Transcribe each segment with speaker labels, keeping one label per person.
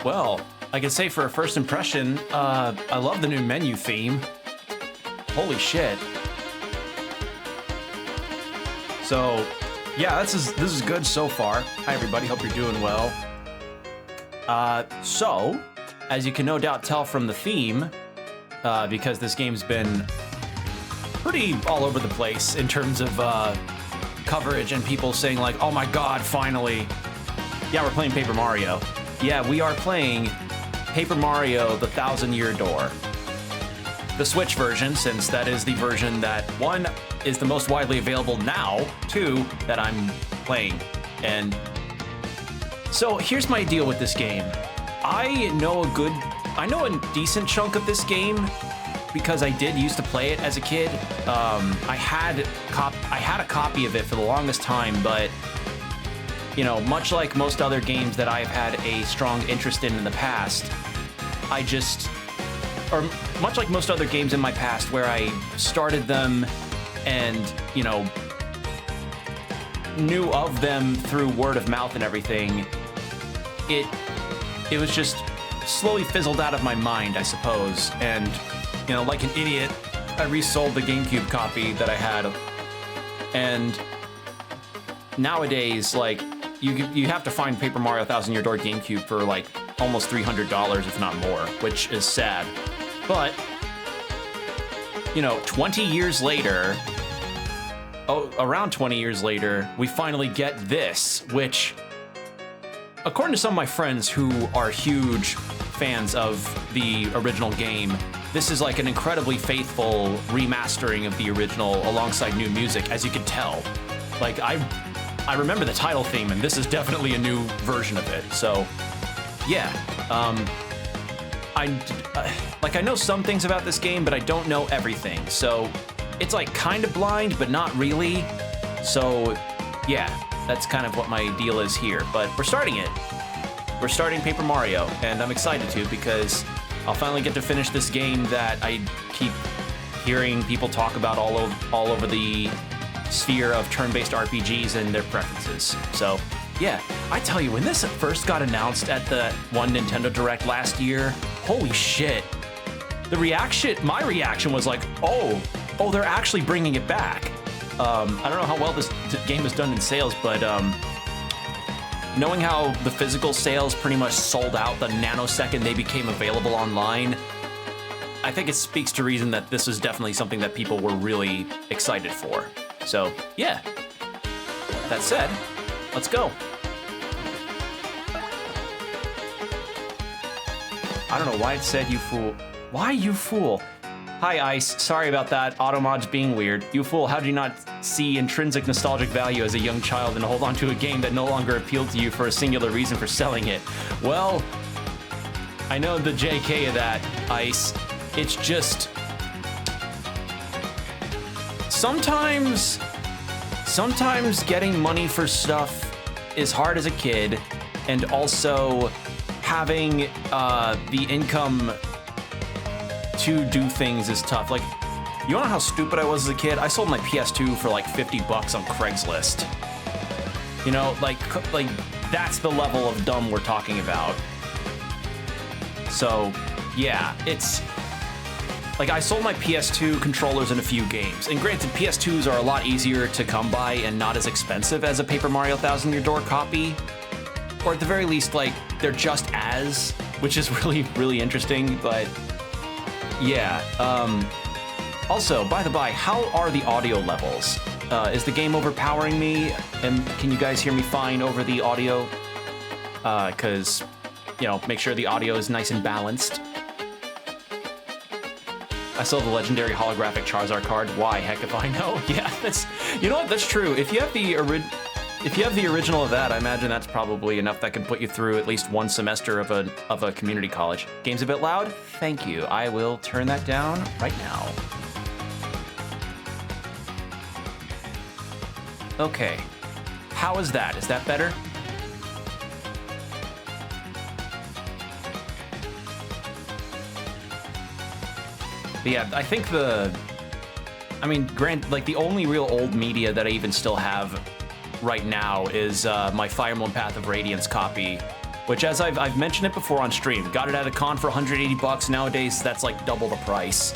Speaker 1: Well, I can say for a first impression, I love the new menu theme. Holy shit. So, yeah, this is good so far. Hi, everybody. Hope you're doing well. So, as you can no doubt tell from the theme, because this game's been pretty all over the place in terms of coverage and people saying like, oh my god, finally. Yeah, we're playing Paper Mario. Yeah, we are playing Paper Mario: The Thousand-Year Door. The Switch version, since that is the version that, one, is the most widely available now, two, that I'm playing. And so here's my deal with this game. I know a decent chunk of this game because I did used to play it as a kid. I had a copy of it for the longest time, but you know, much like most other games that I've had a strong interest in the past, much like most other games in my past where I started them and, you know, knew of them through word of mouth and everything, it was just slowly fizzled out of my mind, I suppose. And, you know, like an idiot, I resold the GameCube copy that I had. And nowadays, like, you have to find Paper Mario: Thousand-Year Door GameCube for like almost $300, if not more, which is sad. But, you know, 20 years later, around 20 years later, we finally get this, which, according to some of my friends who are huge fans of the original game, this is like an incredibly faithful remastering of the original alongside new music, as you can tell. Like, I remember the title theme, and this is definitely a new version of it. So, yeah. I know some things about this game, but I don't know everything. So, it's like kind of blind, but not really. So, yeah, that's kind of what my deal is here. But we're starting it. We're starting Paper Mario, and I'm excited to because I'll finally get to finish this game that I keep hearing people talk about all over the sphere of turn-based RPGs and their preferences. So, yeah, I tell you, when this first got announced at the one Nintendo Direct last year, holy shit. My reaction was like, oh, they're actually bringing it back. I don't know how well this game has done in sales, but knowing how the physical sales pretty much sold out the nanosecond they became available online, I think it speaks to reason that this is definitely something that people were really excited for. So, yeah. That said, let's go. I don't know why it said you fool. Why you fool? Hi, Ice. Sorry about that. Automod's being weird. You fool, how do you not see intrinsic nostalgic value as a young child and hold on to a game that no longer appealed to you for a singular reason for selling it? Well, I know the JK of that, Ice. It's just... Sometimes getting money for stuff is hard as a kid, and also having the income to do things is tough. Like, you wanna know how stupid I was as a kid? I sold my PS2 for like $50 on Craigslist. You know, like that's the level of dumb we're talking about. So, yeah, it's... Like, I sold my PS2 controllers in a few games, and granted, PS2s are a lot easier to come by and not as expensive as a Paper Mario Thousand-Year Door copy. Or at the very least, like, they're just as, which is really, really interesting, but yeah. Also, by the by, how are the audio levels? Is the game overpowering me? And can you guys hear me fine over the audio? Because, you know, make sure the audio is nice and balanced. I still have the legendary holographic Charizard card. Why? Heck if I know. Yeah, that's... You know what? That's true. If you have the original of that, I imagine that's probably enough that can put you through at least one semester of a community college. Game's a bit loud? Thank you. I will turn that down right now. Okay. How is that? Is that better? But yeah, I think the only real old media that I even still have right now is my Fire Emblem Path of Radiance copy which, as I've mentioned it before on stream, got it at a con for 180 bucks. Nowadays, that's like double the price.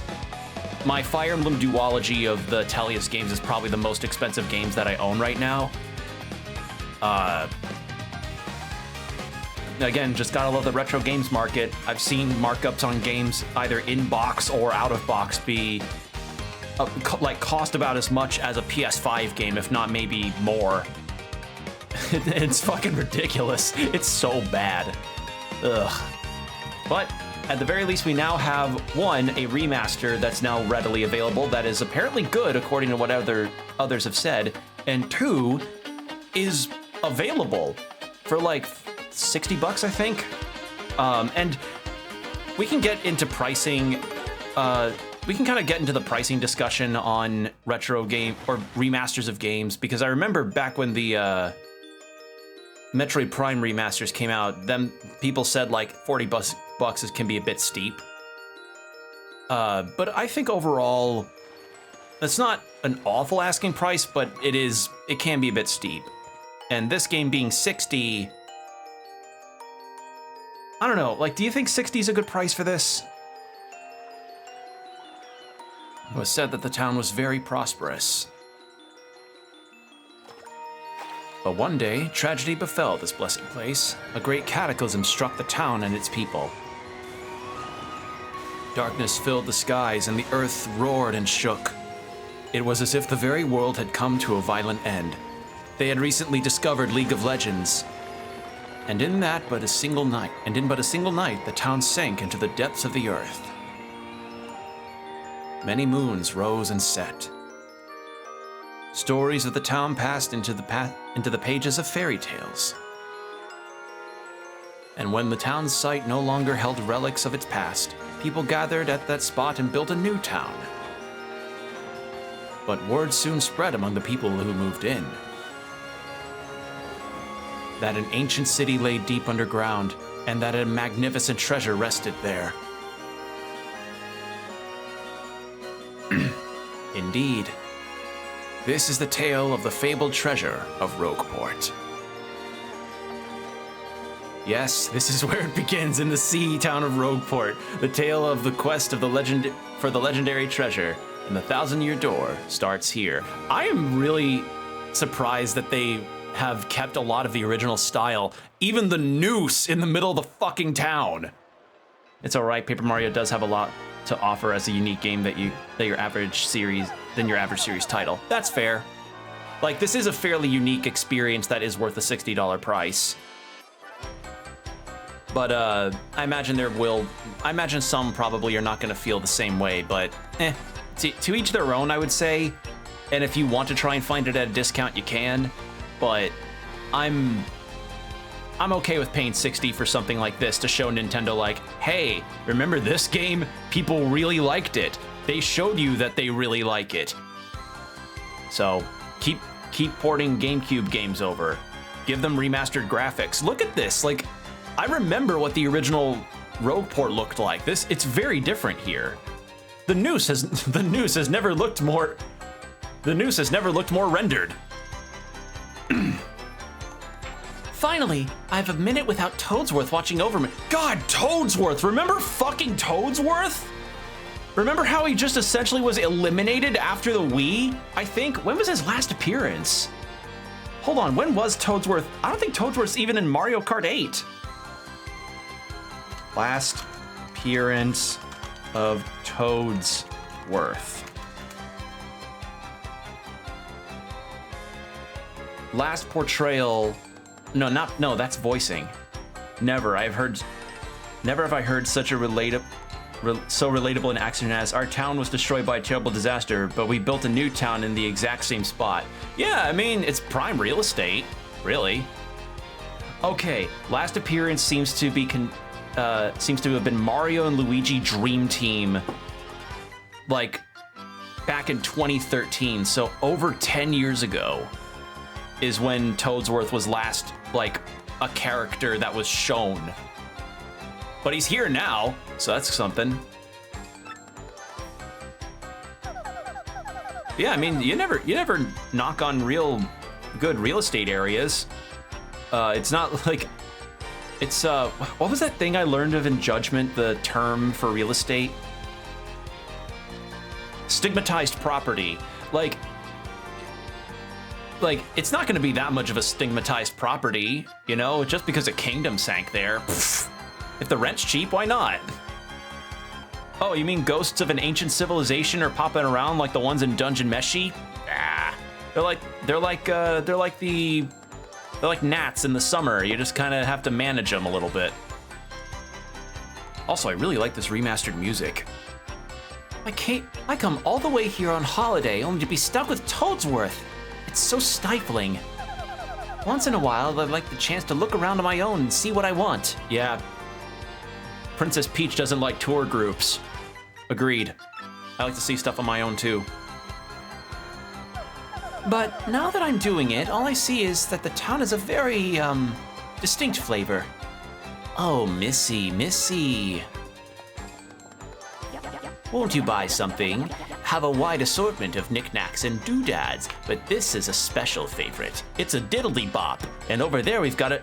Speaker 1: My Fire Emblem duology of the Tellius games is probably the most expensive games that I own right now. Again, just gotta love the retro games market. I've seen markups on games either in box or out of box be like cost about as much as a PS5 game, if not maybe more. It's fucking ridiculous. It's so bad. Ugh. But at the very least, we now have one, a remaster that's now readily available that is apparently good according to what others have said, and two is available for like 60 bucks, I think. And we can get into pricing. We can kind of get into the pricing discussion on retro game or remasters of games, because I remember back when the Metroid Prime remasters came out, them people said like 40 bucks can be a bit steep. But I think overall, that's not an awful asking price, but it can be a bit steep. And this game being 60, I don't know, like, do you think 60 is a good price for this? It was said that the town was very prosperous. But one day, tragedy befell this blessed place. A great cataclysm struck the town and its people. Darkness filled the skies and the earth roared and shook. It was as if the very world had come to a violent end. They had recently discovered League of Legends. And in but a single night, the town sank into the depths of the earth. Many moons rose and set. Stories of the town passed into the pages of fairy tales. And when the town's site no longer held relics of its past, people gathered at that spot and built a new town. But word soon spread among the people who moved in that an ancient city lay deep underground, and that a magnificent treasure rested there. Indeed, this is the tale of the fabled treasure of Rogueport. Yes, this is where it begins, in the sea town of Rogueport. The tale of the quest of the legendary treasure, and the Thousand-Year Door starts here. I am really surprised that they have kept a lot of the original style, even the noose in the middle of the fucking town. It's all right. Paper Mario does have a lot to offer as a unique game than your average series title. That's fair. Like, this is a fairly unique experience that is worth a $60 price. But I imagine some probably are not going to feel the same way, but to each their own, I would say. And if you want to try and find it at a discount, you can. But I'm okay with paying $60 for something like this to show Nintendo, like, hey, remember this game? People really liked it. They showed you that they really like it. So keep porting GameCube games over. Give them remastered graphics. Look at this. Like, I remember what the original Rogueport looked like. It's very different here. The noose has never looked more rendered. Finally, I have a minute without Toadsworth watching over me. God, Toadsworth! Remember fucking Toadsworth? Remember how he just essentially was eliminated after the Wii? I think. When was his last appearance? Hold on, when was Toadsworth? I don't think Toadsworth's even in Mario Kart 8. Last appearance of Toadsworth. Last portrayal. No, that's voicing. Never have I heard such a so relatable an accident as our town was destroyed by a terrible disaster, but we built a new town in the exact same spot. Yeah, I mean, it's prime real estate, really. Okay, last appearance seems to have been Mario and Luigi Dream Team, like back in 2013, so over 10 years ago is when Toadsworth was last, like, a character that was shown. But he's here now, so that's something. Yeah, I mean, you never knock on good real estate areas. It's not like It's, what was that thing I learned of in Judgment, the term for real estate? Stigmatized property. Like, it's not gonna be that much of a stigmatized property, you know, just because a kingdom sank there. Pfft. If the rent's cheap, why not? Oh, you mean ghosts of an ancient civilization are popping around like the ones in Dungeon Meshi? Ah, they're like gnats in the summer. You just kind of have to manage them a little bit. Also, I really like this remastered music. I come all the way here on holiday only to be stuck with Toadsworth. It's so stifling. Once in a while, I'd like the chance to look around on my own and see what I want. Yeah, Princess Peach doesn't like tour groups. Agreed. I like to see stuff on my own too. But now that I'm doing it, all I see is that the town has a very, distinct flavor. Oh, Missy. Won't you buy something? Have a wide assortment of knickknacks and doodads, but this is a special favorite. It's a diddly bop, and over there we've got a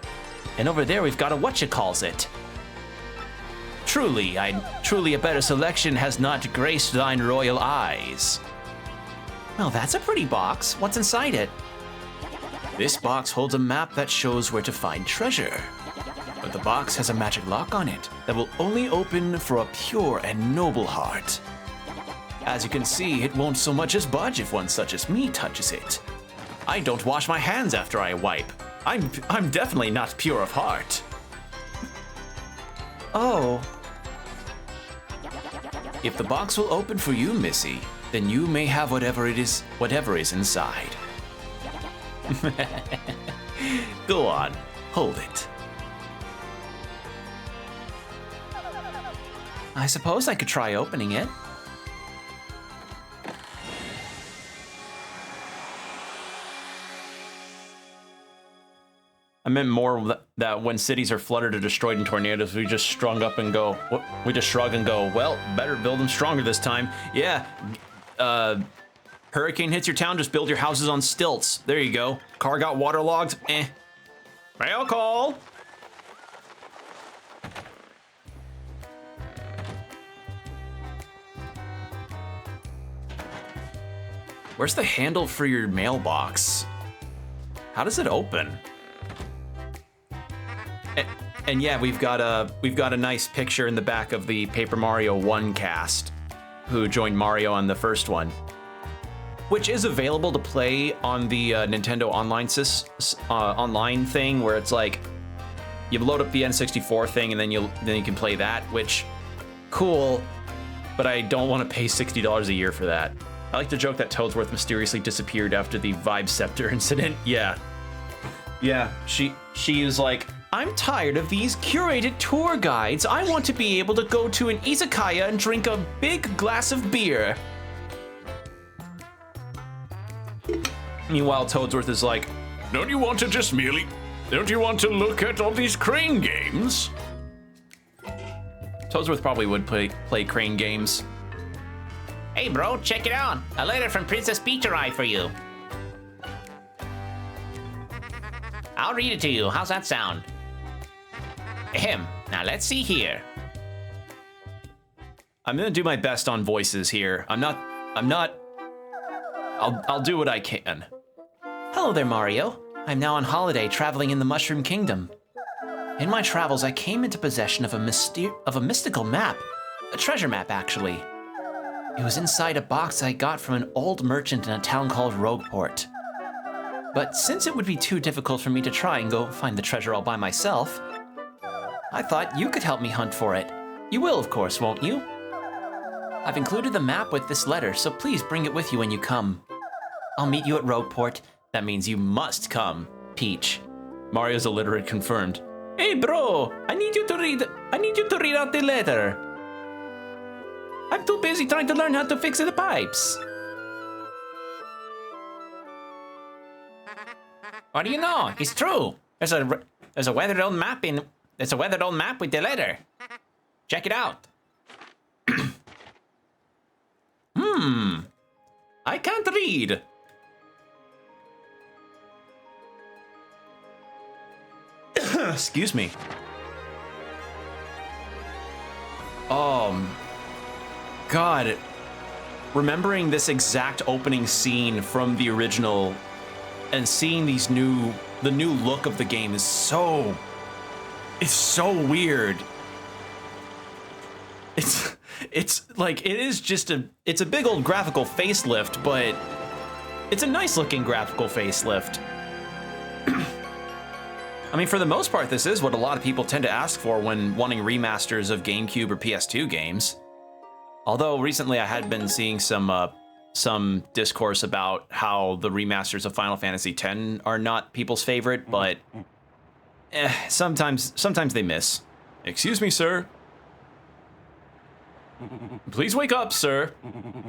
Speaker 1: whatcha-calls-it. Truly a better selection has not graced thine royal eyes. Well, that's a pretty box. What's inside it? This box holds a map that shows where to find treasure. But the box has a magic lock on it that will only open for a pure and noble heart. As you can see, it won't so much as budge if one such as me touches it. I don't wash my hands after I wipe. I'm definitely not pure of heart. Oh. If the box will open for you, Missy, then you may have whatever is inside. Go on, hold it. I suppose I could try opening it. I meant more that when cities are flooded or destroyed in tornadoes, we just shrug and go, well, better build them stronger this time. Yeah, hurricane hits your town, just build your houses on stilts. There you go. Car got waterlogged, Mail call. Where's the handle for your mailbox? How does it open? And yeah, we've got a nice picture in the back of the Paper Mario 1 cast, who joined Mario on the first one, which is available to play on the Nintendo online thing, where it's like you load up the N64 thing and then you can play that, which cool, but I don't want to pay $60 a year for that. I like to joke that Toadsworth mysteriously disappeared after the Vibe Scepter incident. Yeah, she was like, I'm tired of these curated tour guides. I want to be able to go to an izakaya and drink a big glass of beer. Meanwhile, Toadsworth is like, don't you want to look at all these crane games? Toadsworth probably would play crane games. Hey bro, check it out. A letter from Princess Peach arrived for you. I'll read it to you. How's that sound? Ahem. Now let's see here. I'm gonna do my best on voices here. I'll do what I can. Hello there, Mario. I'm now on holiday traveling in the Mushroom Kingdom. In my travels, I came into possession of a mystical map. A treasure map, actually. It was inside a box I got from an old merchant in a town called Rogueport. But since it would be too difficult for me to try and go find the treasure all by myself, I thought you could help me hunt for it. You will, of course, won't you? I've included the map with this letter, so please bring it with you when you come. I'll meet you at Rogueport. That means you must come, Peach. Mario's illiterate confirmed. Hey bro, I need you to read out the letter. I'm too busy trying to learn how to fix the pipes. What do you know? It's true. There's a weathered old map with the letter. Check it out. I can't read. Excuse me. God, remembering this exact opening scene from the original and seeing the new look of the game is so weird. It's like, it's a big old graphical facelift, but it's a nice looking graphical facelift. I mean, for the most part, this is what a lot of people tend to ask for when wanting remasters of GameCube or PS2 games. Although recently I had been seeing some discourse about how the remasters of Final Fantasy X are not people's favorite, but sometimes they miss. Excuse me, sir. Please wake up, sir.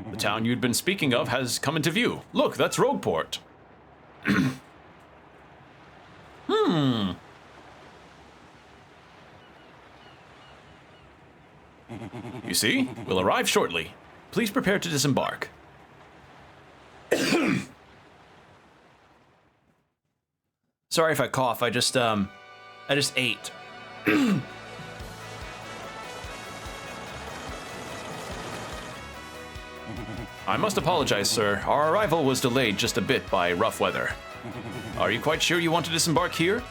Speaker 1: The town you'd been speaking of has come into view. Look, that's Rogueport. You see, we'll arrive shortly. Please prepare to disembark. Sorry if I cough. I just ate. I must apologize, sir. Our arrival was delayed just a bit by rough weather. Are you quite sure you want to disembark here?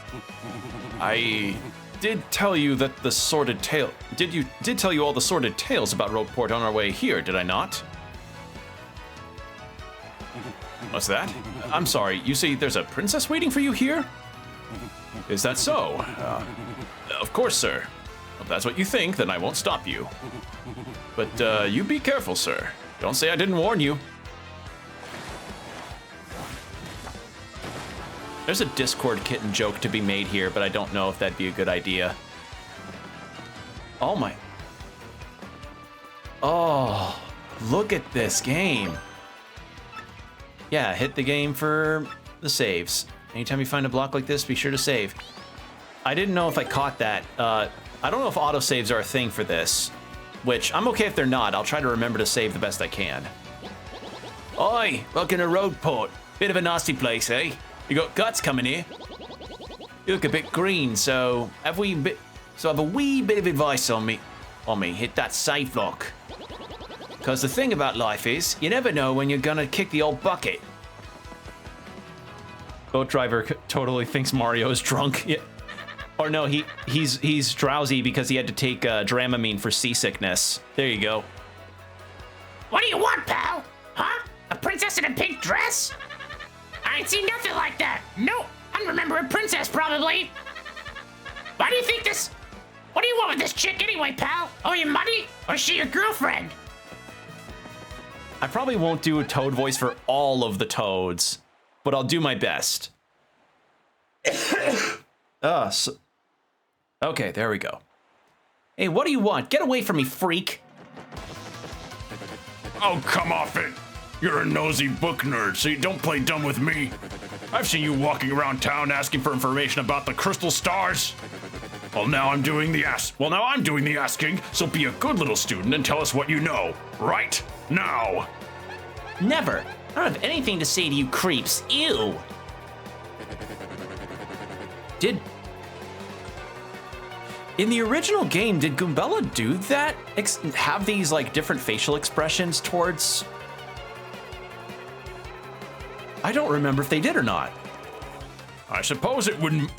Speaker 1: I did tell you that the sordid tale. Did tell you all the sordid tales about Rogueport on our way here, did I not? What's that? I'm sorry, you say there's a princess waiting for you here? Is that so? Of course, sir. If that's what you think, then I won't stop you. But you be careful, sir. Don't say I didn't warn you. There's a Discord kitten joke to be made here, but I don't know if that'd be a good idea. Oh my. Oh, look at this game. Yeah, hit the game for the saves. Anytime you find a block like this, be sure to save. I didn't know if I caught that. I don't know if autosaves are a thing for this, which I'm okay if they're not. I'll try to remember to save the best I can. Oi, welcome to Rogueport. Bit of a nasty place, eh? You got guts coming here. You look a bit green, so have a wee bit of advice on me. Hit that save lock. Because the thing about life is, you never know when you're gonna kick the old bucket. Boat driver totally thinks Mario is drunk. Yeah. Or no, he's drowsy because he had to take Dramamine for seasickness. There you go.
Speaker 2: What do you want, pal? Huh? A princess in a pink dress? I ain't seen nothing like that. No, I remember a princess, probably. Why do you think this? What do you want with this chick anyway, pal? Oh, you money? Or is she your girlfriend?
Speaker 1: I probably won't do a Toad voice for all of the Toads, but I'll do my best. Okay, there we go. Hey, what do you want? Get away from me, freak.
Speaker 3: Oh, come off it. You're a nosy book nerd, so you don't play dumb with me. I've seen you walking around town asking for information about the crystal stars. Well, now I'm doing the asking, so be a good little student and tell us what you know. Right now.
Speaker 2: Never. I don't have anything to say to you creeps. Ew.
Speaker 1: In the original game, did Goombella do that? Have these like different facial expressions towards... I don't remember if they did or not.
Speaker 3: I suppose it wouldn't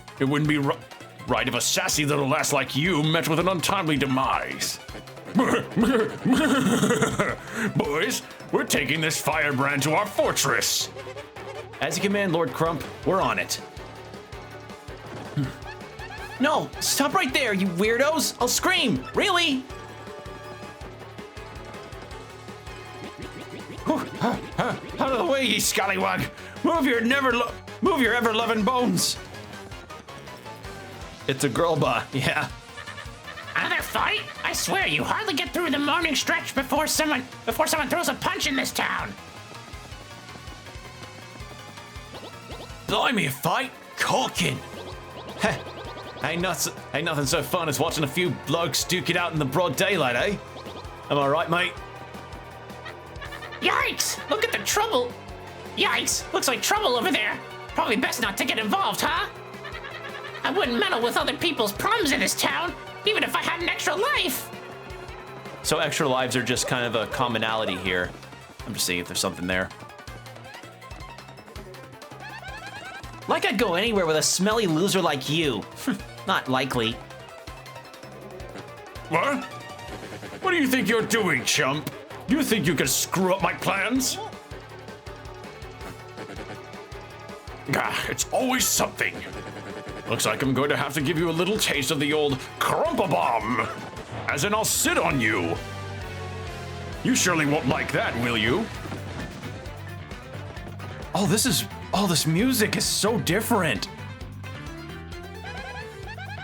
Speaker 3: be right if a sassy little lass like you met with an untimely demise. Boys, we're taking this firebrand to our fortress.
Speaker 1: As you command, Lord Crump, we're on it. No, stop right there, you weirdos! I'll scream! Really?
Speaker 3: Out of the way, ye scallywag! Move your ever-loving bones!
Speaker 1: It's a girl bot, yeah.
Speaker 2: Another fight? I swear you hardly get through the morning stretch before someone throws a punch in this town.
Speaker 1: Blimey, a fight? Corking! Heh, ain't nothing so fun as watching a few blokes duke it out in the broad daylight, eh? Am I right, mate?
Speaker 2: Yikes! Look at the trouble! Yikes! Looks like trouble over there. Probably best not to get involved, huh? I wouldn't meddle with other people's problems in this town, even if I had an extra life.
Speaker 1: So extra lives are just kind of a commonality here. I'm just seeing if there's something there. Like I'd go anywhere with a smelly loser like you. Not likely.
Speaker 3: What? What do you think you're doing, chump? You think you can screw up my plans? Ah, it's always something. Looks like I'm going to have to give you a little taste of the old Crumpa-Bomb. As in, I'll sit on you. You surely won't like that, will you?
Speaker 1: Oh, this music is so different.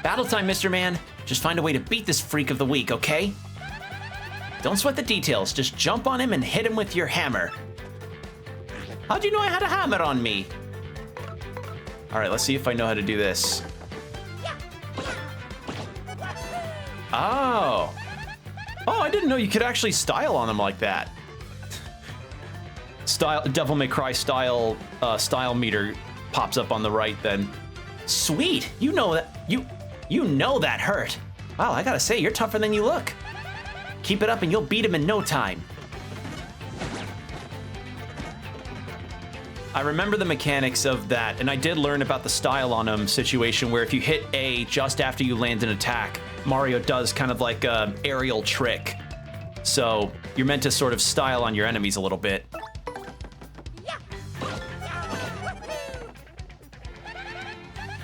Speaker 1: Battle time, Mr. Man. Just find a way to beat this freak of the week, okay? Don't sweat the details. Just jump on him and hit him with your hammer. How'd you know I had a hammer on me? All right, let's see if I know how to do this. Oh. Oh, I didn't know you could actually style on them like that. Devil May Cry style meter pops up on the right then. Sweet, you know that you know that hurt. Wow, I gotta say, you're tougher than you look. Keep it up and you'll beat him in no time. I remember the mechanics of that, and I did learn about the style on him situation where if you hit A just after you land an attack, Mario does kind of like a aerial trick. So you're meant to sort of style on your enemies a little bit.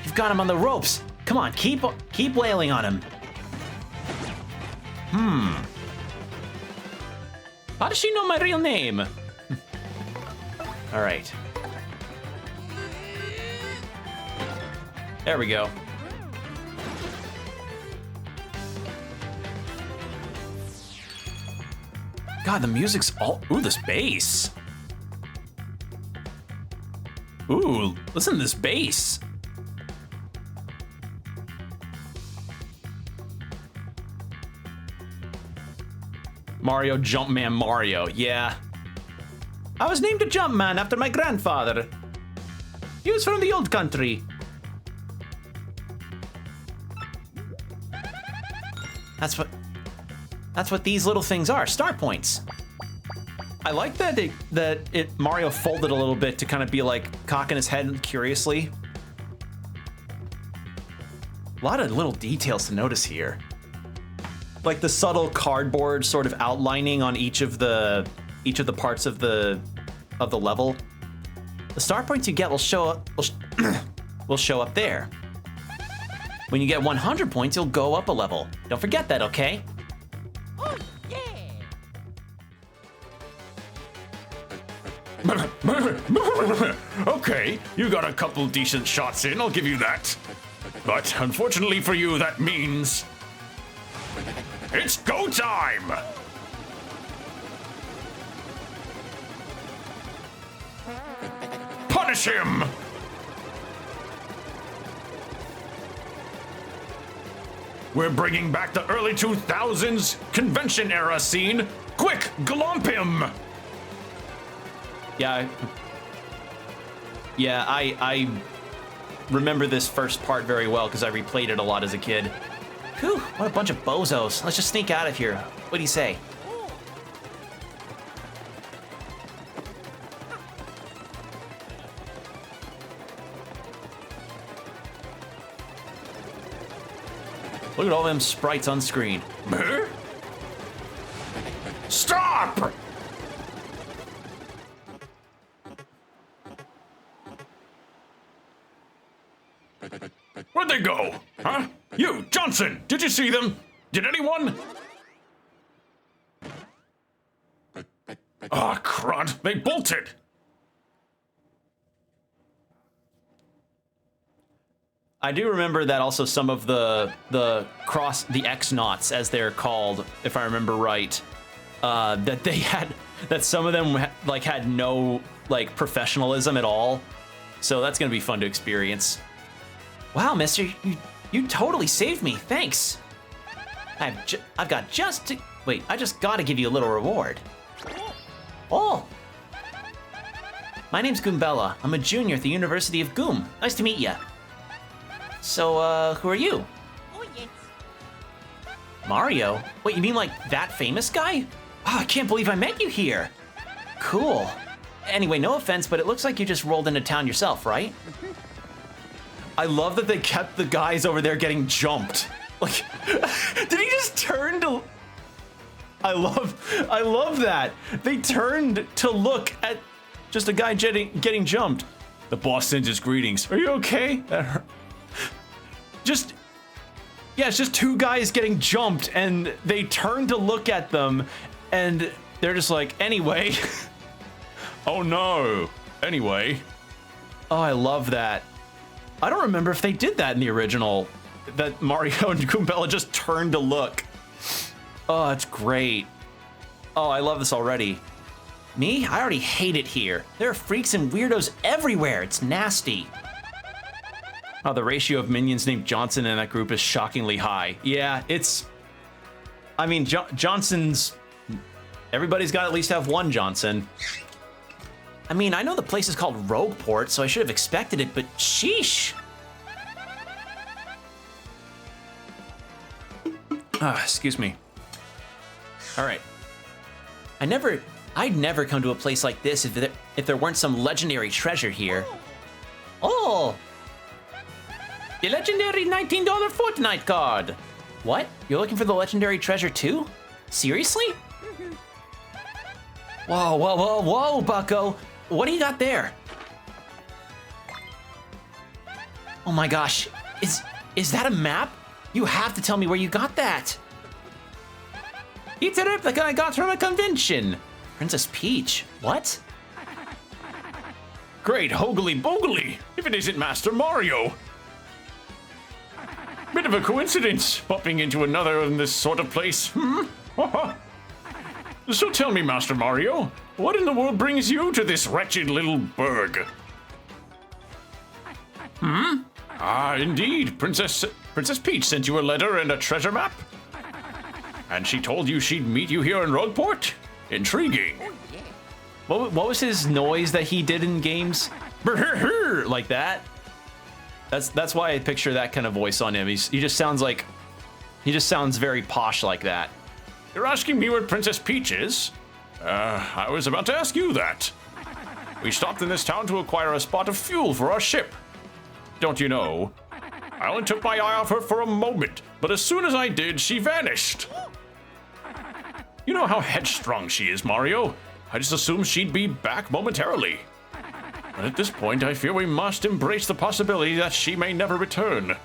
Speaker 1: You've got him on the ropes. Come on, keep wailing on him. How does she know my real name? All right. There we go. God, the music's all... Ooh, this bass. Ooh, listen to this bass. Mario, Jumpman Mario, yeah. I was named a Jumpman after my grandfather. He was from the old country. That's what these little things are, star points. I like that Mario folded a little bit to kind of be like cocking his head curiously. A lot of little details to notice here. Like the subtle cardboard sort of outlining on each of the parts of the level. The star points you get will show up will show up there. When you get 100 points, you'll go up a level. Don't forget that, okay?
Speaker 2: Oh, yeah!
Speaker 3: Okay, you got a couple decent shots in, I'll give you that. But unfortunately for you, that means... it's go time! Punish him! We're bringing back the early 2000s convention era scene. Quick, glomp him!
Speaker 1: Yeah, I remember this first part very well because I replayed it a lot as a kid. Whew, what a bunch of bozos. Let's just sneak out of here. What do you say? Look at all them sprites on screen.
Speaker 3: Huh? Stop! Where'd they go? Huh? You, Johnson, did you see them? Did anyone? Ah, crud, they bolted!
Speaker 1: I do remember that also some of the X-Nauts, as they're called, if I remember right, that some of them had no professionalism at all. So that's gonna be fun to experience. Wow, mister, you totally saved me, thanks. I just gotta give you a little reward. Oh! My name's Goombella. I'm a junior at the University of Goom. Nice to meet ya. So, who are you?
Speaker 2: Oh, yes.
Speaker 1: Mario? Wait, you mean like that famous guy? Oh, I can't believe I met you here. Cool. Anyway, no offense, but it looks like you just rolled into town yourself, right? I love that they kept the guys over there getting jumped. Like, did he just turn to... I love that. They turned to look at just a guy getting jumped. The boss sends his greetings. Are you okay? That hurt. Yeah, it's just two guys getting jumped, and they turn to look at them, and they're just like, anyway. Oh no. Anyway. Oh, I love that. I don't remember if they did that in the original, that Mario and Goombella just turned to look. Oh, it's great. Oh, I love this already. Me? I already hate it here. There are freaks and weirdos everywhere. It's nasty. Oh, the ratio of minions named Johnson in that group is shockingly high. Yeah, it's... I mean, Johnson's... Everybody's got to at least have one Johnson. I mean, I know the place is called Rogueport, so I should have expected it, but sheesh. Excuse me. All right. I'd never come to a place like this if there weren't some legendary treasure here. Oh! The legendary $19 Fortnite card! What? You're looking for the legendary treasure too? Seriously? Whoa, whoa, whoa, whoa, bucko! What do you got there? Oh my gosh, is that a map? You have to tell me where you got that. It's a replica I got from a convention. Princess Peach, what?
Speaker 3: Great hoogly boogly, if it isn't Master Mario. Bit of a coincidence, popping into another in this sort of place. So tell me, Master Mario, what in the world brings you to this wretched little burg? Ah, indeed, Princess Peach sent you a letter and a treasure map? And she told you she'd meet you here in Rogueport? Intriguing.
Speaker 1: What was his noise that he did in games? Like that? That's why I picture that kind of voice on him. He just sounds very posh like that.
Speaker 3: You're asking me where Princess Peach is? I was about to ask you that. We stopped in this town to acquire a spot of fuel for our ship. Don't you know? I only took my eye off her for a moment, but as soon as I did, she vanished. You know how headstrong she is, Mario. I just assumed she'd be back momentarily. But at this point, I fear we must embrace the possibility that she may never return.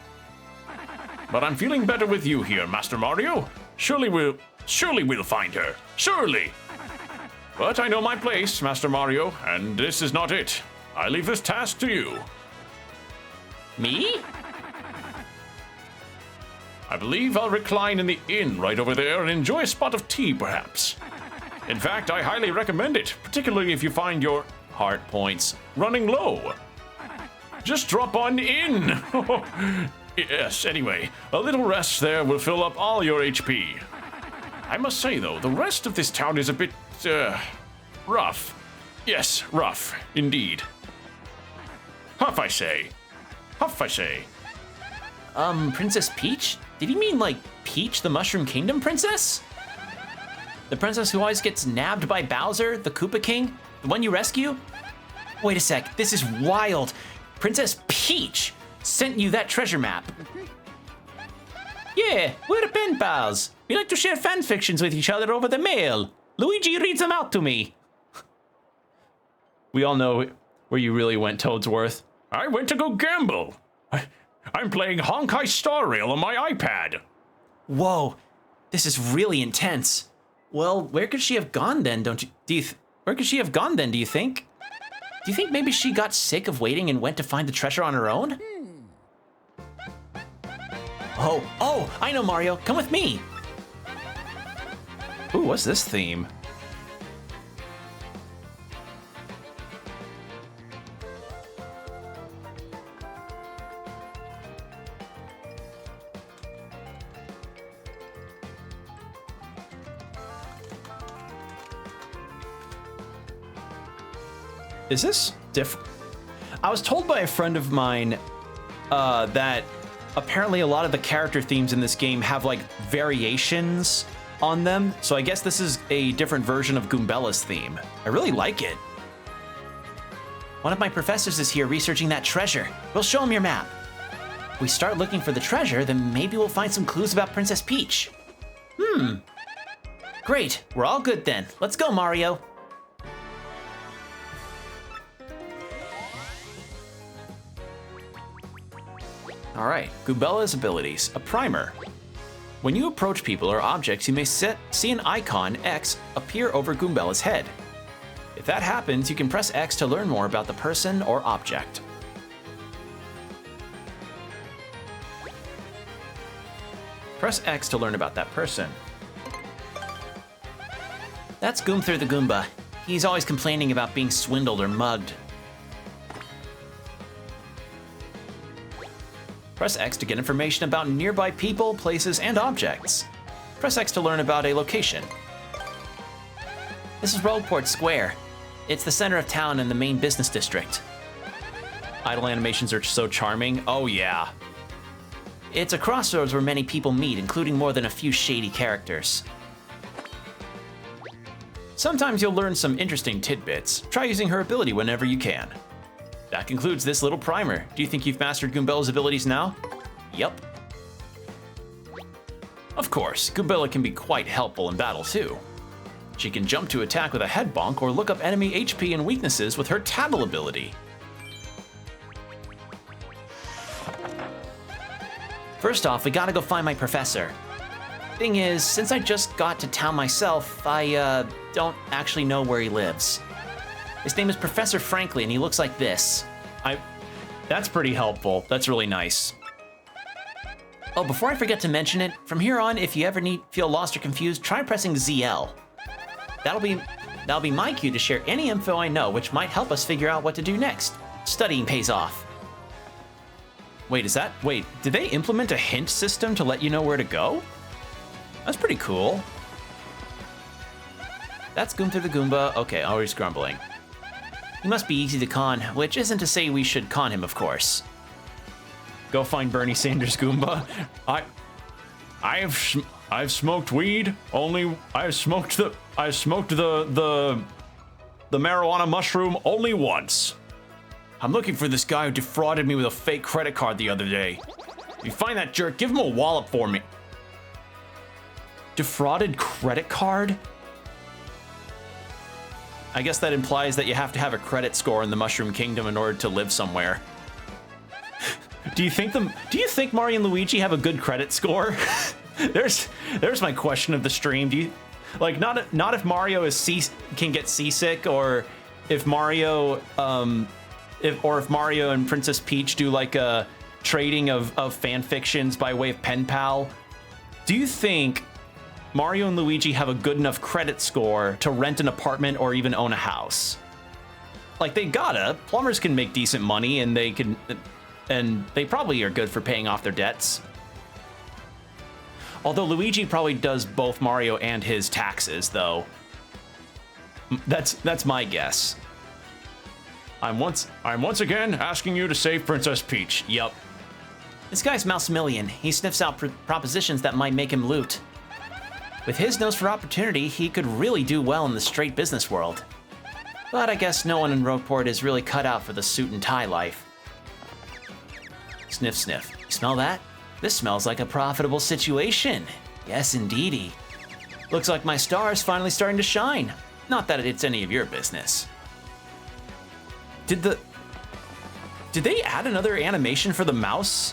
Speaker 3: But I'm feeling better with you here, Master Mario. Surely we'll find her. Surely. But I know my place, Master Mario, and this is not it. I leave this task to you.
Speaker 1: Me?
Speaker 3: I believe I'll recline in the inn right over there and enjoy a spot of tea, perhaps. In fact, I highly recommend it, particularly if you find your heart points running low. Just drop on in. Yes, anyway, a little rest there will fill up all your HP. I must say, though, the rest of this town is a bit, rough. Yes, rough, indeed. Huff, I say. Huff, I say.
Speaker 1: Princess Peach? Did he mean, like, Peach, the Mushroom Kingdom princess? The princess who always gets nabbed by Bowser, the Koopa King? The one you rescue? Wait a sec, this is wild. Princess Peach sent you that treasure map. Yeah, we're pen pals. We like to share fan fictions with each other over the mail. Luigi reads them out to me. We all know where you really went, Toadsworth.
Speaker 3: I went to go gamble. I'm playing Honkai Star Rail on my iPad.
Speaker 1: Whoa, this is really intense. Well, where could she have gone then, where could she have gone then, do you think? Do you think maybe she got sick of waiting and went to find the treasure on her own? Oh, I know, Mario. Come with me. Ooh, what's this theme? Is this different? I was told by a friend of mine that apparently a lot of the character themes in this game have like variations on them. So I guess this is a different version of Goombella's theme. I really like it. One of my professors is here researching that treasure. We'll show him your map. If we start looking for the treasure, then maybe we'll find some clues about Princess Peach. Great, we're all good then. Let's go, Mario. All right, Goombella's abilities. A primer. When you approach people or objects, you may see an icon, X, appear over Goombella's head. If that happens, you can press X to learn more about the person or object. Press X to learn about that person. That's Goomthur the Goomba. He's always complaining about being swindled or mugged. Press X to get information about nearby people, places, and objects. Press X to learn about a location. This is Rogueport Square. It's the center of town and the main business district. Idle animations are so charming. Oh yeah. It's a crossroads where many people meet, including more than a few shady characters. Sometimes you'll learn some interesting tidbits. Try using her ability whenever you can. That concludes this little primer. Do you think you've mastered Goombella's abilities now? Yup. Of course, Goombella can be quite helpful in battle too. She can jump to attack with a head bonk or look up enemy HP and weaknesses with her tattle ability. First off, we gotta go find my professor. Thing is, since I just got to town myself, I don't actually know where he lives. His name is Professor Frankly, and he looks like this. That's pretty helpful. That's really nice.
Speaker 4: Oh, before I forget to mention it, from here on, if you ever feel lost or confused, try pressing ZL. That'll be my cue to share any info I know, which might help us figure out what to do next. Studying pays off.
Speaker 1: Wait, did they implement a hint system to let you know where to go? That's pretty cool. That's Goomthur the Goomba. Okay, always grumbling.
Speaker 4: He must be easy to con, which isn't to say we should con him, of course.
Speaker 1: Go find Bernie Sanders Goomba. I've smoked weed. I've smoked the marijuana mushroom only once. I'm looking for this guy who defrauded me with a fake credit card the other day. If you find that jerk, give him a wallop for me. Defrauded credit card? I guess that implies that you have to have a credit score in the Mushroom Kingdom in order to live somewhere. Do you think Mario and Luigi have a good credit score? There's my question of the stream. Do you like not if Mario can get seasick, or if Mario if Mario and Princess Peach do like a trading of fan fictions by way of pen pal? Do you think Mario and Luigi have a good enough credit score to rent an apartment or even own a house? Like, they gotta. Plumbers can make decent money, and they probably are good for paying off their debts. Although Luigi probably does both Mario and his taxes, though. That's my guess. I'm once again asking you to save Princess Peach. Yup.
Speaker 4: This guy's Mousemillion. He sniffs out propositions that might make him loot. With his nose for opportunity, he could really do well in the straight business world. But I guess no one in Rogueport is really cut out for the suit and tie life. Sniff, sniff. You smell that? This smells like a profitable situation. Yes, indeedy. Looks like my star is finally starting to shine. Not that it's any of your business.
Speaker 1: Did they add another animation for the mouse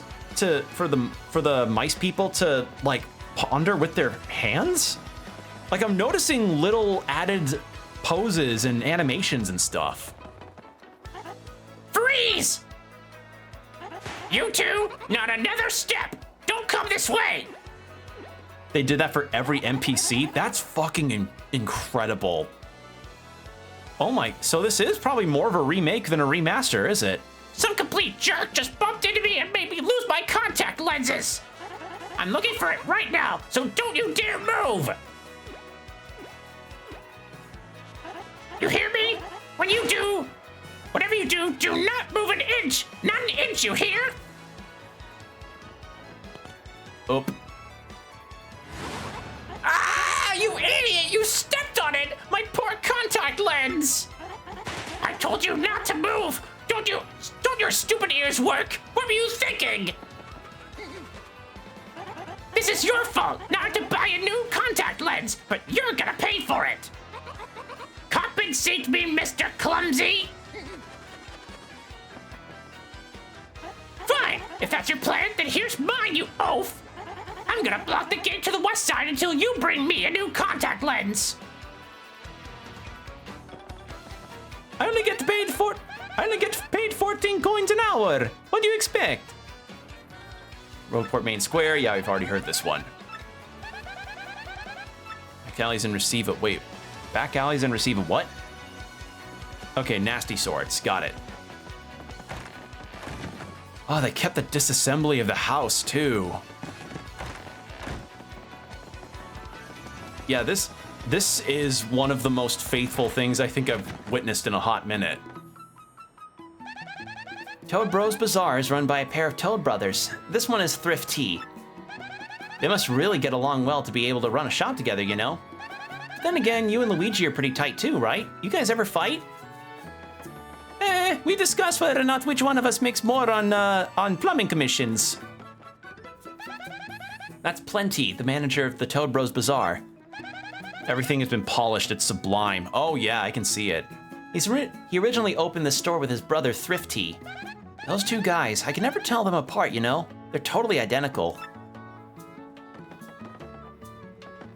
Speaker 1: for the mice people to like ponder with their hands? Like, I'm noticing little added poses and animations and stuff.
Speaker 2: Freeze! You two, not another step! Don't come this way!
Speaker 1: They did that for every NPC? That's fucking incredible. Oh my, so this is probably more of a remake than a remaster, is it?
Speaker 2: Some complete jerk just bumped into me and made me lose my contact lenses! I'm looking for it right now, so don't you dare move! You hear me? When you do, whatever you do, do not move an inch! Not an inch, you hear?
Speaker 1: Oop.
Speaker 2: Ah, you idiot! You stepped on it! My poor contact lens! I told you not to move! Don't your stupid ears work? What were you thinking? This is your fault! Now I have to buy a new contact lens, but you're gonna pay for it! Compensate me, Mr. Clumsy! Fine! If that's your plan, then here's mine, you oaf! I'm gonna block the gate to the west side until you bring me a new contact lens!
Speaker 1: I only get paid 14 coins an hour. What do you expect? Roadport Main Square. Yeah, we've already heard this one. Back alleys and receive it. Wait, back alleys and receive a what? Okay, nasty swords. Got it. Oh, they kept the disassembly of the house too. Yeah, this is one of the most faithful things I think I've witnessed in a hot minute.
Speaker 4: Toad Bros Bazaar is run by a pair of Toad brothers. This one is thrifty. They must really get along well to be able to run a shop together, you know? Then again, you and Luigi are pretty tight too, right? You guys ever fight? We discuss whether or not which one of us makes more on plumbing commissions. That's Plenty, the manager of the Toad Bros Bazaar.
Speaker 1: Everything has been polished. It's sublime. Oh yeah, I can see it.
Speaker 4: He originally opened the store with his brother Thrifty. Those two guys, I can never tell them apart, you know? They're totally identical.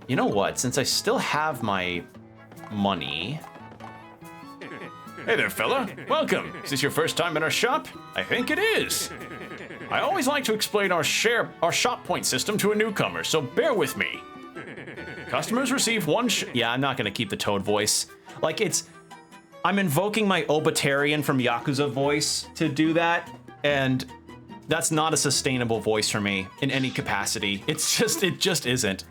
Speaker 1: You know what? Since I still have my money... Hey there, fella. Welcome. Is this your first time in our shop? I think it is. I always like to explain our shop point system to a newcomer, so bear with me. Customers receive one yeah, I'm not gonna keep the Toad voice. Like, I'm invoking my Obitarian from Yakuza voice to do that, and that's not a sustainable voice for me in any capacity. It just isn't.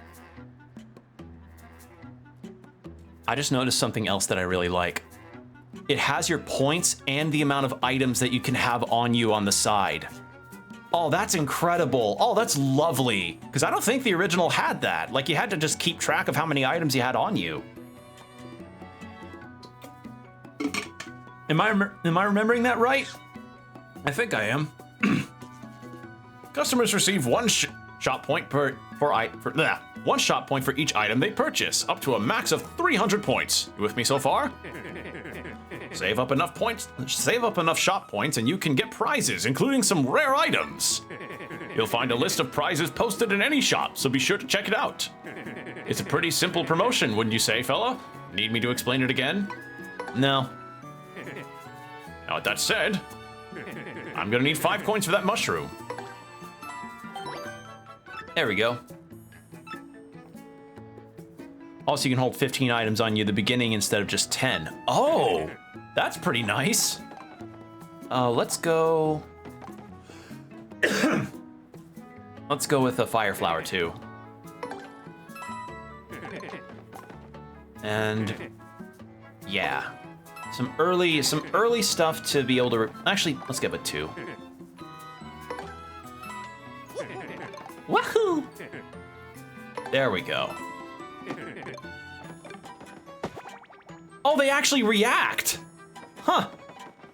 Speaker 1: I just noticed something else that I really like. It has your points and the amount of items that you can have on you on the side. Oh, that's incredible. Oh, that's lovely. Because I don't think the original had that. Like, you had to just keep track of how many items you had on you. Am I remembering that right? I think I am. Customers receive one shop point for each item they purchase, up to a max of 300 points. You with me so far? Save up enough shop points and you can get prizes, including some rare items. You'll find a list of prizes posted in any shop, so be sure to check it out. It's a pretty simple promotion, wouldn't you say, fella? Need me to explain it again?
Speaker 4: No.
Speaker 1: Now, with that said, I'm gonna need 5 coins for that mushroom. There we go. Also, you can hold 15 items on you at the beginning instead of just 10. Oh, that's pretty nice. Let's go... Let's go with a fire flower too. And yeah, some early stuff to be able to actually, let's get with 2. Woohoo! There we go. Oh, they actually react. Huh.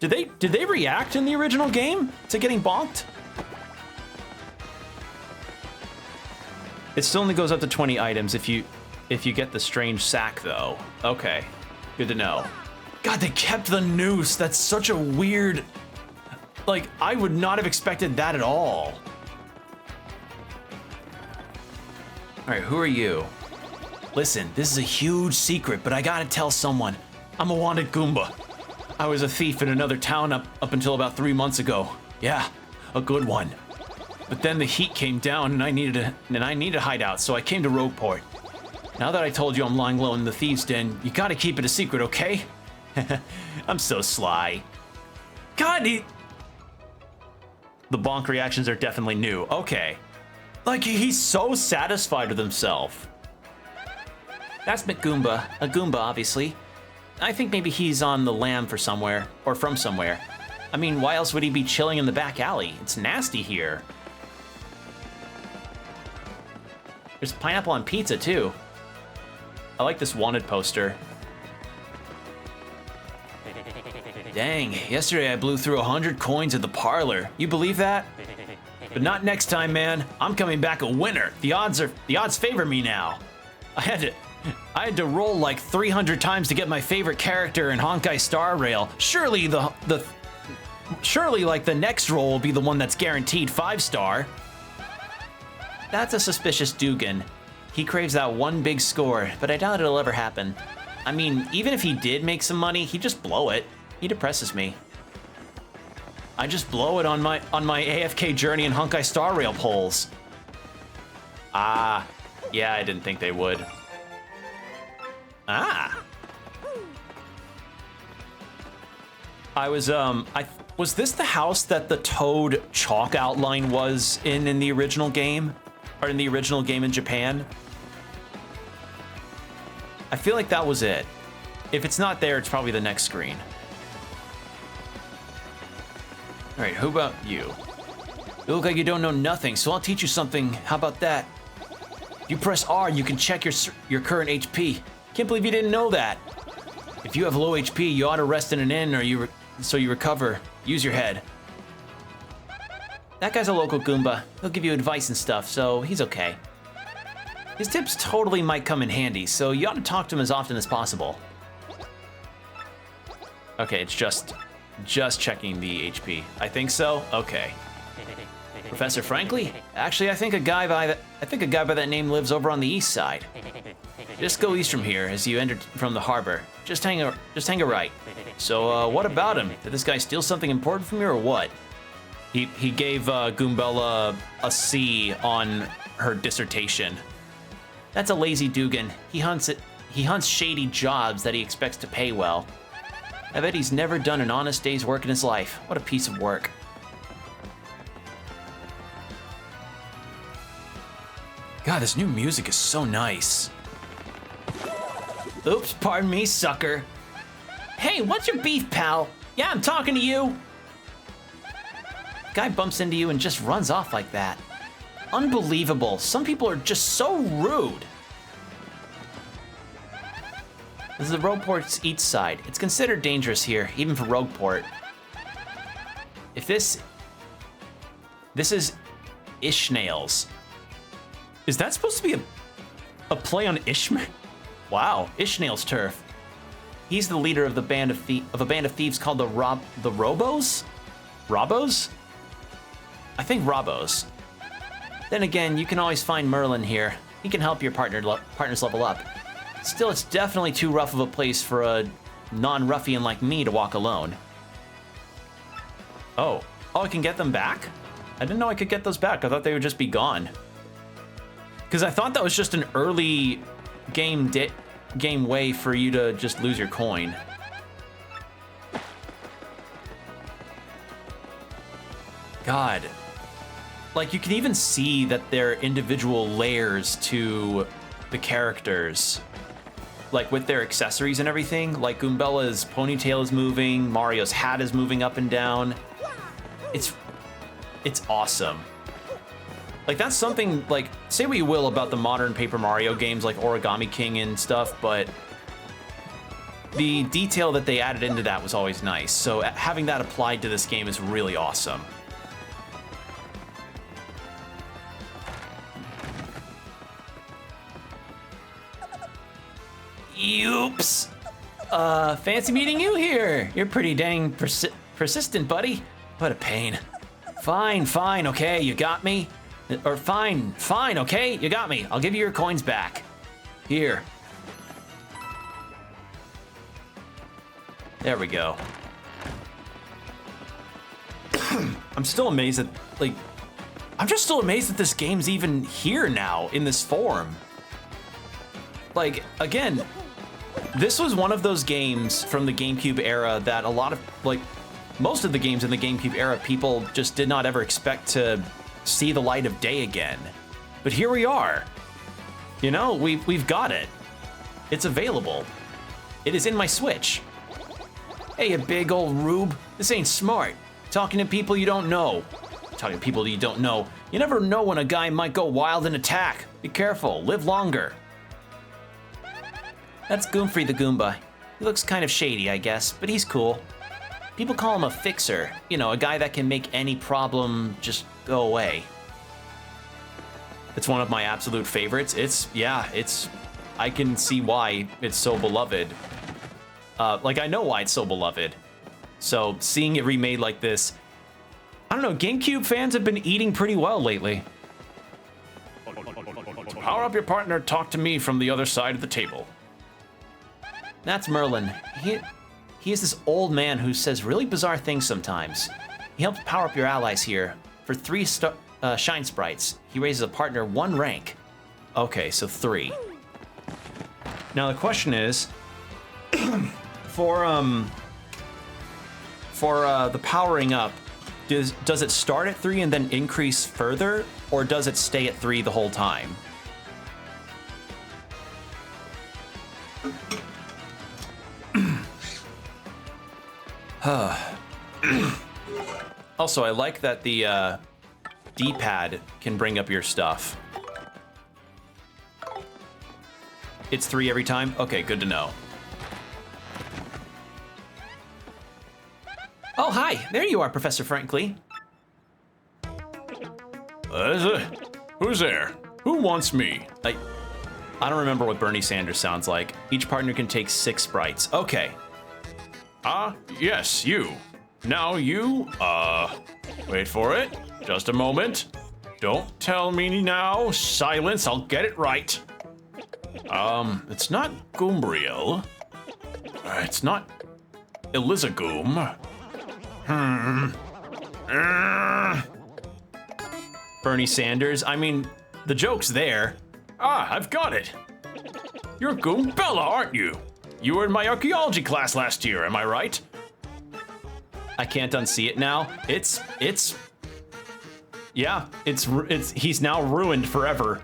Speaker 1: Did they react in the original game to getting bonked? It still only goes up to 20 items if you get the strange sack though. Okay. Good to know. God, they kept the noose. That's such a weird, like, I would not have expected that at all. All right, who are you? Listen, this is a huge secret, but I gotta tell someone. I'm a wanted Goomba. I was a thief in another town up until about 3 months ago. Yeah, a good one. But then the heat came down and I needed a hideout, so I came to Rogueport. Now that I told you I'm lying low in the thieves' den, you gotta keep it a secret, okay? I'm so sly. God, the bonk reactions are definitely new. Okay. Like, he's so satisfied with himself.
Speaker 4: That's McGoomba, a Goomba, obviously. I think maybe he's on the lam for somewhere, or from somewhere. I mean, why else would he be chilling in the back alley? It's nasty here. There's pineapple on pizza, too. I like this wanted poster. Dang, yesterday I blew through 100 coins at the parlor. You believe that? But not next time, man. I'm coming back a winner. The odds favor me now. I had to roll like 300 times to get my favorite character in Honkai Star Rail. Surely like the next roll will be the one that's guaranteed 5-star. That's a suspicious Dugan. He craves that one big score, but I doubt it'll ever happen. I mean, even if he did make some money, he'd just blow it. He depresses me. I just blow it on my AFK journey in Honkai Star Rail polls. Ah, yeah, I didn't think they would. Ah. Was this the house that the Toad chalk outline was in the original game? Or in the original game in Japan? I feel like that was it. If it's not there, it's probably the next screen. All right, who about you? You look like you don't know nothing, so I'll teach you something. How about that? If you press R, you can check your current HP. Can't believe you didn't know that. If you have low HP, you ought to rest in an inn or so you recover. Use your head. That guy's a local Goomba. He'll give you advice and stuff, so he's okay. His tips totally might come in handy, so you ought to talk to him as often as possible. Okay, it's just checking the HP. I think so. Okay. Professor Frankly? Actually, I think a guy by that name lives over on the east side. Just go east from here as you enter from the harbor. Just hang a right. So, what about him? Did this guy steal something important from you or what? He gave Goombella a C on her dissertation. That's a lazy Dugan. He hunts shady jobs that he expects to pay well. I bet he's never done an honest day's work in his life. What a piece of work. God, this new music is so nice. Oops, pardon me, sucker. Hey, what's your beef, pal? Yeah, I'm talking to you. Guy bumps into you and just runs off like that. Unbelievable. Some people are just so rude. This is the Rogueport's east side. It's considered dangerous here, even for Rogueport. If this is Ishnail's. Is that supposed to be a play on Ishmael? Wow, Ishnail's turf. He's the leader of a band of thieves called the Robos? Robos? I think Robos. Then again, you can always find Merlin here. He can help your partners level up. Still, it's definitely too rough of a place for a non-ruffian like me to walk alone. Oh, I can get them back? I didn't know I could get those back. I thought they would just be gone. Because I thought that was just an early game way for you to just lose your coin. God. Like, you can even see that there are individual layers to the characters. Like, with their accessories and everything. Like, Goombella's ponytail is moving, Mario's hat is moving up and down. It's awesome. Like, that's something, like, say what you will about the modern Paper Mario games like Origami King and stuff, but the detail that they added into that was always nice. So having that applied to this game is really awesome. Oops. Fancy meeting you here. You're pretty dang persistent, buddy. What a pain. Fine, okay, you got me. Or fine, okay, you got me. I'll give you your coins back. Here. There we go. I'm still amazed that, like, I'm just still amazed that this game's even here now in this form. Like, again, this was one of those games from the GameCube era that a lot of, like, most of the games in the GameCube era, people just did not ever expect to see the light of day again. But here we are. You know, we've got it. It's available. It is in my Switch. Hey, you big old rube. This ain't smart. Talking to people you don't know.
Speaker 1: talking to people you don't know. You never know when a guy might go wild and attack. Be careful, live longer.
Speaker 4: That's Goomfrey the Goomba. He looks kind of shady, I guess, but he's cool. People call him a fixer. You know, a guy that can make any problem just go away.
Speaker 1: It's one of my absolute favorites. I can see why it's so beloved. Like, I know why it's so beloved. So, seeing it remade like this, I don't know, GameCube fans have been eating pretty well lately. To power up your partner, talk to me from the other side of the table.
Speaker 4: That's Merlin. He is this old man who says really bizarre things sometimes. He helps power up your allies here. For 3 Shine Sprites, he raises a partner 1 rank.
Speaker 1: Okay, so 3. Now the question is, for the powering up, does it start at 3 and then increase further, or does it stay at 3 the whole time? Also, I like that the D-pad can bring up your stuff. It's 3 every time? Okay, good to know.
Speaker 4: Oh, hi! There you are, Professor Franklin.
Speaker 3: Who's there? Who wants me?
Speaker 1: I don't remember what Bernie Sanders sounds like. Each partner can take 6 sprites. Okay.
Speaker 3: Yes, you. Now you, wait for it. Just a moment. Don't tell me now. Silence, I'll get it right. It's not Goombriel. It's not Elizagoom.
Speaker 1: Bernie Sanders, I mean, the joke's there.
Speaker 3: I've got it. You're Goombella, aren't you? You were in my archaeology class last year, am I right?
Speaker 1: I can't unsee it now. He's now ruined forever.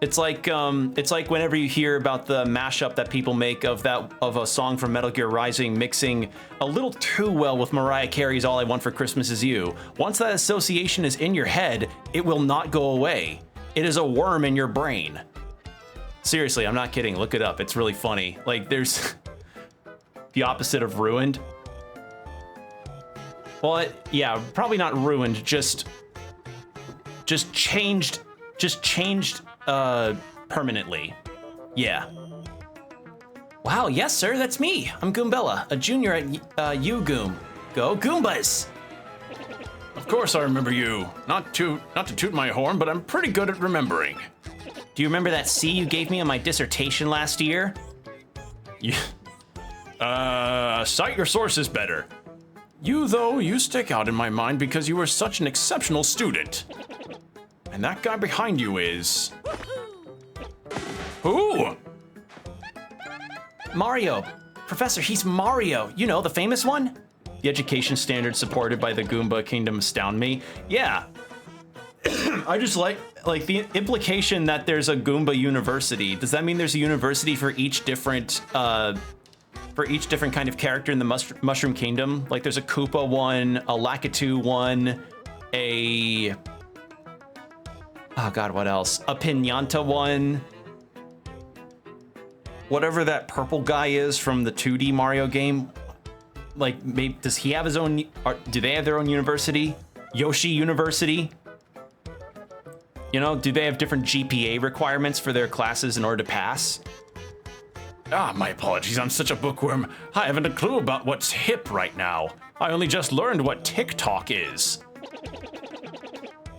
Speaker 1: It's like whenever you hear about the mashup that people make of a song from Metal Gear Rising mixing a little too well with Mariah Carey's All I Want for Christmas Is You. Once that association is in your head, it will not go away. It is a worm in your brain. Seriously, I'm not kidding. Look it up. It's really funny. Like, there's the opposite of ruined. Well, yeah, probably not ruined, just changed permanently. Yeah.
Speaker 4: Wow, yes, sir, that's me. I'm Goombella, a junior at UGoom. Go Goombas!
Speaker 3: Of course I remember you. Not to toot my horn, but I'm pretty good at remembering.
Speaker 4: Do you remember that C you gave me on my dissertation last year?
Speaker 3: Cite your sources better. You stick out in my mind because you were such an exceptional student. And that guy behind you is... Who?
Speaker 4: Mario. Professor, he's Mario. You know, the famous one?
Speaker 1: The education standards supported by the Goomba Kingdom astound me. Yeah. I just like the implication that there's a Goomba university. Does that mean there's a university for each different kind of character in the Mushroom Kingdom? Like there's a Koopa one, a Lakitu one, oh god, what else? A Pinata one. Whatever that purple guy is from the 2D Mario game. Like, maybe, does he have his own, do they have their own university? Yoshi University? You know, do they have different GPA requirements for their classes in order to pass?
Speaker 3: My apologies, I'm such a bookworm. I haven't a clue about what's hip right now. I only just learned what TikTok is.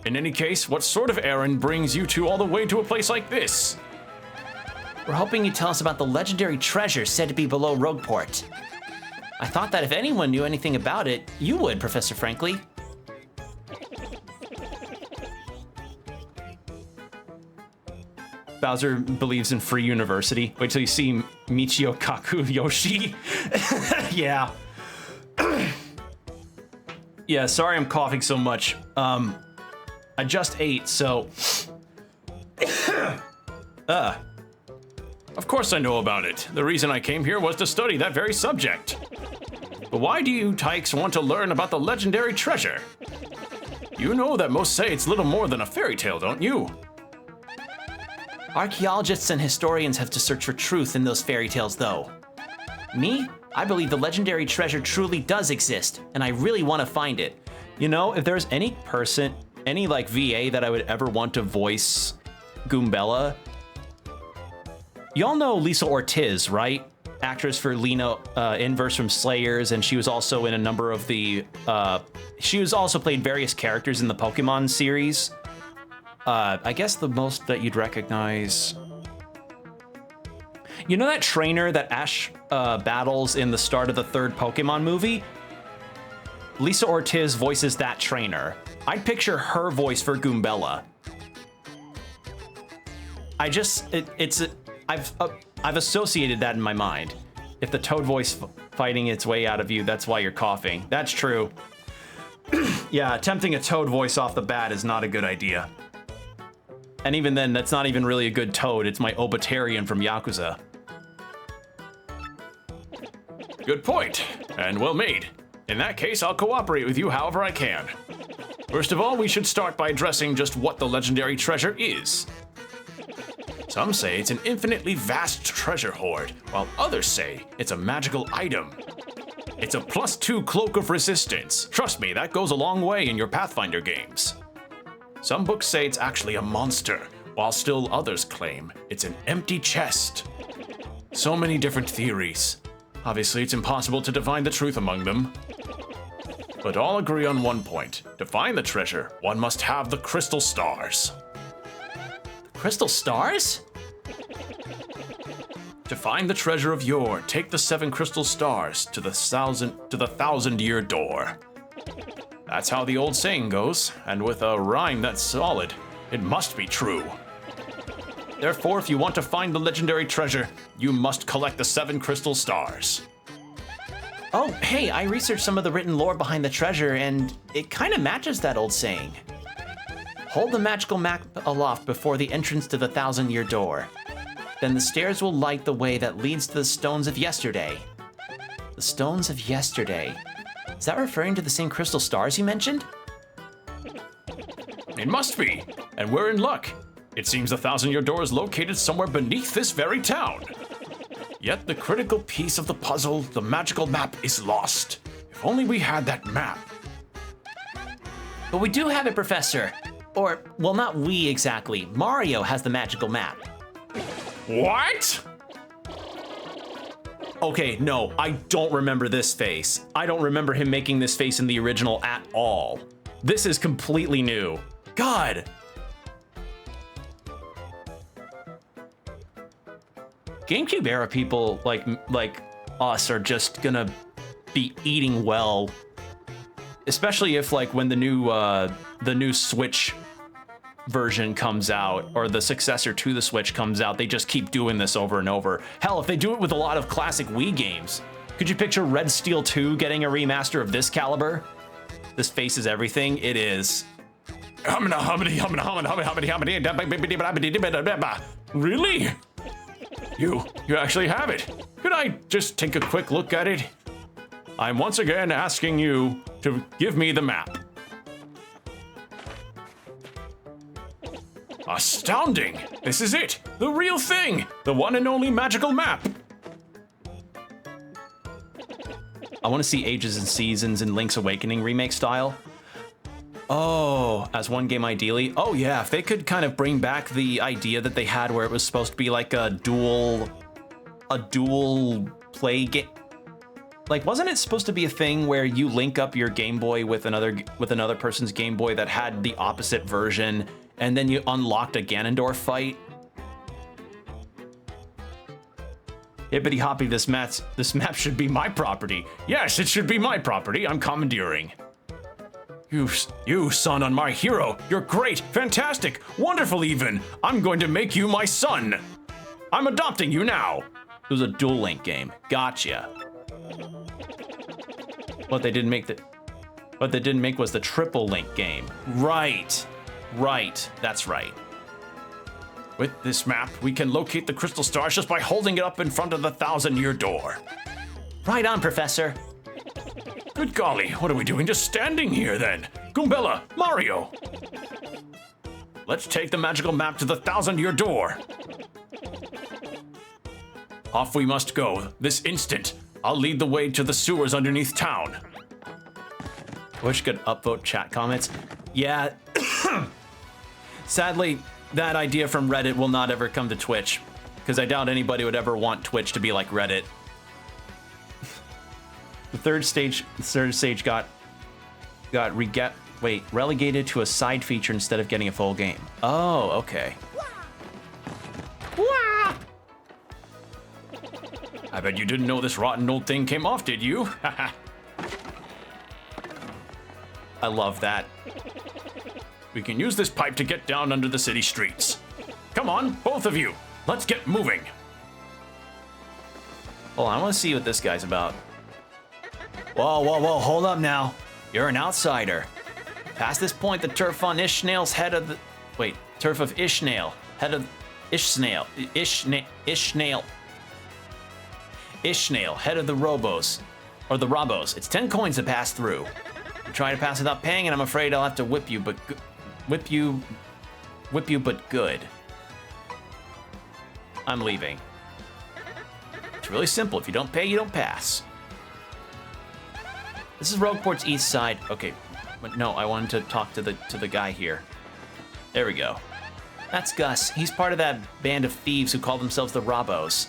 Speaker 3: In any case, what sort of errand brings you two all the way to a place like this?
Speaker 4: We're hoping you tell us about the legendary treasure said to be below Rogueport. I thought that if anyone knew anything about it, you would, Professor Franklin.
Speaker 1: Bowser believes in free university. Wait till you see Michio Kaku Yoshi. Yeah. Yeah, sorry I'm coughing so much. I just ate, so...
Speaker 3: Of course I know about it. The reason I came here was to study that very subject. But why do you tykes want to learn about the legendary treasure? You know that most say it's little more than a fairy tale, don't you?
Speaker 4: Archaeologists and historians have to search for truth in those fairy tales, though. Me? I believe the legendary treasure truly does exist, and I really want to find it.
Speaker 1: You know, if there's any person, any like VA that I would ever want to voice Goombella, y'all know Lisa Ortiz, right? Actress for Lena Inverse from Slayers, and she was also in a number of the, she was also played various characters in the Pokemon series. I guess the most that you'd recognize, you know that trainer that Ash battles in the start of the third Pokemon movie? Lisa Ortiz voices that trainer. I'd picture her voice for Goombella. I've associated that in my mind. If the Toad voice fighting its way out of you, that's why you're coughing. That's true. Yeah, attempting a Toad voice off the bat is not a good idea. And even then, that's not even really a good Toad. It's my Obatarian from Yakuza.
Speaker 3: Good point, and well made. In that case, I'll cooperate with you however I can. First of all, we should start by addressing just what the legendary treasure is. Some say it's an infinitely vast treasure hoard, while others say it's a magical item. It's a +2 cloak of resistance. Trust me, that goes a long way in your Pathfinder games. Some books say it's actually a monster, while still others claim it's an empty chest. So many different theories. Obviously, it's impossible to define the truth among them. But all agree on one point. To find the treasure, one must have the crystal stars.
Speaker 4: Crystal stars?
Speaker 3: To find the treasure of yore, take the 7 crystal stars to the thousand-year door. That's how the old saying goes, and with a rhyme that's solid, it must be true. Therefore, if you want to find the legendary treasure, you must collect the 7 crystal stars.
Speaker 4: Oh, hey, I researched some of the written lore behind the treasure, and it kind of matches that old saying. Hold the magical map aloft before the entrance to the thousand-year door. Then the stairs will light the way that leads to the stones of yesterday. The stones of yesterday. Is that referring to the same crystal stars you mentioned?
Speaker 3: It must be, and we're in luck. It seems the thousand-year door is located somewhere beneath this very town. Yet the critical piece of the puzzle, the magical map, is lost. If only we had that map.
Speaker 4: But we do have it, Professor. Or, well, not we exactly. Mario has the magical map.
Speaker 3: What?
Speaker 1: Okay, no, I don't remember this face. I don't remember him making this face in the original at all. This is completely new. God! GameCube era people like us are just gonna be eating well. Especially if like when the new Switch version comes out, or the successor to the Switch comes out, they just keep doing this over and over. Hell, if they do it with a lot of classic Wii games, could you picture Red Steel 2 getting a remaster of this caliber? This face is everything. It is.
Speaker 3: Really? You actually have it. Could I just take a quick look at it? I'm once again asking you to give me the map. Astounding! This is it! The real thing! The one and only magical map!
Speaker 1: I want to see Ages and Seasons in Link's Awakening remake style. Oh, as one game ideally. Oh yeah, if they could kind of bring back the idea that they had where it was supposed to be like a dual play game. Like, wasn't it supposed to be a thing where you link up your Game Boy with another person's Game Boy that had the opposite version, and then you unlocked a Ganondorf fight? Hippity hoppy, this map should be my property.
Speaker 3: Yes, it should be my property. I'm commandeering. You, son, on my hero. You're great, fantastic, wonderful even. I'm going to make you my son. I'm adopting you now.
Speaker 1: It was a Dual Link game. Gotcha. What they didn't make was the Triple Link game. Right. That's right.
Speaker 3: With this map, we can locate the crystal stars just by holding it up in front of the thousand-year door.
Speaker 4: Right on, Professor.
Speaker 3: Good golly, what are we doing just standing here then? Goombella, Mario! Let's take the magical map to the 1,000-year door. Off we must go, this instant. I'll lead the way to the sewers underneath town.
Speaker 1: Wish could upvote chat comments. Yeah. Sadly, that idea from Reddit will not ever come to Twitch, because I doubt anybody would ever want Twitch to be like Reddit. The third stage got relegated to a side feature instead of getting a full game. Oh, okay.
Speaker 3: I bet you didn't know this rotten old thing came off, did you?
Speaker 1: I love that.
Speaker 3: We can use this pipe to get down under the city streets. Come on, both of you. Let's get moving.
Speaker 1: Hold on, I want to see what this guy's about. Whoa, hold up now. You're an outsider. Past this point, the turf on Ishnail's head of the... Wait, turf of Ishnail. Head of... Ishnail, head of the Robos. Or the Robos. It's 10 coins to pass through. You try to pass without paying, and I'm afraid I'll have to whip you, but good. I'm leaving. It's really simple. If you don't pay, you don't pass. This is Rogueport's east side. Okay, but no, I wanted to talk to the guy here. There we go. That's Gus. He's part of that band of thieves who call themselves the Robos.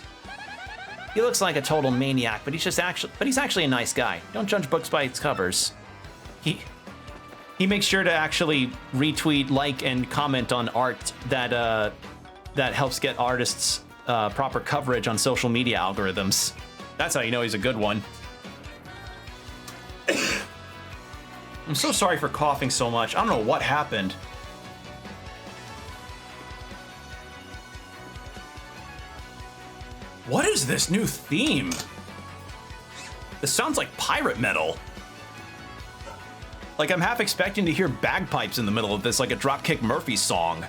Speaker 1: He looks like a total maniac, but he's actually a nice guy. Don't judge books by its covers. He makes sure to actually retweet, like, and comment on art that helps get artists proper coverage on social media algorithms. That's how you know he's a good one. I'm so sorry for coughing so much. I don't know what happened. What is this new theme? This sounds like pirate metal. Like, I'm half expecting to hear bagpipes in the middle of this, like a Dropkick Murphys song.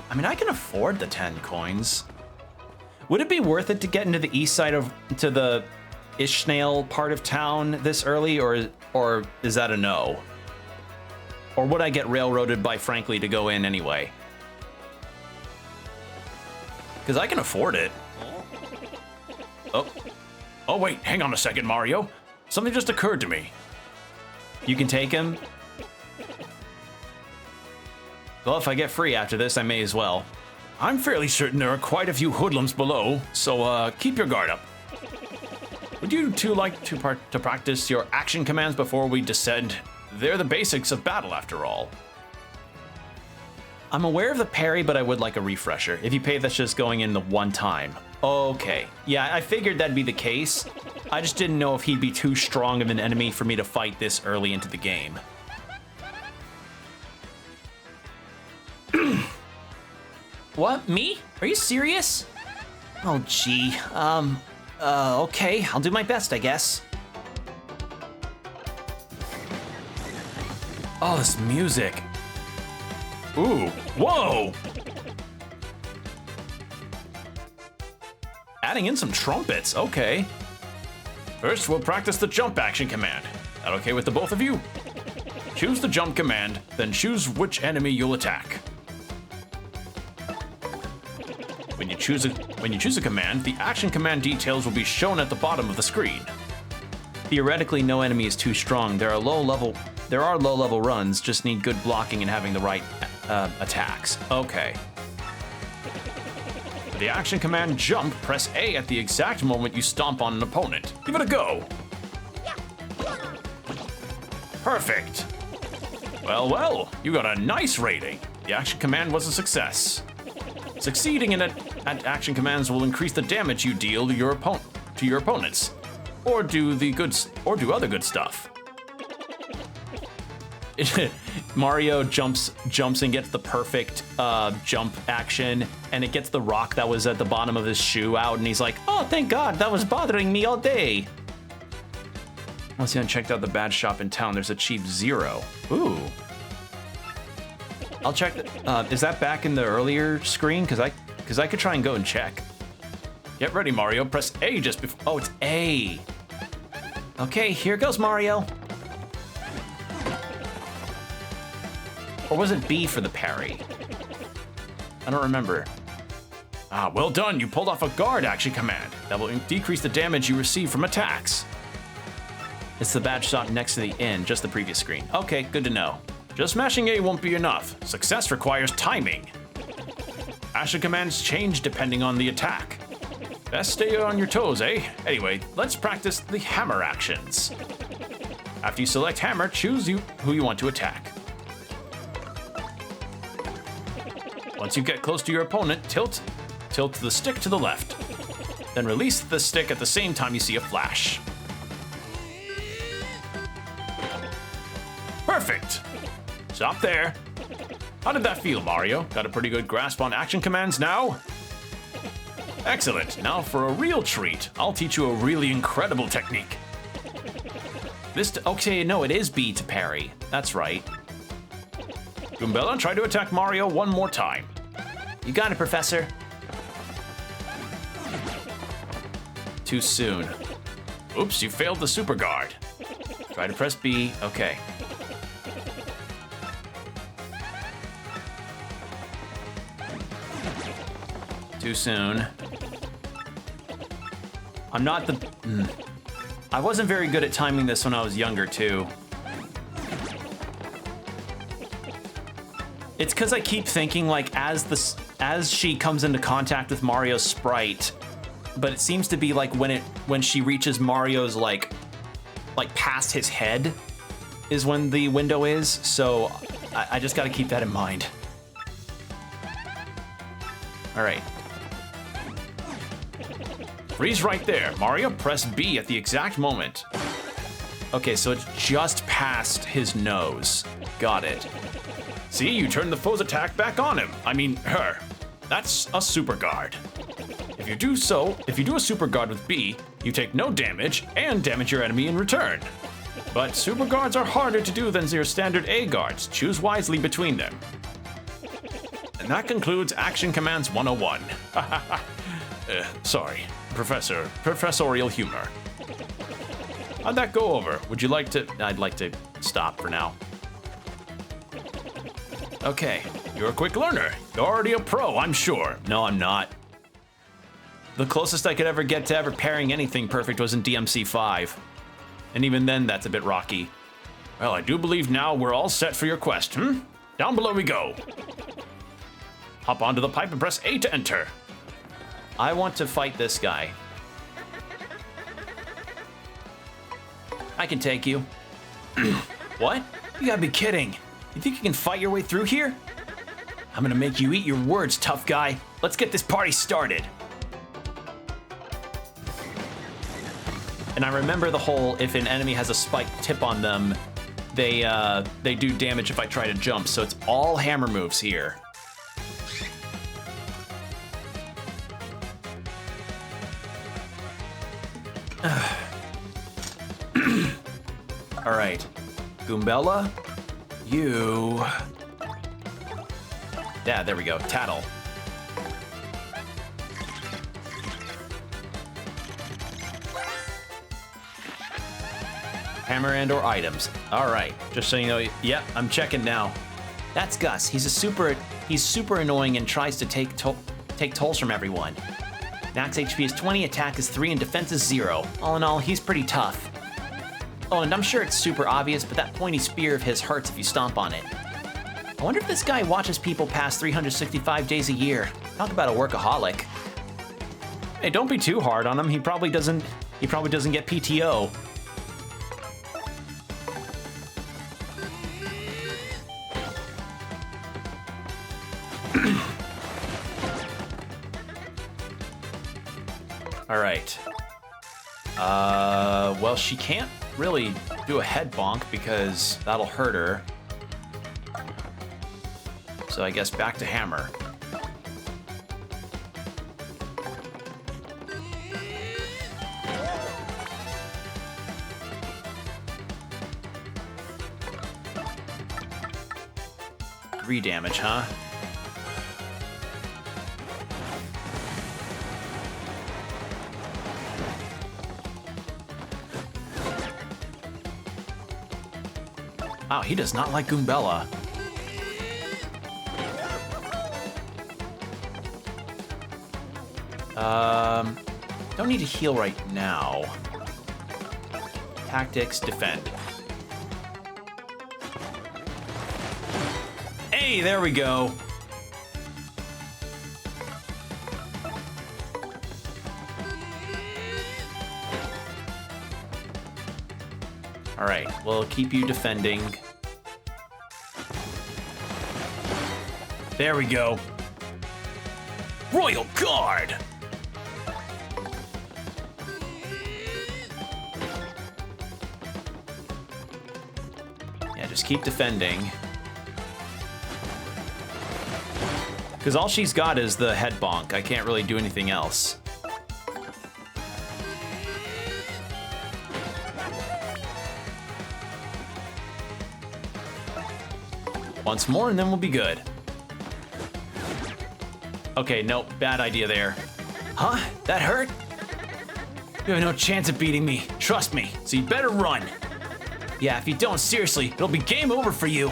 Speaker 1: I mean, I can afford the 10 coins. Would it be worth it to get into the east side to the Ishnail part of town this early, or is that a no? Or would I get railroaded by Frankly to go in anyway? Because I can afford it.
Speaker 3: Oh wait, hang on a second, Mario. Something just occurred to me.
Speaker 1: You can take him? Well, if I get free after this, I may as well.
Speaker 3: I'm fairly certain there are quite a few hoodlums below, so keep your guard up. Would you two like to practice your action commands before we descend? They're the basics of battle, after all.
Speaker 1: I'm aware of the parry, but I would like a refresher. If you pay, that's just going in the one time. Okay. Yeah, I figured that'd be the case. I just didn't know if he'd be too strong of an enemy for me to fight this early into the game. What? Me? Are you serious? Oh, gee. Okay. I'll do my best, I guess. Oh, this music.
Speaker 3: Ooh, whoa!
Speaker 1: Adding in some trumpets, okay.
Speaker 3: First, we'll practice the jump action command. That okay with the both of you? Choose the jump command, then choose which enemy you'll attack. When you choose a command, the action command details will be shown at the bottom of the screen.
Speaker 1: Theoretically, no enemy is too strong. There are low-level runs, just need good blocking and having the right attacks. Okay.
Speaker 3: For the action command jump, press A at the exact moment you stomp on an opponent. Give it a go. Perfect. Well, you got a nice rating. The action command was a success. Succeeding in it at action commands will increase the damage you deal to your opponents, or do other good stuff.
Speaker 1: Mario jumps and gets the perfect jump action, and it gets the rock that was at the bottom of his shoe out, and he's like, "Oh, thank God, that was bothering me all day." Once you checked out the badge shop in town, there's a cheap Zero. Ooh. I'll check. Is that back in the earlier screen? Because I could try and go and check.
Speaker 3: Get ready, Mario. Press A just before.
Speaker 1: Oh, it's A. Okay, here goes Mario. Or was it B for the parry? I don't remember. Ah, well done. You pulled off a guard action command. That will decrease the damage you receive from attacks. It's the badge shop next to the inn, just the previous screen. Okay, good to know. Just smashing A won't be enough. Success requires timing. Action commands change depending on the attack. Best stay on your toes, eh? Anyway, let's practice the hammer actions. After you select hammer, choose who you want to attack. Once you get close to your opponent, tilt the stick to the left. Then release the stick at the same time you see a flash. Perfect! Stop there. How did that feel, Mario? Got a pretty good grasp on action commands now? Excellent. Now for a real treat. I'll teach you a really incredible technique. Okay, no, it is B to parry. That's right. Goombella, try to attack Mario one more time.
Speaker 4: You got it, Professor.
Speaker 1: Too soon. Oops, you failed the super guard. Try to press B. Okay. Too soon. I'm not the... I wasn't very good at timing this when I was younger, too. It's because I keep thinking, like, as she comes into contact with Mario's sprite, but it seems to be like when she reaches Mario's like past his head is when the window is. So I just got to keep that in mind. All right. Freeze right there. Mario, press B at the exact moment. Okay, so it's just past his nose. Got it. See, you turn the foe's attack back on him. I mean, her. That's a super guard. If you do a super guard with B, you take no damage and damage your enemy in return. But super guards are harder to do than your standard A guards. Choose wisely between them. And that concludes Action Commands 101. Sorry, professorial humor. How'd that go over? Would you like to... I'd like to stop for now. Okay, you're a quick learner. You're already a pro, I'm sure. No, I'm not. The closest I could ever get to ever parrying anything perfect was in DMC 5. And even then, that's a bit rocky. Well, I do believe now we're all set for your quest, Down below we go. Hop onto the pipe and press A to enter. I want to fight this guy. I can take you. What? You gotta be kidding. You think you can fight your way through here? I'm gonna make you eat your words, tough guy. Let's get this party started. And I remember the whole, if an enemy has a spiked tip on them, they do damage if I try to jump, so it's all hammer moves here. All right, Goombella, you... Yeah, there we go, Tattle. Hammer and or items. All right, just so you know, yep, I'm checking now. That's Gus. He's super annoying and tries to take tolls from everyone. Max HP is 20, attack is 3, and defense is 0. All in all, he's pretty tough. Oh, and I'm sure it's super obvious, but that pointy spear of his hurts if you stomp on it. I wonder if this guy watches people pass 365 days a year. Talk about a workaholic. Hey, don't be too hard on him. He probably doesn't get PTO. All right. Well, she can't really do a head bonk because that'll hurt her. So I guess back to hammer. Three damage, huh? Wow, he does not like Goombella. Don't need to heal right now. Tactics, defend. Hey, there we go. All right, we'll keep you defending. There we go. Royal Guard! Yeah, just keep defending. Because all she's got is the head bonk. I can't really do anything else. Once more and then we'll be good. Okay, nope, bad idea there. Huh? That hurt? You have no chance of beating me, trust me, so you better run. Yeah, if you don't, seriously, it'll be game over for you.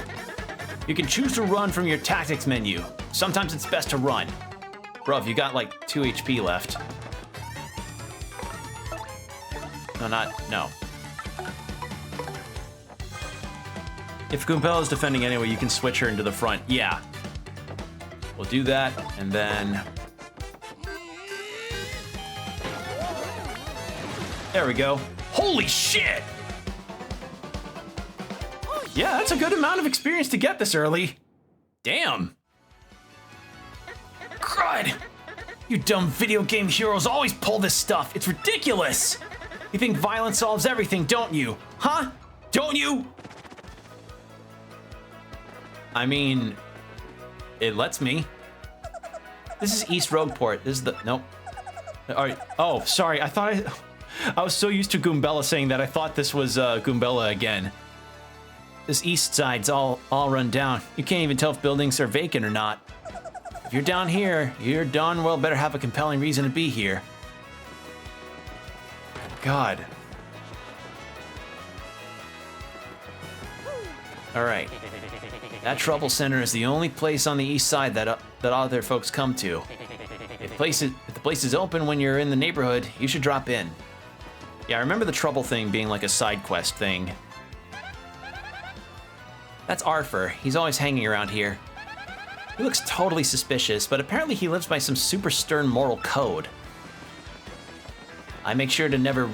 Speaker 1: You can choose to run from your tactics menu. Sometimes it's best to run. Bruv, you got like 2 HP left. No. If Goombella is defending anyway, you can switch her into the front. Yeah. We'll do that, and then... There we go. Holy shit! Yeah, that's a good amount of experience to get this early. Damn. Crud! You dumb video game heroes always pull this stuff. It's ridiculous! You think violence solves everything, don't you? Huh? Don't you? I mean, it lets me. This is East Rogueport. This is the, nope. All right. Oh, sorry. I was so used to Goombella saying that I thought this was Goombella again. This east side's all run down. You can't even tell if buildings are vacant or not. If you're down here, you're darn well better have a compelling reason to be here. God. All right. That trouble center is the only place on the east side that other folks come to. If the place is open when you're in the neighborhood, you should drop in. Yeah, I remember the trouble thing being like a side quest thing. That's Arthur. He's always hanging around here. He looks totally suspicious, but apparently he lives by some super stern moral code. I make sure to never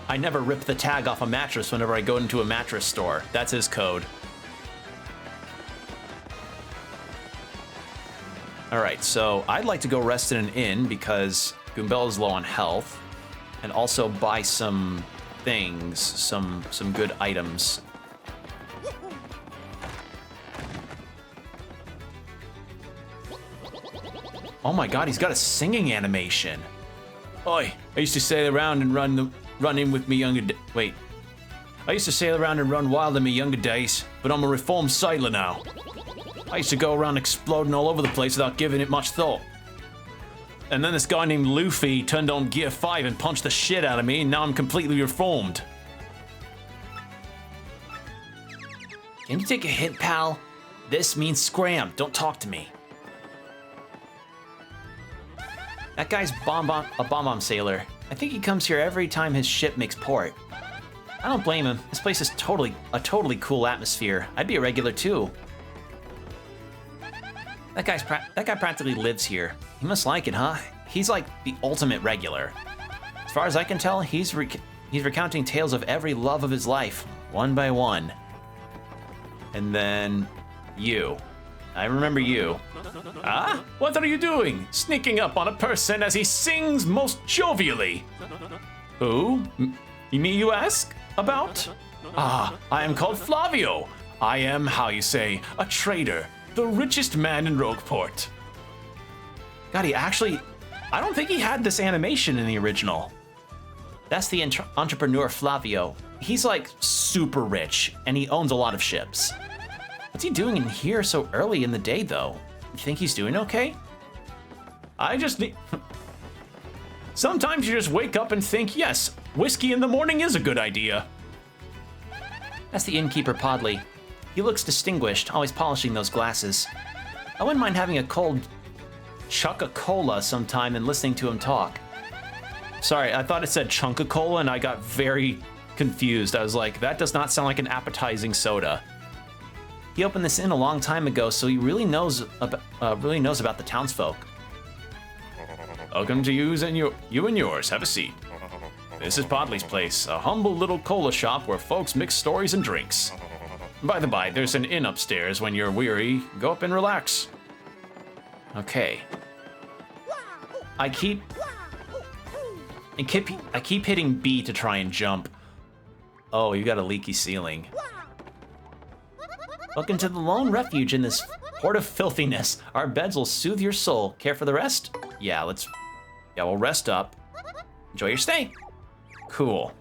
Speaker 1: rip the tag off a mattress whenever I go into a mattress store. That's his code. All right, so I'd like to go rest in an inn because Goombella's low on health, and also buy some things, some good items. Oh my God, he's got a singing animation. Oi, I used to sail around and run in with me younger wait. I used to sail around and run wild in my younger days, but I'm a reformed sailor now. I used to go around exploding all over the place without giving it much thought. And then this guy named Luffy turned on Gear 5 and punched the shit out of me, and now I'm completely reformed. Can you take a hint, pal? This means scram. Don't talk to me. That guy's a bomb sailor. I think he comes here every time his ship makes port. I don't blame him. This place is a totally cool atmosphere. I'd be a regular too. That guy practically lives here. He must like it, huh? He's like the ultimate regular. As far as I can tell, he's recounting tales of every love of his life, one by one. And then you. I remember you. Ah? What are you doing? Sneaking up on a person as he sings most jovially. Who? Me, you ask? About? Ah, I am called Flavio. I am, how you say, a trader. The richest man in Rogueport. God, I don't think he had this animation in the original. That's the entrepreneur Flavio. He's like super rich, and he owns a lot of ships. What's he doing in here so early in the day, though? You think he's doing okay? I just need... Sometimes you just wake up and think, yes, whiskey in the morning is a good idea. That's the innkeeper Podley. He looks distinguished, always polishing those glasses. I wouldn't mind having a cold
Speaker 4: Chuck-a-Cola sometime and listening to him talk. Sorry, I thought it said Chunk-a-Cola and I got very confused. I was like, that does not sound like an appetizing soda. He opened this inn a long time ago, so he really knows about the townsfolk.
Speaker 3: Welcome to you and yours. Have a seat. This is Podley's place, a humble little cola shop where folks mix stories and drinks. By the by, there's an inn upstairs. When you're weary, go up and relax.
Speaker 4: Okay. I keep hitting B to try and jump. Oh, you got a leaky ceiling. Welcome to the lone refuge in this horde of filthiness. Our beds will soothe your soul. Care for the rest? Yeah, we'll rest up. Enjoy your stay. Cool.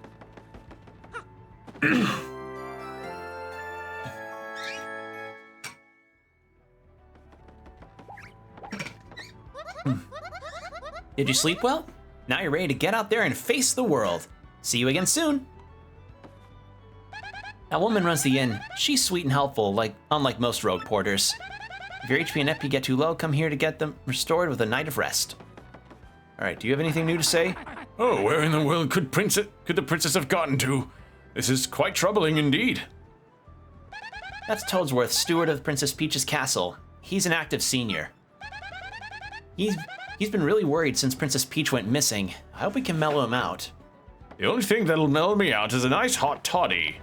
Speaker 4: Did you sleep well? Now you're ready to get out there and face the world. See you again soon. That woman runs the inn. She's sweet and helpful, unlike most rogue porters. If your HP and FP get too low, come here to get them restored with a night of rest. All right, do you have anything new to say?
Speaker 3: Oh, where in the world could the princess have gotten to? This is quite troubling indeed.
Speaker 4: That's Toadsworth, steward of Princess Peach's castle. He's an active senior. He's been really worried since Princess Peach went missing. I hope we can mellow him out.
Speaker 3: The only thing that'll mellow me out is a nice hot toddy.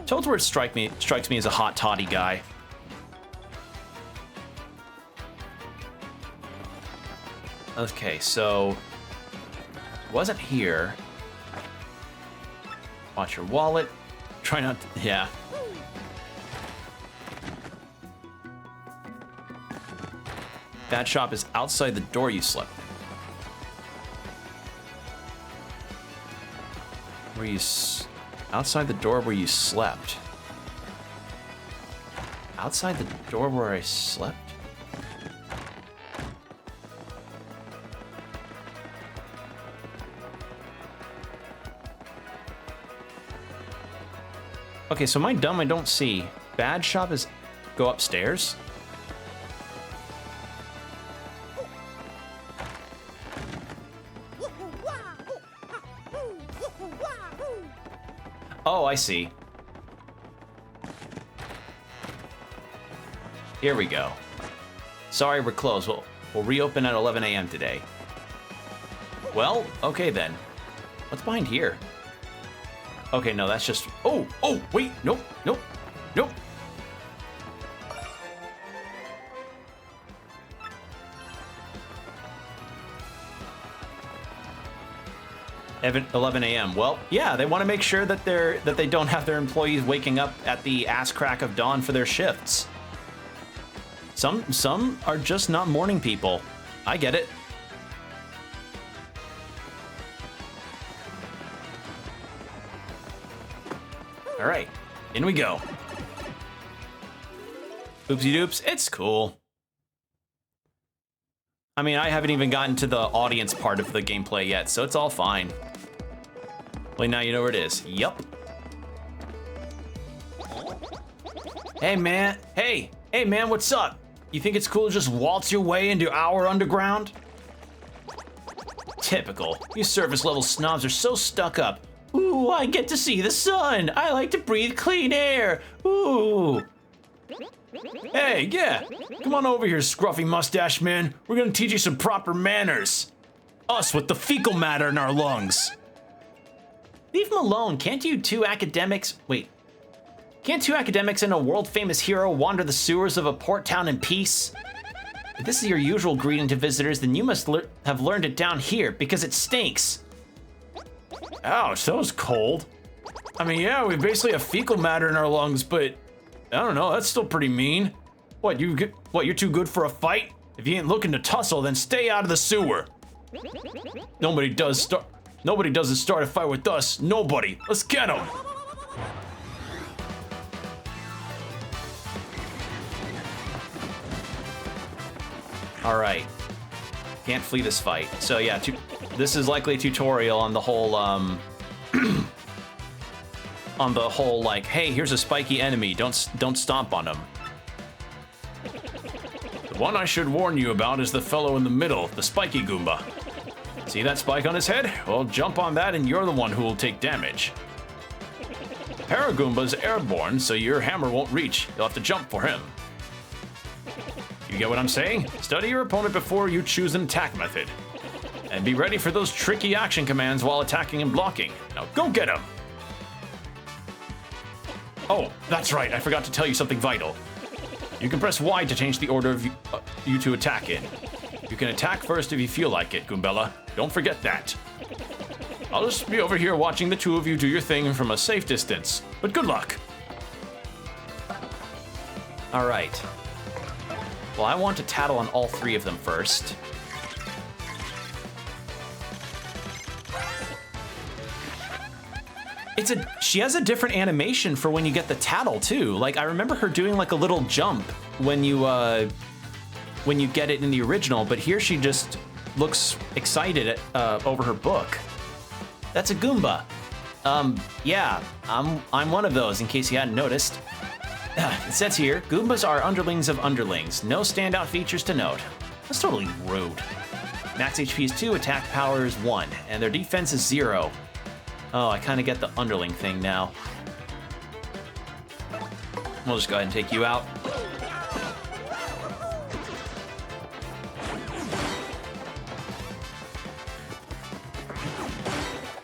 Speaker 4: Toadsworth strikes me as a hot toddy guy. Okay, so wasn't here. Watch your wallet. Try not to, yeah. That shop is outside the door you slept. Outside the door where you slept. Outside the door where I slept? Okay, so am I dumb? I don't see. Bad shop is go upstairs? Oh, I see. Here we go. Sorry, we're closed. We'll reopen at 11 a.m. today. Well, okay then. What's behind here? Okay, no, that's just... Oh, wait, nope. At 11 a.m. Well, yeah, they want to make sure that they don't have their employees waking up at the ass crack of dawn for their shifts. Some are just not morning people. I get it. All right, in we go. Oopsie doops, it's cool. I mean, I haven't even gotten to the audience part of the gameplay yet, so it's all fine. Well, now you know where it is. Yup. Hey, man. Hey, man, what's up? You think it's cool to just waltz your way into our underground? Typical. You surface level snobs are so stuck up. Ooh, I get to see the sun. I like to breathe clean air. Ooh.
Speaker 3: Hey, yeah. Come on over here, scruffy mustache man. We're gonna teach you some proper manners. Us with the fecal matter in our lungs.
Speaker 4: Leave him alone. Can't two academics and a world-famous hero wander the sewers of a port town in peace? If this is your usual greeting to visitors, then you must have learned it down here, because it stinks.
Speaker 3: Ouch, that was cold. I mean, yeah, we basically have fecal matter in our lungs, but I don't know, that's still pretty mean. What, you're too good for a fight? If you ain't looking to tussle, then stay out of the sewer. Nobody doesn't start a fight with us. Nobody. Let's get him.
Speaker 4: All right. Can't flee this fight. So yeah, this is likely a tutorial on the whole, like, hey, here's a spiky enemy. Don't stomp on him.
Speaker 3: one I should warn you about is the fellow in the middle, the spiky Goomba. See that spike on his head? Well, jump on that and you're the one who will take damage. Paragoomba's airborne, so your hammer won't reach. You'll have to jump for him. You get what I'm saying? Study your opponent before you choose an attack method. And be ready for those tricky action commands while attacking and blocking. Now go get him! Oh, that's right, I forgot to tell you something vital. You can press Y to change the order of you to attack in. You can attack first if you feel like it, Goombella. Don't forget that. I'll just be over here watching the two of you do your thing from a safe distance. But good luck.
Speaker 1: All right. Well, I want to tattle on all three of them first. She has a different animation for when you get the tattle too. Like, I remember her doing like a little jump when you get it in the original, but here she just looks excited over her book. That's a Goomba. Yeah, I'm one of those, in case you hadn't noticed. It says here, Goombas are underlings of underlings. No standout features to note. That's totally rude. Max HP is 2, attack power is 1, and their defense is 0. Oh, I kind of get the underling thing now. We'll just go ahead and take you out.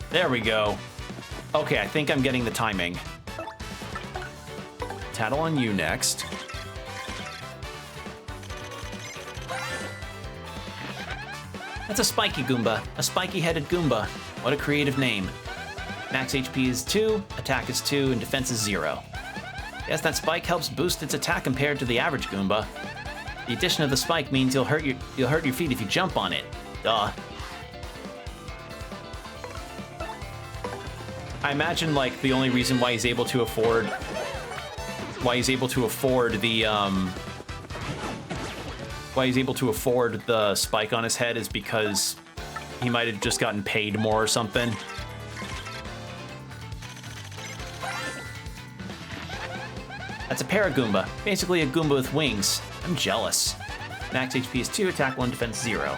Speaker 1: There we go. Okay, I think I'm getting the timing. Tattle on you next. That's a spiky Goomba, a spiky-headed Goomba. What a creative name. Max HP is 2, attack is 2, and defense is 0. Yes, that spike helps boost its attack compared to the average Goomba. The addition of the spike means you'll hurt your feet if you jump on it. Duh. I imagine like the only reason why he's able to afford the spike on his head is because he might have just gotten paid more or something. That's a Paragoomba, basically a Goomba with wings. I'm jealous. Max HP is 2, attack 1, defense 0.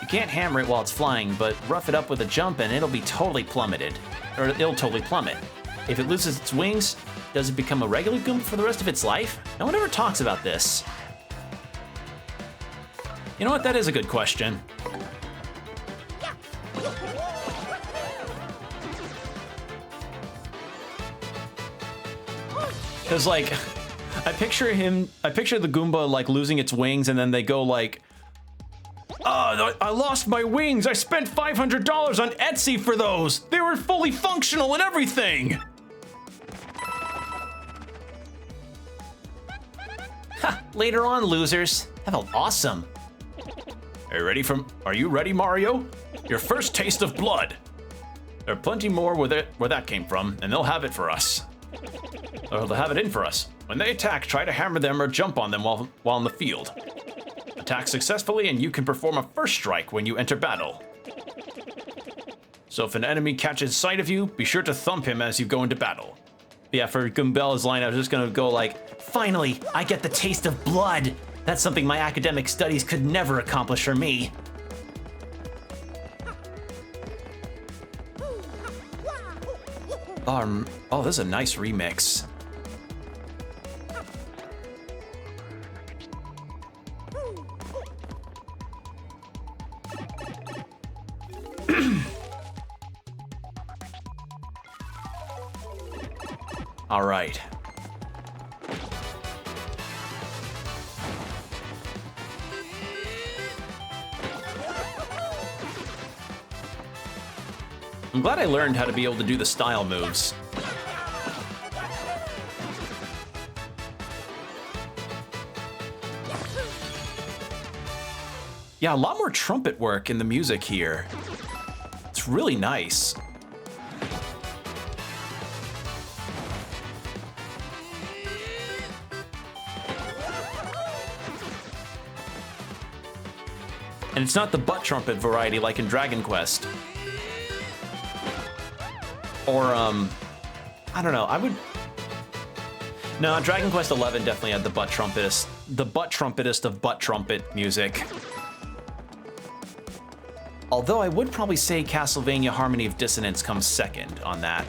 Speaker 1: You can't hammer it while it's flying, but rough it up with a jump and it'll be totally plummeted. Or it'll totally plummet. If it loses its wings, does it become a regular Goomba for the rest of its life? No one ever talks about this. You know what, that is a good question. Because, like, I picture the Goomba, like, losing its wings, and then they go, like, oh, I lost my wings! I spent $500 on Etsy for those! They were fully functional and everything! Ha! Later on, losers. That felt awesome.
Speaker 3: Are you ready, Mario? Your first taste of blood. There are plenty more where that came from, and they'll have it for us. Or they'll have it in for us. When they attack, try to hammer them or jump on them while in the field. Attack successfully and you can perform a first strike when you enter battle. So if an enemy catches sight of you, be sure to thump him as you go into battle. Yeah, for Goombella's line, I was just gonna go like, finally, I get the taste of blood! That's something my academic studies could never accomplish for me. Oh, this is a nice remix. All right. I'm glad I learned how to be able to do the style moves. Yeah, a lot more trumpet work in the music here. It's really nice. And it's not the butt trumpet variety like in Dragon Quest. Or, I don't know, No, Dragon Quest XI definitely had the butt trumpet
Speaker 1: the butt trumpetest of butt trumpet music. Although I would probably say Castlevania Harmony of Dissonance comes second on that.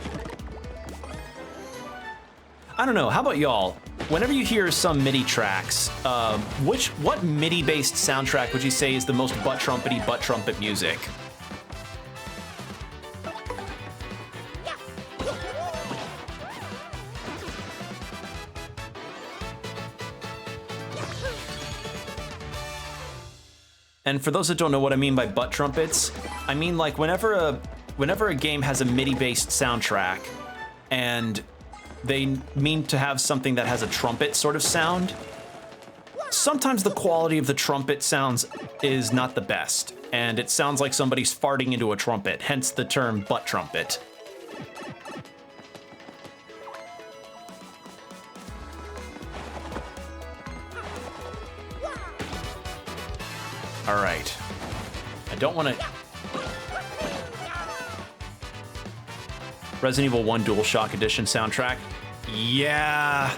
Speaker 1: I don't know, how about y'all? Whenever you hear some MIDI tracks, what MIDI-based soundtrack would you say is the most butt trumpet music? And for those that don't know what I mean by butt trumpets, I mean like whenever a game has a MIDI-based soundtrack and they mean to have something that has a trumpet sort of sound, sometimes the quality of the trumpet sounds is not the best, and it sounds like somebody's farting into a trumpet, hence the term butt trumpet. All right. I don't want to... Resident Evil 1 DualShock Edition soundtrack. Yeah.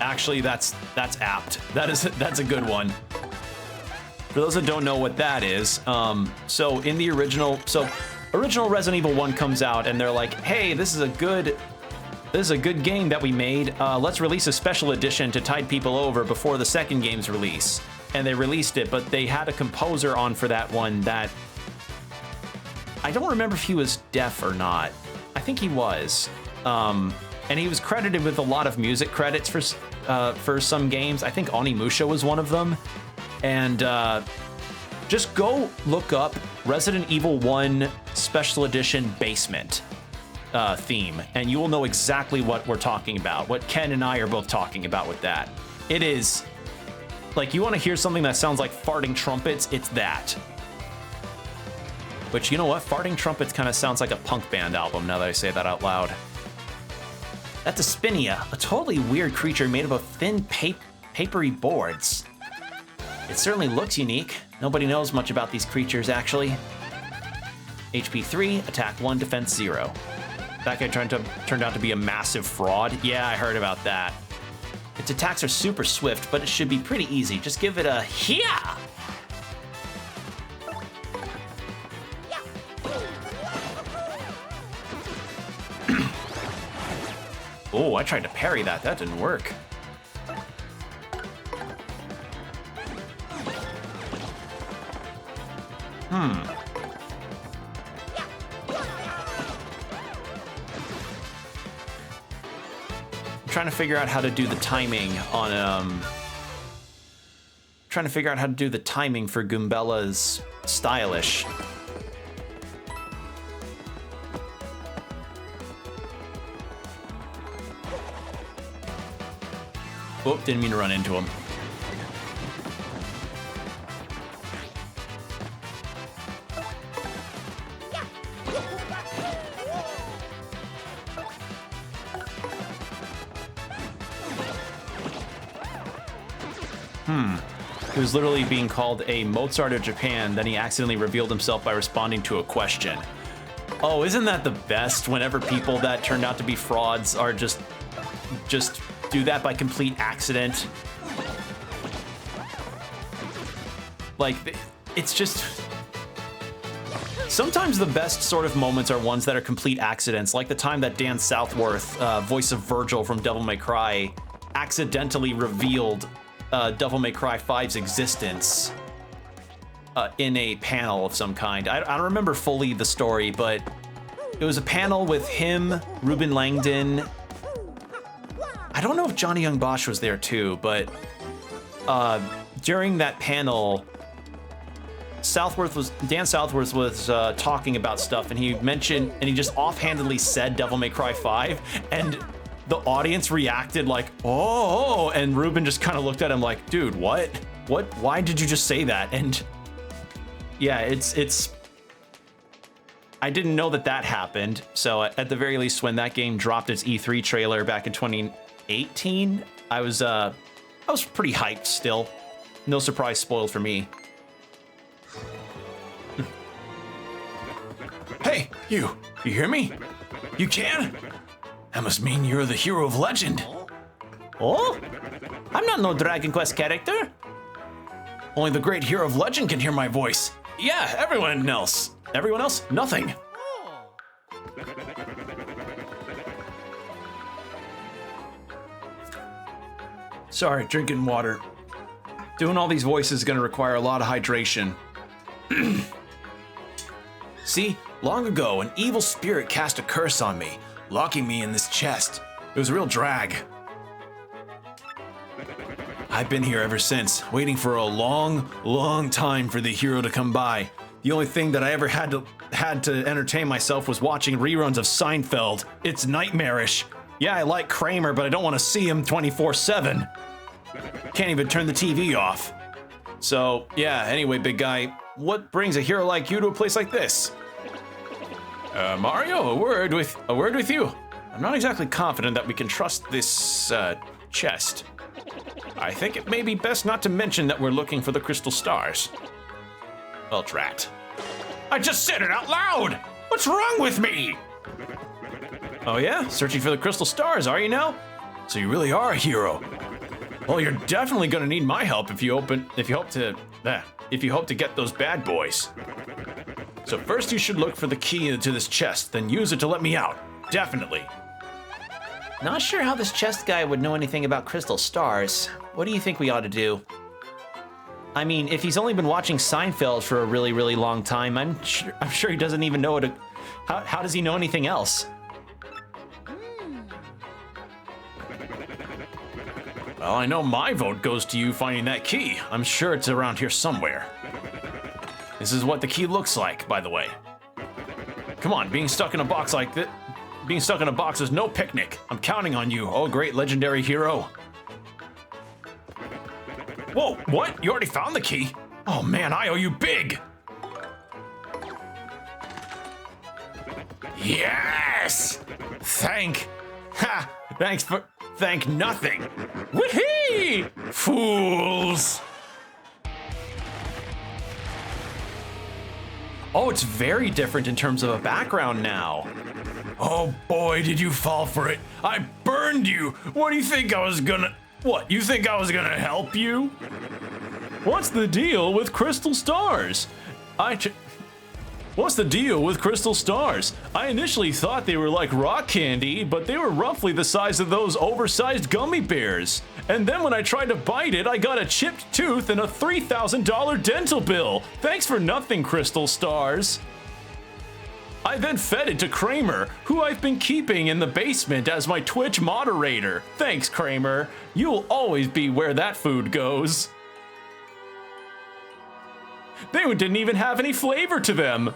Speaker 1: Actually, that's apt. That's a good one. For those that don't know what that is, so in the original Resident Evil 1 comes out and they're like, hey, this is a good game that we made. Let's release a special edition to tide people over before the second game's release. And they released it, but they had a composer on for that one that I don't remember if he was deaf or not. I think he was, and he was credited with a lot of music credits for some games. I think Onimusha was one of them. And just go look up Resident Evil 1 Special Edition Basement theme, and you will know exactly what we're talking about. What Ken and I are both talking about with that. It is. Like, you want to hear something that sounds like farting trumpets, it's that. Which, you know what? Farting trumpets kind of sounds like a punk band album, now that I say that out loud. That's a Spinia, a totally weird creature made up of thin, papery boards. It certainly looks unique. Nobody knows much about these creatures, actually. HP 3, attack 1, defense 0. That guy turned out to be a massive fraud. Yeah, I heard about that. Its attacks are super swift, but it should be pretty easy. Just give it a yeah! Oh, I tried to parry that. That didn't work. Trying to figure out how to do the timing on trying to figure out how to do the timing for Goombella's stylish. Oh, didn't mean to run into him. He was literally being called a Mozart of Japan, then he accidentally revealed himself by responding to a question. Oh, isn't that the best whenever people that turned out to be frauds are just do that by complete accident? Like, it's just... Sometimes the best sort of moments are ones that are complete accidents, like the time that Dan Southworth, voice of Virgil from Devil May Cry, accidentally revealed Devil May Cry 5's existence in a panel of some kind. I don't remember fully the story, but it was a panel with him, Ruben Langdon. I don't know if Johnny Young Bosch was there too, but during that panel, Dan Southworth was talking about stuff, and he mentioned, and he just offhandedly said Devil May Cry 5, and the audience reacted like, oh, and Ruben just kind of looked at him like, dude, what? Why did you just say that? And yeah, it's, I didn't know that happened. So at the very least, when that game dropped its E3 trailer back in 2018, I was pretty hyped still. No surprise spoiled for me. Hey, you hear me? You can? That must mean you're the hero of legend.
Speaker 4: Oh? I'm not no Dragon Quest character.
Speaker 1: Only the great hero of legend can hear my voice. Yeah, everyone else. Everyone else? Nothing. Sorry, drinking water. Doing all these voices is gonna require a lot of hydration. See, long ago, an evil spirit cast a curse on me, locking me in this chest. It was a real drag. I've been here ever since, waiting for a long time for the hero to come by. The only thing that I ever had to entertain myself was watching reruns of Seinfeld. It's nightmarish. Yeah, I like Kramer, but I don't want to see him 24/7. Can't even turn the TV off. So, yeah, anyway, big guy, what brings a hero like you to a place like this? Mario, a word with you. I'm not exactly confident that we can trust this, chest. I think it may be best not to mention that we're looking for the crystal stars. Well, drat. I just said it out loud! What's wrong with me? Oh yeah? Searching for the crystal stars, are you now? So you really are a hero. Well, you're definitely gonna need my help if you hope to get those bad boys. So first you should look for the key to this chest, then use it to let me out. Definitely.
Speaker 4: Not sure how this chest guy would know anything about crystal stars. What do you think we ought to do? I mean, if he's only been watching Seinfeld for a really long time, I'm sure he doesn't even know how does he know anything else?
Speaker 1: Well, I know my vote goes to you finding that key. I'm sure it's around here somewhere. This is what the key looks like, by the way. Come on, being stuck in a box like this. Being stuck in a box is no picnic. I'm counting on you, oh great legendary hero. Whoa, what? You already found the key? Oh man, I owe you big. Yes! Thank nothing. Whee! Fools! Oh, it's very different in terms of a background now. Oh boy, did you fall for it. I burned you. What do you think I was gonna... What, you think I was gonna help you? What's the deal with crystal stars? What's the deal with crystal stars? I initially thought they were like rock candy, but they were roughly the size of those oversized gummy bears. And then when I tried to bite it, I got a chipped tooth and a $3,000 dental bill. Thanks for nothing, crystal stars. I then fed it to Kramer, who I've been keeping in the basement as my Twitch moderator. Thanks, Kramer. You'll always be where that food goes. They didn't even have any flavor to them.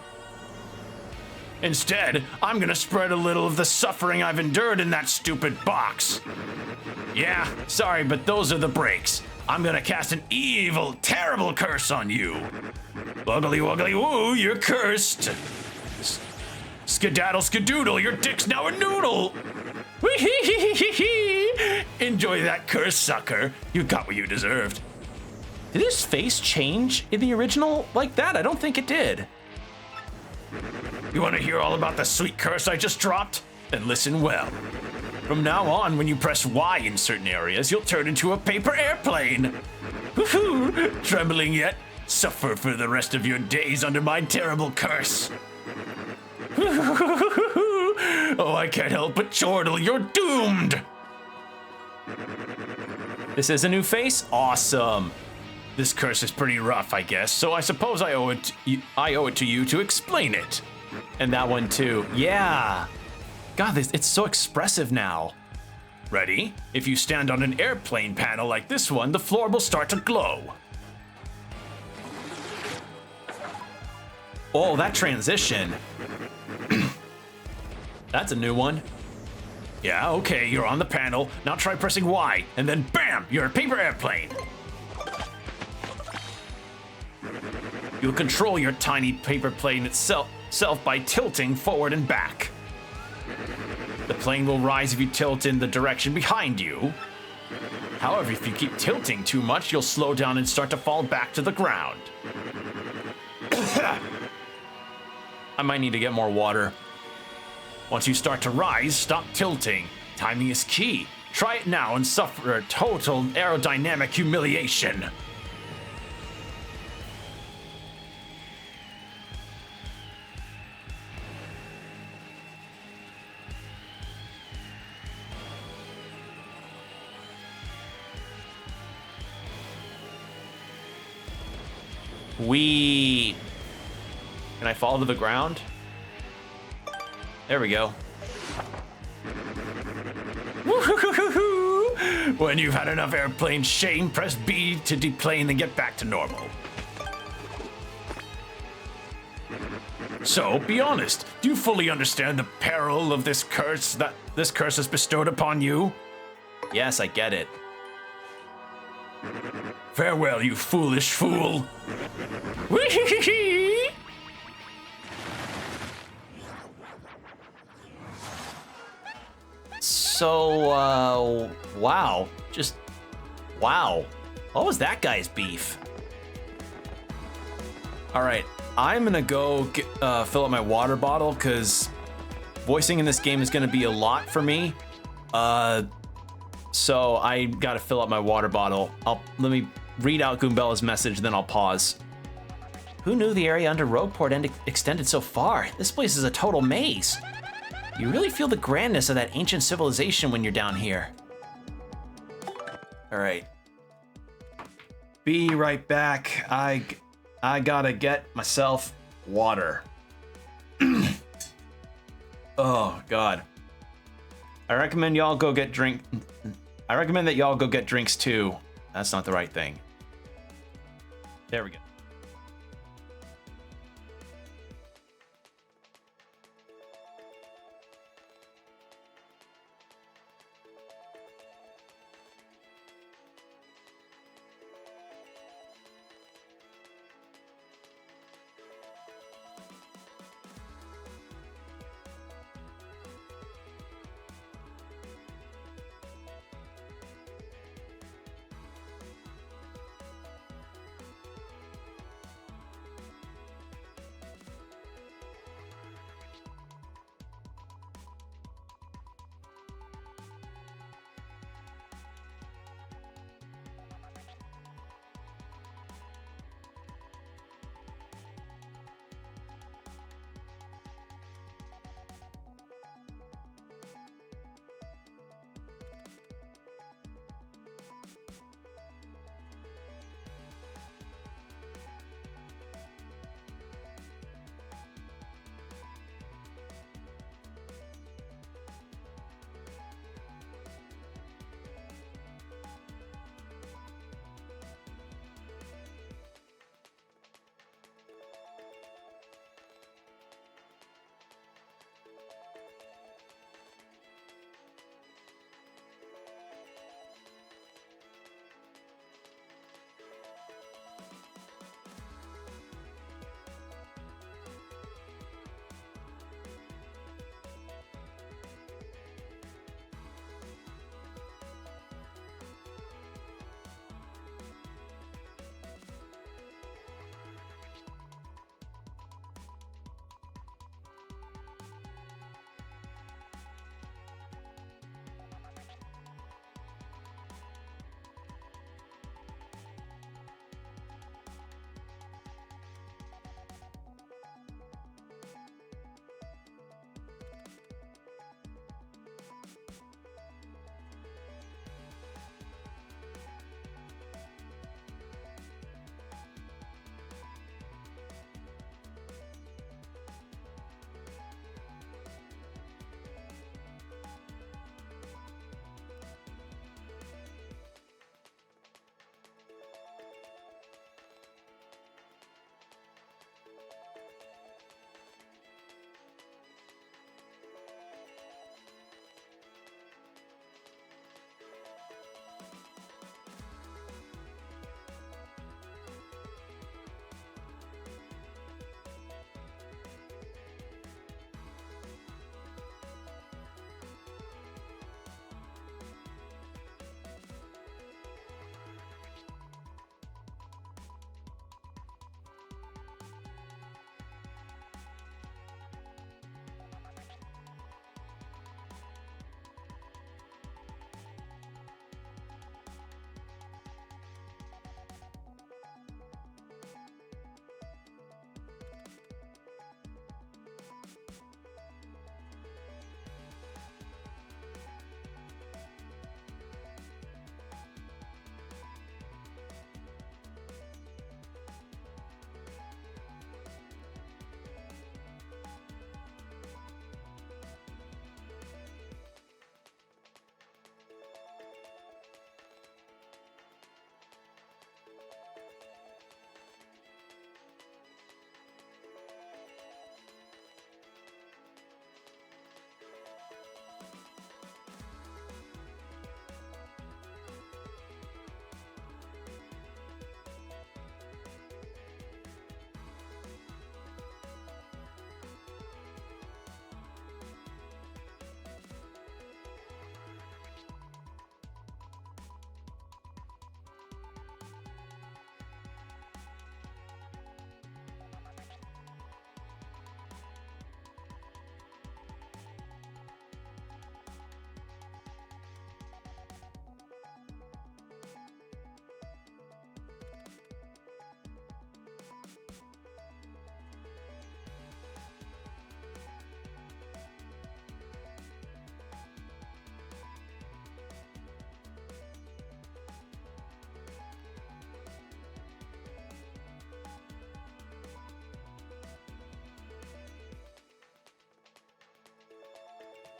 Speaker 1: Instead, I'm gonna spread a little of the suffering I've endured in that stupid box. Yeah, sorry, but those are the breaks. I'm gonna cast an evil, terrible curse on you. Wuggly wuggly woo, you're cursed. Skedaddle skadoodle, your dick's now a noodle. Enjoy that curse, sucker. You got what you deserved.
Speaker 4: Did his face change in the original like that? I don't think it did.
Speaker 1: You want to hear all about the sweet curse I just dropped? Then listen well. From now on, when you press Y in certain areas, you'll turn into a paper airplane. Woohoo! Trembling yet? Suffer for the rest of your days under my terrible curse. Oh, I can't help but chortle. You're doomed.
Speaker 4: This is a new face? Awesome.
Speaker 1: This curse is pretty rough, I guess, so I suppose I owe it to you to explain it.
Speaker 4: And that one too. Yeah. God, it's so expressive now.
Speaker 1: Ready? If you stand on an airplane panel like this one, the floor will start to glow.
Speaker 4: Oh, that transition. That's a new one.
Speaker 1: Yeah, okay, you're on the panel. Now try pressing Y, and then BAM! You're a paper airplane. You'll control your tiny paper plane itself by tilting forward and back. The plane will rise if you tilt in the direction behind you. However, if you keep tilting too much, you'll slow down and start to fall back to the ground.
Speaker 4: I might need to get more water.
Speaker 1: Once you start to rise, stop tilting. Timing is key.
Speaker 3: Try it now and suffer a total aerodynamic humiliation.
Speaker 1: Wee. Can I fall to the ground? There we go.
Speaker 3: When you've had enough airplane shame, press B to deplane and get back to normal. So, be honest, do you fully understand the peril of this curse that this curse has bestowed upon you?
Speaker 1: Yes, I get it.
Speaker 3: Farewell, you foolish fool.
Speaker 1: So, wow. Just, wow. What was that guy's beef? All right, I'm gonna go fill up my water bottle because voicing in this game is gonna be a lot for me. So I gotta fill up my water bottle. Let me read out Goombella's message, then I'll pause. Who knew the area under Rogueport extended so far? This place is a total maze. You really feel the grandness of that ancient civilization when you're down here. All right. Be right back. I gotta get myself water. Oh, God. I recommend that y'all go get drinks too. That's not the right thing. There we go.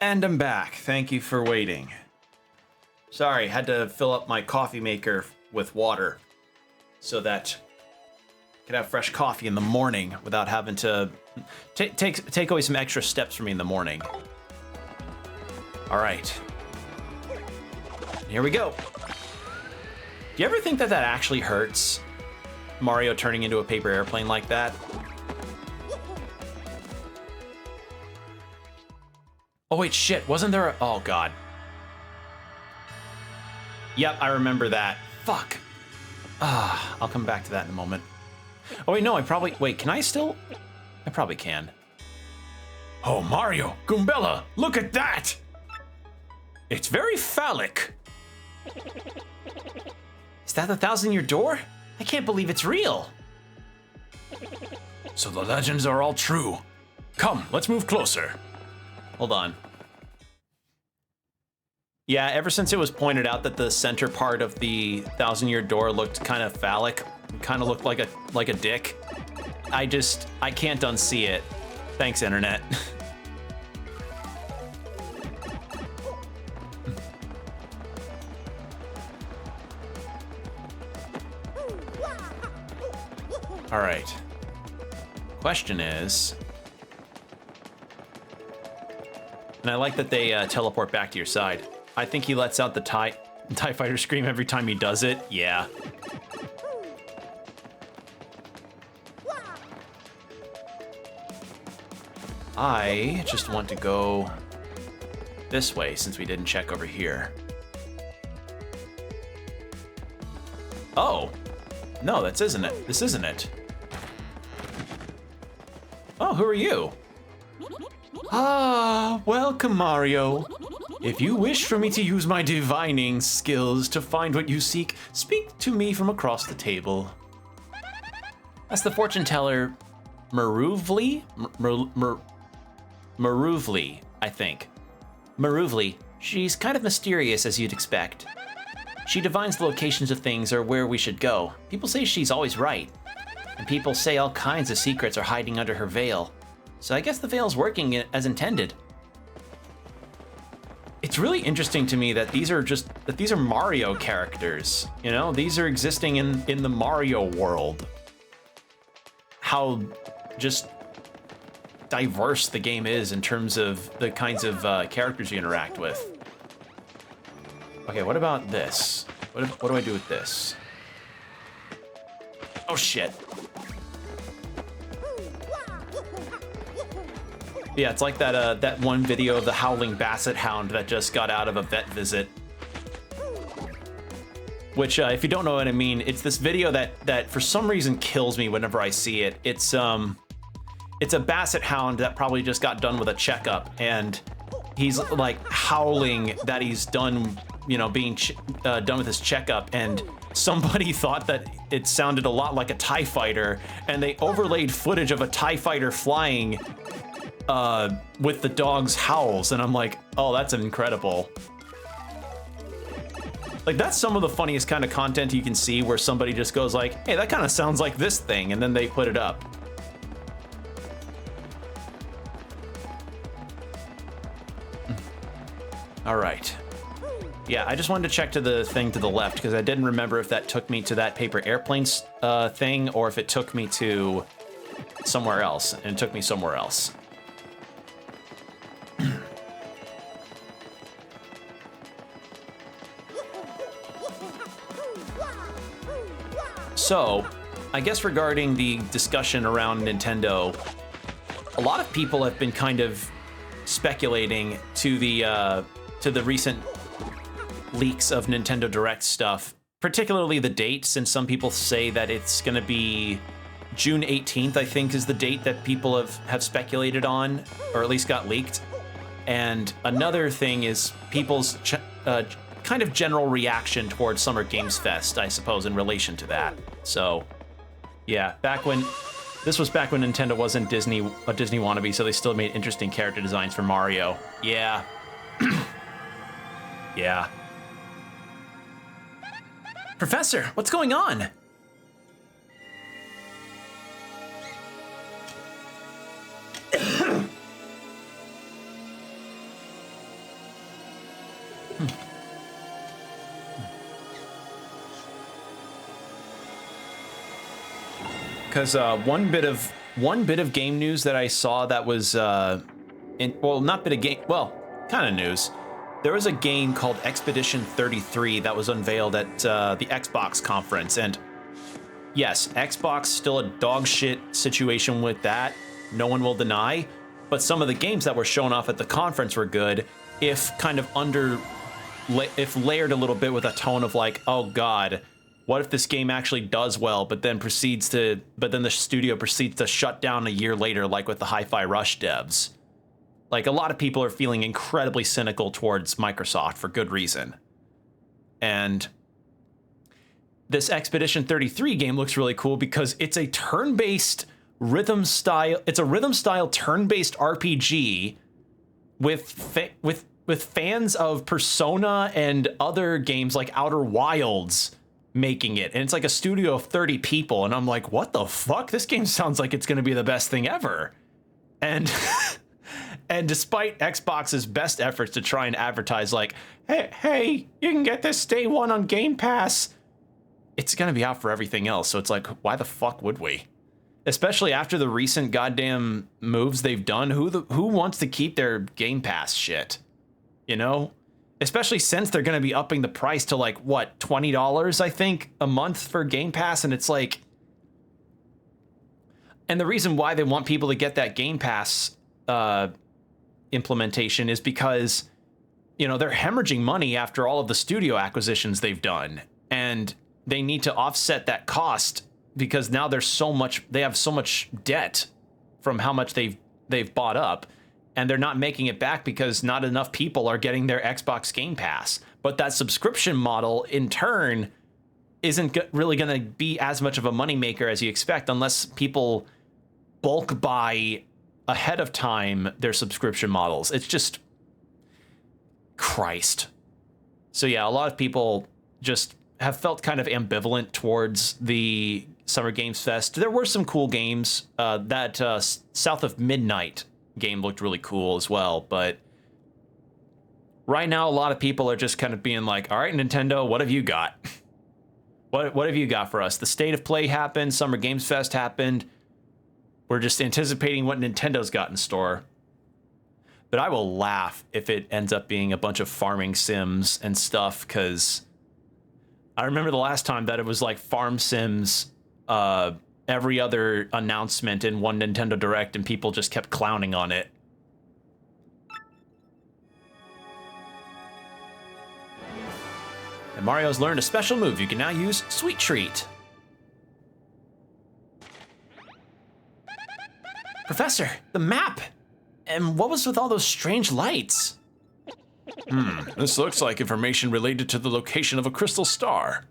Speaker 1: And I'm back. Thank you for waiting. Sorry, had to fill up my coffee maker with water so that I could have fresh coffee in the morning without having to take away some extra steps for me in the morning. All right. Here we go. Do you ever think that actually hurts? Mario turning into a paper airplane like that? Oh wait, shit, wasn't there a... Oh god. Yep, I remember that. Fuck. I'll come back to that in a moment. Oh wait, no, I probably... Wait, can I still... I probably can.
Speaker 3: Oh, Mario, Goombella, look at that! It's very phallic.
Speaker 1: Is that the 1,000-year door? I can't believe it's real.
Speaker 3: So the legends are all true. Come, let's move closer.
Speaker 1: Hold on. Yeah, ever since it was pointed out that the center part of the 1,000-year door looked kind of phallic, kind of looked like a dick, I can't unsee it. Thanks, internet. All right. Question is, and I like that they teleport back to your side. I think he lets out the TIE Fighter scream every time he does it. Yeah. I just want to go this way since we didn't check over here. Oh. No, this isn't it. This isn't it. Oh, who are you? Ah, welcome, Mario. If you wish for me to use my divining skills to find what you seek, speak to me from across the table. That's the fortune teller, Maruvli? Maruvli, I think. Maruvli. She's kind of mysterious, as you'd expect. She divines the locations of things or where we should go. People say she's always right. And people say all kinds of secrets are hiding under her veil. So I guess the veil's working as intended. It's really interesting to me that these are Mario characters. You know, these are existing in the Mario world. How just diverse the game is in terms of the kinds of characters you interact with. Okay, what about this? What do I do with this? Oh shit. Yeah, it's like that one video of the howling basset hound that just got out of a vet visit. Which, if you don't know what I mean, it's this video that for some reason kills me whenever I see it. It's a basset hound that probably just got done with a checkup, and he's like howling that he's done, you know, being done with his checkup, and somebody thought that it sounded a lot like a TIE fighter, and they overlaid footage of a TIE fighter flying with the dog's howls, and I'm like, oh, that's incredible. Like, that's some of the funniest kind of content you can see, where somebody just goes like, hey, that kind of sounds like this thing, and then they put it up. All right. Yeah, I just wanted to check to the thing to the left, because I didn't remember if that took me to that paper airplane thing, or if it took me to somewhere else, and it took me somewhere else. So, I guess regarding the discussion around Nintendo, a lot of people have been kind of speculating to the recent leaks of Nintendo Direct stuff, particularly the date, since some people say that it's going to be June 18th, I think, is the date that people have speculated on, or at least got leaked. And another thing is people's kind of general reaction towards Summer Games Fest, I suppose, in relation to that. So, yeah, this was back when Nintendo wasn't a Disney wannabe, so they still made interesting character designs for Mario. Yeah. Yeah. Professor, what's going on? because one bit of game news that I saw that was not bit of game, well, kind of news. There was a game called Expedition 33 that was unveiled at the Xbox conference, and yes, Xbox still a dog shit situation with that. No one will deny, but some of the games that were shown off at the conference were good, if kind of if layered a little bit with a tone of like, oh god, what if this game actually does well, but then the studio proceeds to shut down a year later, like with the Hi-Fi Rush devs. Like, a lot of people are feeling incredibly cynical towards Microsoft for good reason. And this Expedition 33 game looks really cool because it's a turn-based rhythm style turn-based RPG with fans of Persona and other games like Outer Wilds making it. And it's like a studio of 30 people. And I'm like, what the fuck? This game sounds like it's going to be the best thing ever. And and despite Xbox's best efforts to try and advertise like, hey, you can get this day one on Game Pass, it's going to be out for everything else. So it's like, why the fuck would we? Especially after the recent goddamn moves they've done. Who wants to keep their Game Pass shit? You know? Especially since they're going to be upping the price to like, what, $20, I think, a month for Game Pass. And it's like... And the reason why they want people to get that Game Pass implementation is because, you know, they're hemorrhaging money after all of the studio acquisitions they've done. And they need to offset that cost because now they have so much debt from how much they've bought up. And they're not making it back because not enough people are getting their Xbox Game Pass. But that subscription model, in turn, isn't really going to be as much of a moneymaker as you expect unless people bulk buy ahead of time their subscription models. It's just... Christ. So yeah, a lot of people just have felt kind of ambivalent towards the Summer Games Fest. There were some cool games. That South of Midnight game looked really cool as well, but right now a lot of people are just kind of being like, all right, Nintendo, what have you got? What have you got for us? The State of Play happened, Summer Games Fest happened. We're just anticipating what Nintendo's got in store. But I will laugh if it ends up being a bunch of farming sims and stuff, because I remember the last time that it was like farm sims every other announcement in one Nintendo Direct, and people just kept clowning on it. And Mario's learned a special move. You can now use Sweet Treat. Professor, the map! And what was with all those strange lights?
Speaker 3: This looks like information related to the location of a crystal star.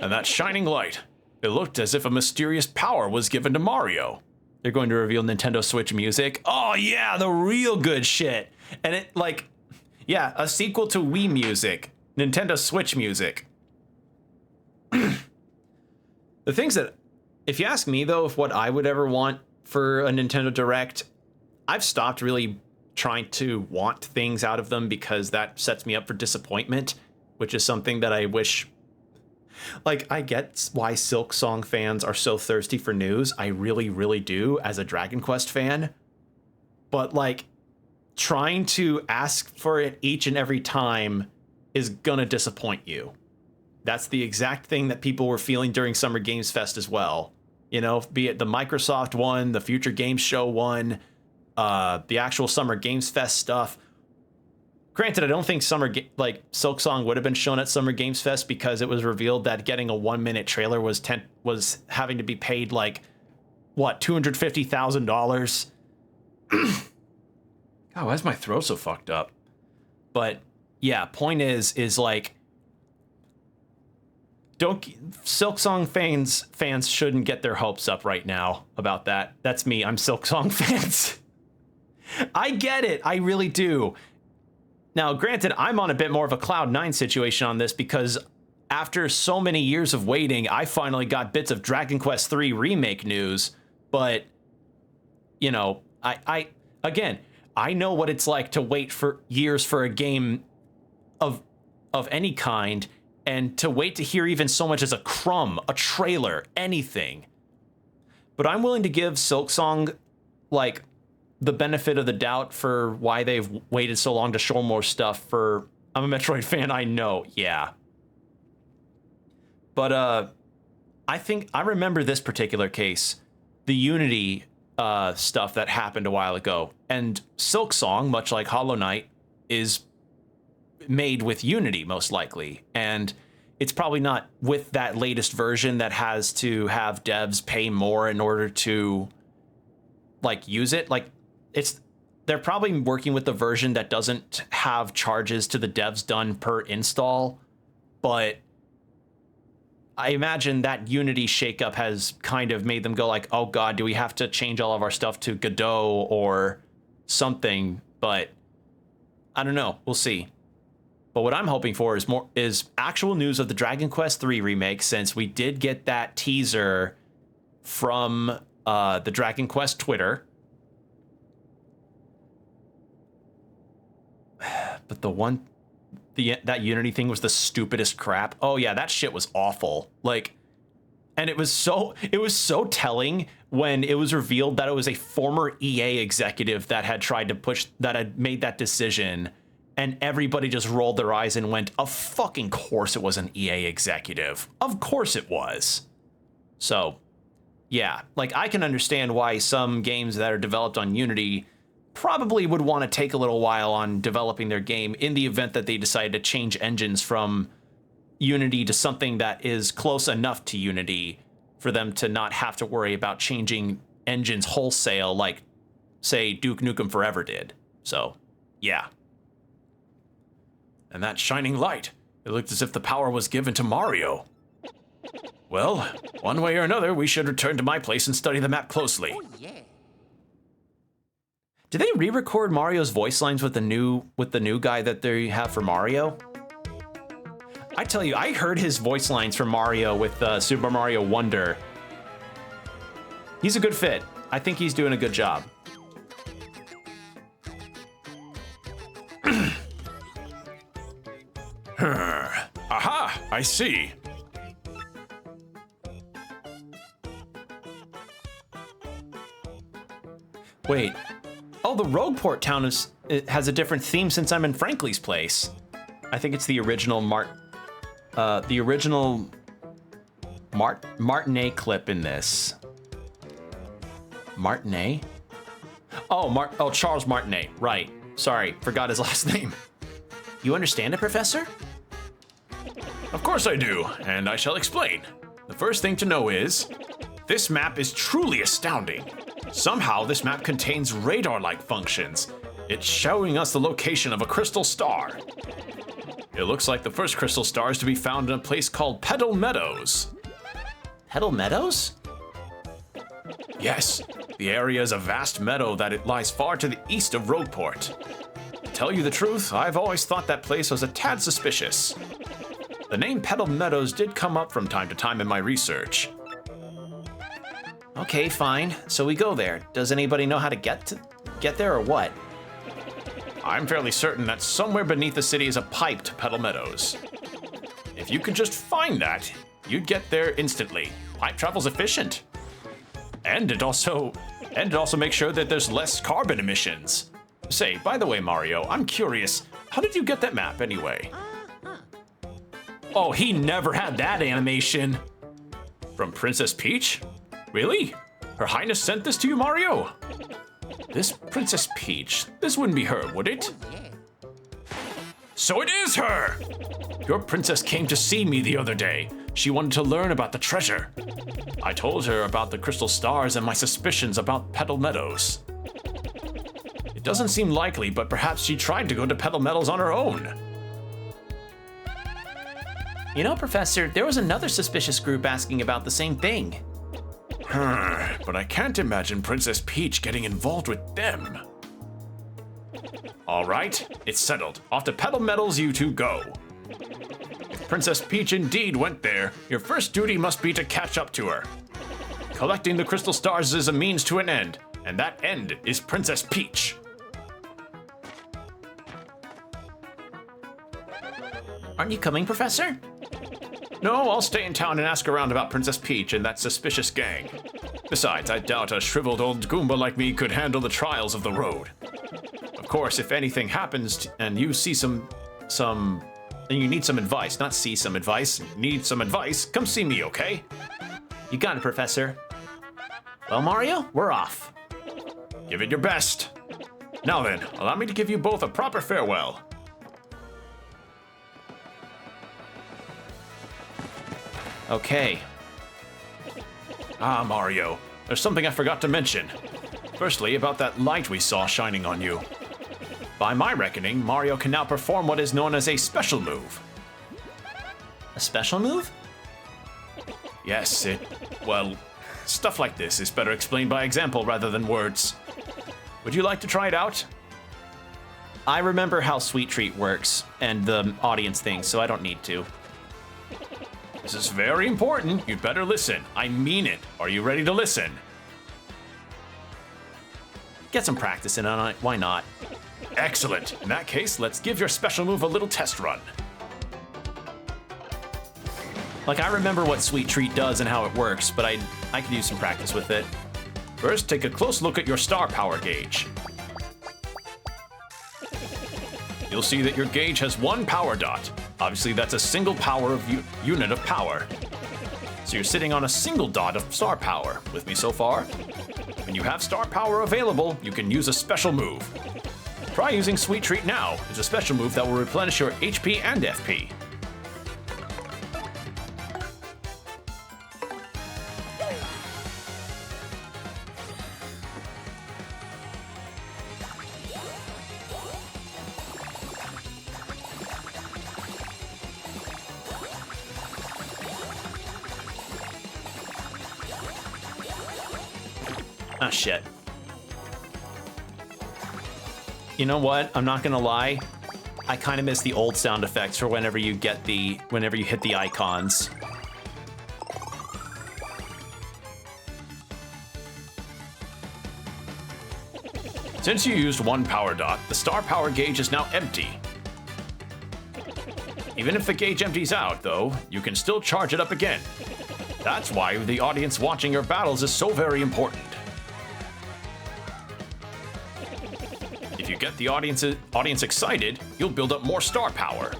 Speaker 3: And that shining light. It looked as if a mysterious power was given to Mario.
Speaker 1: They're going to reveal Nintendo Switch music. Oh yeah, the real good shit. And it, like, yeah, a sequel to Wii music. Nintendo Switch music. The things that, if you ask me though, if what I would ever want for a Nintendo Direct, I've stopped really trying to want things out of them because that sets me up for disappointment, which is something that I wish... Like, I get why Silk Song fans are so thirsty for news. I really, really do, as a Dragon Quest fan. But, like, trying to ask for it each and every time is gonna disappoint you. That's the exact thing that people were feeling during Summer Games Fest as well. You know, be it the Microsoft one, the Future Games Show one, the actual Summer Games Fest stuff. Granted, I don't think Silk Song would have been shown at Summer Games Fest because it was revealed that getting a 1-minute trailer was having to be paid like, what, $250,000? God, why is my throat so fucked up? But yeah, point is like, Silk Song fans shouldn't get their hopes up right now about that. That's me. I'm Silk Song fans. I get it. I really do. Now, granted, I'm on a bit more of a Cloud9 situation on this because after so many years of waiting, I finally got bits of Dragon Quest III Remake news. But, you know, I know what it's like to wait for years for a game of any kind, and to wait to hear even so much as a crumb, a trailer, anything. but I'm willing to give Silksong, like, the benefit of the doubt for why they've waited so long to show more stuff for... I'm a Metroid fan, I know, yeah. But, I remember this particular case, the Unity stuff that happened a while ago, and Silksong, much like Hollow Knight, is made with Unity, most likely, and it's probably not with that latest version that has to have devs pay more in order to, like, use it. Like, they're probably working with the version that doesn't have charges to the devs done per install, but I imagine that Unity shakeup has kind of made them go like, oh god, do we have to change all of our stuff to Godot or something? But I don't know, we'll see. But what I'm hoping for is actual news of the Dragon Quest III remake, since we did get that teaser from the Dragon Quest Twitter. But that Unity thing was the stupidest crap. Oh yeah, that shit was awful. Like, and it was so telling when it was revealed that it was a former EA executive that had made that decision. And everybody just rolled their eyes and went, of fucking course it was an EA executive. Of course it was. So, yeah, like, I can understand why some games that are developed on Unity probably would want to take a little while on developing their game in the event that they decide to change engines from Unity to something that is close enough to Unity for them to not have to worry about changing engines wholesale like, say, Duke Nukem Forever did. So, yeah. And that shining light, it looked as if the power was given to Mario. Well, one way or another, we should return to my place and study the map closely.
Speaker 2: Oh, yeah.
Speaker 1: Did they re-record Mario's voice lines with the new guy that they have for Mario? I tell you, I heard his voice lines for Mario with Super Mario Wonder. He's a good fit. I think he's doing a good job.
Speaker 3: Aha! I see.
Speaker 1: Wait. Oh, the Rogueport town has a different theme since I'm in Frankly's place. I think it's the original Martinet clip in this. Martinet? Oh, Charles Martinet. Right. Sorry, forgot his last name. You understand it, Professor?
Speaker 3: Of course I do, and I shall explain. The first thing to know is, this map is truly astounding. Somehow this map contains radar-like functions. It's showing us the location of a crystal star. It looks like the first crystal star is to be found in a place called Petal Meadows.
Speaker 1: Petal Meadows?
Speaker 3: Yes, the area is a vast meadow that it lies far to the east of Rogueport. To tell you the truth, I've always thought that place was a tad suspicious. The name Petal Meadows did come up from time to time in my research.
Speaker 1: Okay, fine. So we go there. Does anybody know how to get there or what?
Speaker 3: I'm fairly certain that somewhere beneath the city is a pipe to Petal Meadows. If you could just find that, you'd get there instantly. Pipe travel's efficient. And it also makes sure that there's less carbon emissions. Say, by the way, Mario, I'm curious, how did you get that map anyway?
Speaker 1: Oh, he never had that animation.
Speaker 3: From Princess Peach? Really? Her Highness sent this to you, Mario? This Princess Peach, this wouldn't be her, would it?
Speaker 2: Oh, yeah.
Speaker 3: So it is her! Your princess came to see me the other day. She wanted to learn about the treasure. I told her about the crystal stars and my suspicions about Petal Meadows. It doesn't seem likely, but perhaps she tried to go to Petal Meadows on her own.
Speaker 1: You know, Professor, there was another suspicious group asking about the same thing.
Speaker 3: But I can't imagine Princess Peach getting involved with them. All right, it's settled. Off to Petal Meadows you two go. If Princess Peach indeed went there, your first duty must be to catch up to her. Collecting the crystal stars is a means to an end, and that end is Princess Peach.
Speaker 1: Aren't you coming, Professor?
Speaker 3: No, I'll stay in town and ask around about Princess Peach and that suspicious gang. Besides, I doubt a shriveled old Goomba like me could handle the trials of the road. Of course, if anything happens and you see and you need some advice, not see some advice, need some advice, come see me, okay?
Speaker 4: You got it, Professor. Well, Mario, we're off.
Speaker 3: Give it your best. Now then, allow me to give you both a proper farewell.
Speaker 4: Okay.
Speaker 3: Ah, Mario, there's something I forgot to mention. Firstly, about that light we saw shining on you. By my reckoning, Mario can now perform what is known as a special move.
Speaker 4: A special move?
Speaker 3: Yes, well, stuff like this is better explained by example rather than words. Would you like to try it out?
Speaker 4: I remember how Sweet Treat works and the audience thing, so I don't need to.
Speaker 3: This is very important. You'd better listen. I mean it. Are you ready to listen?
Speaker 4: Get some practice in on it. Why not?
Speaker 3: Excellent. In that case, let's give your special move a little test run.
Speaker 4: Like, I remember what Sweet Treat does and how it works, but I could use some practice with it.
Speaker 3: First, take a close look at your star power gauge. You'll see that your gauge has one power dot. Obviously, that's a single power unit of power. So you're sitting on a single dot of star power. With me so far? When you have star power available, you can use a special move. Try using Sweet Treat now. It's a special move that will replenish your HP and FP.
Speaker 4: Ah, shit. You know what? I'm not gonna lie. I kind of miss the old sound effects for whenever you hit the icons.
Speaker 3: Since you used one power dot, the star power gauge is now empty. Even if the gauge empties out, though, you can still charge it up again. That's why the audience watching your battles is so very important. If you get the audience excited, you'll build up more star power.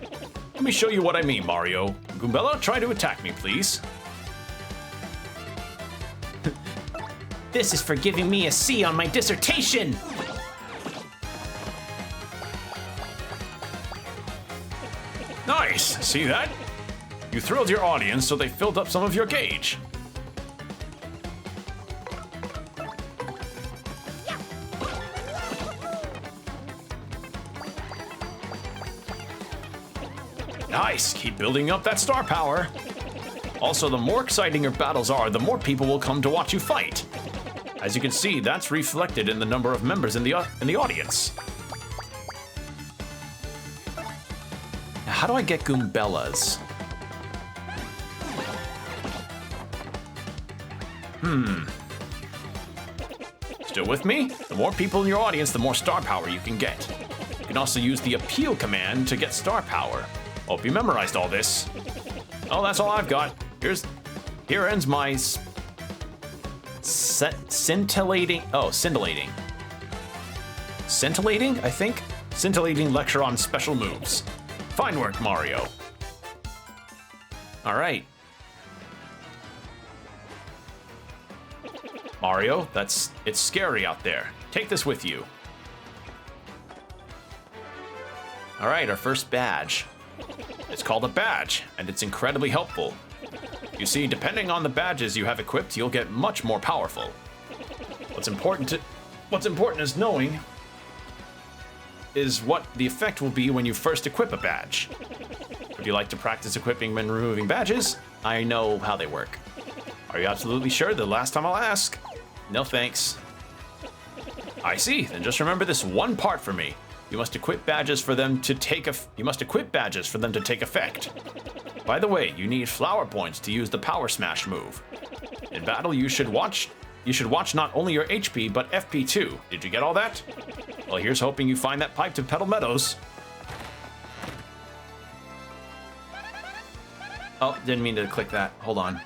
Speaker 3: Let me show you what I mean, Mario. Goombella, try to attack me, please.
Speaker 4: This is for giving me a C on my dissertation!
Speaker 3: Nice! See that? You thrilled your audience, so they filled up some of your gauge. Nice! Keep building up that star power. Also, the more exciting your battles are, the more people will come to watch you fight. As you can see, that's reflected in the number of members in the audience.
Speaker 4: How do I get Goombellas?
Speaker 3: Still with me? The more people in your audience, the more star power you can get. You can also use the appeal command to get star power. Hope you memorized all this. Oh, that's all I've got. Here ends my
Speaker 4: Scintillating, I think?
Speaker 3: scintillating lecture on special moves. Fine work, Mario.
Speaker 4: All right.
Speaker 3: Mario, it's scary out there. Take this with you.
Speaker 4: All right, our first badge.
Speaker 3: It's called a badge, and it's incredibly helpful. You see, depending on the badges you have equipped, you'll get much more powerful. What's important is knowing is what the effect will be when you first equip a badge. Would you like to practice equipping and removing badges?
Speaker 4: I know how they work.
Speaker 3: Are you absolutely sure? The last time I'll ask.
Speaker 4: No thanks.
Speaker 3: I see. Then just remember this one part for me. You must equip badges for them to take effect. By the way, you need flower points to use the Power Smash move. In battle, you should watch not only your HP but FP too. Did you get all that? Well, here's hoping you find that pipe to Petal Meadows.
Speaker 4: Oh, didn't mean to click that. Hold on.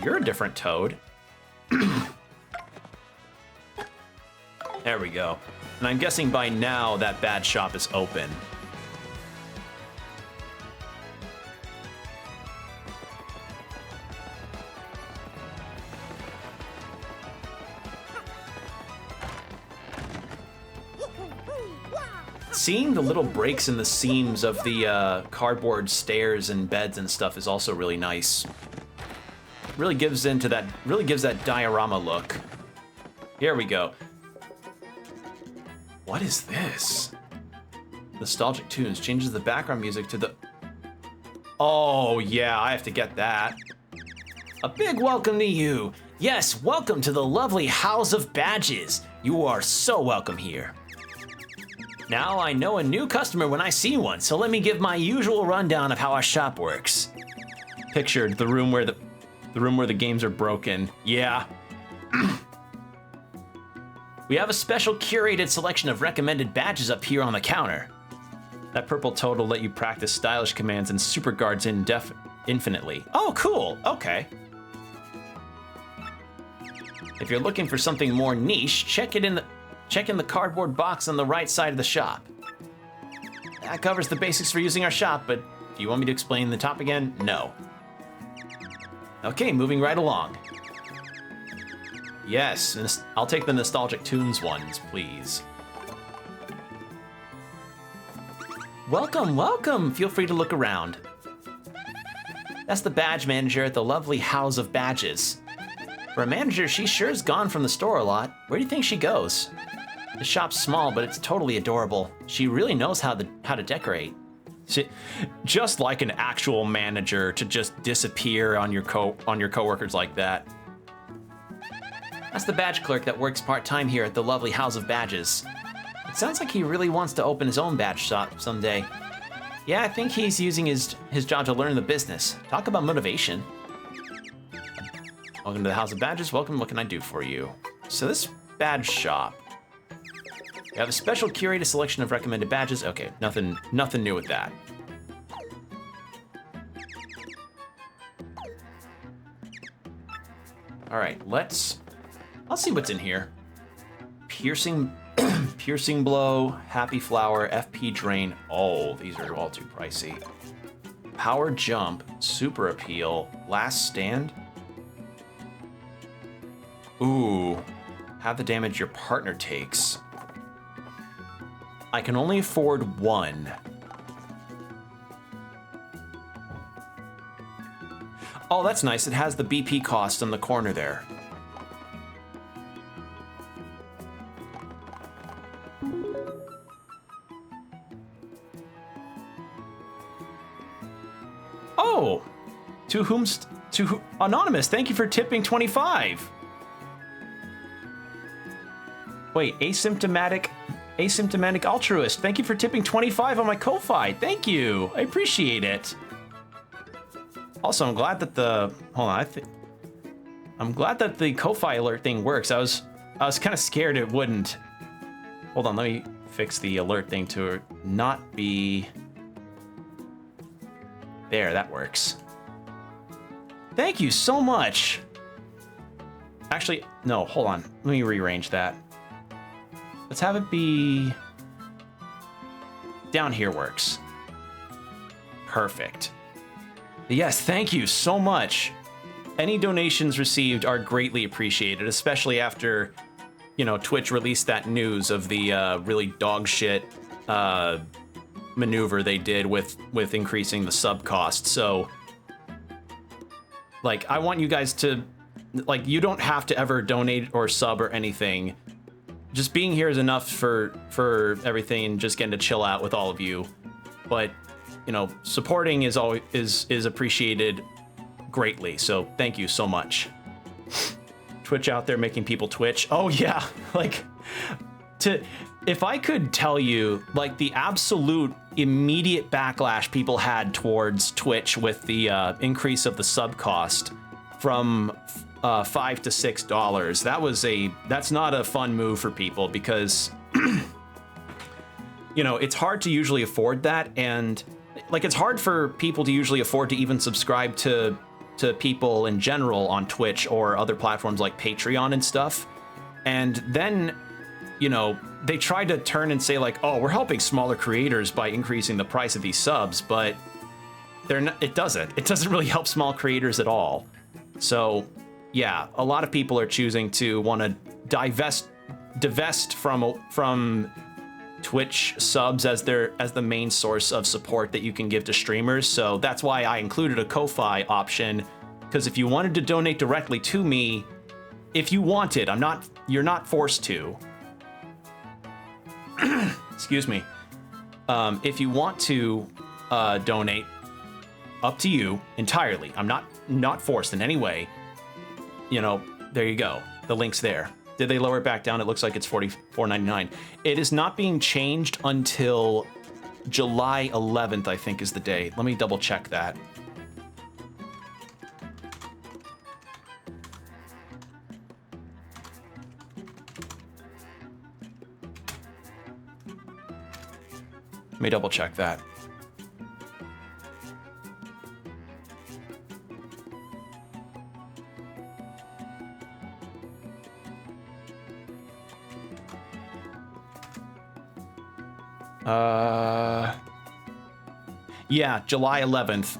Speaker 1: you're a different Toad. There we go. And I'm guessing by now that badge shop is open. Seeing the little breaks in the seams of the cardboard stairs and beds and stuff is also really nice. Really gives that diorama look. Here we go. What is this? Nostalgic tunes changes the background music to the... Oh yeah, I have to get that. A big welcome to you. Yes, welcome to the lovely House of Badges. You are so welcome here. Now I know a new customer when I see one, so let me give my usual rundown of how our shop works. Pictured the room where the games are broken. Yeah. We have a special curated selection of recommended badges up here on the counter. That purple toad will let you practice stylish commands and super guards infinitely. Oh, cool. Okay. If you're looking for something more niche, check in the cardboard box on the right side of the shop. That covers the basics for using our shop, but do you want me to explain the top again? No. Okay, moving right along. Yes, I'll take the Nostalgic Tunes ones, please. Welcome, welcome! Feel free to look around. That's the badge manager at the lovely House of Badges. For a manager, she sure's gone from the store a lot. Where do you think she goes? The shop's small, but it's totally adorable. She really knows how to decorate. Just like an actual manager to just disappear on your coworkers like that. That's the badge clerk that works part-time here at the lovely House of Badges. It sounds like he really wants to open his own badge shop someday. Yeah, I think he's using his job to learn the business. Talk about motivation. Welcome to the House of Badges. Welcome, what can I do for you? So this badge shop. We have a special curated selection of recommended badges. Okay, nothing new with that. All right, let's see what's in here. Piercing blow, happy flower, FP drain. Oh, these are all too pricey. Power jump, super appeal, last stand. Ooh, have the damage your partner takes. I can only afford one. Oh, that's nice. It has the BP cost in the corner there. Oh, Anonymous, thank you for tipping 25. Wait, asymptomatic altruist, thank you for tipping 25 on my Ko-Fi. Thank you, I appreciate it. Also, I'm glad that I'm glad that the Ko-Fi alert thing works. I was kind of scared it wouldn't. Hold on, let me fix the alert thing to not be. There, that works. Thank you so much. Actually, no, hold on. Let me rearrange that. Let's have it be down here works. Perfect. Yes, thank you so much. Any donations received are greatly appreciated, especially after, Twitch released that news of the really dog shit maneuver they did with increasing the sub cost. So, I want you guys to, you don't have to ever donate or sub or anything. Just being here is enough for everything and just getting to chill out with all of you. But, supporting is appreciated greatly. So thank you so much. Twitch out there making people twitch. Oh yeah, if I could tell you the absolute immediate backlash people had towards Twitch with the increase of the sub cost from $5 to $6, that's not a fun move for people because it's hard to usually afford that, and it's hard for people to usually afford to even subscribe to to people in general on Twitch or other platforms like Patreon and stuff. And then, you know, they tried to turn and say like, oh, we're helping smaller creators by increasing the price of these subs, but they're not, it doesn't really help small creators at all. So yeah, a lot of people are choosing to want to divest from Twitch subs as the main source of support that you can give to streamers. So that's why I included a Ko-Fi option, because if you wanted to donate directly to me, if you wanted, you're not forced to. Excuse me. If you want to donate, up to you entirely. I'm not forced in any way. You know, there you go. The link's there. Did they lower it back down? It looks like it's $44.99. It is not being changed until July 11th, I think is the day. Let me double check that. Let me double check that. Yeah, July 11th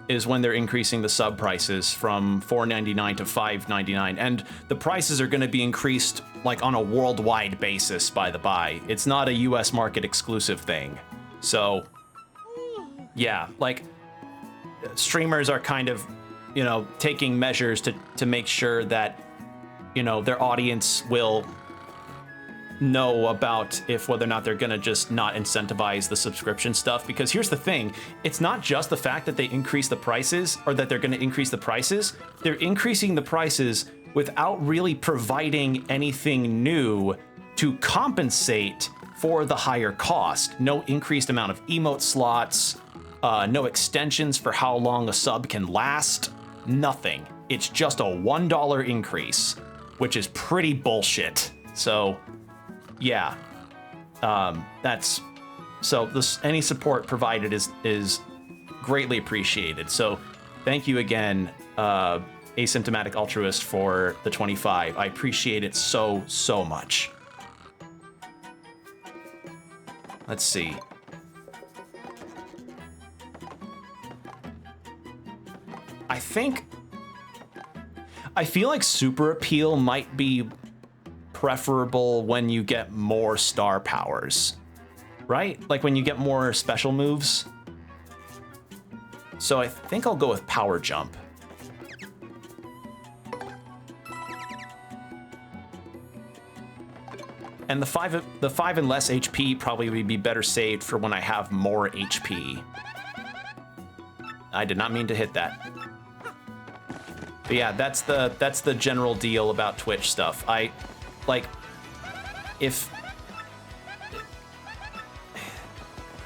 Speaker 1: is when they're increasing the sub prices from $4.99 to $5.99, and the prices are going to be increased like on a worldwide basis, by the by. It's not a US market exclusive thing. So yeah, like streamers are kind of, you know, taking measures to make sure that, you know, their audience will know about whether or not they're gonna just not incentivize the subscription stuff. Because here's the thing, it's not just the fact that they increase the prices, or that they're gonna increase the prices. They're increasing the prices without really providing anything new to compensate for the higher cost. No increased amount of emote slots, no extensions for how long a sub can last, nothing. It's just a $1 increase, which is pretty bullshit. So yeah, any support provided is greatly appreciated. So thank you again, Asymptomatic Altruist, for the 25. I appreciate it so much. Let's see. I feel like Super Appeal might be preferable when you get more star powers, right? Like when you get more special moves. So I think I'll go with Power Jump. And the 5 and less HP probably would be better saved for when I have more HP. I did not mean to hit that. But yeah, that's the general deal about Twitch stuff. And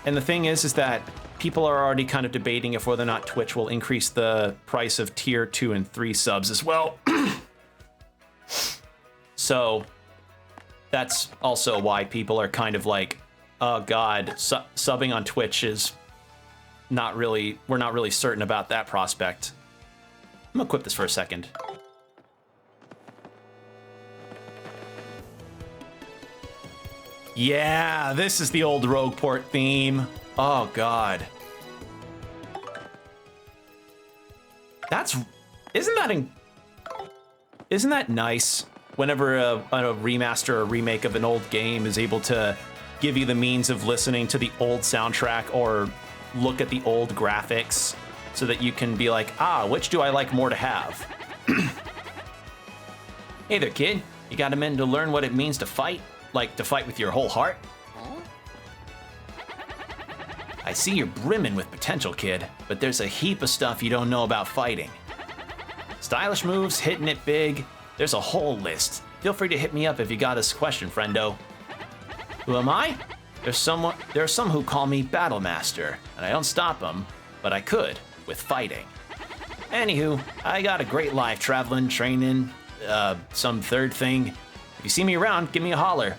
Speaker 1: the thing is that people are already kind of debating if whether or not Twitch will increase the price of tier 2 and 3 subs as well. So that's also why people are kind of like, oh god, subbing on Twitch is we're not really certain about that prospect. I'm gonna equip this for a second. Yeah, this is the old Rogueport theme. Oh god. Isn't that nice? Whenever a remaster or remake of an old game is able to give you the means of listening to the old soundtrack or look at the old graphics so that you can be like, which do I like more to have? Hey there, kid. You got a minute to learn what it means to fight? Like, to fight with your whole heart? I see you're brimming with potential, kid, but there's a heap of stuff you don't know about fighting. Stylish moves, hitting it big, there's a whole list. Feel free to hit me up if you got a question, friendo. Who am I? There are some who call me Battle Master, and I don't stop them, but I could, with fighting. Anywho, I got a great life traveling, training, some third thing. If you see me around, give me a holler.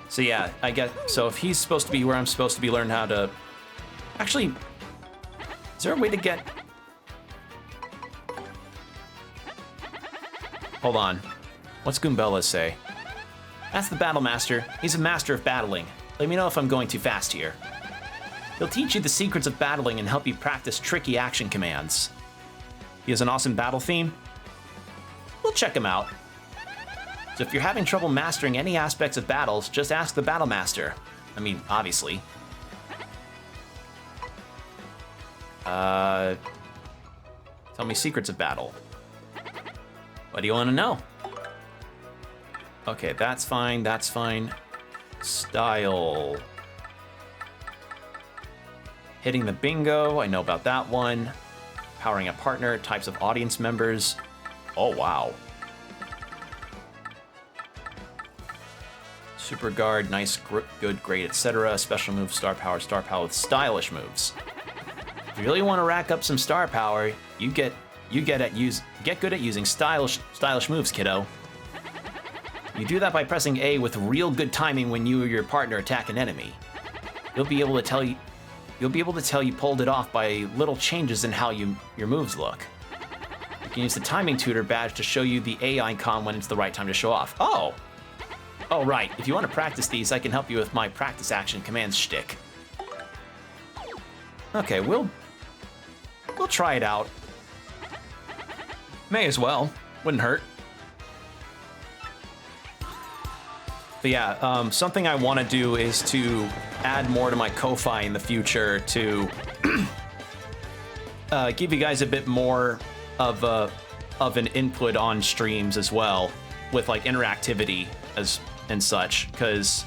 Speaker 1: So yeah, I guess, so if he's supposed to be where I'm supposed to be, learn how to... Actually, is there a way to get... Hold on. What's Goombella say?
Speaker 4: That's the Battle Master. He's a master of battling. Let me know if I'm going too fast here. He'll teach you the secrets of battling and help you practice tricky action commands.
Speaker 1: He has an awesome battle theme?
Speaker 4: We'll check him out. So if you're having trouble mastering any aspects of battles, just ask the Battle Master. I mean, obviously.
Speaker 1: Tell me secrets of battle. What do you want to know? Okay, that's fine, that's fine. Style. Hitting the bingo, I know about that one. Powering a partner, types of audience members. Oh, wow. Super guard, nice, good, great, etc. Special move, star power with stylish moves. If you really want to rack up some star power, you get good at using stylish moves, kiddo. You do that by pressing A with real good timing when you or your partner attack an enemy. You'll be able to tell you pulled it off by little changes in how your moves look. You can use the timing tutor badge to show you the A icon when it's the right time to show off. Oh, right. If you want to practice these, I can help you with my practice action commands shtick. Okay, we'll try it out. May as well. Wouldn't hurt. But yeah, something I want to do is to add more to my Ko-Fi in the future to give you guys a bit more of an input on streams as well, with like interactivity and such. Because,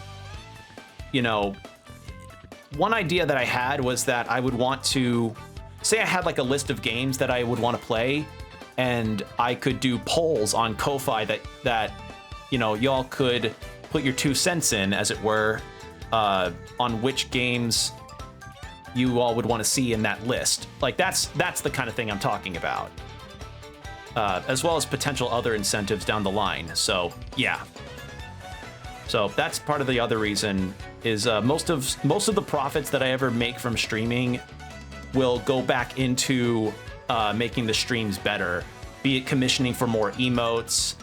Speaker 1: you know, one idea that I had was that I would want to say I had like a list of games that I would want to play, and I could do polls on Ko-Fi that you know, y'all could put your 2 cents in, as it were, on which games you all would want to see in that list. Like that's the kind of thing I'm talking about, as well as potential other incentives down the line. So yeah, so that's part of the other reason is most of the profits that I ever make from streaming will go back into making the streams better, be it commissioning for more emotes,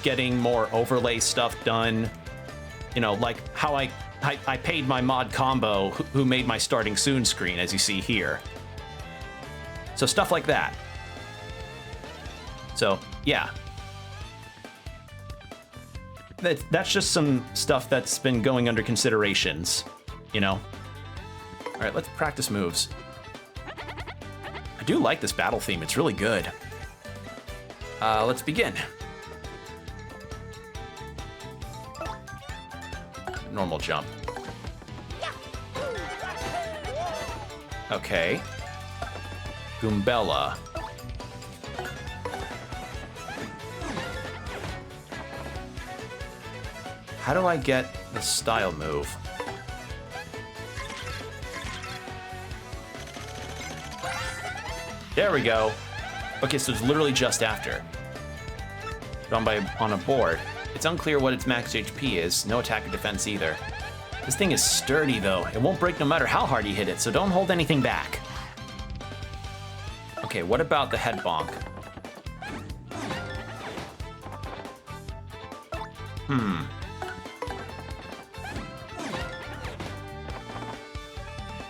Speaker 1: getting more overlay stuff done, you know, like how I paid my mod combo who made my starting soon screen, as you see here. So stuff like that. So yeah, that's just some stuff that's been going under considerations, you know. All right, let's practice moves. I do like this battle theme, it's really good. Let's begin. Normal jump. Okay. Goombella. How do I get the style move? There we go. Okay, so it's literally just after. On a board. It's unclear what its max HP is. No attack or defense either. This thing is sturdy though. It won't break no matter how hard you hit it, so don't hold anything back. Okay, what about the head bonk?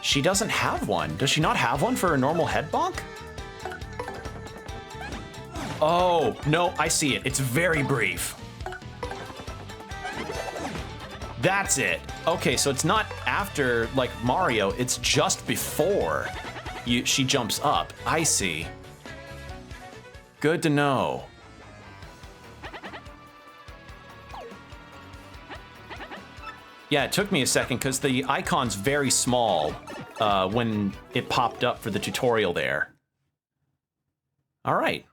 Speaker 1: She doesn't have one. Does she not have one for a normal head bonk? Oh, no, I see it. It's very brief. That's it. Okay, so it's not after, like, Mario. It's just before she jumps up. I see. Good to know. Yeah, it took me a second because the icon's very small when it popped up for the tutorial there. All right.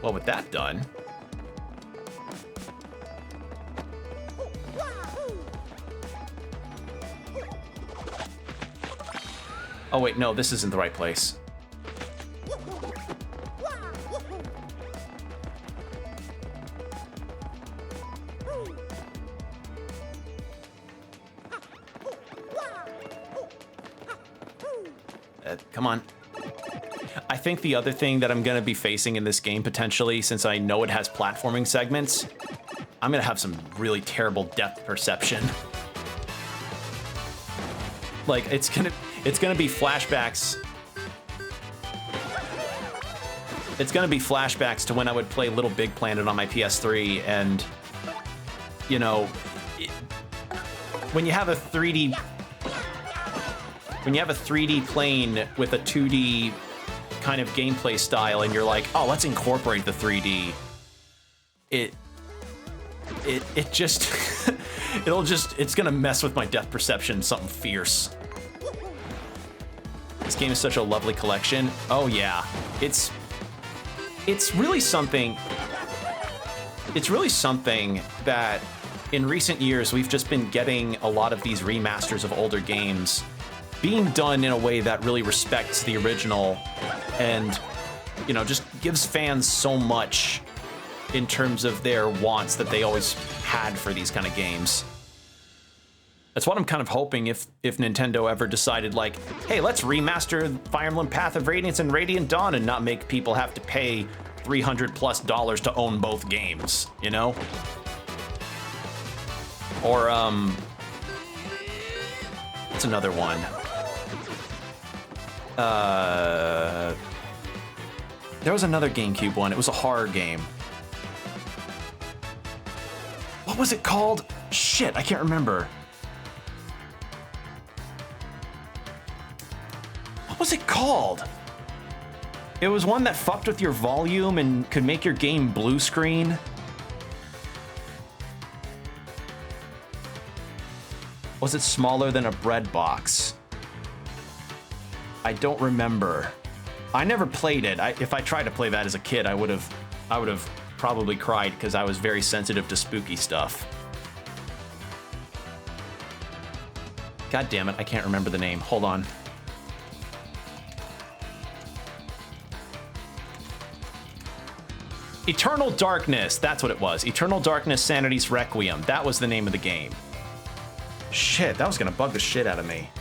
Speaker 1: Well, with that done... Oh wait, no, this isn't the right place. Come on. I think the other thing that I'm going to be facing in this game potentially, since I know it has platforming segments, I'm going to have some really terrible depth perception. Like, it's gonna be flashbacks. It's gonna be flashbacks to when I would play Little Big Planet on my PS3, and you know, when you have a 3D plane with a 2D kind of gameplay style, and you're like, oh, let's incorporate the 3D. It just it's gonna mess with my depth perception, something fierce. This game is such a lovely collection. Oh yeah, it's really something. It's really something that in recent years we've just been getting a lot of these remasters of older games being done in a way that really respects the original, and you know, just gives fans so much in terms of their wants that they always had for these kind of games. That's what I'm kind of hoping if Nintendo ever decided, like, hey, let's remaster Fire Emblem Path of Radiance and Radiant Dawn and not make people have to pay $300+ to own both games, you know? Or, what's another one? There was another GameCube one. It was a horror game. What was it called? Shit, I can't remember. What was it called? It was one that fucked with your volume and could make your game blue screen. Was it smaller than a bread box? I don't remember. I never played it. If I tried to play that as a kid, I would have probably cried because I was very sensitive to spooky stuff. God damn it, I can't remember the name. Hold on. Eternal Darkness, that's what it was. Eternal Darkness Sanity's Requiem. That was the name of the game. Shit, that was gonna bug the shit out of me.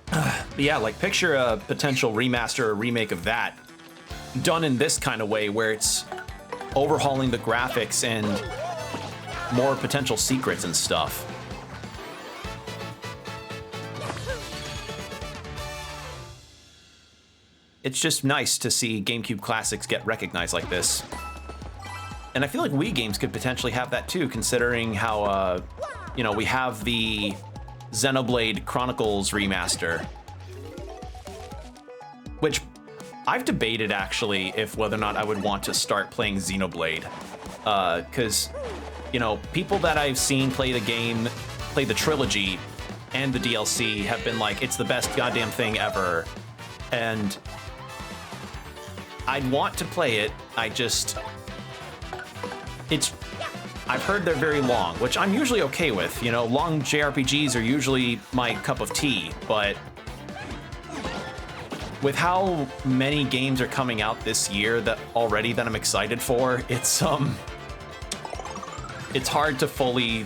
Speaker 1: But yeah, like, picture a potential remaster or remake of that done in this kind of way, where it's overhauling the graphics and more potential secrets and stuff. It's just nice to see GameCube classics get recognized like this. And I feel like Wii games could potentially have that too, considering how, you know, we have the Xenoblade Chronicles remaster, which I've debated actually if whether or not I would want to start playing Xenoblade, because, you know, people that I've seen play the game, play the trilogy and the DLC have been like, it's the best goddamn thing ever, and I'd want to play it. I've heard they're very long, which I'm usually okay with. You know, long JRPGs are usually my cup of tea, but with how many games are coming out this year that I'm excited for, it's hard to fully,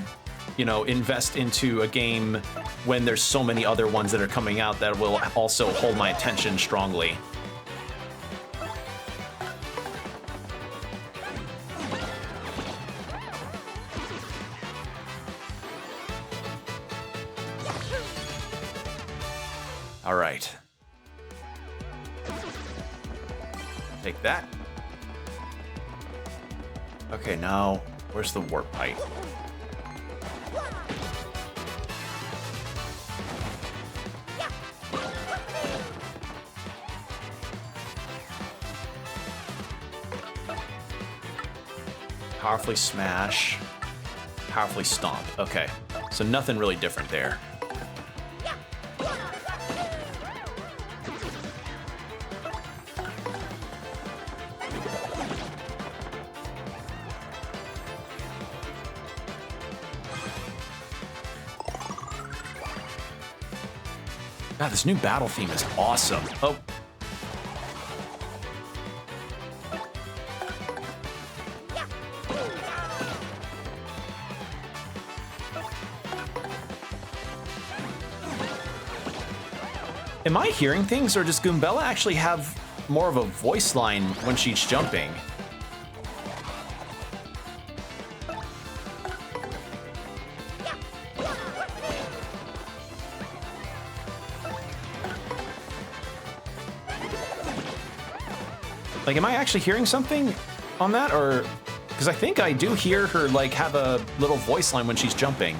Speaker 1: you know, invest into a game when there's so many other ones that are coming out that will also hold my attention strongly. All right. Take that. Okay, now, where's the warp pipe? Powerfully smash, powerfully stomp. Okay, so nothing really different there. God, this new battle theme is awesome. Oh. Am I hearing things, or does Goombella actually have more of a voice line when she's jumping? Like, am I actually hearing something on that, or... Because I think I do hear her, like, have a little voice line when she's jumping.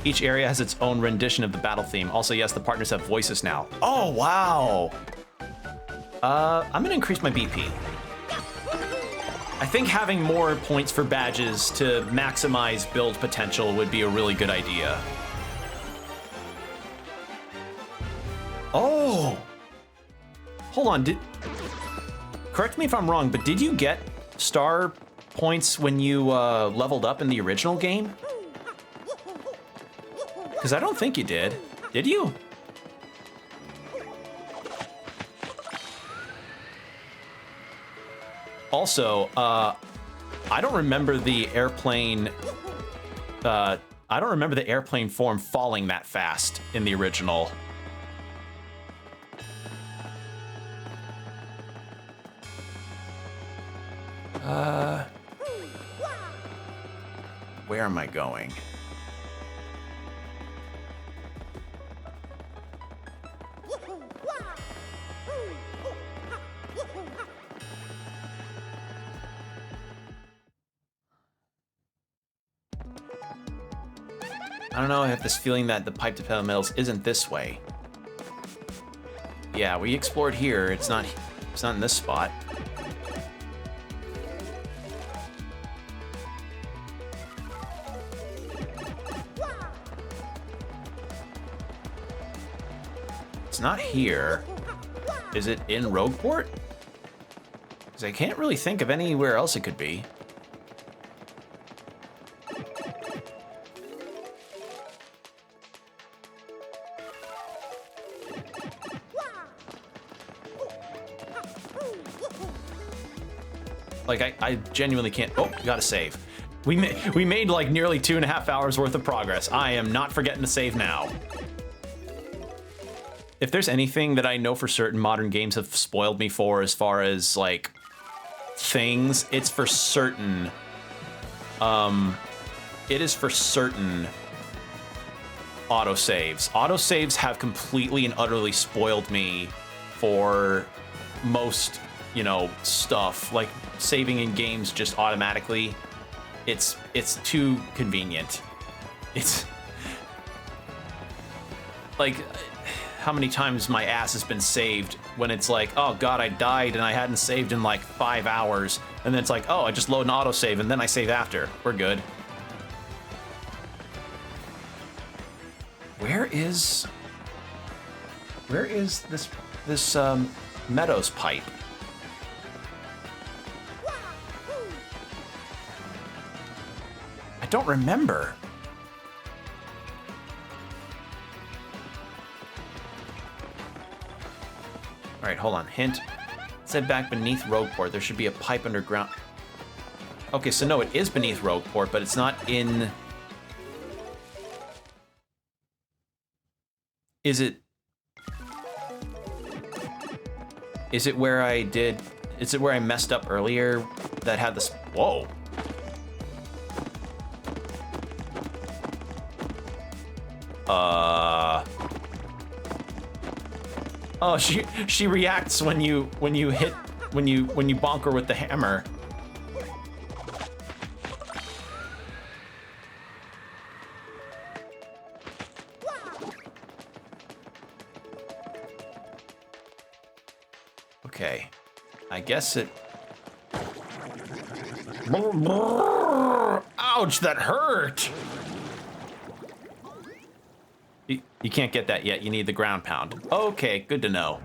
Speaker 1: Each area has its own rendition of the battle theme. Also, yes, the partners have voices now. Oh, wow! I'm gonna increase my BP. I think having more points for badges to maximize build potential would be a really good idea. Oh! Hold on, correct me if I'm wrong, but did you get star points when you leveled up in the original game? Because I don't think you did. Did you? Also, I don't remember the airplane... I don't remember the airplane form falling that fast in the original. Where am I going? I don't know, I have this feeling that the pipe to pedal metals isn't this way. Yeah, we explored here. It's not in this spot. It's not here. Is it in Rogueport? Because I can't really think of anywhere else it could be. Like, I genuinely can't... Oh, gotta save. We made like nearly 2.5 hours worth of progress. I am not forgetting to save now. If there's anything that I know for certain modern games have spoiled me for as far as, like, things, it's for certain. It is for certain autosaves. Autosaves have completely and utterly spoiled me for most, you know, stuff. Like, saving in games just automatically. It's too convenient. It's... like... how many times my ass has been saved when it's like, oh god, I died and I hadn't saved in like 5 hours, and then it's like, oh, I just load an autosave and then I save after. We're good. Where is this Meadows pipe? I don't remember. All right, hold on. Hint. It said back beneath Rogueport. There should be a pipe underground. Okay, so no, it is beneath Rogueport, but it's not in... Is it where I did... Is it where I messed up earlier that had this... Whoa. Oh, she reacts when you bonk her with the hammer. Okay, I guess it... Ouch, that hurt! You can't get that yet, you need the ground pound. Okay, good to know.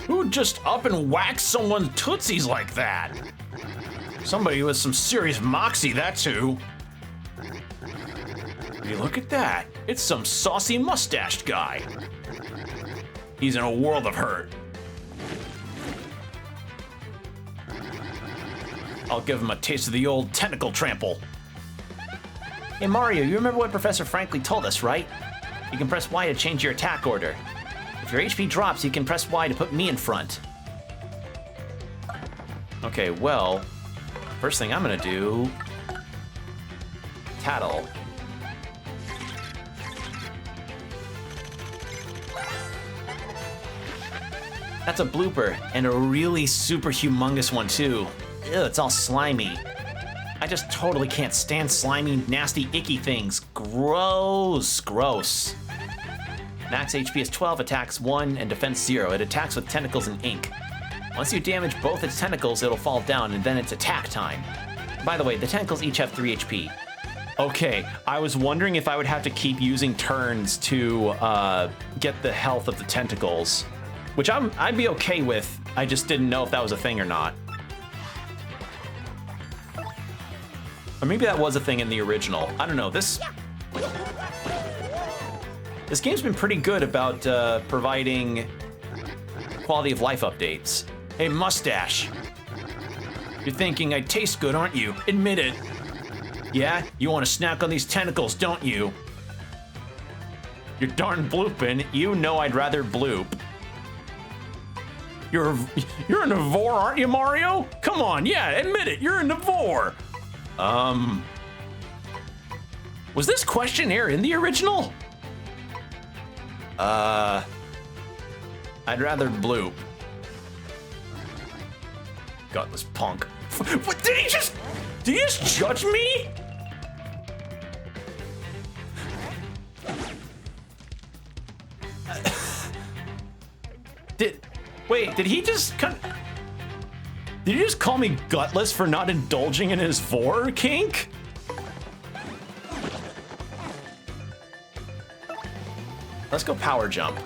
Speaker 1: Who just up and whacks someone's tootsies like that? Somebody with some serious moxie, that's who. Hey, look at that. It's some saucy mustached guy. He's in a world of hurt. I'll give him a taste of the old tentacle trample.
Speaker 4: Hey Mario, you remember what Professor Franklin told us, right? You can press Y to change your attack order. If your HP drops, you can press Y to put me in front.
Speaker 1: Okay, well, first thing I'm gonna do... Tattle.
Speaker 4: That's a blooper, and a really super humongous one too. Ew, it's all slimy. I just totally can't stand slimy, nasty, icky things. Gross, gross. Max HP is 12, attacks 1, and defense 0. It attacks with tentacles and ink. Once you damage both its tentacles, it'll fall down, and then it's attack time. By the way, the tentacles each have 3 HP.
Speaker 1: Okay, I was wondering if I would have to keep using turns to get the health of the tentacles, which I'd be okay with. I just didn't know if that was a thing or not. Or maybe that was a thing in the original. I don't know. This game's been pretty good about providing quality of life updates. Hey, mustache. You're thinking I taste good, aren't you? Admit it. Yeah? You want to snack on these tentacles, don't you? You're darn blooping. You know I'd rather bloop. You're a Navore, aren't you, Mario? Come on, yeah, admit it. You're a Navore. Was this questionnaire in the original? I'd rather bloop. Gutless punk. What, did he just judge me? Did he just call me gutless for not indulging in his vor kink? Let's go power jump.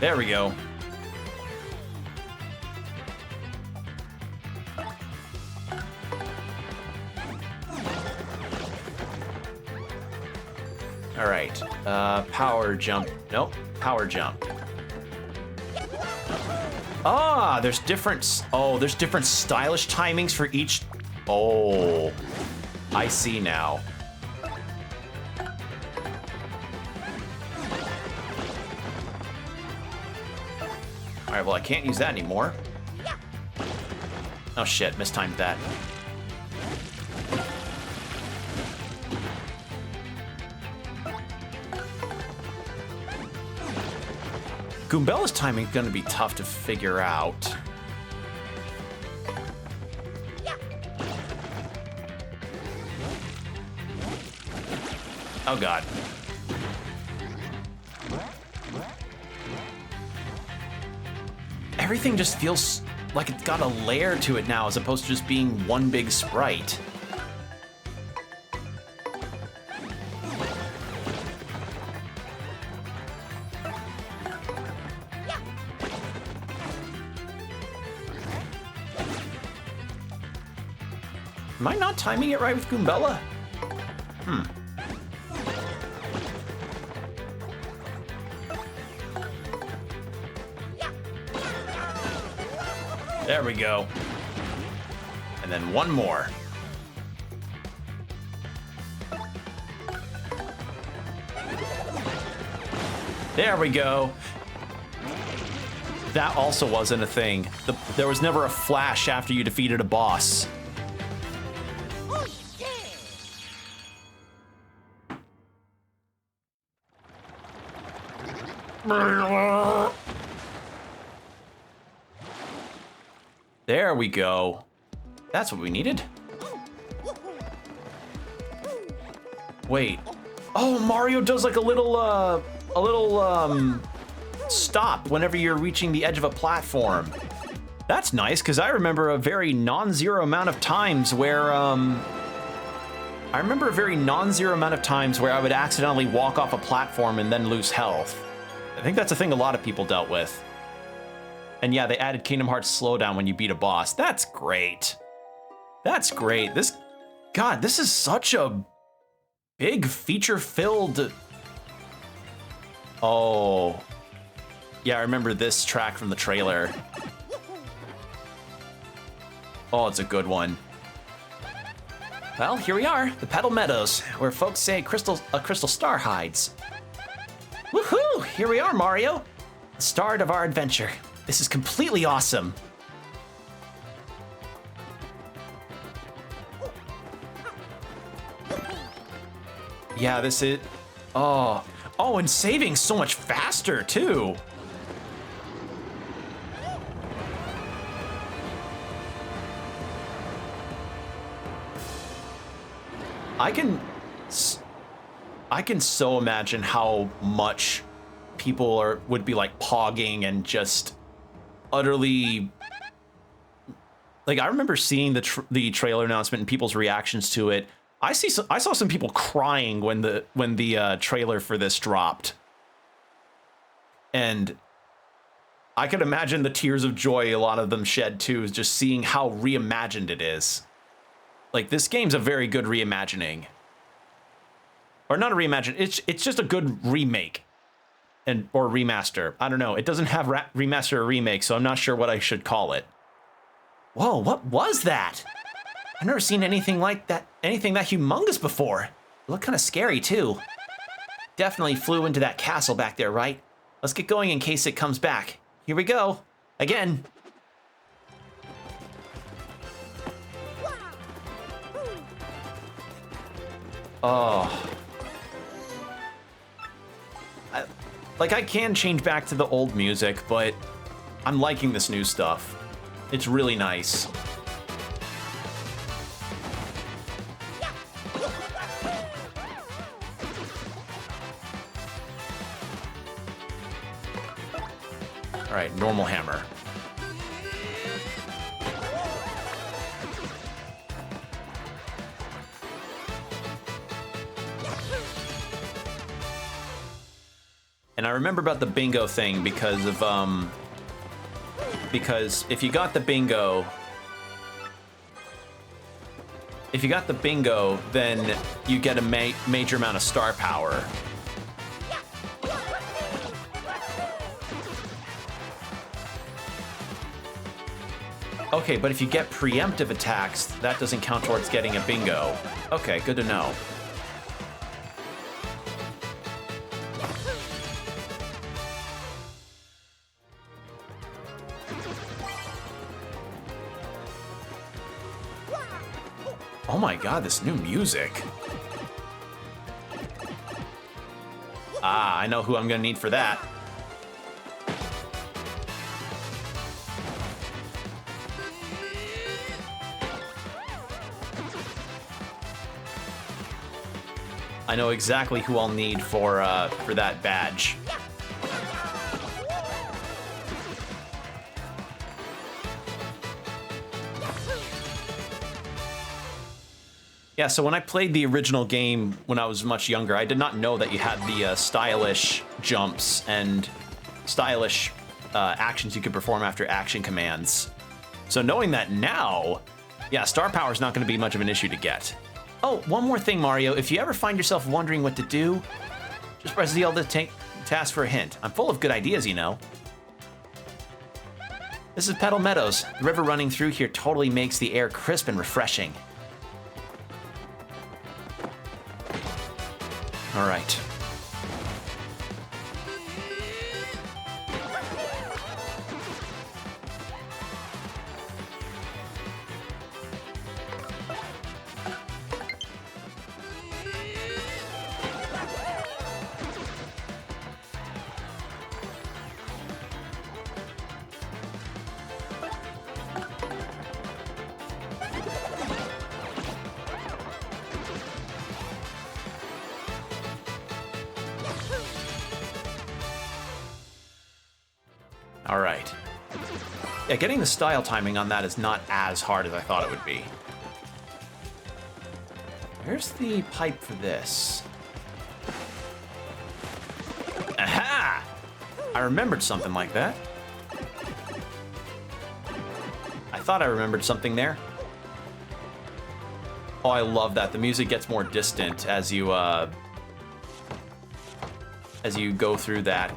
Speaker 1: There we go. All right, power jump. Nope, power jump. Ah, there's different stylish timings for each. Oh, I see now. All right, well, I can't use that anymore. Oh shit, mistimed that. Goombella's timing is gonna be tough to figure out. Oh god. Everything just feels like it's got a layer to it now as opposed to just being one big sprite. Am I not timing it right with Goombella? There we go. And then one more. There we go. That also wasn't a thing. There was never a flash after you defeated a boss. There we go. That's what we needed. Wait. Oh, Mario does like a little stop whenever you're reaching the edge of a platform. That's nice, because I remember a very non-zero amount of times where, I would accidentally walk off a platform and then lose health. I think that's a thing a lot of people dealt with. And yeah, they added Kingdom Hearts slowdown when you beat a boss. That's great. That's great. God, this is such a big feature-filled... Oh. Yeah, I remember this track from the trailer. Oh, it's a good one. Well, here we are, the Petal Meadows, where folks say a crystal star hides. Woohoo! Here we are, Mario. The start of our adventure. This is completely awesome. Yeah, this is... Oh, and saving so much faster, too. I can so imagine how much people would be like pogging and just utterly... Like, I remember seeing the trailer announcement and people's reactions to it. I saw some people crying when the trailer for this dropped, and I could imagine the tears of joy a lot of them shed too, just seeing how reimagined it is. Like, this game's a very good reimagining, or not a reimagine. It's just a good remake, or remaster. I don't know. It doesn't have remaster or remake, so I'm not sure what I should call it. Whoa! What was that? I've never seen anything like that, anything that humongous before. It looked kind of scary, too. Definitely flew into that castle back there, right? Let's get going in case it comes back. Here we go. Again. Oh. I can change back to the old music, but I'm liking this new stuff. It's really nice. All right, normal hammer. And I remember about the bingo thing because if you got the bingo, then you get a major amount of star power. Okay, but if you get preemptive attacks, that doesn't count towards getting a bingo. Okay, good to know. Oh my god, this new music. Ah, I know who I'm gonna need for that. I know exactly who I'll need for that badge. Yeah, so when I played the original game when I was much younger, I did not know that you had the stylish jumps and stylish actions you could perform after action commands. So knowing that now, yeah, star power is not going to be much of an issue to get. Oh, one more thing, Mario. If you ever find yourself wondering what to do, just press ZL to ask for a hint. I'm full of good ideas, you know. This is Petal Meadows. The river running through here totally makes the air crisp and refreshing. All right. All right. Yeah, getting the style timing on that is not as hard as I thought it would be. Where's the pipe for this? Aha! I remembered something like that. I thought I remembered something there. Oh, I love that. The music gets more distant as you go through that.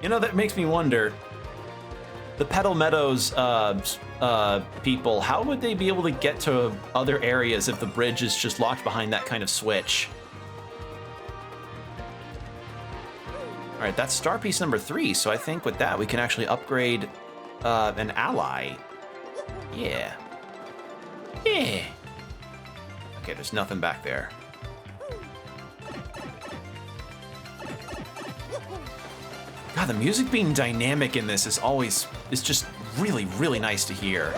Speaker 1: You know, that makes me wonder, the Petal Meadows people, how would they be able to get to other areas if the bridge is just locked behind that kind of switch? All right, that's star piece number 3, so I think with that we can actually upgrade an ally. Yeah. Yeah. Okay, there's nothing back there. God, the music being dynamic in this is just really, really nice to hear.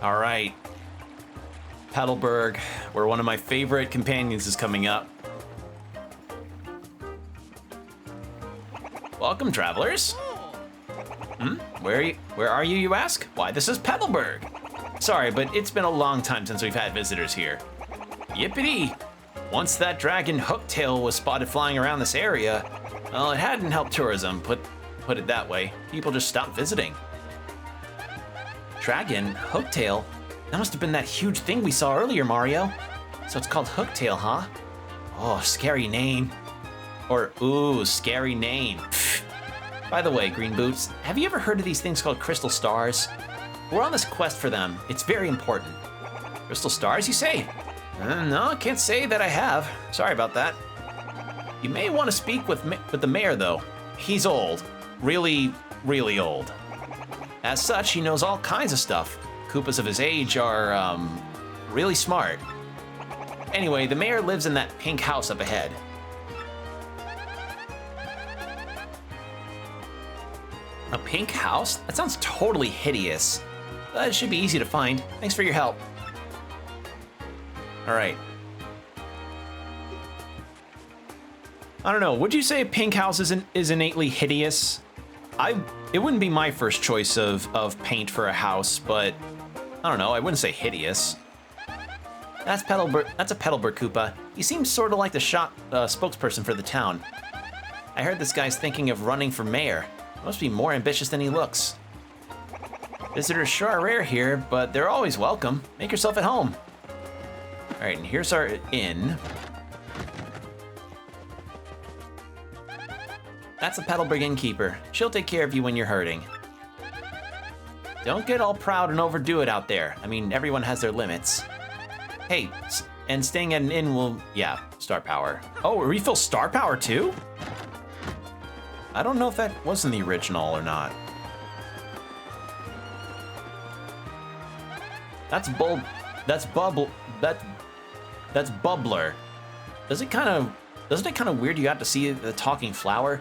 Speaker 1: All right, Petalburg, where one of my favorite companions is coming up. Welcome, travelers. Where are you, you ask? Why, this is Petalburg. Sorry, but it's been a long time since we've had visitors here. Yippity! Once that dragon Hooktail was spotted flying around this area, well, it hadn't helped tourism, put it that way. People just stopped visiting. Dragon Hooktail? That must have been that huge thing we saw earlier, Mario. So it's called Hooktail, huh? Oh, scary name. Or, ooh, scary name. By the way, Green Boots, have you ever heard of these things called crystal stars? We're on this quest for them. It's very important. Crystal stars, you say? No, I can't say that I have. Sorry about that. You may want to speak with the mayor, though. He's old. Really, really old. As such, he knows all kinds of stuff. Koopas of his age are, really smart. Anyway, the mayor lives in that pink house up ahead. A pink house? That sounds totally hideous. But it should be easy to find. Thanks for your help. All right. I don't know, would you say a pink house is innately hideous? It wouldn't be my first choice of paint for a house, but I don't know, I wouldn't say hideous. That's a Petalburg Koopa. He seems sort of like the spokesperson for the town. I heard this guy's thinking of running for mayor. Must be more ambitious than he looks. Visitors sure are rare here, but they're always welcome. Make yourself at home. All right, and here's our inn. That's a Petalburg innkeeper. She'll take care of you when you're hurting. Don't get all proud and overdo it out there. I mean, everyone has their limits. Hey, and staying at an inn will, yeah, star power. Oh, refill star power too? I don't know if that was in the original or not. That's Bubbler. Doesn't it kind of weird you got to see the talking flower?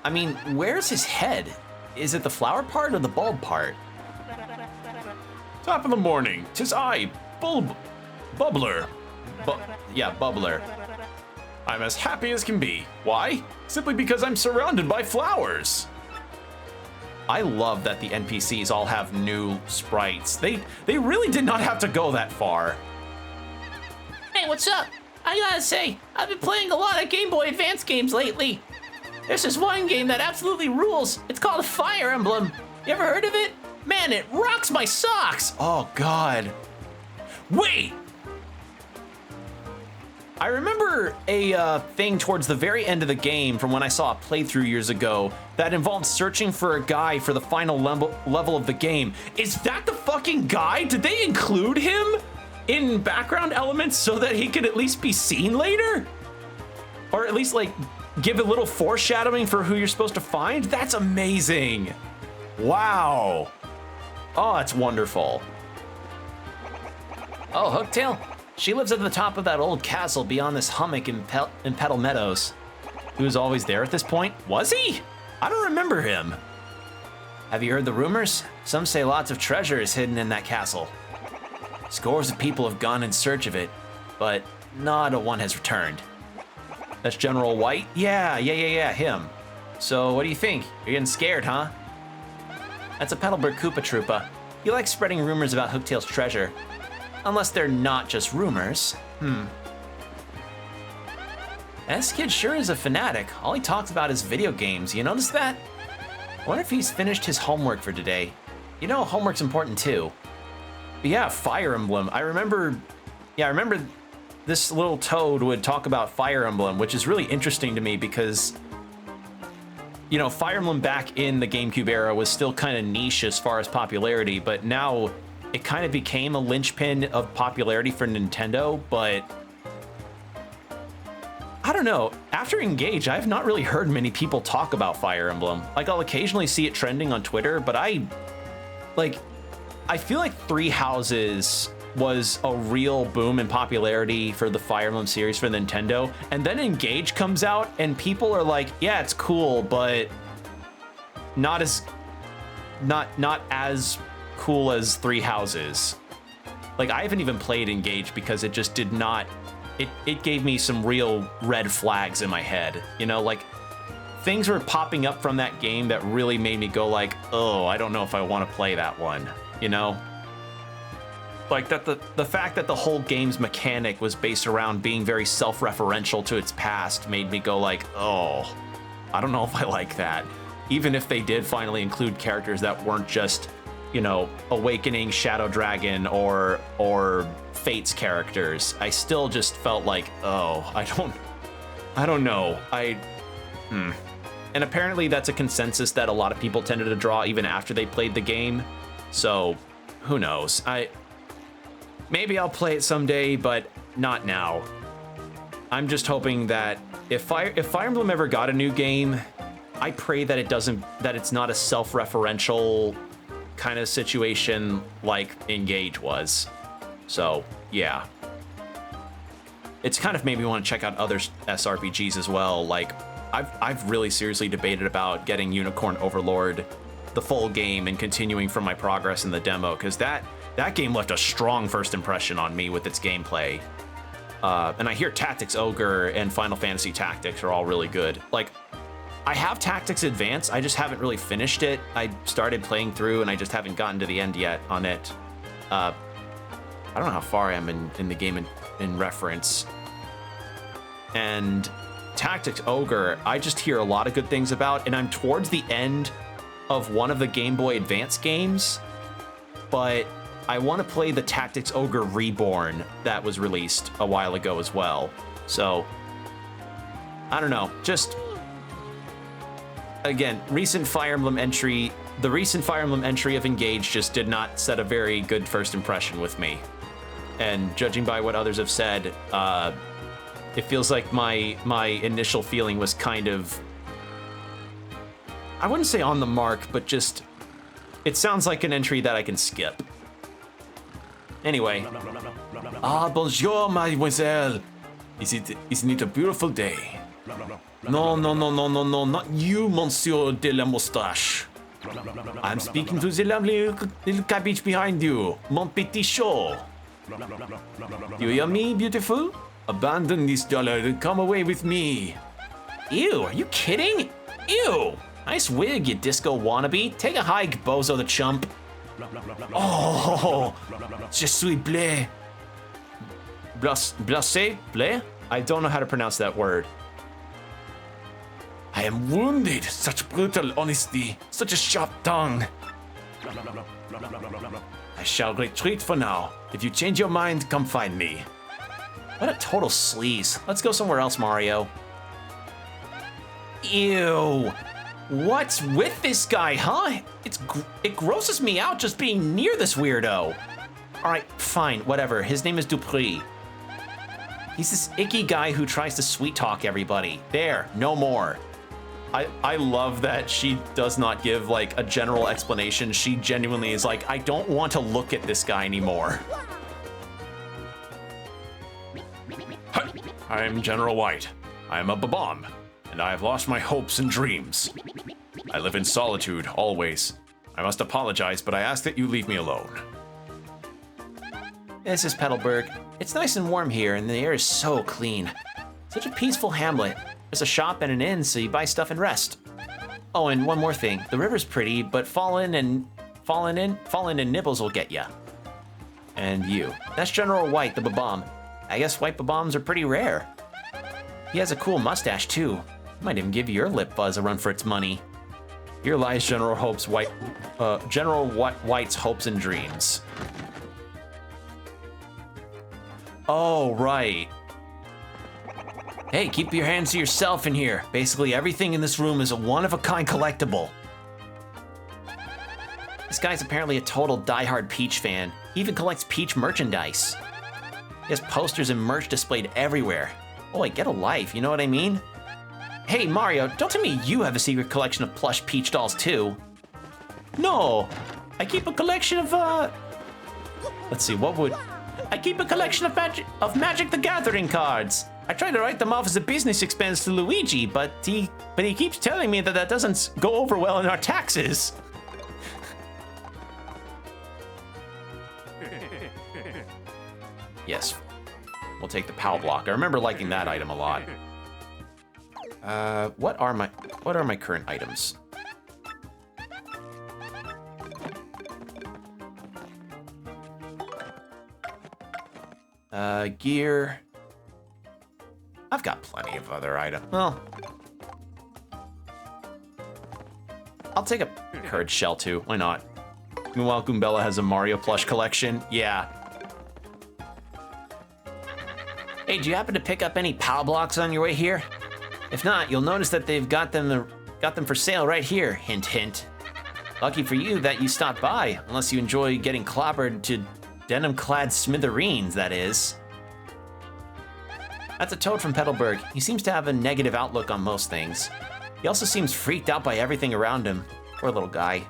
Speaker 1: I mean, where's his head? Is it the flower part or the bulb part?
Speaker 3: Top of the morning, 'tis I, Bubbler.
Speaker 1: Yeah, Bubbler.
Speaker 3: I'm as happy as can be. Why? Simply because I'm surrounded by flowers.
Speaker 1: I love that the NPCs all have new sprites. They really did not have to go that far.
Speaker 2: Hey, what's up? I gotta say, I've been playing a lot of Game Boy Advance games lately. There's this one game that absolutely rules. It's called Fire Emblem. You ever heard of it? Man, it rocks my socks.
Speaker 1: Oh, God. Wait! I remember a thing towards the very end of the game from when I saw a playthrough years ago that involved searching for a guy for the final level of the game. Is that the fucking guy? Did they include him in background elements so that he could at least be seen later? Or at least, like, give a little foreshadowing for who you're supposed to find? That's amazing. Wow. Oh, that's wonderful. Oh, Hooktail? She lives at the top of that old castle beyond this hummock in Petal Meadows. He was always there at this point? Was he? I don't remember him. Have you heard the rumors? Some say lots of treasure is hidden in that castle. Scores of people have gone in search of it, but not a one has returned. That's General White? Yeah, him. So what do you think? You're getting scared, huh? That's a Petalburg Koopa Troopa. He likes spreading rumors about Hooktail's treasure.
Speaker 4: Unless they're not just rumors. This kid sure is a fanatic. All he talks about is video games. You notice that? I wonder if he's finished his homework for today. You know, homework's important too. But yeah, Fire Emblem. I remember this little toad would talk about Fire Emblem, which is really interesting to me because, you know, Fire Emblem back in the GameCube era was still kind of niche as far as popularity, but now it kind of became a linchpin of popularity for Nintendo. But I don't know, after Engage, I've not really heard many people talk about Fire Emblem. Like, I'll occasionally see it trending on Twitter, but I feel like Three Houses was a real boom in popularity for the Fire Emblem series for Nintendo, and then Engage comes out and people are like, yeah, it's cool, but not as cool as Three Houses. Like, I haven't even played Engage because it just did not, it gave me some real red flags in my head, you know, like things were popping up from that game that really made me go like, oh, I don't know if I want to play that one, you know? Like that the fact that the whole game's mechanic was based around being very self-referential to its past made me go like, oh, I don't know if I like that. Even if they did finally include characters that weren't just, you know, Awakening, Shadow Dragon, or Fate's characters, I still just felt like, oh, I don't know. And apparently that's a consensus that a lot of people tended to draw even after they played the game. So who knows? Maybe I'll play it someday, but not now. I'm just hoping that if Fire Emblem ever got a new game, I pray that it's not a self-referential kind of situation like Engage was. So, yeah. It's kind of made me want to check out other SRPGs as well. Like, I've really seriously debated about getting Unicorn Overlord, the full game, and continuing from my progress in the demo, because that game left a strong first impression on me with its gameplay. And I hear Tactics Ogre and Final Fantasy Tactics are all really good. Like, I have Tactics Advance, I just haven't really finished it. I started playing through and I just haven't gotten to the end yet on it. I don't know how far I am in the game in reference. And Tactics Ogre, I just hear a lot of good things about, and I'm towards the end of one of the Game Boy Advance games, but I want to play the Tactics Ogre Reborn that was released a while ago as well. So, I don't know, just, again, the recent Fire Emblem entry of Engage just did not set a very good first impression with me. And judging by what others have said, it feels like my initial feeling was kind of, I wouldn't say on the mark, but just, it sounds like an entry that I can skip. Anyway. Bonjour, mademoiselle. Isn't it a beautiful day? No, not you, monsieur de la moustache. I'm speaking to the lovely little cabbage behind you, mon petit chou. You hear me, beautiful? Abandon this dollar and come away with me. Ew, are you kidding? Ew. Nice wig, you disco wannabe. Take a hike, bozo the chump. Oh, je suis blé. Blessé? Blé? I don't know how to pronounce that word. I am wounded. Such brutal honesty. Such a sharp tongue. I shall retreat for now. If you change your mind, come find me. What a total sleaze. Let's go somewhere else, Mario. Ew. What's with this guy, huh? It grosses me out just being near this weirdo. All right, fine, whatever. His name is Dupree. He's this icky guy who tries to sweet talk everybody. There, no more. I love that she does not give like a general explanation. She genuinely is like, I don't want to look at this guy anymore.
Speaker 3: Hi, I'm General White. I am a bomb, and I have lost my hopes and dreams. I live in solitude, always. I must apologize, but I ask that you leave me alone.
Speaker 4: This is Petalburg. It's nice and warm here, and the air is so clean. Such a peaceful hamlet. There's a shop and an inn, so you buy stuff and rest. Oh, and one more thing. The river's pretty, but falling and nibbles will get ya. And you. That's General White, the Babam. I guess white Babams are pretty rare. He has a cool mustache, too. Might even give your lip fuzz a run for its money. Here lies General White's hopes and dreams. Oh, right. Hey, keep your hands to yourself in here. Basically, everything in this room is a one-of-a-kind collectible. This guy's apparently a total diehard Peach fan. He even collects Peach merchandise. He has posters and merch displayed everywhere. Oh, get a life, you know what I mean? Hey, Mario, don't tell me you have a secret collection of plush Peach dolls, too. No, I keep a collection of, let's see, I keep a collection of Magic the Gathering cards. I try to write them off as a business expense to Luigi, but he keeps telling me that doesn't go over well in our taxes. Yes, we'll take the POW block. I remember liking that item a lot. What are my current items? Gear. I've got plenty of other items. Well, I'll take a courage shell too. Why not? Meanwhile, Goombella has a Mario plush collection. Yeah. Hey, do you happen to pick up any POW blocks on your way here? If not, you'll notice that they've got them for sale right here. Hint, hint. Lucky for you that you stopped by, unless you enjoy getting clobbered to denim-clad smithereens, that is. That's a Toad from Petalburg. He seems to have a negative outlook on most things. He also seems freaked out by everything around him. Poor little guy.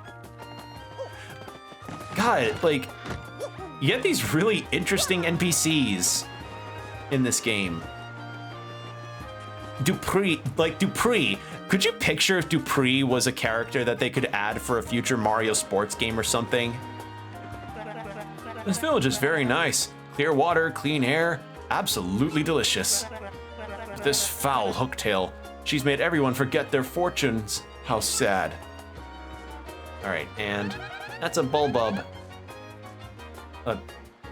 Speaker 4: God, like, you get these really interesting NPCs in this game. Dupree. Could you picture if Dupree was a character that they could add for a future Mario sports game or something? This village is very nice. Clear water, clean air, absolutely delicious. This foul Hooktail, she's made everyone forget their fortunes. How sad. All right, and that's a Bulbub.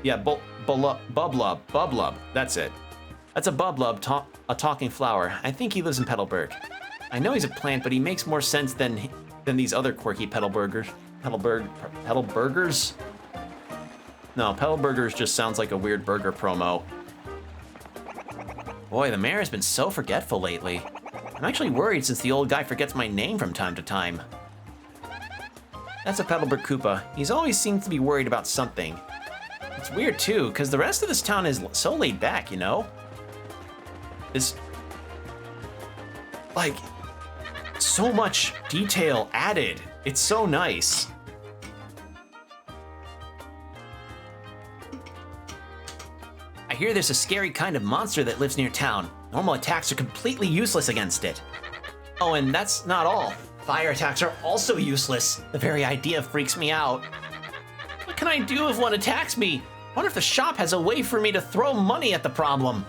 Speaker 4: Yeah, Bublub, that's it. That's a Bublub, a talking flower. I think he lives in Petalburg. I know he's a plant, but he makes more sense than these other quirky Petalburgers. Petalburgers? No, Petalburgers just sounds like a weird burger promo. Boy, the mayor has been so forgetful lately. I'm actually worried since the old guy forgets my name from time to time. That's a Petalburg Koopa. He's always seems to be worried about something. It's weird too, because the rest of this town is so laid back, you know? It's like so much detail added. It's so nice. I hear there's a scary kind of monster that lives near town. Normal attacks are completely useless against it. Oh, and that's not all. Fire attacks are also useless. The very idea freaks me out. What can I do if one attacks me? I wonder if the shop has a way for me to throw money at the problem.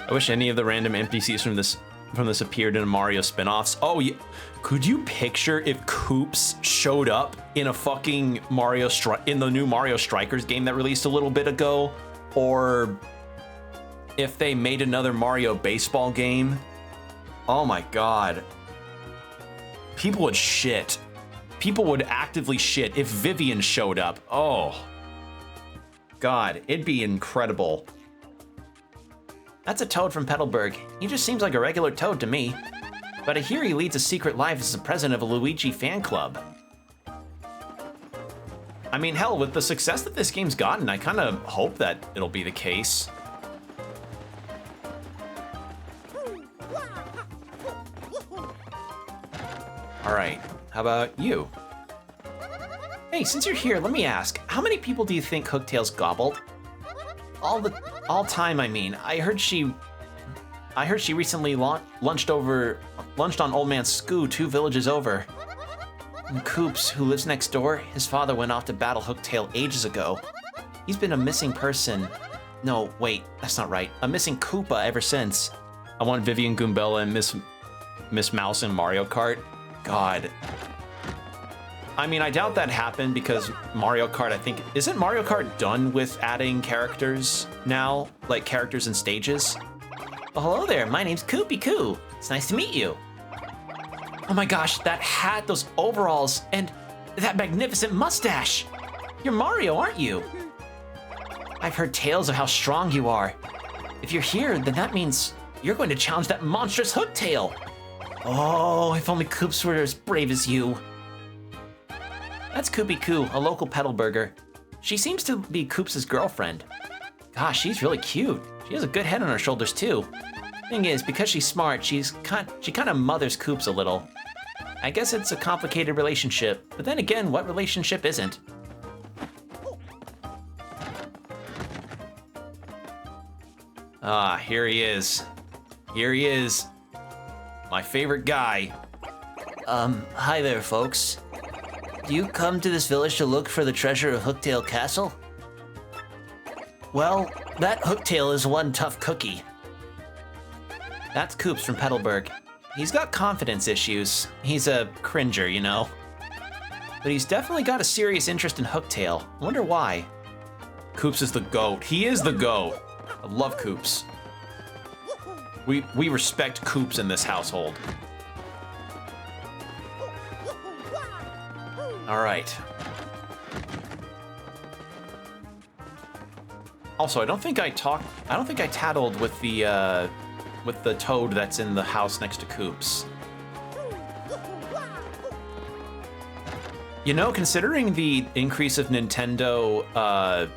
Speaker 4: I wish any of the random NPCs from this appeared in Mario spin-offs. Oh, yeah. Could you picture if Koops showed up in a fucking in the new Mario Strikers game that released a little bit ago? Or if they made another Mario baseball game? Oh my god. People would shit. People would actively shit if Vivian showed up. Oh. God, it'd be incredible. That's a Toad from Petalburg. He just seems like a regular Toad to me. But I hear he leads a secret life as the president of a Luigi fan club. I mean, hell, with the success that this game's gotten, I kind of hope that it'll be the case. All right, how about you? Hey, since you're here, let me ask, how many people do you think Hooktail's gobbled? All time, I mean. I heard she recently lunched on Old Man Scoo 2 villages over. And Koops, who lives next door, his father went off to battle Hooktail ages ago. He's been a missing person. No, wait, that's not right. A missing Koopa ever since. I want Vivian, Goombella, and Miss Mouse in Mario Kart. God.
Speaker 1: I mean, I doubt that happened because Mario Kart, I think, isn't Mario Kart done with adding characters now? Like characters and stages?
Speaker 4: Well, hello there, my name's Koopy Koo. It's nice to meet you.
Speaker 1: Oh my gosh, that hat, those overalls, and that magnificent mustache. You're Mario, aren't you?
Speaker 4: I've heard tales of how strong you are. If you're here, then that means you're going to challenge that monstrous Hooktail. Oh, if only Koops were as brave as you. That's Koopy Koo, a local pedal burger. She seems to be Koops' girlfriend. Gosh, she's really cute. She has a good head on her shoulders too. Thing is, because she's smart, she kind of mothers Koops a little. I guess it's a complicated relationship, but then again, what relationship isn't?
Speaker 1: Ah, here he is. Here he is. My favorite guy.
Speaker 4: Hi there, folks. Do you come to this village to look for the treasure of Hooktail Castle? Well, that Hooktail is one tough cookie. That's Koops from Petalburg. He's got confidence issues. He's a cringer, you know. But he's definitely got a serious interest in Hooktail. I wonder why.
Speaker 1: Koops is the GOAT. He is the GOAT. I love Koops. We respect Koops in this household. All right. Also, I don't think I tattled with the toad that's in the house next to Koops. You know, considering the increase of Nintendo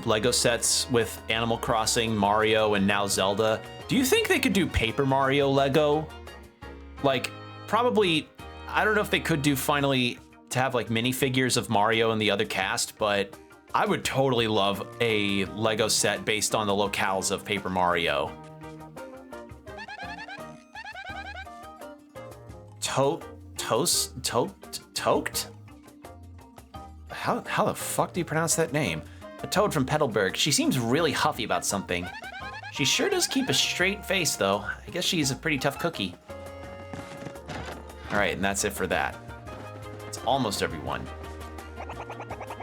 Speaker 1: Lego sets with Animal Crossing, Mario, and now Zelda, do you think they could do Paper Mario Lego? Like, probably, I don't know if they could do finally to have like minifigures of Mario and the other cast, but I would totally love a Lego set based on the locales of Paper Mario. Toked? How the fuck do you pronounce that name? A toad from Petalburg. She seems really huffy about something. She sure does keep a straight face, though. I guess she's a pretty tough cookie. All right, and that's it for that. It's almost everyone.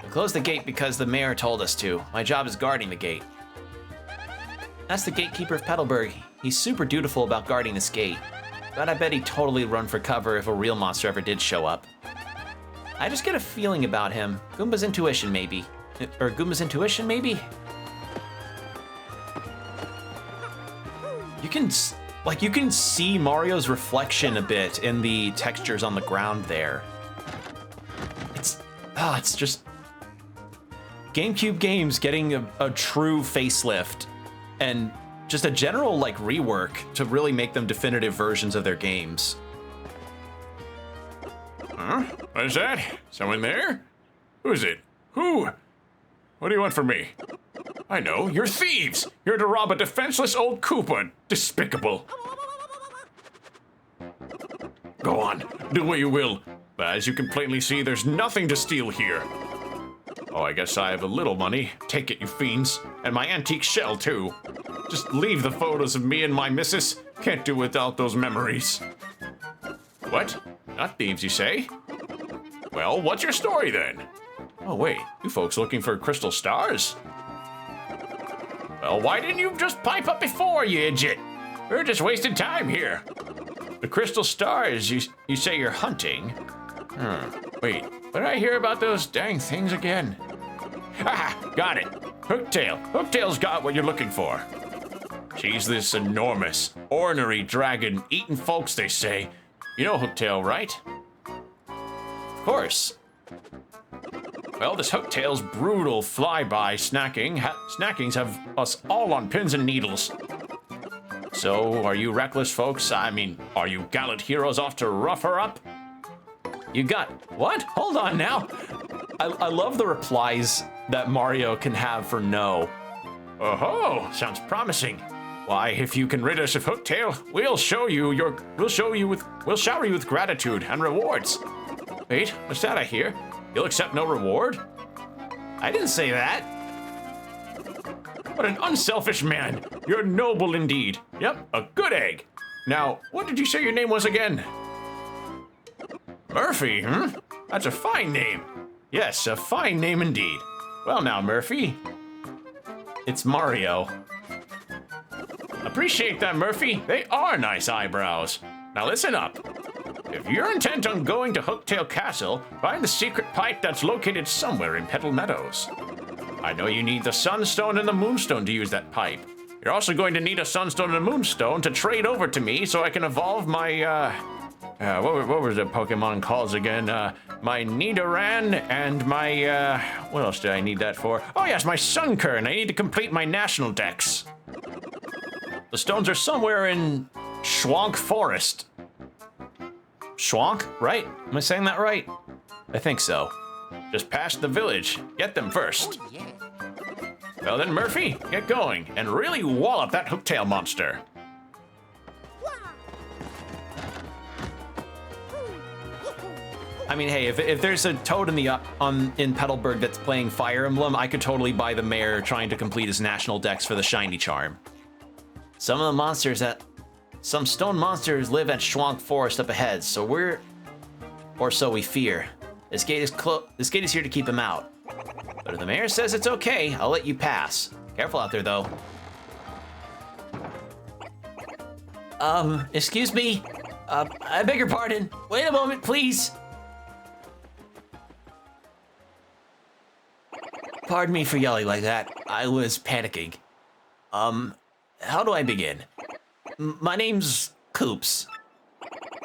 Speaker 1: We closed the gate because the mayor told us to. My job is guarding the gate. That's the gatekeeper of Petalburg. He's super dutiful about guarding this gate. But I bet he'd totally run for cover if a real monster ever did show up. I just get a feeling about him. Goomba's intuition, maybe. Or Goomba's intuition, maybe? You can see Mario's reflection a bit in the textures on the ground there. It's just GameCube games getting a true facelift and just a general like rework to really make them definitive versions of their games.
Speaker 3: Huh? What is that? Someone there? Who is it? Who? What do you want from me? I know, you're thieves! You're to rob a defenseless old Koopa! Despicable! Go on, do what you will. But as you can plainly see, there's nothing to steal here. Oh, I guess I have a little money. Take it, you fiends. And my antique shell, too. Just leave the photos of me and my missus. Can't do without those memories. What? Not thieves, you say? Well, what's your story, then? Oh, wait. You folks looking for crystal stars? Well, why didn't you just pipe up before, you idiot? We're just wasting time here. The crystal stars you say you're hunting? Wait, what did I hear about those dang things again? Ah, got it. Hooktail. Hooktail's got what you're looking for. She's this enormous, ornery dragon eating folks, they say. You know Hooktail, right? Of course. Well, this Hooktail's brutal flyby snackings have us all on pins and needles. So, are you reckless folks? I mean, are you gallant heroes off to rough her up? You got what? Hold on now. I love the replies that Mario can have for no. Oh, sounds promising. Why, if you can rid us of Hooktail, we'll shower you with gratitude and rewards. Wait, what's that I hear? You'll accept no reward? I didn't say that. What an unselfish man. You're noble indeed. Yep, a good egg. Now, what did you say your name was again? Murphy, That's a fine name. Yes, a fine name indeed. Well now, Murphy.
Speaker 1: It's Mario.
Speaker 3: Appreciate that, Murphy. They are nice eyebrows. Now listen up. If you're intent on going to Hooktail Castle, find the secret pipe that's located somewhere in Petal Meadows. I know you need the Sunstone and the Moonstone to use that pipe. You're also going to need a Sunstone and a Moonstone to trade over to me so I can evolve my, what was the Pokemon calls again? My Nidoran and my, what else did I need that for? Oh yes, my Sunkern. I need to complete my national dex. The stones are somewhere in Schwank Forest.
Speaker 1: Schwank, right? Am I saying that right? I think so.
Speaker 3: Just past the village. Get them first. Well then, Murphy, get going and really wallop that hooktail monster.
Speaker 1: I mean, hey, if there's a toad in in Petalburg that's playing Fire Emblem, I could totally buy the mayor trying to complete his national dex for the shiny charm. Some stone monsters live at Schwank Forest up ahead, so so we fear. This gate is here to keep them out. But if the mayor says it's okay, I'll let you pass. Careful out there, though. Excuse me? I beg your pardon. Wait a moment, please. Pardon me for yelling like that. I was panicking. How do I begin? My name's Coops.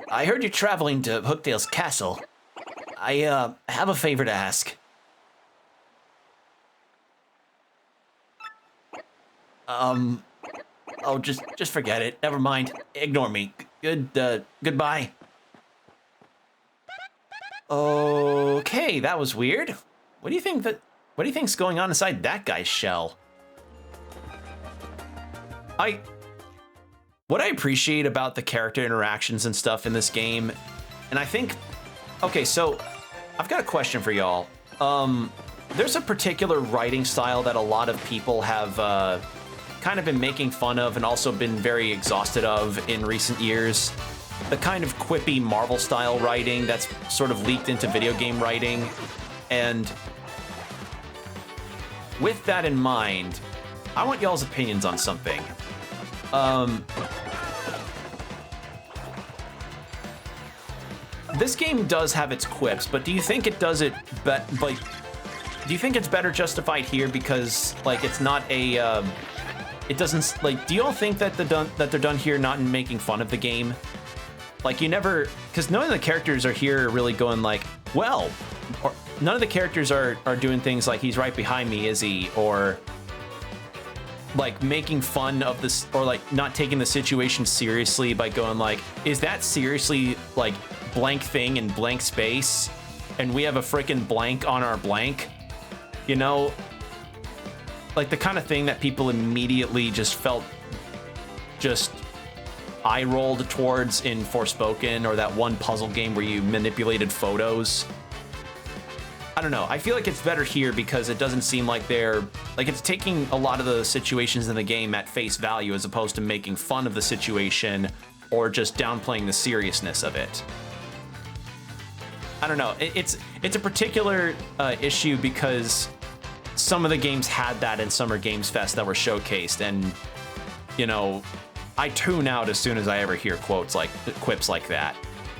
Speaker 1: I heard you're traveling to Hooktail's castle. I have a favor to ask. Oh, just forget it. Never mind. Ignore me. Goodbye. Okay, that was weird. What do you think's going on inside that guy's shell? What I appreciate about the character interactions and stuff in this game, and I think, okay, so I've got a question for y'all. There's a particular writing style that a lot of people have kind of been making fun of and also been very exhausted of in recent years. The kind of quippy Marvel style writing that's sort of leaked into video game writing. And with that in mind, I want y'all's opinions on something. This game does have its quips, but do you think it does it do you think it's better justified here because like it's not a it doesn't like do you all think that they're done here not in making fun of the game? Like you never, because none of the characters are here really going like, well, or none of the characters are doing things like he's right behind me, is he? Or like making fun of this, or like not taking the situation seriously by going like, is that seriously like blank thing in blank space? And we have a freaking blank on our blank, you know? Like the kind of thing that people immediately just felt just eye rolled towards in Forspoken, or that one puzzle game where you manipulated photos. I don't know. I feel like it's better here because it doesn't seem like it's taking a lot of the situations in the game at face value as opposed to making fun of the situation or just downplaying the seriousness of it. I don't know. It's a particular issue because some of the games had that in Summer Games Fest that were showcased, and you know, I tune out as soon as I ever hear quips like that.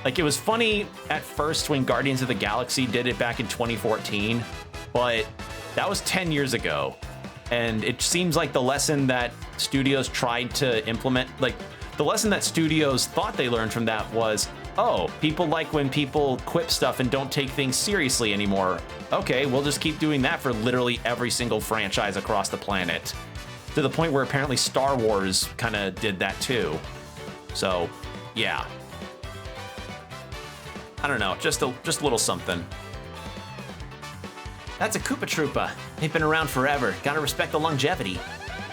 Speaker 1: Like, it was funny at first when Guardians of the Galaxy did it back in 2014, but that was 10 years ago. And it seems like the lesson that studios tried to implement, like the lesson that studios thought they learned from that was, oh, people like when people quip stuff and don't take things seriously anymore. Okay, we'll just keep doing that for literally every single franchise across the planet. To the point where apparently Star Wars kind of did that too. So, yeah. I don't know, just a little something. That's a Koopa Troopa. They've been around forever. Gotta respect the longevity.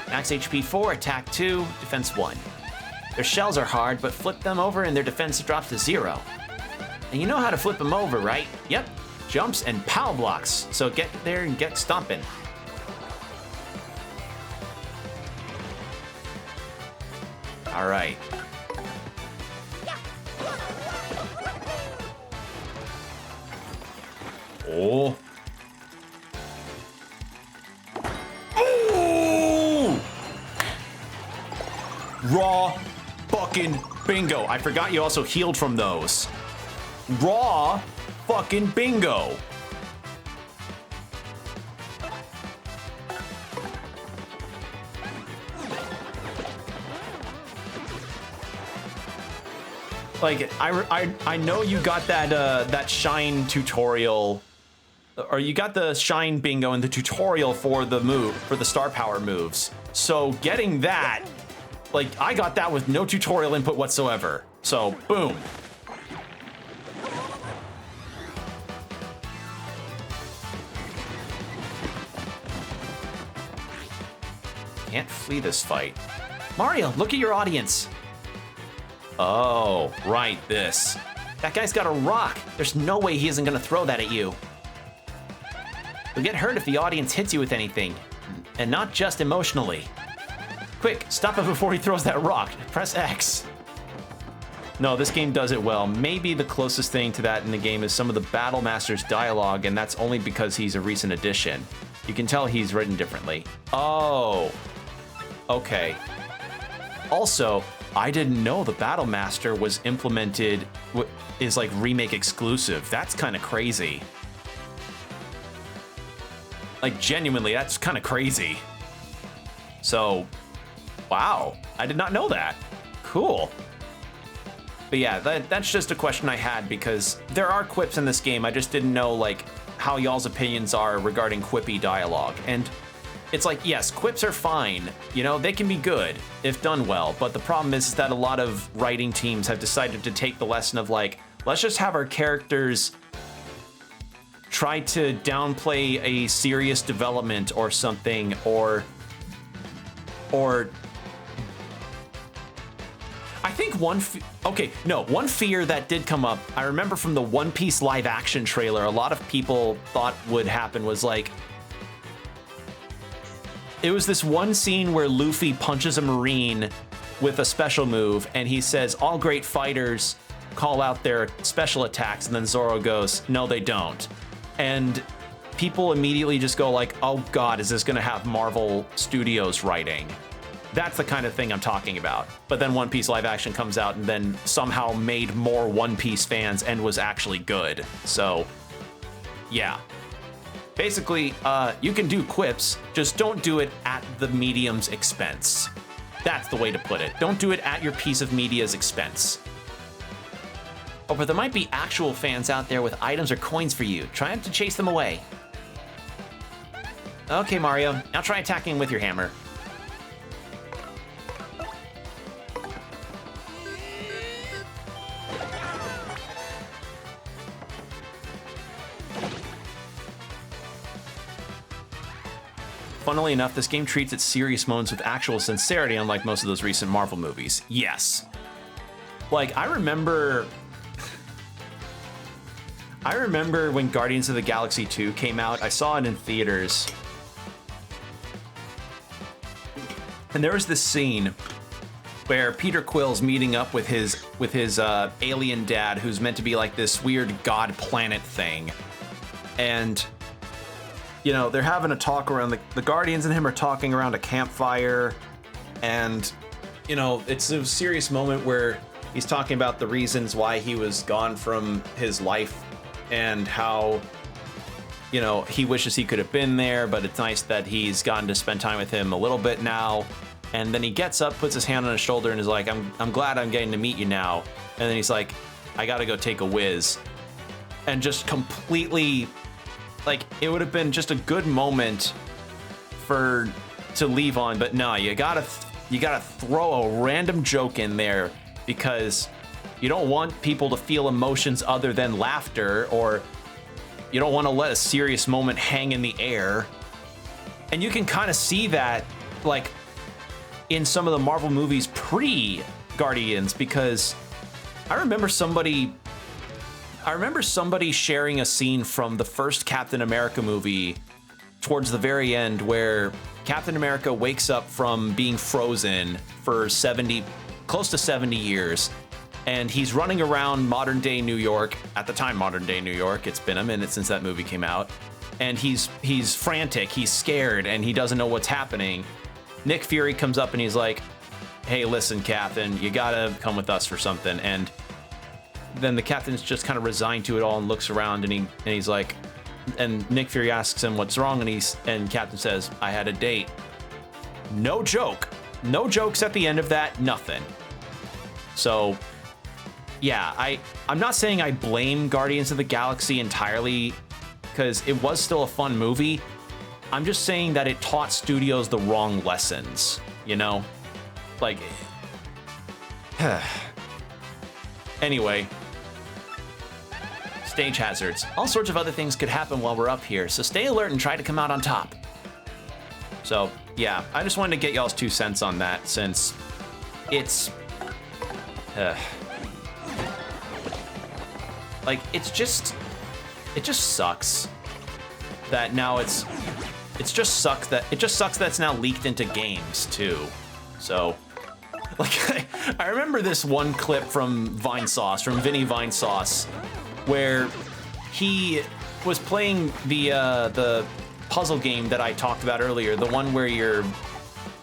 Speaker 1: Max HP 4, attack 2, defense 1. Their shells are hard, but flip them over and their defense drops to 0. And you know how to flip them over, right? Yep, jumps and pow blocks. So get there and get stomping. All right. Oh. Oh! Raw fucking bingo. I forgot you also healed from those. Raw fucking bingo. Like, I know you got that that shine tutorial, or you got the shine bingo in the tutorial for the move, for the star power moves. So getting that, like, I got that with no tutorial input whatsoever. So, boom. Can't flee this fight. Mario, look at your audience. Oh, right, this. That guy's got a rock. There's no way he isn't gonna throw that at you. You'll get hurt if the audience hits you with anything, and not just emotionally. Quick, stop it before he throws that rock. Press X. No, this game does it well. Maybe the closest thing to that in the game is some of the Battle Master's dialogue, and that's only because he's a recent addition. You can tell he's written differently. Oh, okay. Also, I didn't know the Battle Master was implemented, is like remake exclusive. That's kind of crazy. Like, genuinely, that's kind of crazy. So, wow, I did not know that. Cool. But yeah, that's just a question I had, because there are quips in this game. I just didn't know, like, how y'all's opinions are regarding quippy dialogue. And it's like, yes, quips are fine. You know, they can be good if done well. But the problem is that a lot of writing teams have decided to take the lesson of, like, let's just have our characters try to downplay a serious development or something, or I think one fear that did come up, I remember from the One Piece live action trailer, a lot of people thought would happen was, like, it was this one scene where Luffy punches a Marine with a special move, and he says, all great fighters call out their special attacks, and then Zoro goes, no, they don't. And people immediately just go like, oh God, is this gonna have Marvel Studios writing? That's the kind of thing I'm talking about. But then One Piece live action comes out and then somehow made more One Piece fans and was actually good. So, yeah. Basically, you can do quips, just don't do it at the medium's expense. That's the way to put it. Don't do it at your piece of media's expense. Oh, but there might be actual fans out there with items or coins for you. Try to chase them away. Okay, Mario, now try attacking with your hammer. Funnily enough, this game treats its serious moments with actual sincerity, unlike most of those recent Marvel movies. Yes. Like, I remember when Guardians of the Galaxy 2 came out, I saw it in theaters. And there was this scene where Peter Quill's meeting up with his alien dad, who's meant to be like this weird god planet thing. And, you know, they're having a talk around, the Guardians and him are talking around a campfire, and, you know, it's a serious moment where he's talking about the reasons why he was gone from his life and how, you know, he wishes he could have been there, but it's nice that he's gotten to spend time with him a little bit now. And then he gets up, puts his hand on his shoulder, and is like, I'm glad I'm getting to meet you now. And then he's like, I gotta go take a whiz. And just completely, like, it would have been just a good moment to leave on, but no, you gotta throw a random joke in there, because you don't want people to feel emotions other than laughter, or you don't want to let a serious moment hang in the air. And you can kind of see that, like, in some of the Marvel movies pre-Guardians, because I remember somebody sharing a scene from the first Captain America movie towards the very end, where Captain America wakes up from being frozen for close to 70 years, And he's running around modern day New York, at the time modern day New York. It's been a minute since that movie came out. And he's frantic, he's scared, and he doesn't know what's happening. Nick Fury comes up and he's like, hey, listen, Captain, you gotta come with us for something. And then the captain's just kind of resigned to it all and looks around, and he's like, and Nick Fury asks him what's wrong, and Captain says, I had a date. No joke. No jokes at the end of that, nothing. So, yeah, I'm not saying I blame Guardians of the Galaxy entirely, because it was still a fun movie. I'm just saying that it taught studios the wrong lessons, you know? Like, anyway, stage hazards. All sorts of other things could happen while we're up here, so stay alert and try to come out on top. So, yeah, I just wanted to get y'all's 2 cents on that, since it's... like, it just sucks that now it just sucks that it's now leaked into games, too. So, like, I remember this one clip from Vinny Vinesauce, where he was playing the puzzle game that I talked about earlier, the one where you're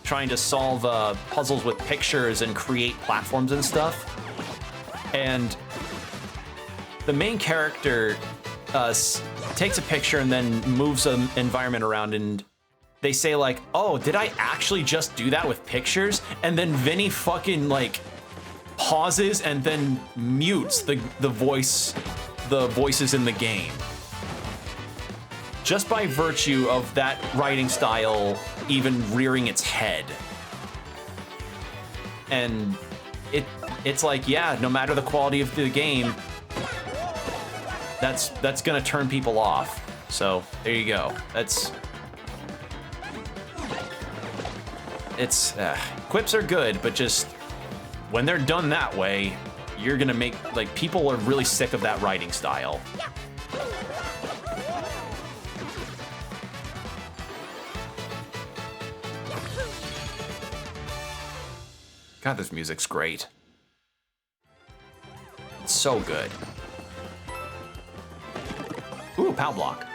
Speaker 1: trying to solve puzzles with pictures and create platforms and stuff. And the main character takes a picture and then moves an environment around, and they say like, oh, did I actually just do that with pictures? And then Vinny fucking like pauses and then mutes the voices in the game. Just by virtue of that writing style even rearing its head. And it's like, yeah, no matter the quality of the game, that's gonna turn people off. So there you go. Quips are good, but just when they're done that way, you're gonna make, like, people are really sick of that writing style. God, this music's great. It's so good. Ooh, POW block.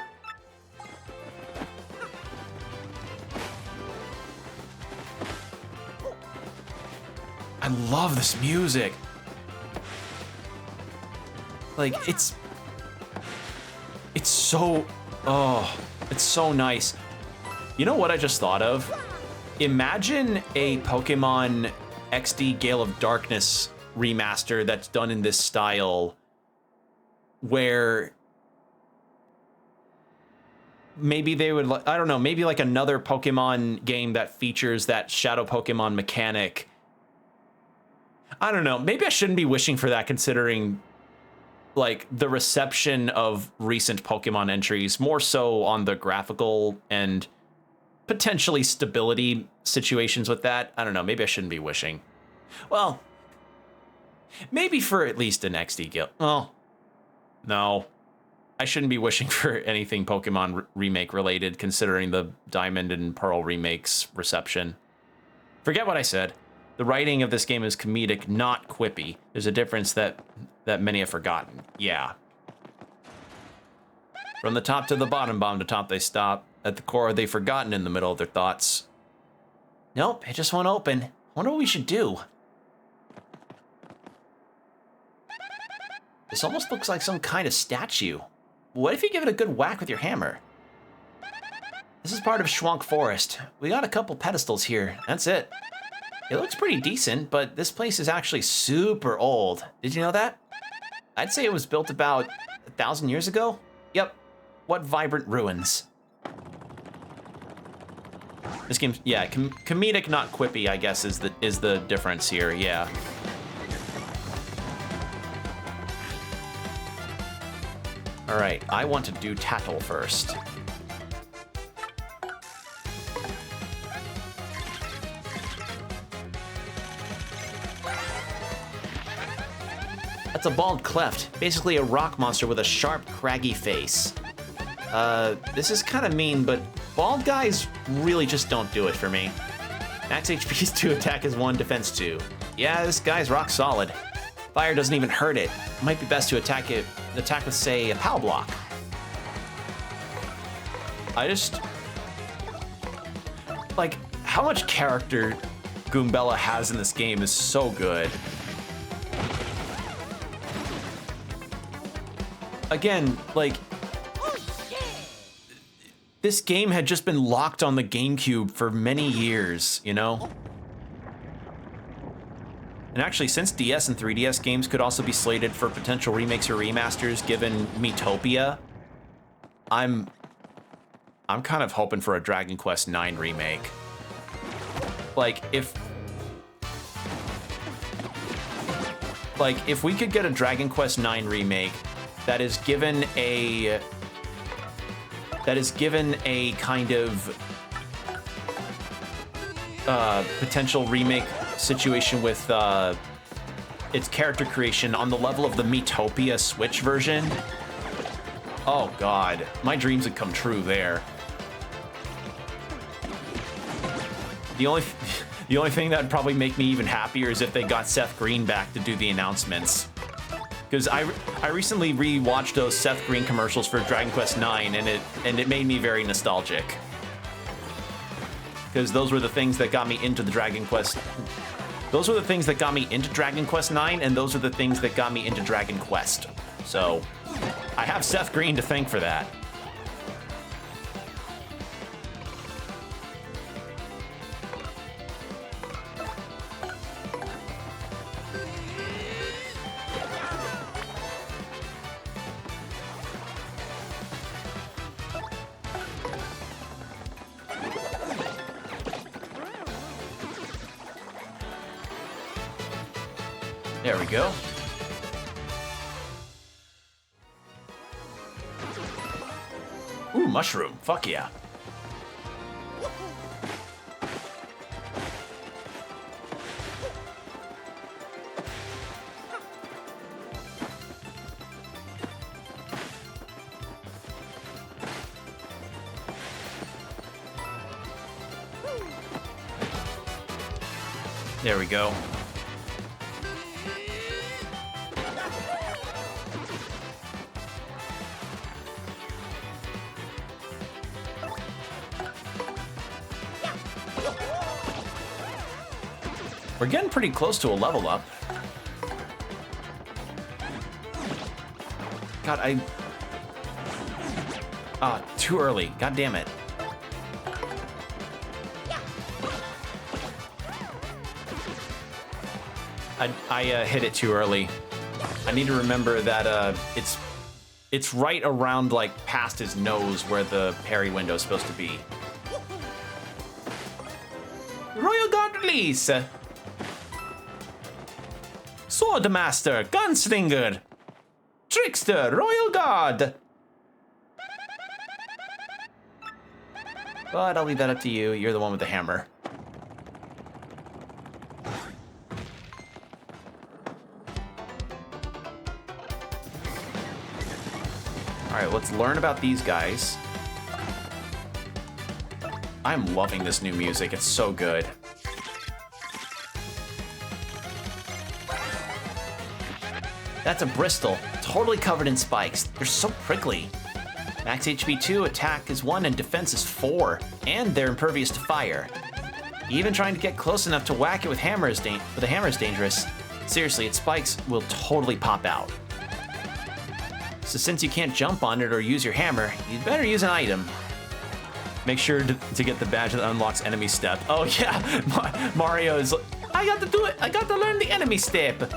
Speaker 1: I love this music. Like, it's so, it's so nice. You know what I just thought of? Imagine a Pokemon XD Gale of Darkness remaster that's done in this style, where maybe they would, I don't know, maybe like another Pokemon game that features that Shadow Pokemon mechanic. I don't know, maybe I shouldn't be wishing for that, considering like the reception of recent Pokemon entries, more so on the graphical and potentially stability situations with that. I don't know, maybe I shouldn't be wishing. Well, maybe for at least an XD Gale. Well, no. I shouldn't be wishing for anything Pokemon remake related, considering the Diamond and Pearl remakes reception. Forget what I said. The writing of this game is comedic, not quippy. There's a difference that many have forgotten. Yeah. From the top to the bottom to top they stop. At the core, they've forgotten in the middle of their thoughts. Nope, it just won't open. Wonder what we should do. This almost looks like some kind of statue. What if you give it a good whack with your hammer? This is part of Schwank Forest. We got a couple pedestals here, that's it. It looks pretty decent, but this place is actually super old. Did you know that? I'd say it was built about 1,000 years ago. Yep, what vibrant ruins. This game's, yeah, comedic, not quippy, I guess, is the difference here, yeah. All right, I want to do Tattle first. That's a bald cleft, basically a rock monster with a sharp, craggy face. This is kind of mean, but bald guys really just don't do it for me. Max HP is 2, attack is 1, defense 2. Yeah, this guy's rock solid.
Speaker 4: Fire doesn't even hurt it. It might be best to attack with, say, a POW block. I just... Like, how much character Goombella has in this game is so good. Again, like... This game had just been locked on the GameCube for many years, you know? And actually, since DS and 3DS games could also be slated for potential remakes or remasters given Miitopia, I'm kind of hoping for a Dragon Quest IX remake. Like, if we could get a Dragon Quest IX remake that is given a kind of potential remake situation with its character creation on the level of the Miitopia Switch version. Oh god, my dreams would come true there. The only thing that would probably make me even happier is if they got Seth Green back to do the announcements. Because I recently rewatched those Seth Green commercials for Dragon Quest IX, and it made me very nostalgic. Because those were the things that got me into the Dragon Quest. Those were the things that got me into Dragon Quest IX, and those are the things that got me into Dragon Quest. So, I have Seth Green to thank for that. There we go. Ooh, mushroom. Fuck yeah. There we go. We're getting pretty close to a level up. God, too early. God damn it. I hit it too early. I need to remember that it's right around, like, past his nose where the parry window is supposed to be. Royal Guard release! Swordmaster, Gunslinger, Trickster, Royal Guard. But I'll leave that up to you. You're the one with the hammer. All right, let's learn about these guys. I'm loving this new music. It's so good. That's a Bristol, totally covered in spikes. They're so prickly. Max HP 2, attack is 1, and defense is 4. And they're impervious to fire. Even trying to get close enough to whack it with a hammer is dangerous. Seriously, its spikes will totally pop out. So since you can't jump on it or use your hammer, you'd better use an item. Make sure to get the badge that unlocks enemy step. Oh yeah, Mario is like, I got to do it. I got to learn the enemy step.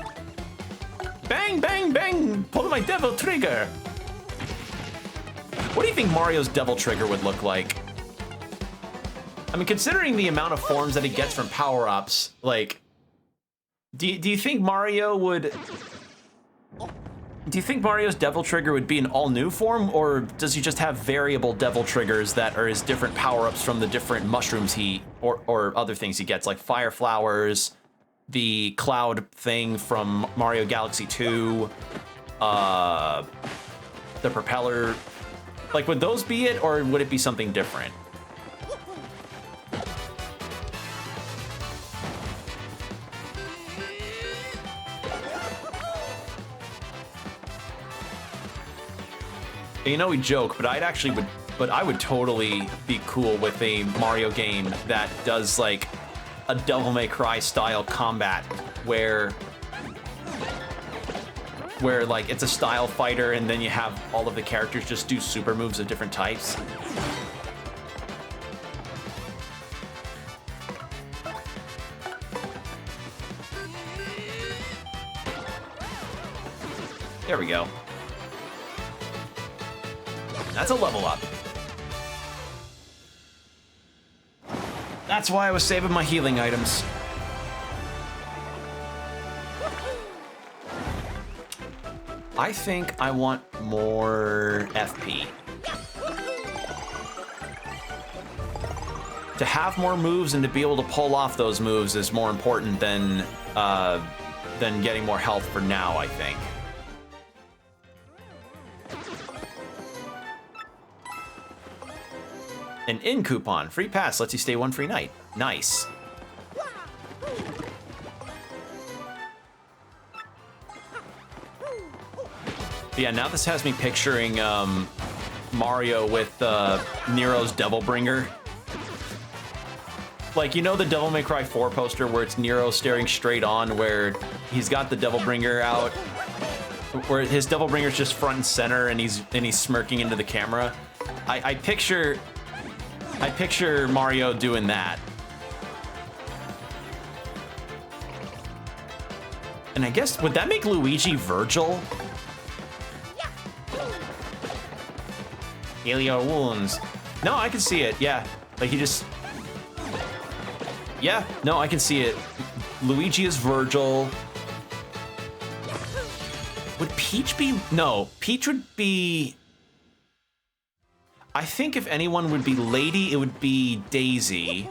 Speaker 4: Bang, bang, bang, pull my devil trigger. What do you think Mario's devil trigger would look like? I mean, considering the amount of forms that he gets from power-ups, like, do you think Mario would... Do you think Mario's devil trigger would be an all-new form, or does he just have variable devil triggers that are his different power-ups from the different mushrooms or other things he gets, like fire flowers, the cloud thing from Mario Galaxy 2, the propeller. Like, would those be it, or would it be something different?
Speaker 1: You know, we joke, but I would totally be cool with a Mario game that does like a Devil May Cry style combat where like it's a style fighter and then you have all of the characters just do super moves of different types. There we go. That's a level up. That's why I was saving my healing items. I think I want more FP. To have more moves and to be able to pull off those moves is more important than getting more health for now, I think. An in coupon, free pass, lets you stay one free night. Nice. But yeah, now this has me picturing Mario with Nero's Devil Bringer. Like, you know the Devil May Cry 4 poster where it's Nero staring straight on, where he's got the Devil Bringer out, where his Devil Bringer's just front and center and he's smirking into the camera? I picture Mario doing that. And I guess, would that make Luigi Virgil? Heal your wounds. No, I can see it, yeah. Like he just... Yeah, no, I can see it. Luigi is Virgil. Would Peach be... No, Peach would be... I think if anyone would be Lady, it would be Daisy.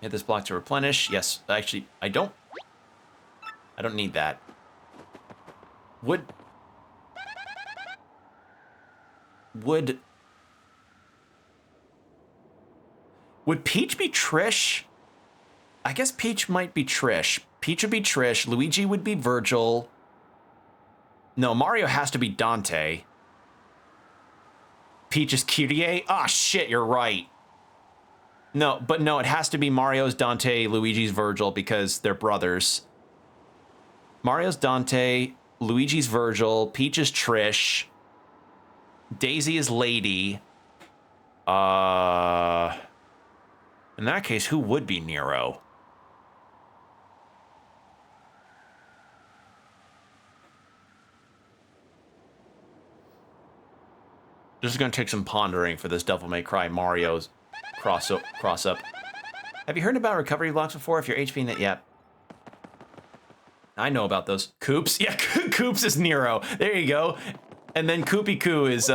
Speaker 1: Hit this block to replenish. Yes, actually, I don't need that. Would Peach be Trish? I guess Peach might be Trish. Peach would be Trish. Luigi would be Virgil. No, Mario has to be Dante. Peach is Kyrie? Ah, shit, you're right. No, but no, it has to be Mario's Dante, Luigi's Virgil, because they're brothers. Mario's Dante, Luigi's Virgil, Peach is Trish, Daisy is Lady. In that case, who would be Nero? This is going to take some pondering for this Devil May Cry Mario's cross up. Have you heard about recovery blocks before? If you're HP net, yeah. I know about those. Koops? Yeah, Koops is Nero. There you go. And then Koopy Koo is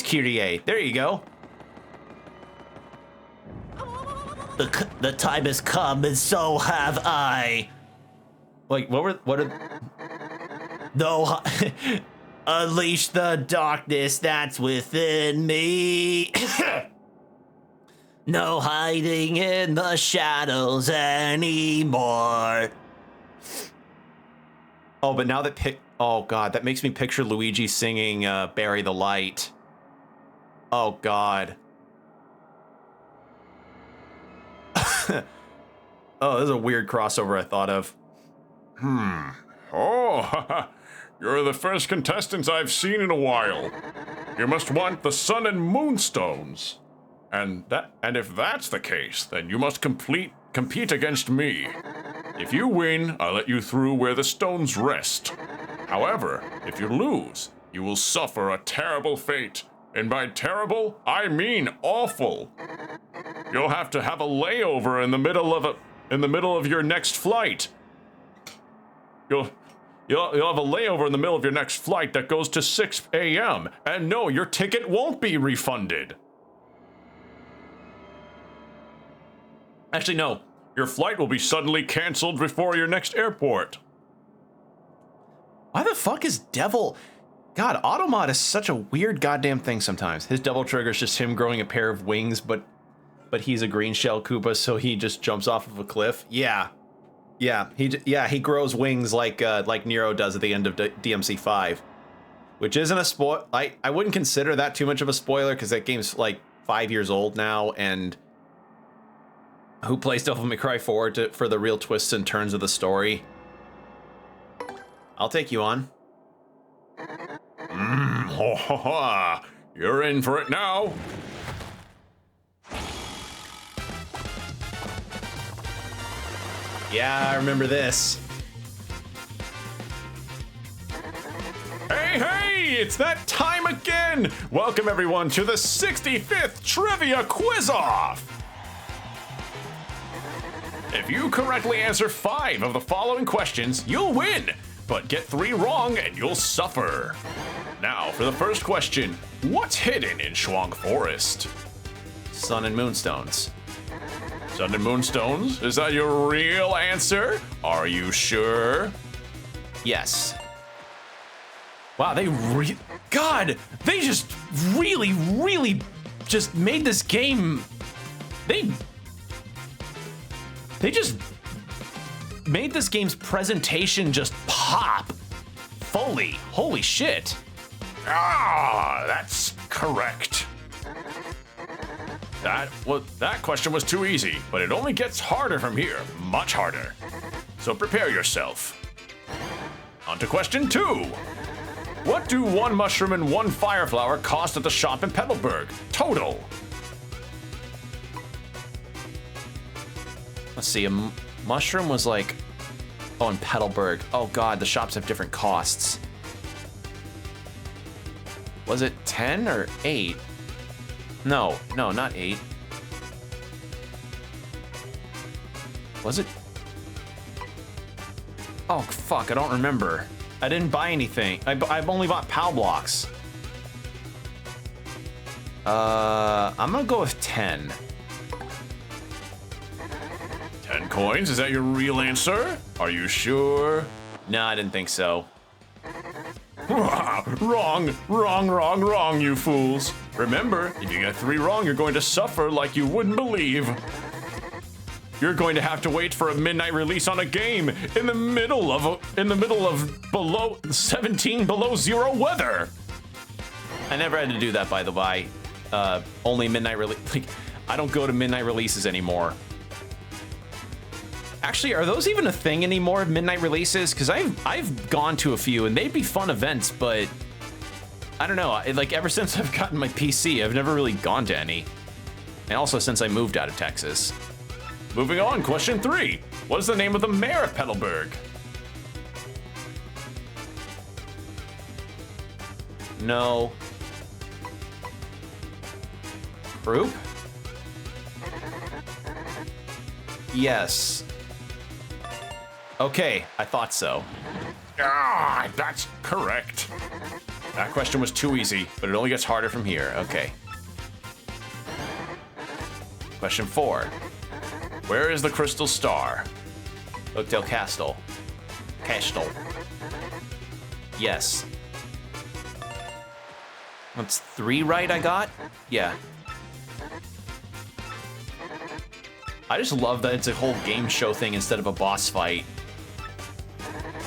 Speaker 1: Kyrie. There you go. The time has come, and so have I. Like, what are... No... Unleash the darkness that's within me. No hiding in the shadows anymore. Oh, but now that oh god, that makes me picture Luigi singing Bury the Light. Oh god. Oh, this is a weird crossover I thought of.
Speaker 3: Oh, you're the first contestants I've seen in a while. You must want the Sun and Moonstones. And if that's the case, then you must compete against me. If you win, I'll let you through where the stones rest. However, if you lose, you will suffer a terrible fate. And by terrible, I mean awful. You'll have to have a layover in the middle of your next flight. You'll have a layover in the middle of your next flight that goes to 6 a.m. And no, your ticket won't be refunded. Actually, no. Your flight will be suddenly canceled before your next airport.
Speaker 1: Why the fuck is Devil... God, Automod is such a weird goddamn thing sometimes. His Devil Trigger is just him growing a pair of wings, but he's a green shell Koopa, so he just jumps off of a cliff. Yeah. Yeah, he grows wings like Nero does at the end of DMC 5, which isn't a spoil. I wouldn't consider that too much of a spoiler because that game's like 5 years old now, and who plays Devil May Cry 4 for the real twists and turns of the story? I'll take you on.
Speaker 3: Ho, ho, ho. You're in for it now.
Speaker 1: Yeah, I remember this.
Speaker 3: Hey, it's that time again! Welcome everyone to the 65th Trivia Quiz-Off! If you correctly answer 5 of the following questions, you'll win! But get 3 wrong and you'll suffer. Now, for the first question, what's hidden in Schwang Forest?
Speaker 1: Sun and Moonstones.
Speaker 3: Sun and Moonstones? Is that your real answer? Are you sure?
Speaker 1: Yes.
Speaker 4: Wow, they just really just made this game. They just made this game's presentation just pop fully. Holy shit.
Speaker 3: Ah, that's correct. That question was too easy, but it only gets harder from here, much harder. So prepare yourself. On to question 2. What do 1 mushroom and 1 fire flower cost at the shop in Petalburg? Total.
Speaker 1: Let's see, a mushroom was like, oh, in Petalburg. Oh god, the shops have different costs. Was it 10 or 8? No, not 8. Was it? Oh fuck, I don't remember. I didn't buy anything. I've only bought POW blocks. I'm gonna go with 10.
Speaker 3: 10 coins, is that your real answer? Are you sure?
Speaker 1: No, I didn't think so.
Speaker 3: Wrong, you fools. Remember, if you get 3 wrong, you're going to suffer like you wouldn't believe. You're going to have to wait for a midnight release on a game in the middle of below 17 below 0 weather.
Speaker 1: I never had to do that, by the way. Only midnight release. Like, I don't go to midnight releases anymore. Actually, are those even a thing anymore, midnight releases? Because I've gone to a few, and they'd be fun events, but I don't know. Like, ever since I've gotten my PC, I've never really gone to any. And also since I moved out of Texas.
Speaker 3: Moving on, question 3. What is the name of the mayor of Petalburg?
Speaker 1: No. Group? Yes. Okay, I thought so.
Speaker 3: Ah, that's correct. That question was too easy, but it only gets harder from here. Okay.
Speaker 1: Question 4.
Speaker 3: Where is the crystal star?
Speaker 1: Oakdale Castle. Castle. Yes. That's 3 right I got? Yeah. I just love that it's a whole game show thing instead of a boss fight.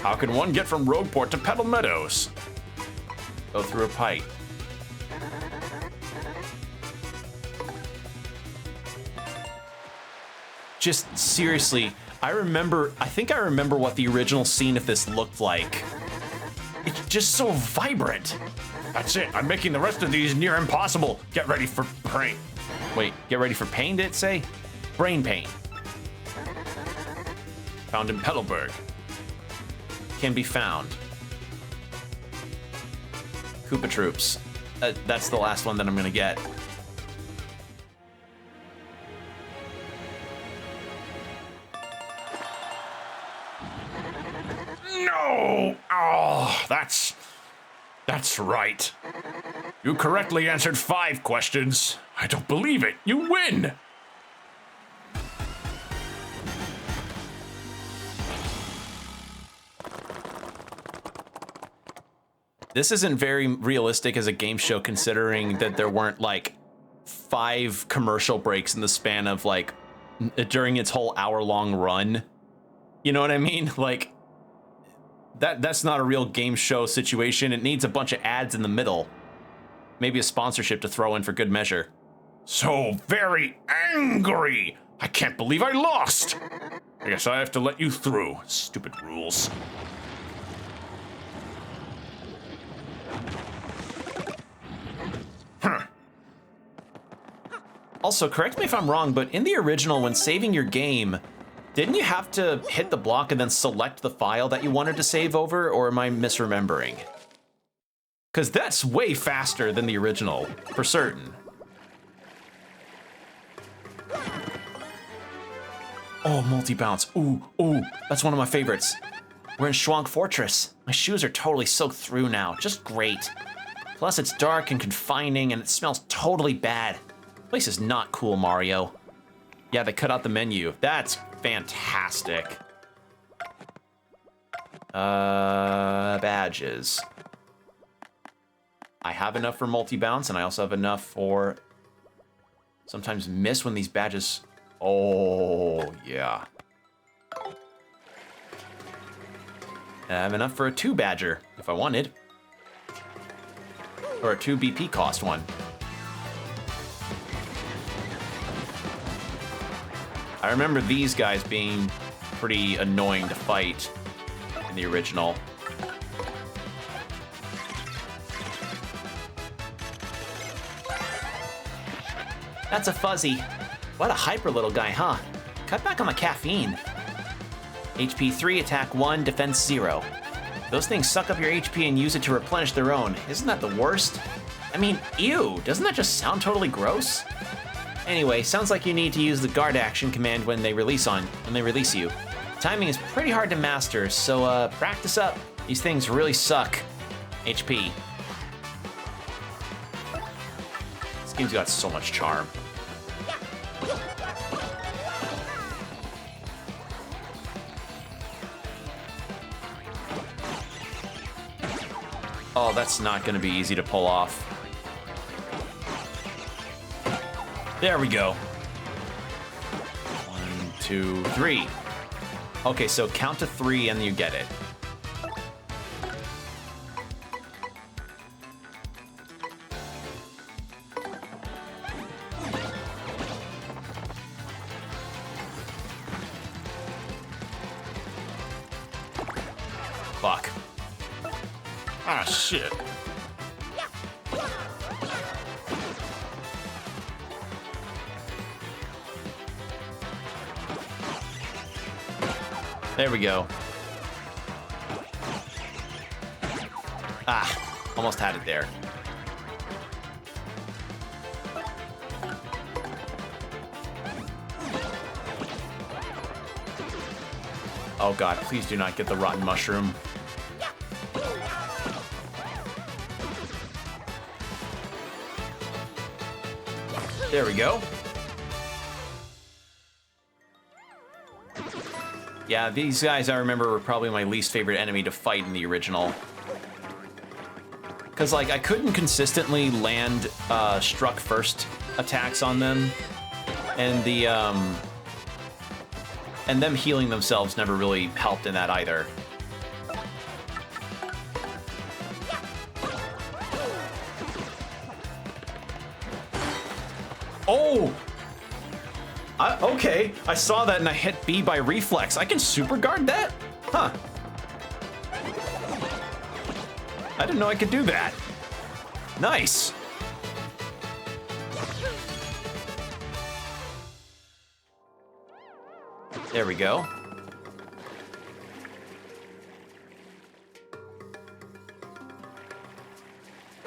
Speaker 3: How can one get from Rogueport to Petal Meadows?
Speaker 1: Go through a pipe. Just seriously, I think I remember what the original scene of this looked like. It's just so vibrant.
Speaker 3: That's it, I'm making the rest of these near impossible. Get ready for pain.
Speaker 1: Wait, get ready for pain, did it say? Brain pain.
Speaker 3: Found in Petalburg.
Speaker 1: Can be found. Koopa Troops. That's the last one that I'm gonna get.
Speaker 3: No! Oh, that's right. You correctly answered 5 questions. I don't believe it. You win!
Speaker 1: This isn't very realistic as a game show considering that there weren't like 5 commercial breaks in the span of like during its whole hour-long run. You know what I mean? Like, that's not a real game show situation. It needs a bunch of ads in the middle. Maybe a sponsorship to throw in for good measure.
Speaker 3: So very angry! I can't believe I lost! I guess I have to let you through. Stupid rules. Huh.
Speaker 1: Also, correct me if I'm wrong, but in the original, when saving your game, didn't you have to hit the block and then select the file that you wanted to save over, or am I misremembering? Because that's way faster than the original, for certain. Oh, multi-bounce. Ooh, that's one of my favorites. We're in Schwank Fortress. My shoes are totally soaked through now, just great. Plus, it's dark and confining, and it smells totally bad. This place is not cool, Mario. Yeah, they cut out the menu. That's fantastic. Badges. I have enough for multi-bounce, and I also have enough for... Sometimes miss when these badges... Oh, yeah. And I have enough for a 2 badger, if I wanted. Or a 2 BP cost one. I remember these guys being pretty annoying to fight in the original. That's a fuzzy. What a hyper little guy, huh? Cut back on the caffeine. HP 3, attack 1, defense 0. Those things suck up your HP and use it to replenish their own. Isn't that the worst? I mean, ew, doesn't that just sound totally gross? Anyway, sounds like you need to use the guard action command when they release you. Timing is pretty hard to master, so practice up. These things really suck. HP. This game's got so much charm. Oh, that's not gonna be easy to pull off. There we go. 1, 2, 3. Okay, so count to 3 and you get it. Fuck.
Speaker 3: Ah, shit.
Speaker 1: There we go. Ah, almost had it there. Oh god, please do not get the rotten mushroom. There we go. Yeah, these guys I remember were probably my least favorite enemy to fight in the original. Because, like, I couldn't consistently land struck first attacks on them. And the, and them healing themselves never really helped in that either. Oh! Okay, I saw that and I hit B by reflex. I can super guard that? Huh. I didn't know I could do that. Nice. There we go.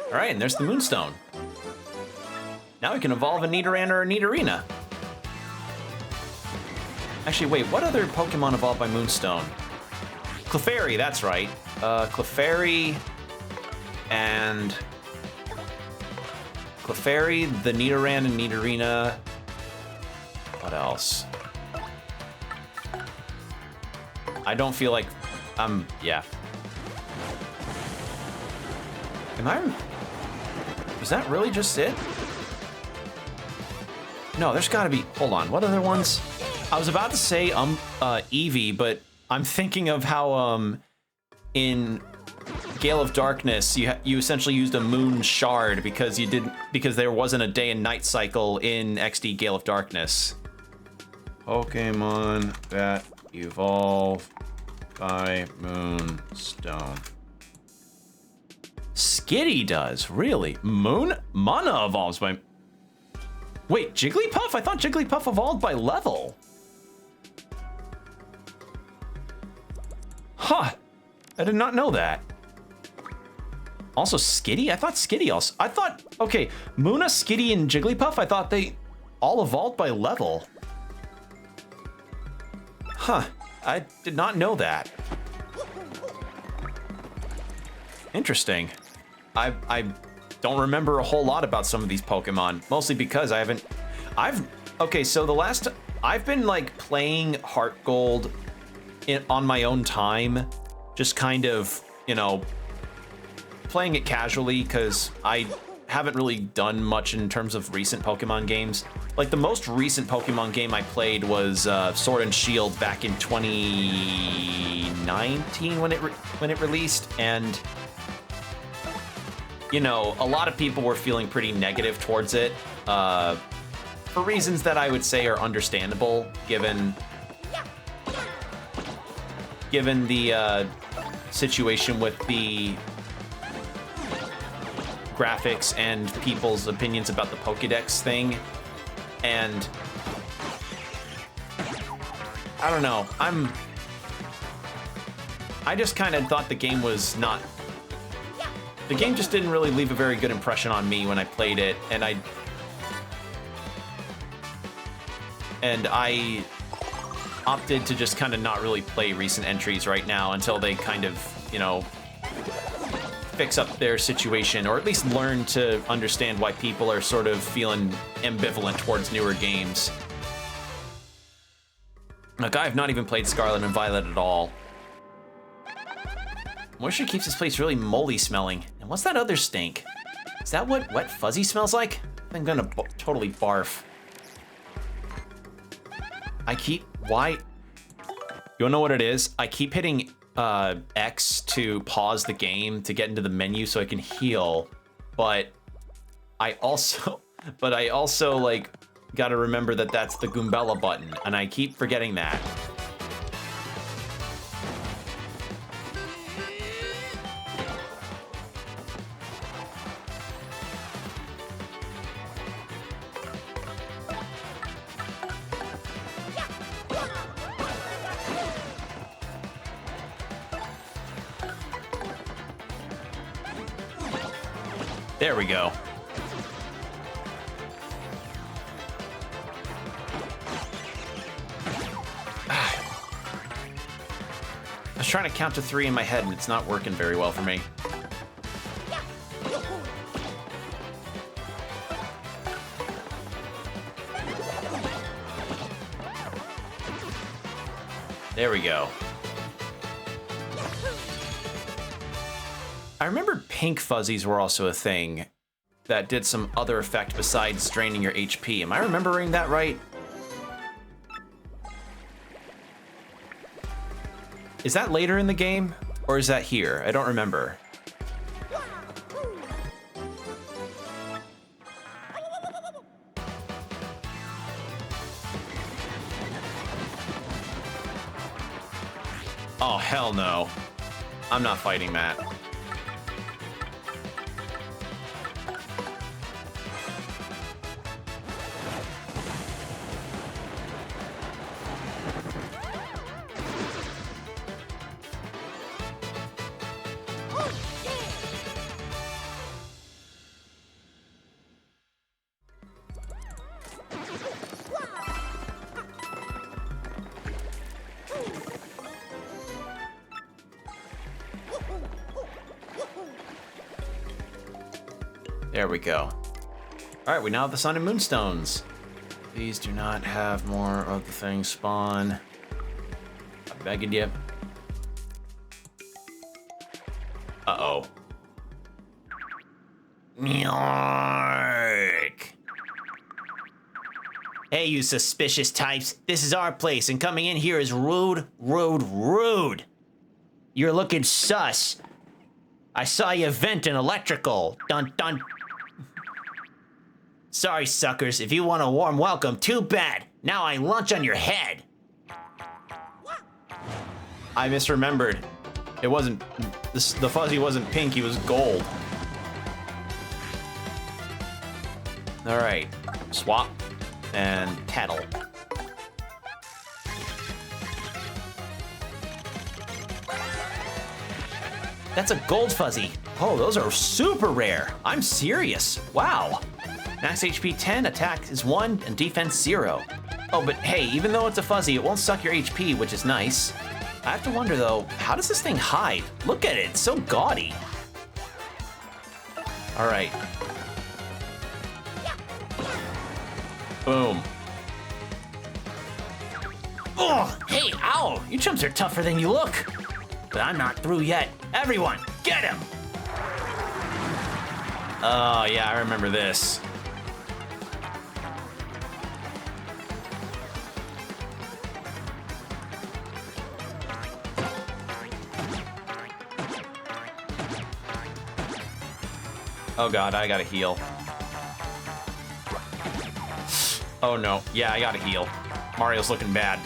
Speaker 1: All right, and there's the Moonstone. Now we can evolve a Nidoran or a Nidorina. Actually, wait, what other Pokemon evolved by Moonstone? Clefairy, that's right. Clefairy and... Clefairy, the Nidoran and Nidorina. What else? I don't feel like... yeah. Am I... Is that really just it? No, there's gotta be... Hold on, what other ones? I was about to say Eevee, but I'm thinking of how in Gale of Darkness you essentially used a moon shard because there wasn't a day and night cycle in XD Gale of Darkness. Pokemon that evolve by Moonstone. Skitty does, really? Mana evolves by... Wait, Jigglypuff? I thought Jigglypuff evolved by level. Huh. I did not know that. Also, Skitty? I thought Skitty also... Okay, Munna, Skitty, and Jigglypuff, I thought they all evolved by level. Huh. I did not know that. Interesting. I don't remember a whole lot about some of these Pokemon, mostly because okay, so I've been like playing Heart Gold on my own time, just kind of, you know, playing it casually because I haven't really done much in terms of recent Pokemon games. Like the most recent Pokemon game I played was Sword and Shield back in 2019 when it released, and you know, a lot of people were feeling pretty negative towards it for reasons that I would say are understandable given the situation with the graphics and people's opinions about the Pokédex thing. And I don't know, I just kind of thought the game just didn't really leave a very good impression on me when I played it, and I opted to just kind of not really play recent entries right now until they kind of, you know, fix up their situation, or at least learn to understand why people are sort of feeling ambivalent towards newer games. Like, I have not even played Scarlet and Violet at all. Moisture keeps this place really moldy smelling. And what's that other stink? Is that what wet fuzzy smells like? I'm gonna totally barf. Why? You wanna know what it is? I keep hitting X to pause the game to get into the menu so I can heal, but I also like gotta remember that that's the Goombella button, and I keep forgetting that. There we go. I was trying to count to 3 in my head and it's not working very well for me. There we go. I remember pink fuzzies were also a thing that did some other effect besides draining your HP. Am I remembering that right? Is that later in the game, or is that here? I don't remember. Oh, hell no. I'm not fighting that. There we go. All right, we now have the Sun and Moonstones. Please do not have more of the things spawn. I'm begging you. Uh-oh. Nyark.
Speaker 4: Hey, you suspicious types. This is our place, and coming in here is rude, rude, rude. You're looking sus. I saw you venting electrical. Dun dun. Sorry, suckers. If you want a warm welcome, too bad. Now I lunch on your head. I misremembered. It wasn't, the fuzzy wasn't pink, he was gold. All right, swap and tattle. That's a gold fuzzy. Oh, those are super rare. I'm serious. Wow. Max HP 10, attack is 1, and defense 0. Oh, but hey, even though it's a fuzzy, it won't suck your HP, which is nice. I have to wonder though, how does this thing hide? Look at it, it's so gaudy. All right. Boom. Oh, hey, ow! You chumps are tougher than you look. But I'm not through yet. Everyone, get him! Oh, yeah, I remember this. Oh god, I gotta heal. Oh no, yeah, I gotta heal. Mario's looking bad.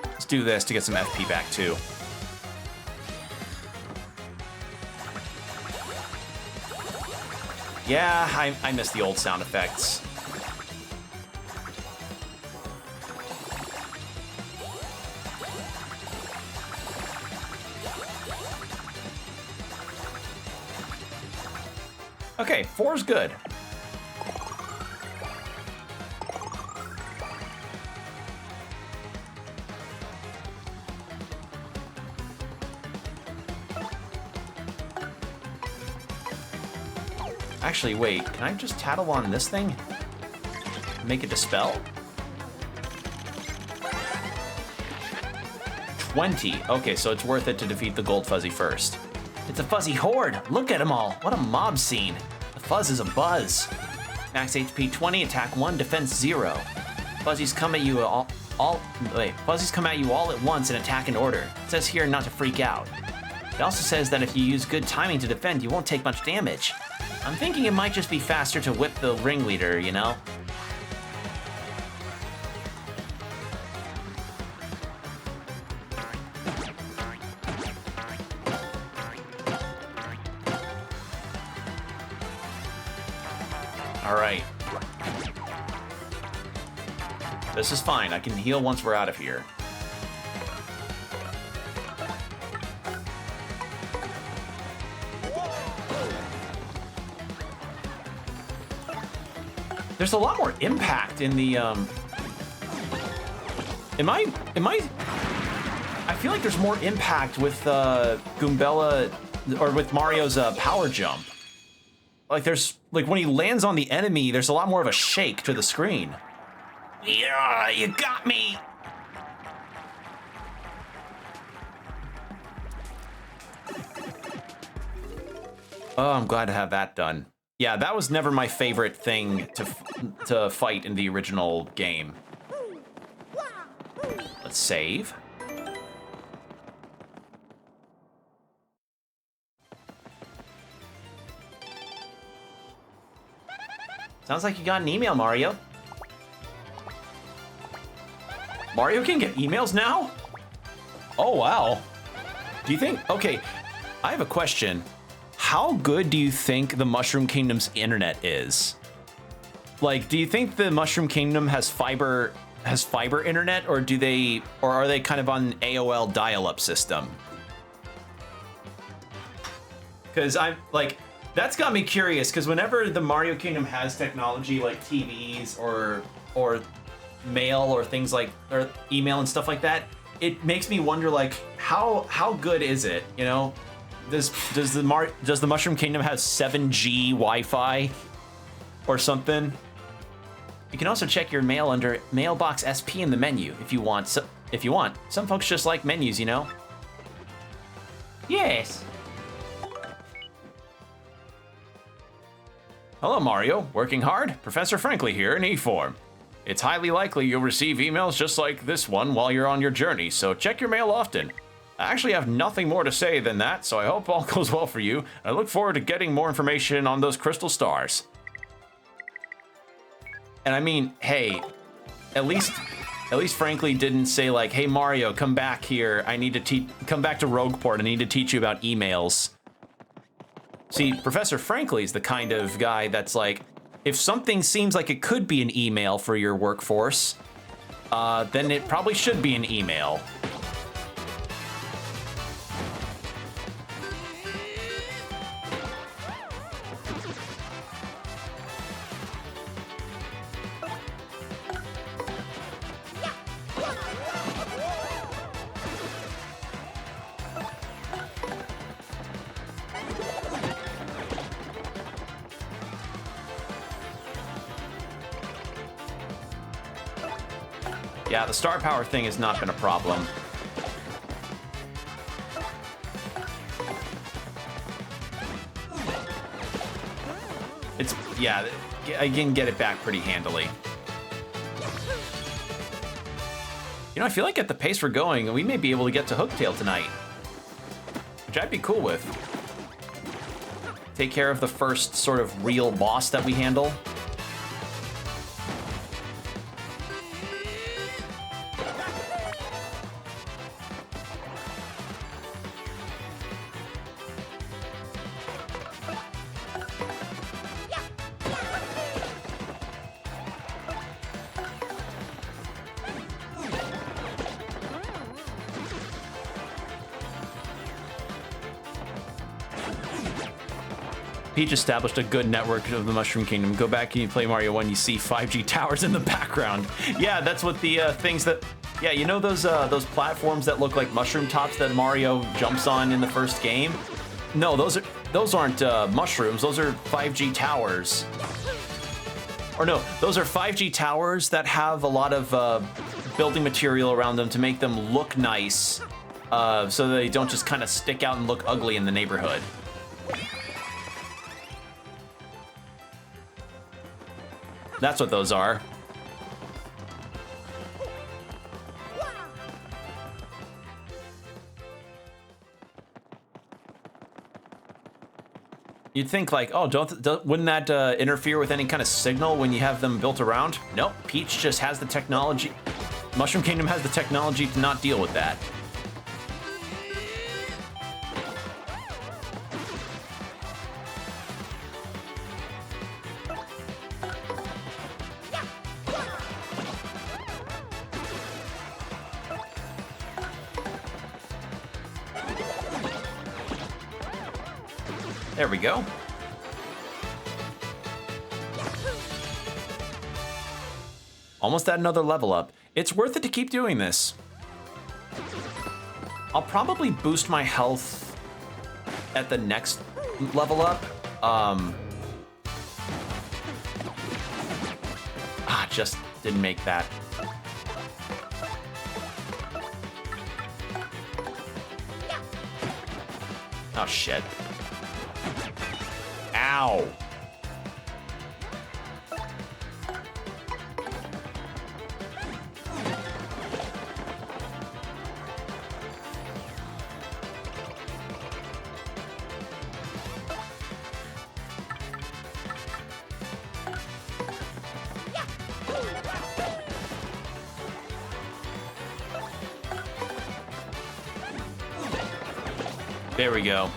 Speaker 4: Let's do this to get some FP back too. Yeah, I miss the old sound effects. Okay, 4's good. Actually, wait, can I just tattle on this thing? Make it dispel? 20. Okay, so it's worth it to defeat the gold fuzzy first. It's a fuzzy horde. Look at them all. What a mob scene. The fuzz is a buzz. Max HP 20, attack 1, defense 0. Fuzzies come at you fuzzies come at you all at once and attack in order. It says here not to freak out. It also says that if you use good timing to defend, you won't take much damage. I'm thinking it might just be faster to whip the ringleader, you know? All right. This is fine. I can heal once we're out of here. There's a lot more impact in the, I feel like there's more impact with, Goombella, or with Mario's, power jump. Like, like, when he lands on the enemy, there's a lot more of a shake to the screen. Yeah, you got me! Oh, I'm glad to have that done. Yeah, that was never my favorite thing to fight in the original game. Let's save. Sounds like you got an email, Mario. Mario can get emails now? Oh, wow. Do you think... Okay, I have a question. How good do you think the Mushroom Kingdom's internet is? Like, do you think the Mushroom Kingdom has fiber internet, or are they kind of on an AOL dial-up system? Because I'm like, that's got me curious, because whenever the Mario Kingdom has technology like TVs or mail or things like, or email and stuff like that, it makes me wonder, like, how good is it, you know? Does the Mushroom Kingdom have 7G Wi-Fi or something? You can also check your mail under Mailbox SP in the menu if you want. Some folks just like menus, you know?
Speaker 1: Hello, Mario. Working hard? Professor Frankly here in E-form. It's highly likely you'll receive emails just like this one while you're on your journey, so check your mail often. I actually have nothing more to say than that, so I hope all goes well for you. I look forward to getting more information on those crystal stars. And I mean, hey, at least Frankly didn't say like, hey Mario, come back here. I need to come back to Rogueport. I need to teach you about emails. See, Professor Frankly is the kind of guy that's like, if something seems like it could be an email for your workforce, then it probably should be an email. Yeah, the star power thing has not been a problem. It's, yeah, I can get it back pretty handily. You know, I feel like at the pace we're going, we may be able to get to Hooktail tonight. Which I'd be cool with. Take care of the first sort of real boss that we handle. Peach established a good network of the Mushroom Kingdom. Go back and you play Mario 1, you see 5G towers in the background. Yeah, that's what the things that... Yeah, you know those platforms that look like mushroom tops that Mario jumps on in the first game? No, those aren't mushrooms. Those are 5G towers. Or no, those are 5G towers that have a lot of building material around them to make them look nice, so they don't just kind of stick out and look ugly in the neighborhood. That's what those are. You'd think like, oh, wouldn't that interfere with any kind of signal when you have them built around? Nope, Peach just has the technology. Mushroom Kingdom has the technology to not deal with that. There we go. Almost at another level up. It's worth it to keep doing this. I'll probably boost my health at the next level up. Just didn't make that. Oh, shit. Ow. There we go.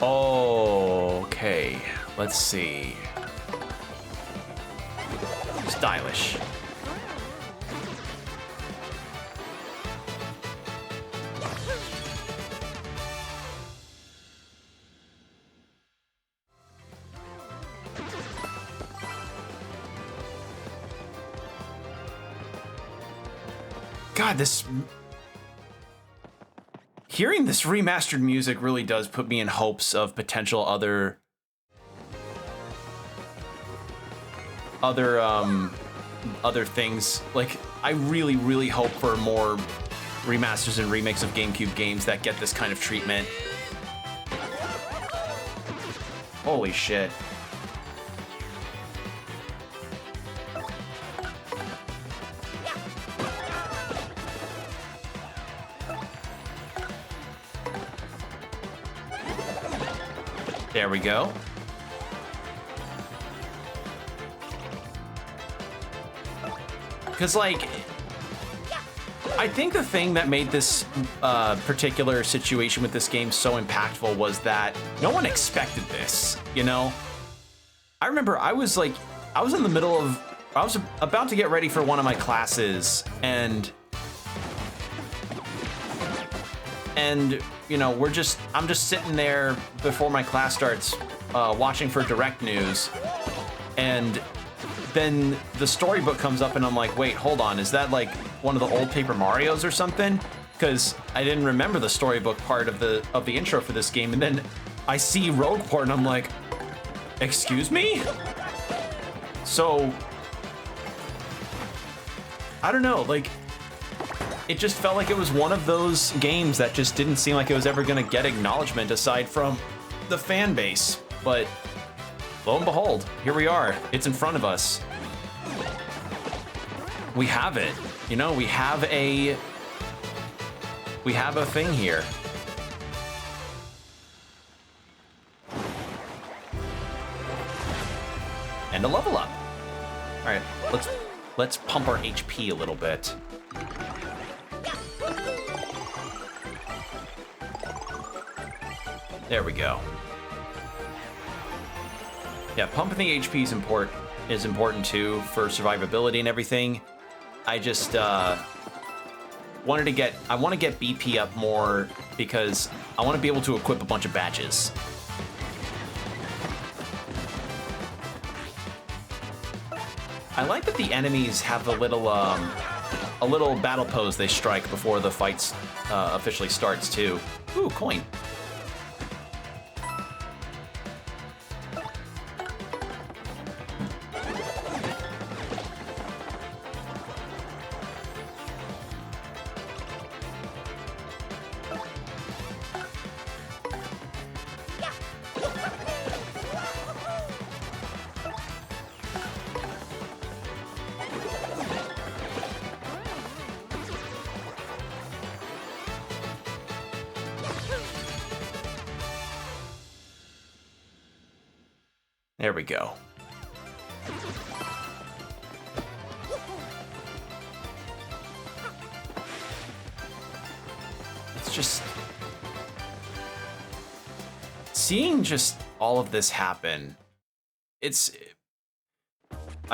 Speaker 1: Okay, let's see. Stylish. God, hearing this remastered music really does put me in hopes of potential other other things. Like, I really hope for more remasters and remakes of GameCube games that get this kind of treatment. Holy shit. There we go. Because, like, I think the thing that made this particular situation with this game so impactful was that no one expected this, you know? I remember I was in the middle of, I was about to get ready for one of my classes, and you know, I'm just sitting there before my class starts, watching for direct news, and then the storybook comes up and I'm like, wait, hold on, is that like one of the old Paper Marios or something? Because I didn't remember the storybook part of the intro for this game, and then I see Rogueport and I'm like, excuse me? So, I don't know, like, it just felt like it was one of those games that just didn't seem like it was ever gonna get acknowledgement aside from the fan base. But lo and behold, here we are. It's in front of us. We have it. You know, we have a thing here. And a level up. All right, let's pump our HP a little bit. There we go. Yeah, pumping the HP is important too for survivability and everything. I just want to get BP up more because I want to be able to equip a bunch of badges. I like that the enemies have a little battle pose they strike before the fight officially starts too. Ooh, coin. There we go. It's just seeing just all of this happen. I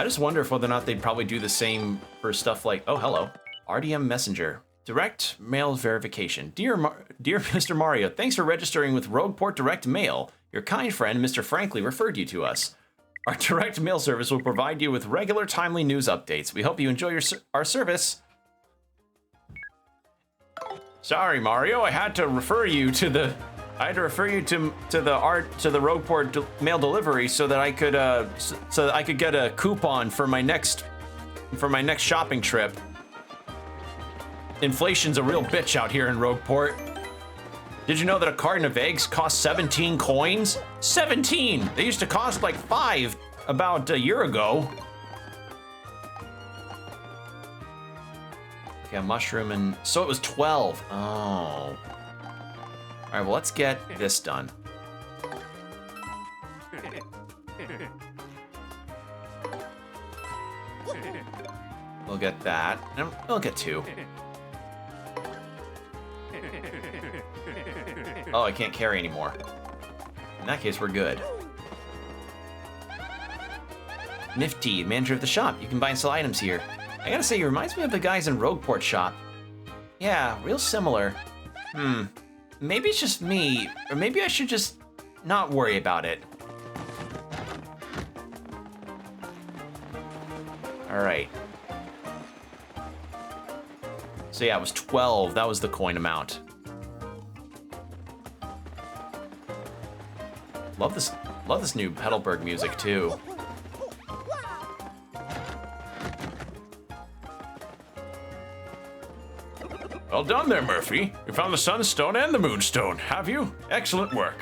Speaker 1: just wonder if whether or not they'd probably do the same for stuff like, oh, hello, RDM Messenger. Direct mail verification. Dear Mr. Mario, thanks for registering with Rogueport Direct Mail. Your kind friend, Mr. Frankly, referred you to us. Our direct mail service will provide you with regular, timely news updates. We hope you enjoy our service. Sorry, Mario, I had to refer you to the Rogueport mail delivery so that I could get a coupon for my next shopping trip. Inflation's a real bitch out here in Rogueport. Did you know that a carton of eggs costs 17 coins? 17! They used to cost like 5 about a year ago. Okay, a mushroom and... So it was 12. Oh. All right, well, let's get this done. We'll get that. And we'll get 2. Oh, I can't carry anymore. In that case, we're good. Nifty, manager of the shop. You can buy and sell items here. I gotta say, he reminds me of the guys in Rogueport shop. Yeah, real similar. Maybe it's just me, or maybe I should just not worry about it. All right. So yeah, it was 12. That was the coin amount. Love this new Petalburg music too.
Speaker 3: Well done there, Murphy. You found the Sunstone and the Moonstone, have you? Excellent work.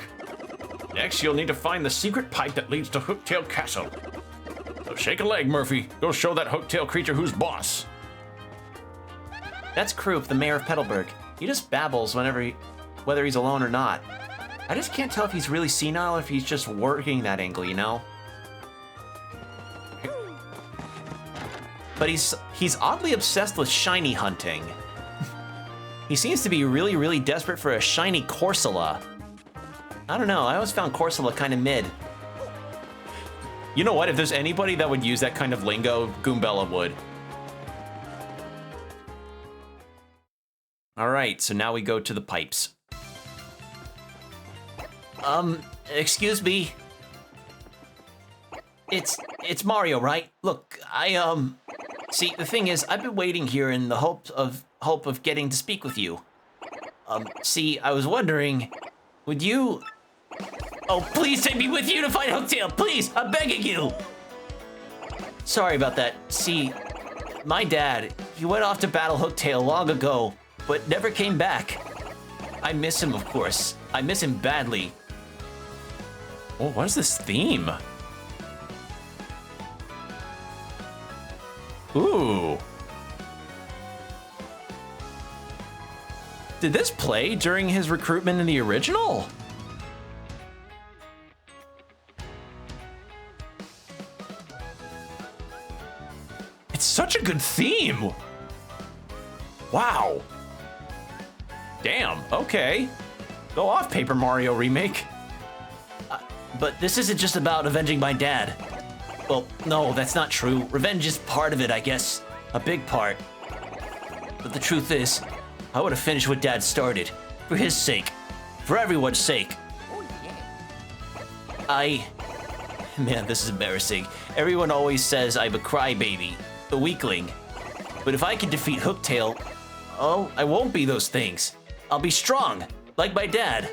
Speaker 3: Next, you'll need to find the secret pipe that leads to Hooktail Castle. So shake a leg, Murphy. Go show that Hooktail creature who's boss.
Speaker 4: That's Croup, the mayor of Petalburg. He just babbles whether he's alone or not. I just can't tell if he's really senile or if he's just working that angle, you know? But he's oddly obsessed with shiny hunting. He seems to be really, really desperate for a shiny Corsola. I don't know, I always found Corsola kind of mid. You know what, if there's anybody that would use that kind of lingo, Goombella would. All right, so now we go to the pipes. Excuse me. It's Mario, right? Look, see, the thing is, I've been waiting here in the hope of getting to speak with you. See, I was wondering, would you... Oh, please take me with you to find Hooktail, please, I'm begging you! Sorry about that. See, my dad, he went off to battle Hooktail long ago, but never came back. I miss him, of course. I miss him badly.
Speaker 1: Oh, what is this theme? Ooh. Did this play during his recruitment in the original? It's such a good theme. Wow. Damn, okay. Go off, Paper Mario Remake.
Speaker 4: But this isn't just about avenging my dad. Well, no, that's not true. Revenge is part of it, I guess. A big part. But the truth is, I would have finished what Dad started. For his sake. For everyone's sake. Man, this is embarrassing. Everyone always says I'm a crybaby. A weakling. But if I can defeat Hooktail, oh, I won't be those things. I'll be strong. Like my dad.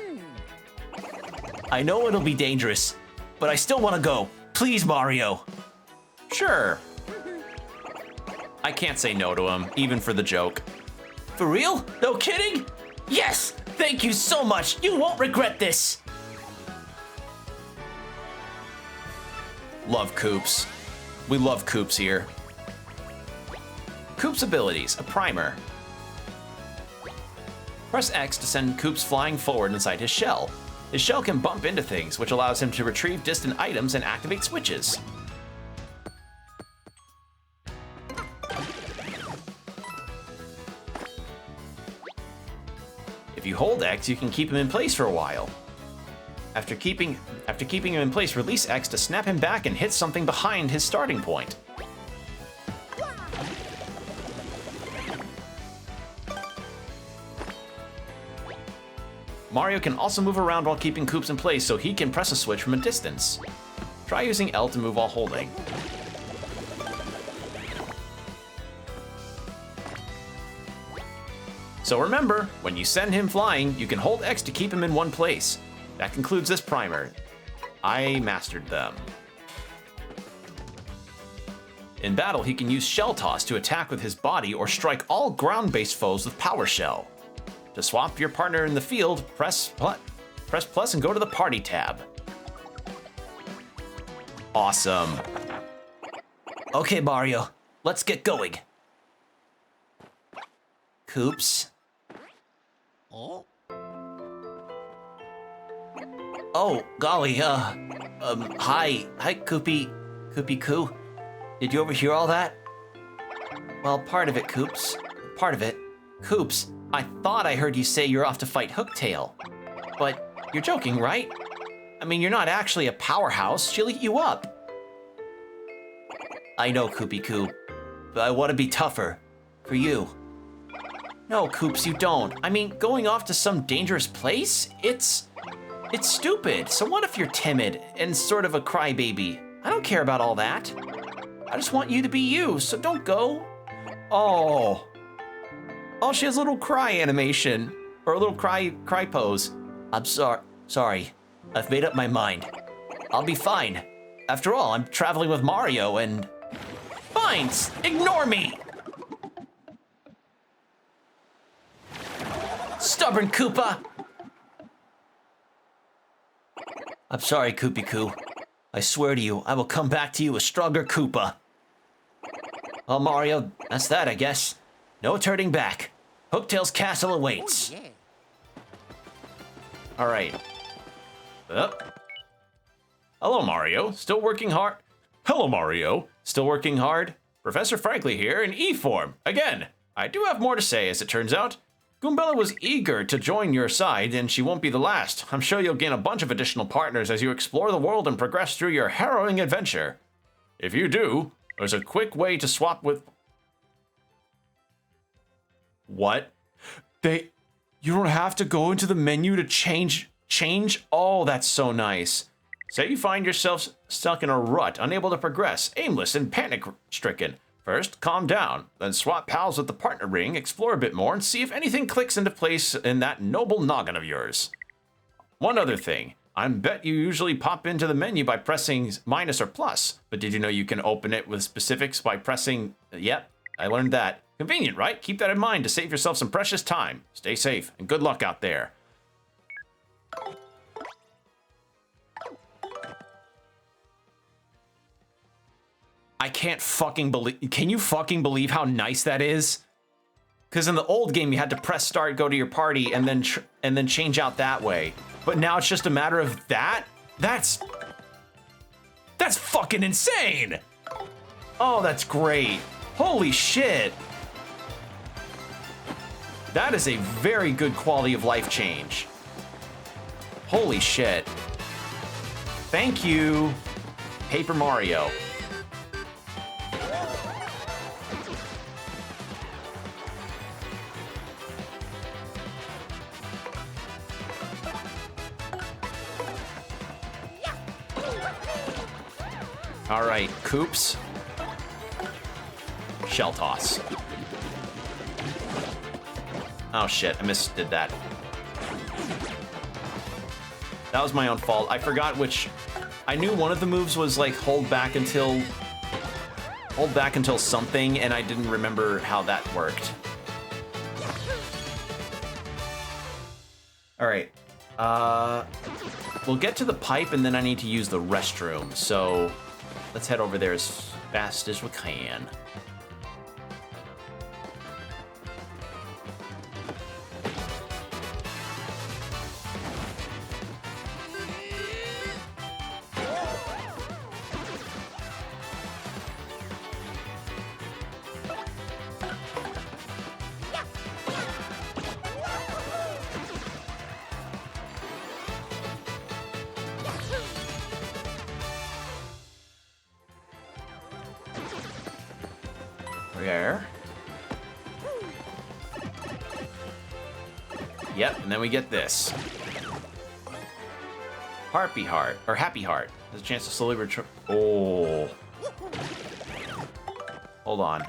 Speaker 4: I know it'll be dangerous. But I still want to go. Please, Mario.
Speaker 1: Sure. I can't say no to him, even for the joke.
Speaker 4: For real? No kidding? Yes! Thank you so much! You won't regret this!
Speaker 1: Love Koops. We love Koops here. Koops abilities, a primer. Press X to send Koops flying forward inside his shell. His shell can bump into things, which allows him to retrieve distant items and activate switches. If you hold X, you can keep him in place for a while. After keeping him in place, release X to snap him back and hit something behind his starting point. Mario can also move around while keeping Koops in place, so he can press a switch from a distance. Try using L to move while holding. So remember, when you send him flying, you can hold X to keep him in one place. That concludes this primer. I mastered them. In battle, he can use Shell Toss to attack with his body or strike all ground-based foes with Power Shell. To swap your partner in the field, press plus and go to the Party tab. Awesome.
Speaker 4: Okay, Mario, let's get going. Koops. Oh, golly, hi, Koopy Koo. Did you overhear all that? Well, part of it, Koops. Part of it. Koops, I thought I heard you say you're off to fight Hooktail. But you're joking, right? I mean, you're not actually a powerhouse. She'll eat you up. I know, Koopy Koo, but I want to be tougher. For you. No, Koops, you don't. I mean, going off to some dangerous place? It's stupid. So what if you're timid and sort of a crybaby? I don't care about all that. I just want you to be you, so don't go.
Speaker 1: Oh. Oh, she has a little cry animation. Or a little cry pose.
Speaker 4: I'm sorry. I've made up my mind. I'll be fine. After all, I'm traveling with Mario and...
Speaker 1: Fine, ignore me.
Speaker 4: stubborn Koopa! I'm sorry, Koopy Koo. I swear to you, I will come back to you a stronger Koopa. Well, Mario, that's that, I guess. No turning back. Hooktail's castle awaits.
Speaker 1: All right. Hello, Mario. Still working hard? Hello, Mario. Still working hard? Professor Frankly here in E-form. Again, I do have more to say, as it turns out. Goombella was eager to join your side, and she won't be the last. I'm sure you'll gain a bunch of additional partners as you explore the world and progress through your harrowing adventure. If you do, there's a quick way to swap with... What? You don't have to go into the menu to change? Oh, that's so nice. Say you find yourself stuck in a rut, unable to progress, aimless and panic-stricken. First, calm down, then swap pals with the partner ring, explore a bit more, and see if anything clicks into place in that noble noggin of yours. One other thing, I bet you usually pop into the menu by pressing minus or plus, but did you know you can open it with specifics by pressing... Yep, I learned that. Convenient, right? Keep that in mind to save yourself some precious time. Stay safe, and good luck out there. I can't fucking believe... Can you fucking believe how nice that is? Because in the old game, you had to press start, go to your party, and then change out that way. But now it's just a matter of that? That's fucking insane! Oh, that's great. Holy shit. That is a very good quality of life change. Holy shit. Thank you, Paper Mario. All right, Koops. Shell toss. Oh shit, I misdid that. That was my own fault. I forgot which... I knew one of the moves was like hold back until something, and I didn't remember how that worked. All right. We'll get to the pipe, and then I need to use the restroom. So let's head over there as fast as we can. There. Yep, and then we get this. Happy Heart. There's a chance to slowly return. Oh. Hold on.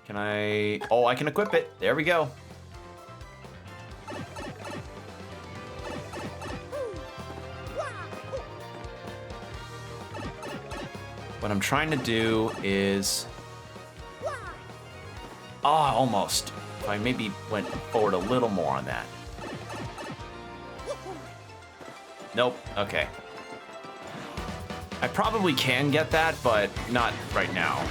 Speaker 1: Can I... Oh, I can equip it. There we go. What I'm trying to do is... Ah, almost. If I maybe went forward a little more on that. Nope, okay. I probably can get that, but not right now.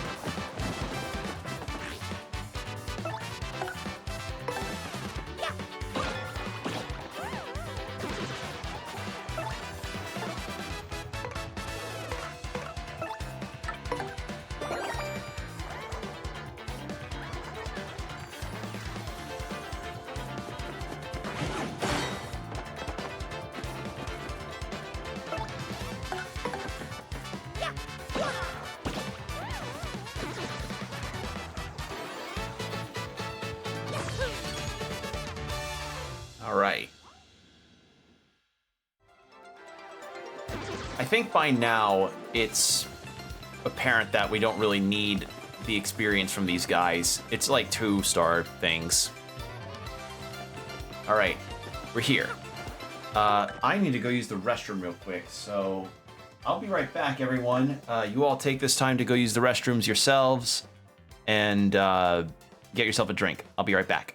Speaker 1: All right. I think by now it's apparent that we don't really need the experience from these guys. It's like 2-star things. All right, we're here. I need to go use the restroom real quick, so I'll be right back, everyone. You all take this time to go use the restrooms yourselves, and get yourself a drink. I'll be right back.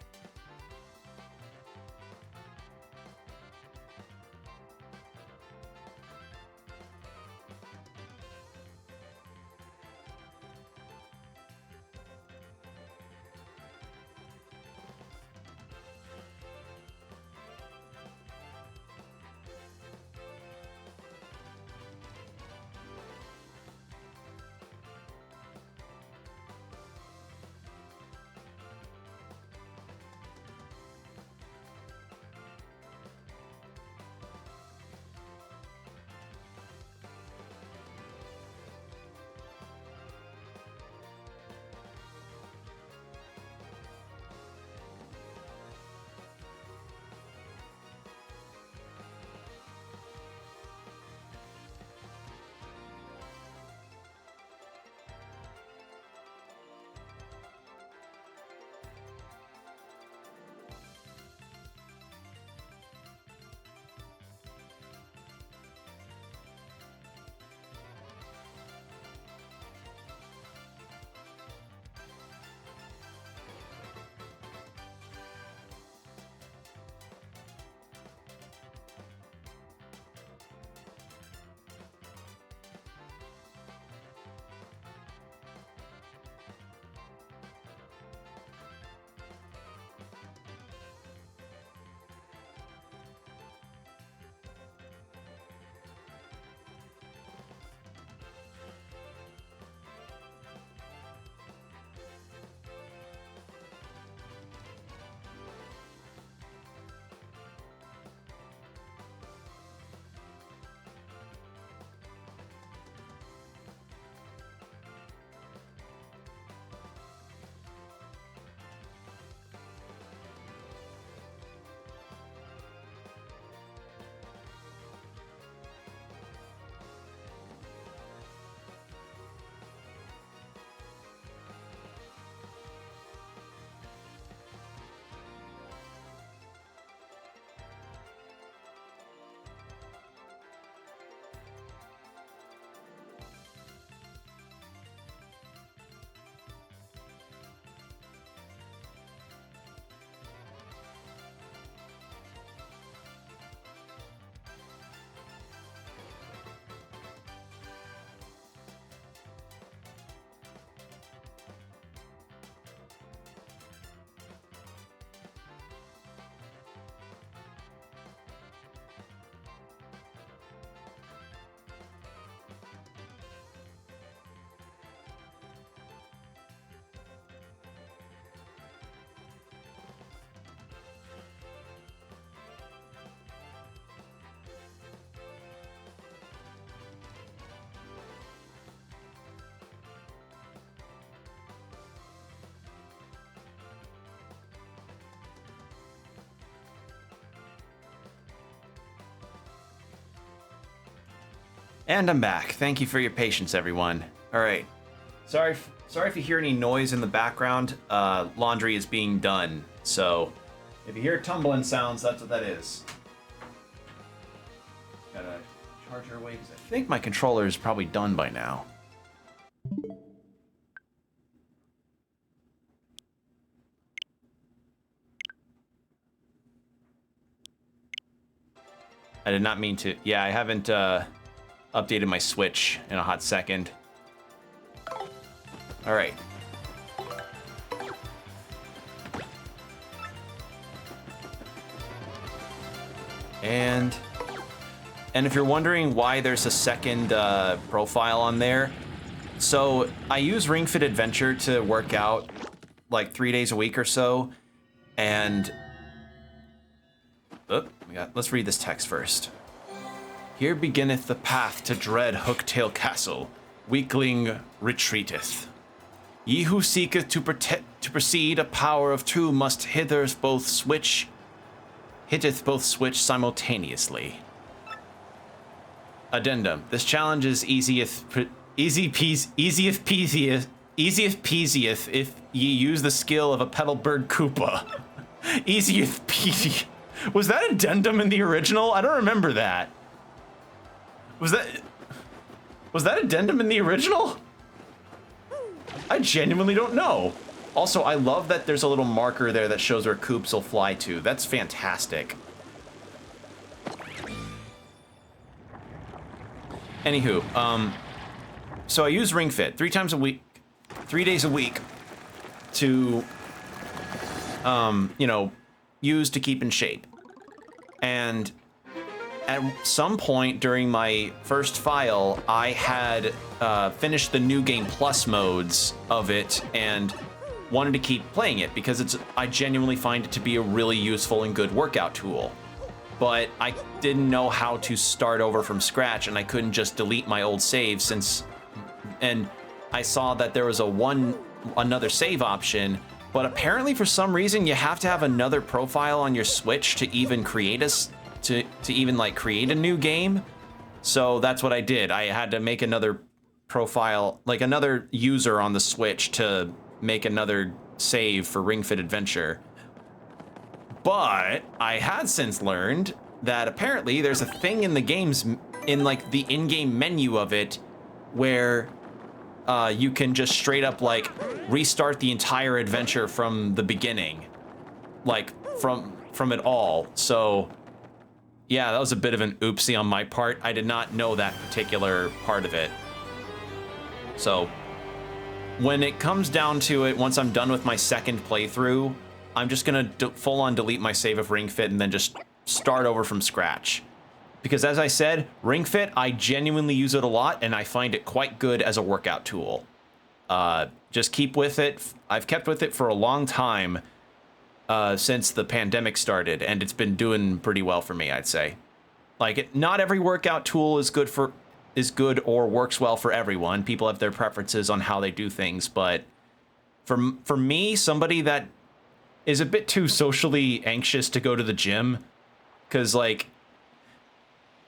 Speaker 1: And I'm back. Thank you for your patience, everyone. All right. Sorry if you hear any noise in the background. Laundry is being done. So if you hear tumbling sounds, that's what that is. Gotta charge her away because I think my controller is probably done by now. I did not mean to. Yeah, I haven't updated my Switch in a hot second. All right. And if you're wondering why there's a second profile on there, so I use Ring Fit Adventure to work out like 3 days a week or so, and let's read this text first. Here beginneth the path to dread Hooktail Castle. Weakling retreateth. Ye who seeketh to proceed, a power of two must hitteth both switch simultaneously. Addendum: this challenge is easiest peasiest if ye use the skill of a Petalburg Koopa. Easiest peasy. Was that addendum in the original? I don't remember that. Was that addendum in the original? I genuinely don't know. Also, I love that there's a little marker there that shows where Koops will fly to. That's fantastic. Anywho, so I use Ring Fit 3 times a week, 3 days a week to, you know, use to keep in shape. And at some point during my first file, I had finished the New Game Plus modes of it and wanted to keep playing it because I genuinely find it to be a really useful and good workout tool. But I didn't know how to start over from scratch, and I couldn't just delete my old save and I saw that there was another save option, but apparently for some reason you have to have another profile on your Switch to even create to even like create a new game. So that's what I did. I had to make another profile, like another user on the Switch to make another save for Ring Fit Adventure. But I had since learned that apparently there's a thing in the games, in like the in-game menu of it, where you can just straight up like restart the entire adventure from the beginning, like from it all. So yeah, that was a bit of an oopsie on my part. I did not know that particular part of it. So when it comes down to it, once I'm done with my second playthrough, I'm just gonna full on delete my save of Ring Fit and then just start over from scratch. Because as I said, Ring Fit, I genuinely use it a lot and I find it quite good as a workout tool. Just keep with it. I've kept with it for a long time since the pandemic started, and it's been doing pretty well for me, I'd say. Like, not every workout tool is good or works well for everyone. People have their preferences on how they do things, but for me, somebody that is a bit too socially anxious to go to the gym, because like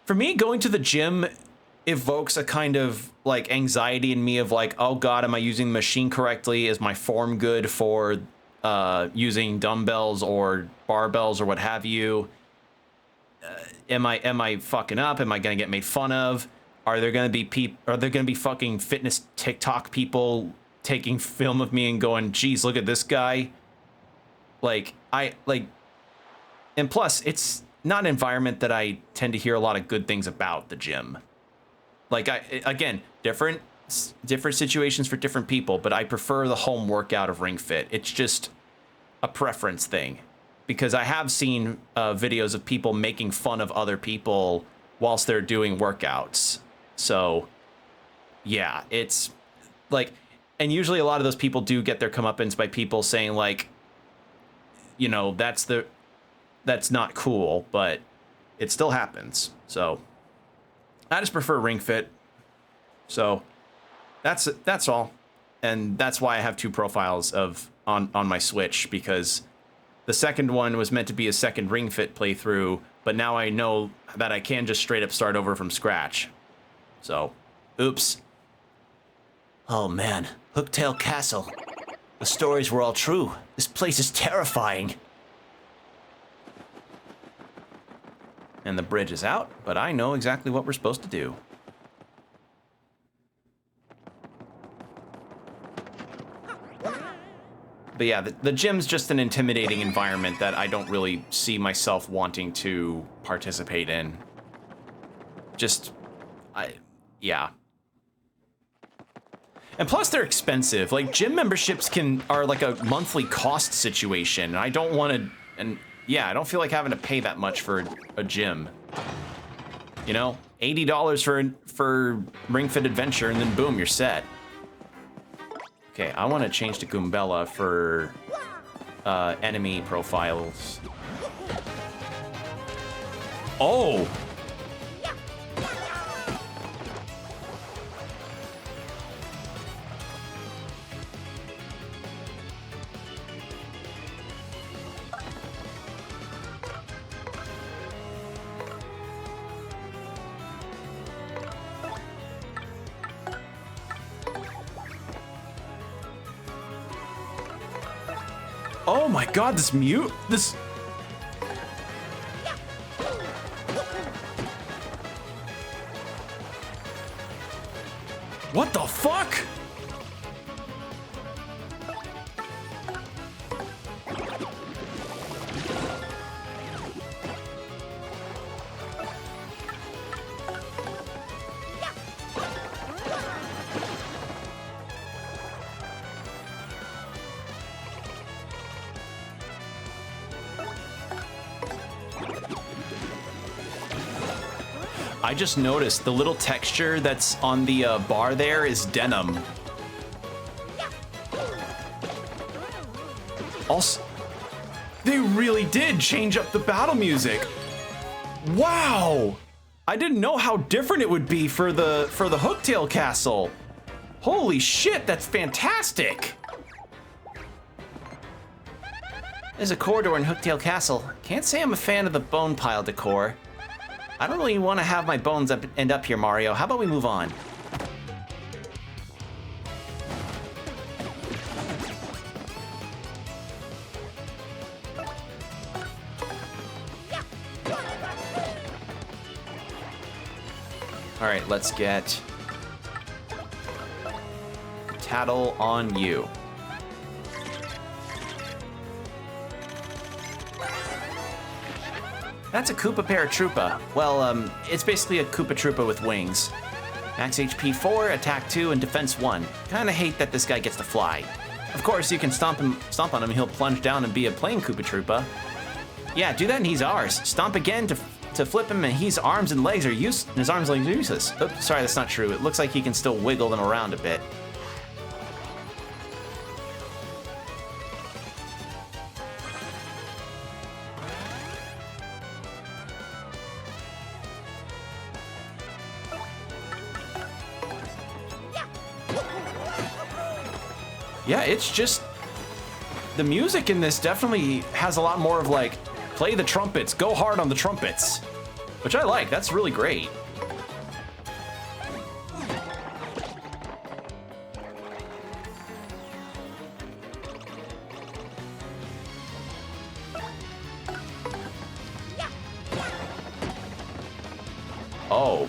Speaker 1: for me, going to the gym evokes a kind of like anxiety in me of like, oh god, am I using the machine correctly? Is my form good for using dumbbells or barbells or what have you? Am I fucking up? Am I gonna get made fun of? Are there gonna be fucking fitness TikTok people taking film of me and going, geez, look at this guy? And plus, it's not an environment that I tend to hear a lot of good things about, the gym. Like, again, different situations for different people, but I prefer the home workout of Ring Fit. It's just a preference thing, because I have seen videos of people making fun of other people whilst they're doing workouts. So, yeah, it's like, and usually a lot of those people do get their comeuppance by people saying like, you know, that's not cool, but it still happens. So I just prefer Ring Fit. So that's all. And that's why I have 2 profiles on my Switch, because the second one was meant to be a second Ring Fit playthrough, but now I know that I can just straight up start over from scratch. So, oops.
Speaker 4: Oh man, Hooktail Castle. The stories were all true. This place is terrifying.
Speaker 1: And the bridge is out, but I know exactly what we're supposed to do. But yeah, the gym's just an intimidating environment that I don't really see myself wanting to participate in. Yeah. And plus they're expensive. Like, gym memberships are like a monthly cost situation. I don't want to, and yeah, I don't feel like having to pay that much for a gym. You know, $80 for Ring Fit Adventure, and then boom, you're set. Okay, I want to change to Goombella for enemy profiles. Oh! Oh my god, this What the fuck? I just noticed the little texture that's on the bar there is denim. Also, they really did change up the battle music. Wow! I didn't know how different it would be for the Hooktail Castle. Holy shit, that's fantastic!
Speaker 4: There's a corridor in Hooktail Castle. Can't say I'm a fan of the bone pile decor. I don't really want to have my bones end up here, Mario. How about we move on? All right, let's get Tattle on you. That's a Koopa Paratroopa. Well, it's basically a Koopa Troopa with wings. Max HP 4, attack 2, and defense 1. Kinda hate that this guy gets to fly. Of course, you can stomp on him, and he'll plunge down and be a plain Koopa Troopa. Yeah, do that and he's ours. Stomp again to flip him, and his arms and legs are useless. Oops, sorry, that's not true. It looks like he can still wiggle them around a bit. Yeah, it's just... the music in this definitely has a lot more of like, play the trumpets, go hard on the trumpets. Which I like, that's really great. Oh.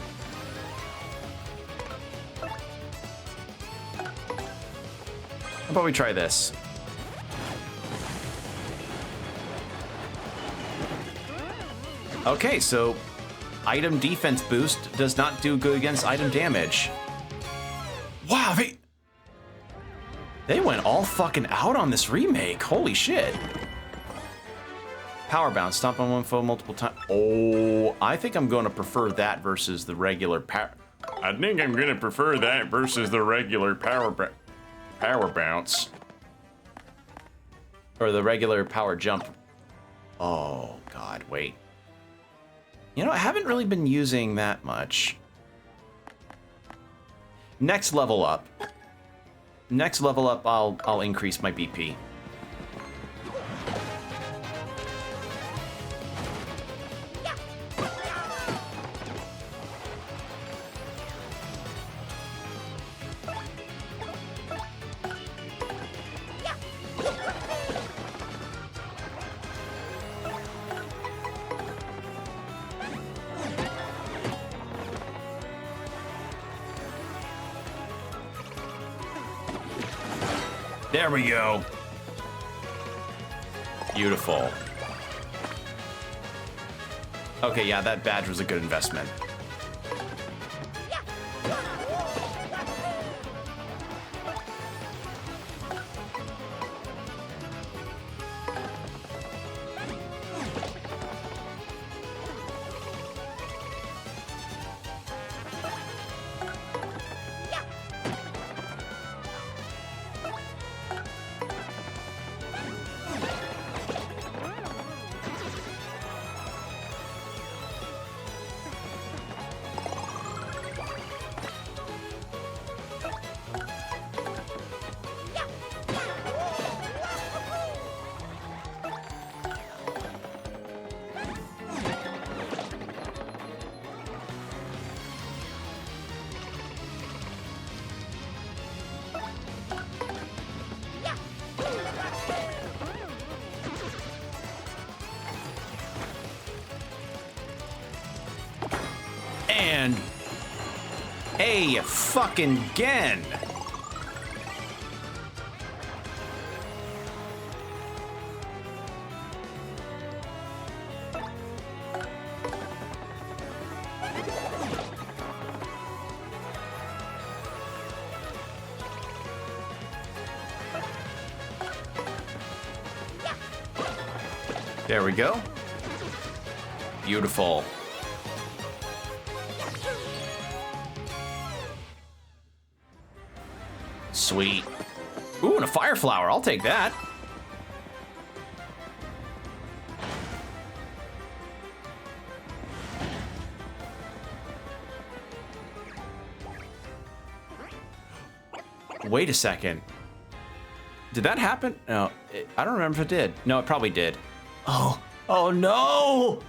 Speaker 4: How about we try this? Okay, so item defense boost does not do good against item damage. Wow, they went all fucking out on this remake. Holy shit. Power bounce, stomp on one foe multiple times. Oh, I think I'm going to prefer that versus the regular power.
Speaker 3: I think I'm gonna prefer that versus the regular power bounce.
Speaker 1: Or the regular power jump. Oh, God, wait. You know, I haven't really been using that much. Next level up. Next level up, I'll increase my BP.
Speaker 3: There we go.
Speaker 1: Beautiful. Okay, yeah, that badge was a good investment. And a fucking again. There we go. Beautiful. Sweet. Ooh, and a fire flower. I'll take that. Wait a second. Did that happen? No, I don't remember if it did. No, it probably did. Oh no!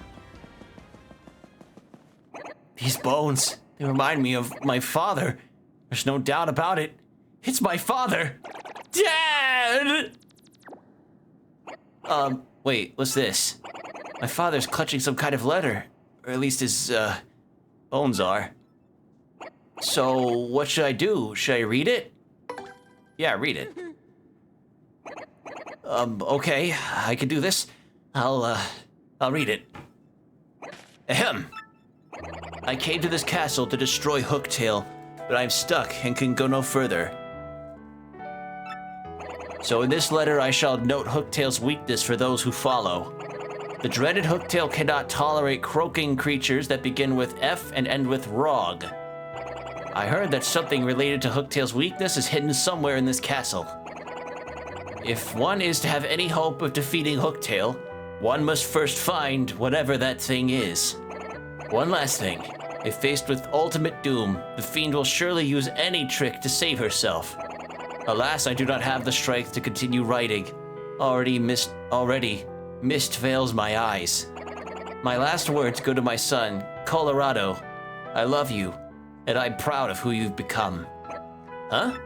Speaker 1: These bones, they remind me of my father. There's no doubt about it. It's my father! Dad! Wait, what's this? My father's clutching some kind of letter. Or at least his, bones are. So, what should I do? Should I read it? Yeah, read it. Okay, I can do this. I'll read it. Ahem. I came to this castle to destroy Hooktail, but I'm stuck and can go no further. So in this letter I shall note Hooktail's weakness for those who follow. The dreaded Hooktail cannot tolerate croaking creatures that begin with F and end with Rog. I heard that something related to Hooktail's weakness is hidden somewhere in this castle. If one is to have any hope of defeating Hooktail, one must first find whatever that thing is. One last thing. If faced with ultimate doom, the fiend will surely use any trick to save herself. Alas, I do not have the strength to continue writing. Already mist veils my eyes. My last words go to my son, Colorado. I love you, and I'm proud of who you've become. Huh?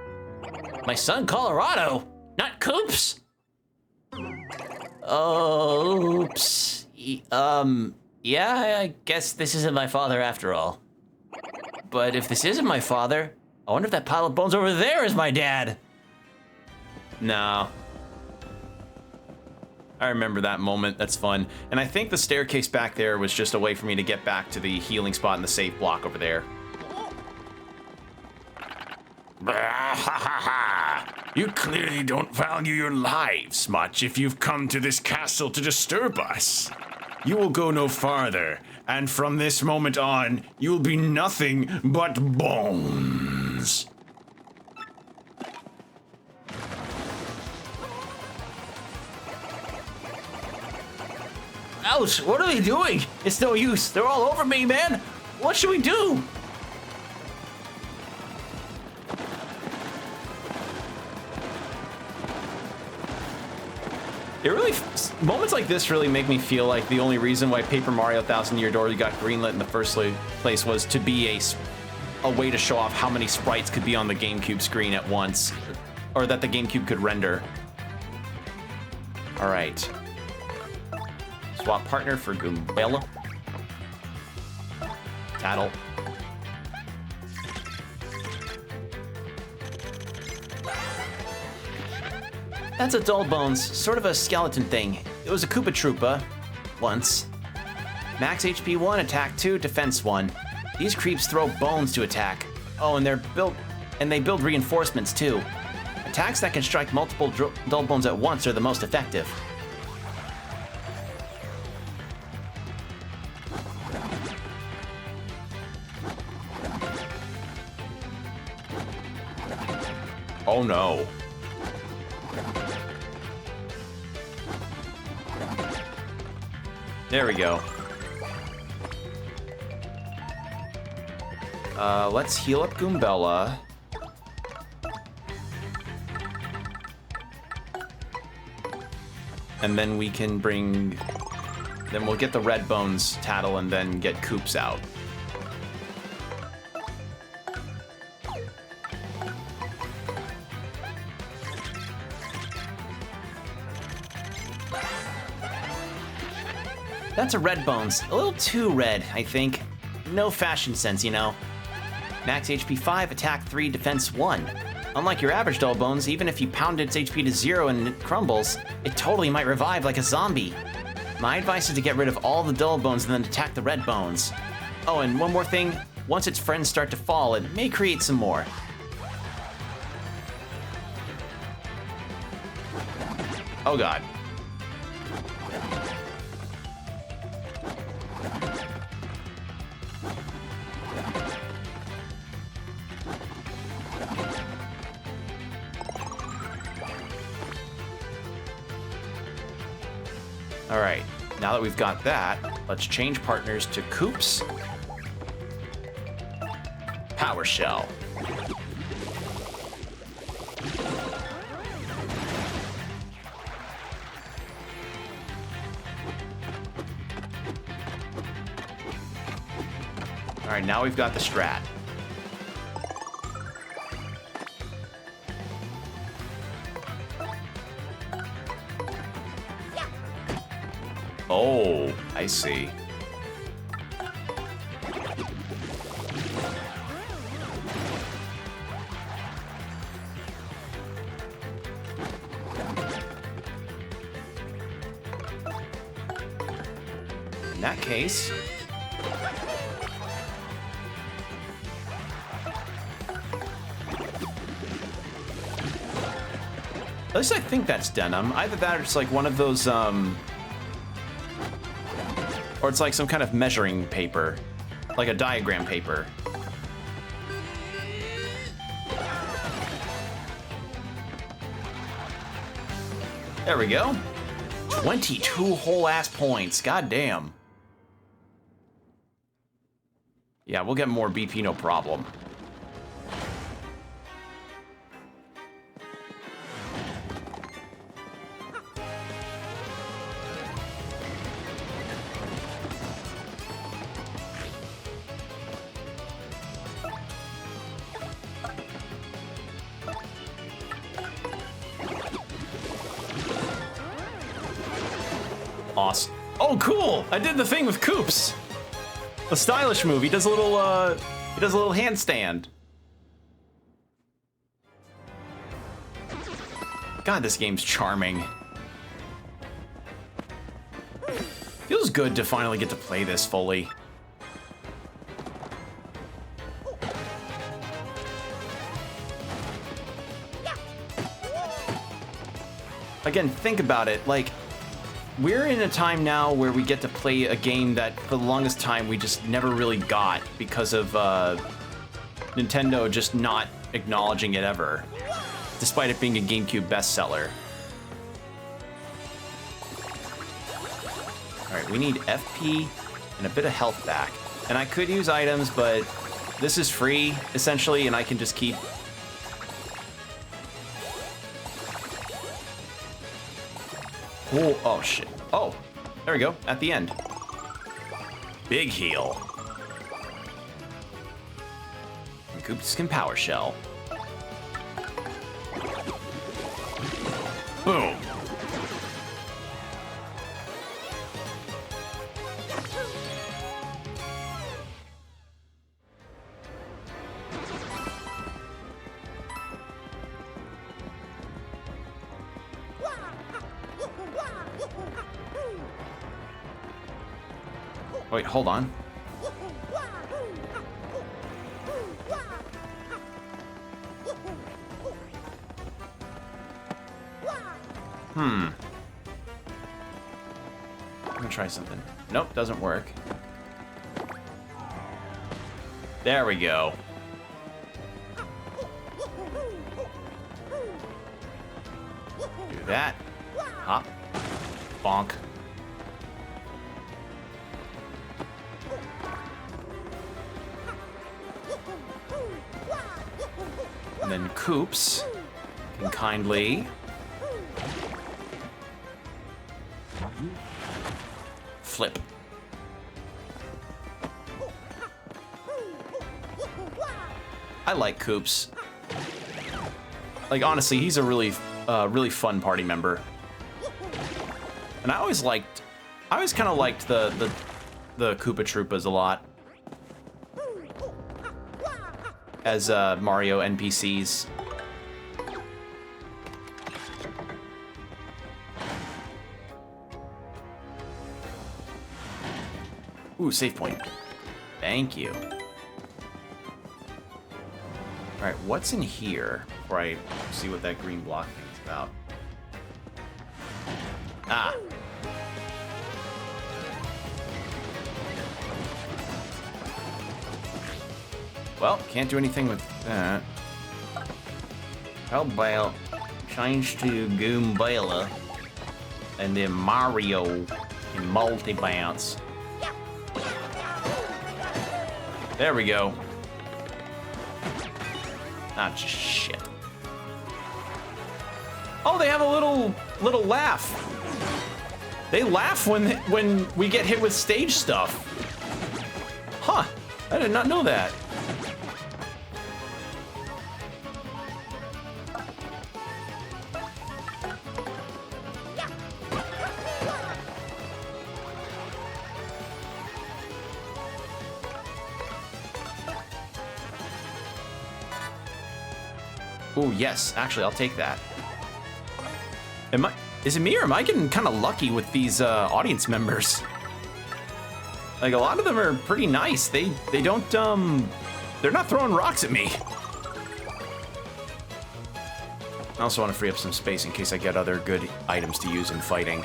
Speaker 1: My son, Colorado? Not Coops? Oops. Yeah, I guess this isn't my father after all. But if this isn't my father, I wonder if that pile of bones over there is my dad. No. I remember that moment. That's fun. And I think the staircase back there was just a way for me to get back to the healing spot in the safe block over there.
Speaker 3: You clearly don't value your lives much if you've come to this castle to disturb us. You will go no farther, and from this moment on, you will be nothing but bones.
Speaker 1: Ouch, what are they doing? It's no use. They're all over me, man. What should we do? Moments like this really make me feel like the only reason why Paper Mario Thousand Year Door got greenlit in the first place was to be a way to show off how many sprites could be on the GameCube screen at once, or that the GameCube could render. All right. Swap partner for Goombella. Tattle. That's a Dull Bones, sort of a skeleton thing. It was a Koopa Troopa, once. Max HP 1, attack 2, defense 1. These creeps throw bones to attack. Oh, and they build reinforcements too. Attacks that can strike multiple Dull Bones at once are the most effective. Oh no. There we go. Let's heal up Goombella. And then we can then we'll get the Red Bones Tattle and then get Koops out. That's a Red Bones. A little too red, I think. No fashion sense, you know. Max HP 5, attack 3, defense 1. Unlike your average Dull Bones, even if you pound its HP to 0 and it crumbles, it totally might revive like a zombie. My advice is to get rid of all the Dull Bones and then attack the Red Bones. Oh, and one more thing. Once its friends start to fall, it may create some more. Oh god. All right, now that we've got that, let's change partners to Koops. Power Shell. All right, now we've got the strat. Oh, I see. In that case, at least I think that's denim. Either that or it's like one of those, or it's like some kind of measuring paper, like a diagram paper. There we go. 22 whole ass points. God damn. Yeah, we'll get more BP, no problem. Awesome. Oh, cool! I did the thing with Koops. A stylish move. He does a little handstand. God, this game's charming. Feels good to finally get to play this fully. Again, think about it, like, we're in a time now where we get to play a game that for the longest time we just never really got because of Nintendo just not acknowledging it ever, despite it being a GameCube bestseller. All right, we need FP and a bit of health back. And I could use items, but this is free, essentially, and I can just keep... Oh, shit. Oh, there we go, at the end. Big heal. And Koops can Power Shell. Boom. Wait, hold on. I'm gonna try something. Nope, doesn't work. There we go. Do that. Hop. Bonk. And then Koops can kindly flip. I like Koops. Like, honestly, he's a really fun party member. And I always kind of liked the Koopa Troopas a lot as Mario NPCs. Ooh, save point. Thank you. All right, what's in here before I see what that green block thing's about? Ah. Well, can't do anything with that. How about change to Goombala And then Mario in multi-bounce. There we go. Ah, shit. Oh, they have a little laugh. They laugh when we get hit with stage stuff. Huh, I did not know that. Oh, yes. Actually, I'll take that. Is it me or am I getting kind of lucky with these audience members? Like, a lot of them are pretty nice. They don't, they're not throwing rocks at me. I also want to free up some space in case I get other good items to use in fighting.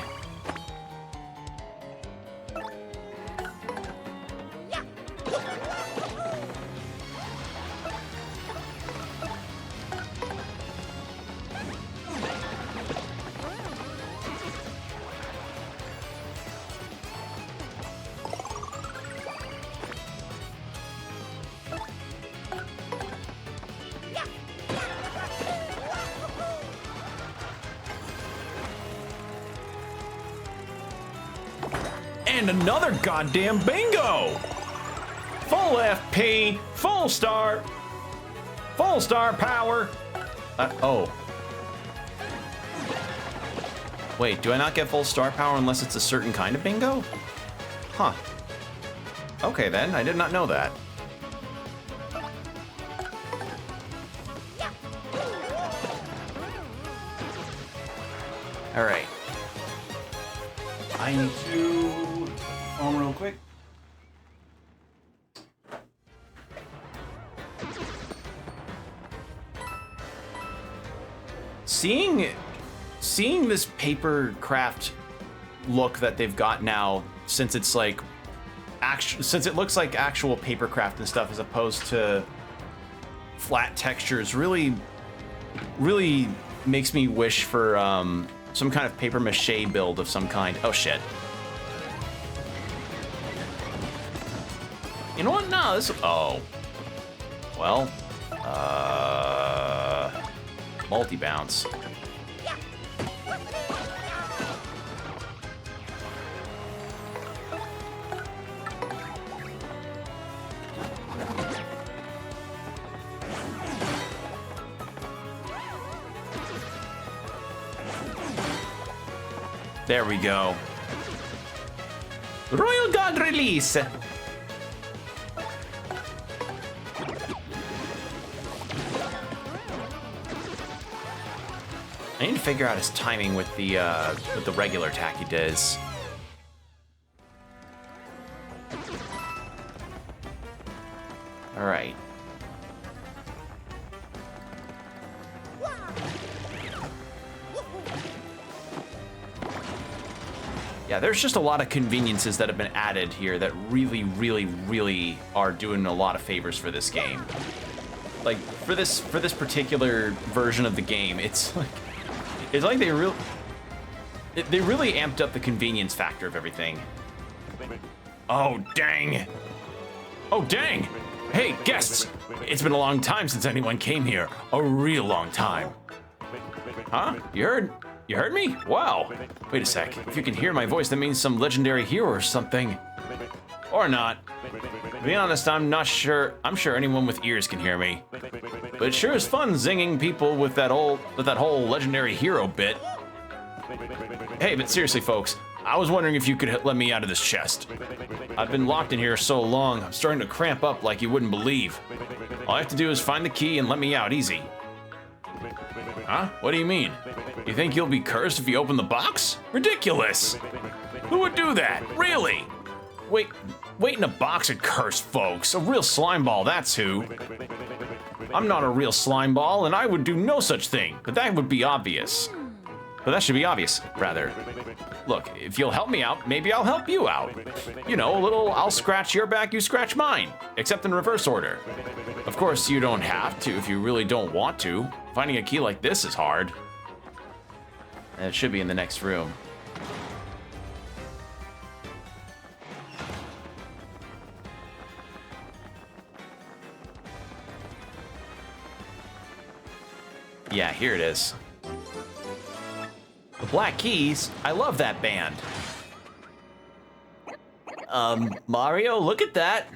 Speaker 1: And another goddamn bingo! Full FP, full star power. Oh. Wait, do I not get full star power unless it's a certain kind of bingo? Huh. Okay then, I did not know that. All right. I need to home real quick. Seeing this paper craft look that they've got now, since it's like since it looks like actual paper craft and stuff as opposed to flat textures, really makes me wish for some kind of paper mache build of some kind. Oh shit. You know what? No, this. Oh. Well. Multi-bounce. There we go. Royal Guard release. I need to figure out his timing with the regular attack he does. All right. Yeah, there's just a lot of conveniences that have been added here that really are doing a lot of favors for this game. Like for this particular version of the game, it's like they really amped up the convenience factor of everything. Oh dang! Oh dang! Hey guests! It's been a long time since anyone came here. A real long time. Huh? You heard me? Wow. Wait a sec. If you can hear my voice, that means some legendary hero or something. Or not. To be honest, I'm not sure. I'm sure anyone with ears can hear me. But it sure is fun zinging people with that whole legendary hero bit. Hey, but seriously, folks, I was wondering if you could let me out of this chest. I've been locked in here so long, I'm starting to cramp up like you wouldn't believe. All I have to do is find the key and let me out easy. Huh? What do you mean? You think you'll be cursed if you open the box? Ridiculous! Who would do that? Really? Wait in a box and curse folks. A real slime ball, that's who. I'm not a real slime ball, and I would do no such thing, but that would be obvious. But that should be obvious, rather. Look, if you'll help me out, maybe I'll help you out. You know, a little I'll scratch your back, you scratch mine, except in reverse order. Of course, you don't have to if you really don't want to. Finding a key like this is hard. And it should be in the next room. Yeah, here it is. The Black Keys. I love that band. Mario, look at that.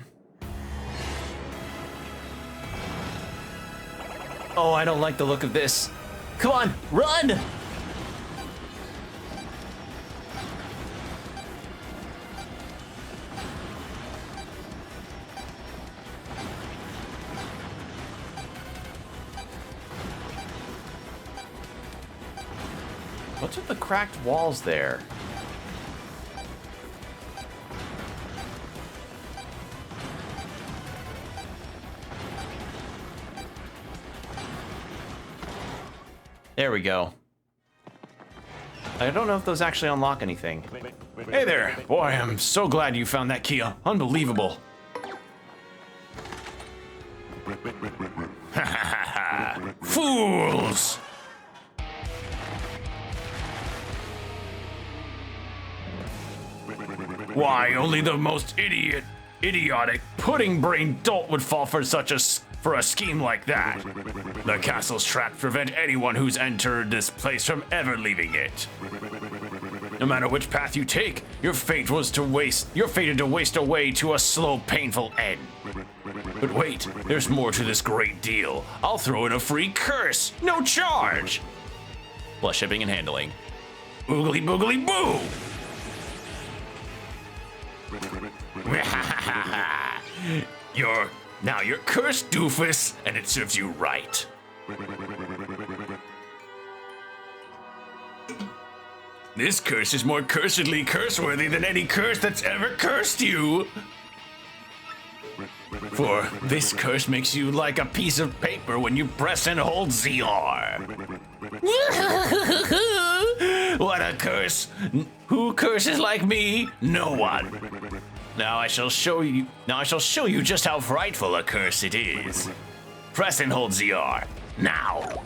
Speaker 1: Oh, I don't like the look of this. Come on, run! What's with the cracked walls there? There we go. I don't know if those actually unlock anything.
Speaker 3: Hey there. Boy, I'm so glad you found that key. Unbelievable. Fools! Why, only the most idiotic, pudding-brained dolt would fall for for a scheme like that. The castle's traps prevent anyone who's entered this place from ever leaving it. No matter which path you take, you're fated to waste away to a slow, painful end. But wait, there's more to this great deal. I'll throw in a free curse, no charge.
Speaker 1: Plus shipping and handling.
Speaker 3: Boogly boogly boo! You're cursed, doofus, and it serves you right. This curse is more cursedly curse-worthy than any curse that's ever cursed you. For this curse makes you like a piece of paper when you press and hold ZR. What a curse! Who curses like me? No one. Now I shall show you just how frightful a curse it is. Press and hold ZR. Now.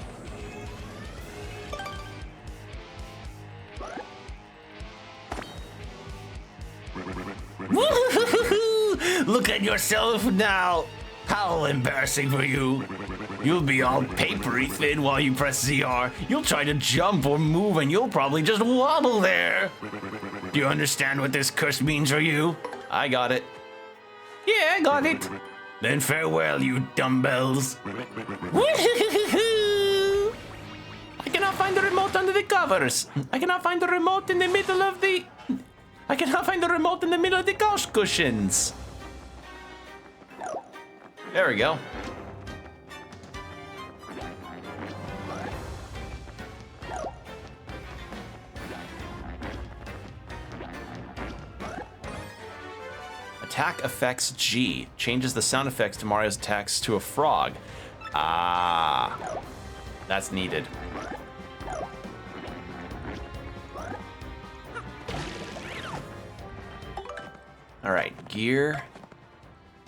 Speaker 3: Look at yourself now. How embarrassing for you. You'll be all papery thin while you press ZR. You'll try to jump or move and you'll probably just wobble there. Do you understand what this curse means for you?
Speaker 1: I got it.
Speaker 4: Yeah, I got it.
Speaker 3: Then farewell, you dumbbells.
Speaker 4: I cannot find the remote under the covers. I cannot find the remote in the middle of the... I cannot find the remote in the middle of the couch cushions.
Speaker 1: There we go. Attack effects G. Changes the sound effects to Mario's attacks to a frog. Ah. That's needed. Alright, gear.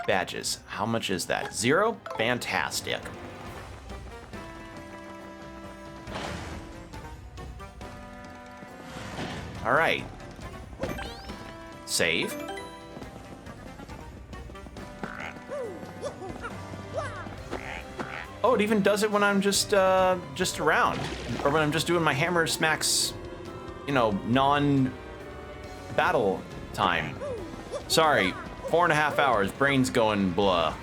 Speaker 1: Badges. How much is that? 0? Fantastic. Alright. Save. Oh, it even does it when I'm just around. Or when I'm just doing my hammer smacks, you know, non-battle time. Sorry, 4.5 hours, brain's going blah.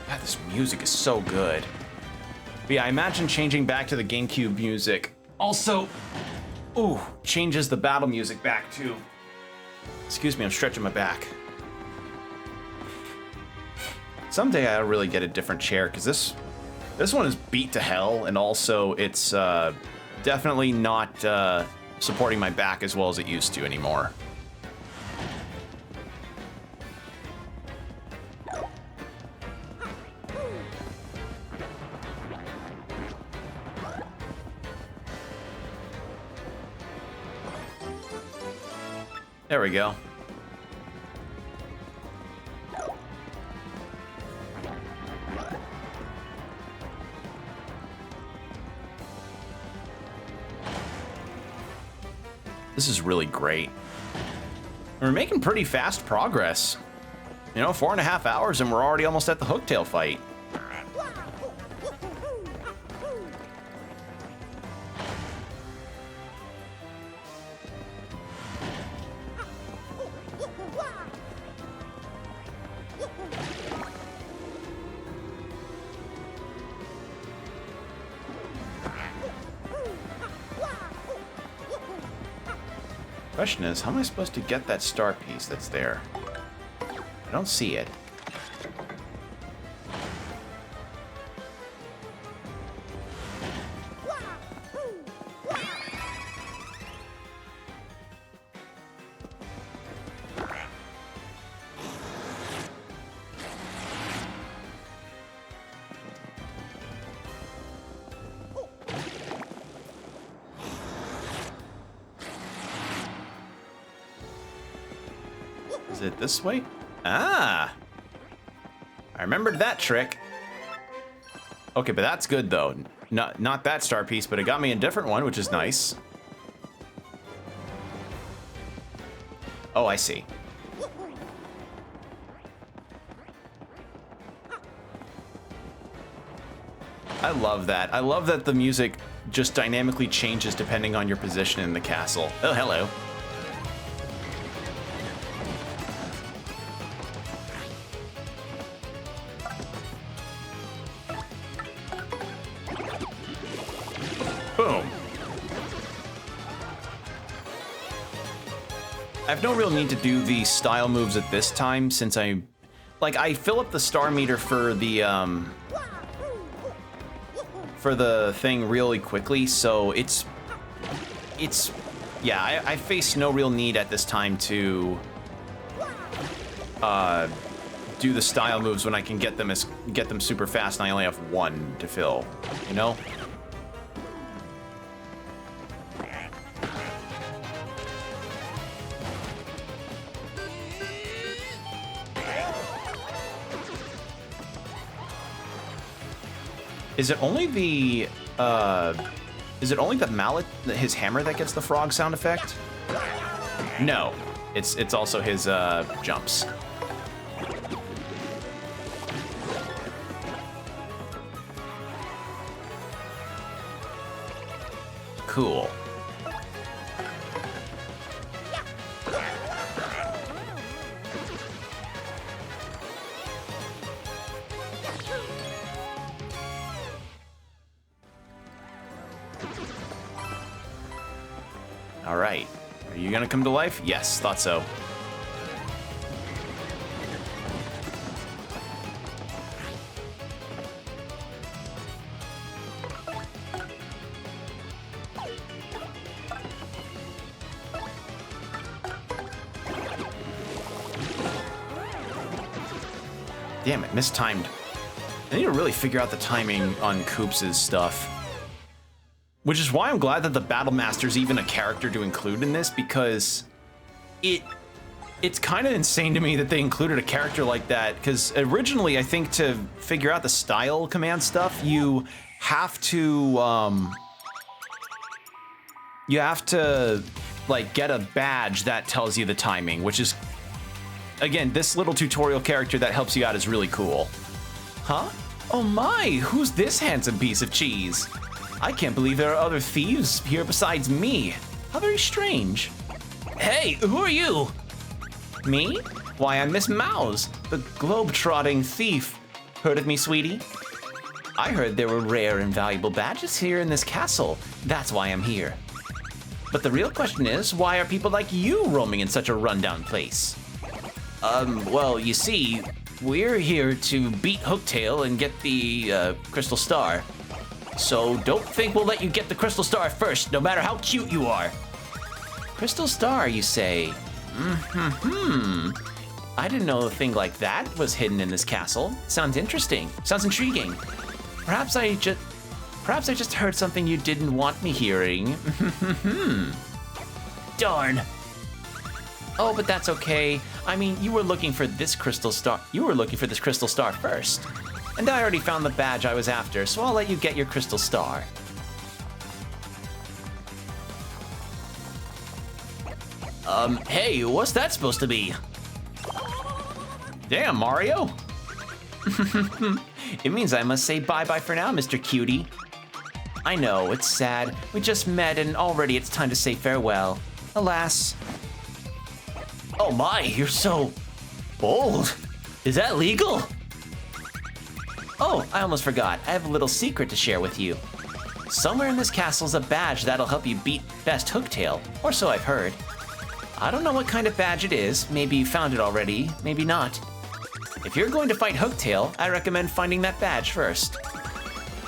Speaker 1: God, this music is so good. But yeah, I imagine changing back to the GameCube music also, ooh, changes the battle music back too. Excuse me, I'm stretching my back. Someday I'll really get a different chair, because this one is beat to hell, and also it's definitely not supporting my back as well as it used to anymore. There we go. This is really great. We're making pretty fast progress. You know, 4.5 hours and we're already almost at the hooktail fight. Question is, how am I supposed to get that star piece that's there? I don't see it. Is it this way? Ah! I remembered that trick. Okay, but that's good though. Not that star piece, but it got me a different one, which is nice. Oh, I see. I love that. I love that the music just dynamically changes depending on your position in the castle. Oh, hello. Boom. I have no real need to do the style moves at this time since I fill up the star meter for the thing really quickly, so yeah, I face no real need at this time to do the style moves when I can get them super fast and I only have one to fill, you know? Is it only the mallet, his hammer, that gets the frog sound effect? No, it's also his jumps. Cool. All right. Are you gonna come to life? Yes, thought so. Damn it, mistimed. I need to really figure out the timing on Koops' stuff. Which is why I'm glad that the Battle Master's even a character to include in this, because it's kind of insane to me that they included a character like that, because originally I think to figure out the style command stuff, you have to like get a badge that tells you the timing, which is, again, this little tutorial character that helps you out is really cool. Huh? Oh my, who's this handsome piece of cheese? I can't believe there are other thieves here besides me. How very strange. Hey, who are you? Me? Why, I'm Miss Mouse, the globe-trotting thief. Heard of me, sweetie? I heard there were rare and valuable badges here in this castle. That's why I'm here. But the real question is, why are people like you roaming in such a rundown place? Well, you see, we're here to beat Hooktail and get the Crystal Star. So don't think we'll let you get the Crystal Star first, no matter how cute you are. Crystal Star, you say? I didn't know a thing like that was hidden in this castle. Sounds interesting. Sounds intriguing. Perhaps I just heard something you didn't want me hearing. Darn.
Speaker 4: Oh, but that's okay. I mean, you were looking for this crystal star. You were looking for this crystal star first. And I already found the badge I was after, so I'll let you get your crystal star. Hey, what's that supposed to be? Damn, Mario. It means I must say bye-bye for now, Mr. Cutie. I know, it's sad. We just met and already it's time to say farewell. Alas. Oh my, you're so bold. Is that legal? Oh, I almost forgot. I have a little secret to share with you. Somewhere in this castle's a badge that'll help you beat Best Hooktail, or so I've heard. I don't know what kind of badge it is. Maybe you found it already, maybe not. If you're going to fight Hooktail, I recommend finding that badge first.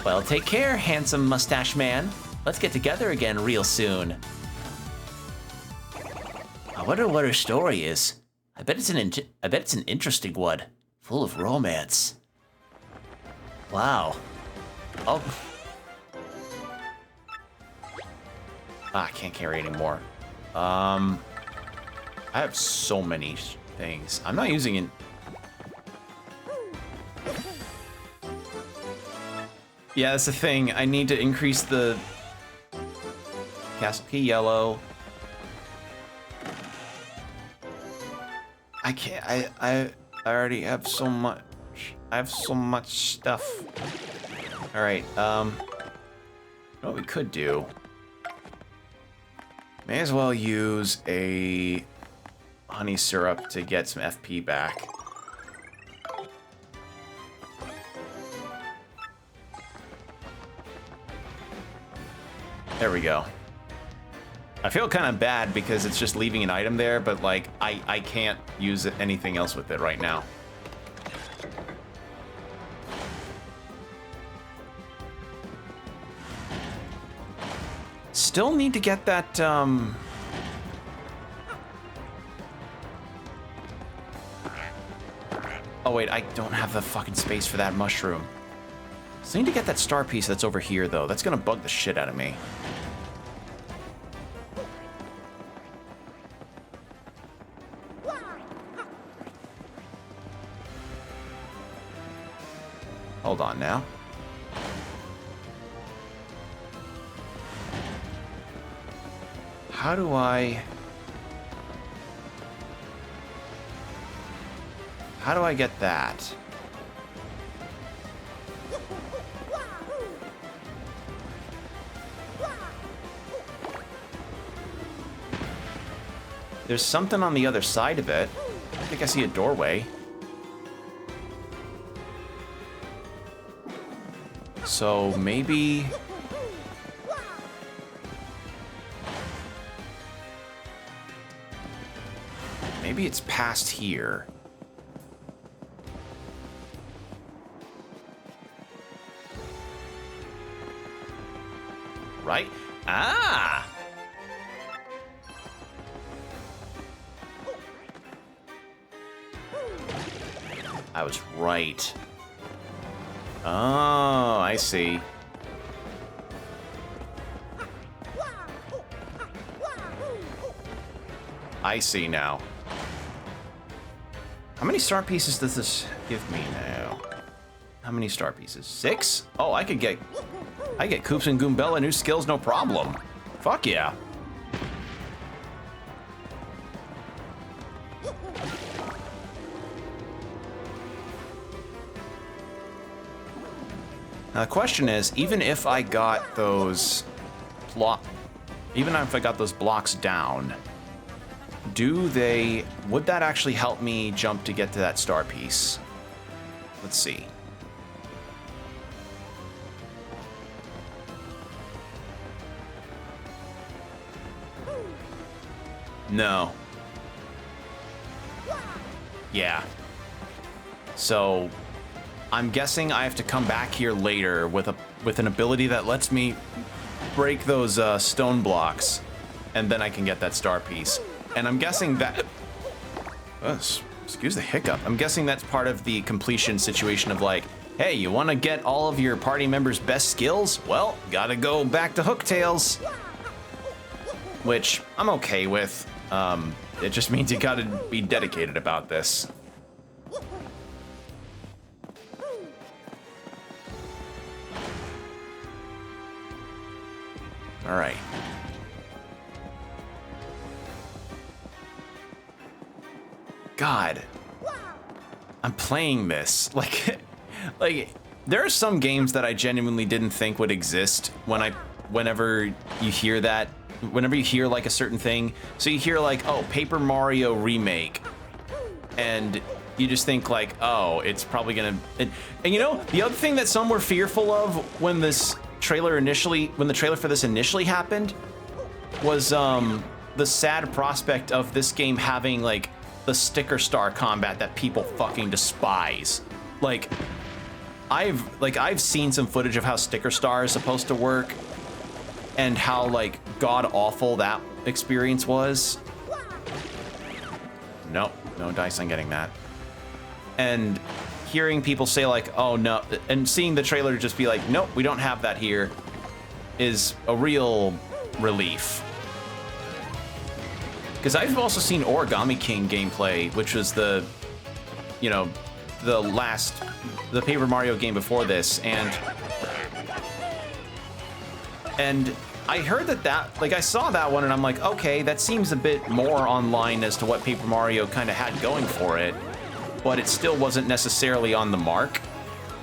Speaker 4: Well, take care, handsome mustache man. Let's get together again real soon. I wonder what her story is. I bet it's an interesting one, full of romance. Wow. Oh. I can't carry anymore. I have so many things. I'm not using it. Yeah, that's the thing. I need to increase the castle key yellow. I can't. I already have so much. I have so much stuff. All right. What we could do? May as well use a honey syrup to get some FP back. There we go. I feel kind of bad because it's just leaving an item there, but like I can't use anything else with it right now. Still need to get that oh wait, I don't have the fucking space for that mushroom. Still need to get that star piece that's over here though. That's gonna bug the shit out of me. Hold on now. How do I get that? There's something on the other side of it. I think I see a doorway. So maybe... Maybe it's past here. Right? Ah! I was right. Oh, I see. I see now. How many star pieces does this give me now? How many star pieces? 6? Oh, I get Koops and Goombella new skills, no problem. Fuck yeah. Now the question is, even if I got those blocks down, would that actually help me jump to get to that star piece? Let's see. No. Yeah. So I'm guessing I have to come back here later with an ability that lets me break those stone blocks, and then I can get that star piece. And I'm guessing that... excuse the hiccup. I'm guessing that's part of the completion situation of like, hey, you want to get all of your party members' best skills? Well, gotta go back to Hooktails. Which I'm okay with.
Speaker 1: It just means you gotta be dedicated about this. All right. God, I'm playing this like there are some games that I genuinely didn't think would exist whenever you hear that, whenever you hear like a certain thing. So you hear like, oh, Paper Mario remake, and you just think like, oh, it's probably gonna. And you know, the other thing that some were fearful of when the trailer for this initially happened was the sad prospect of this game having like the sticker star combat that people fucking despise. Like I've seen some footage of how sticker star is supposed to work and how like god awful that experience was. Nope, no dice on getting that. And hearing people say like, oh no, and seeing the trailer just be like, nope, we don't have that here, is a real relief. Because I've also seen Origami King gameplay, which was the Paper Mario game before this, and I heard that like I saw that one and I'm like, okay, that seems a bit more online as to what Paper Mario kind of had going for it, but it still wasn't necessarily on the mark,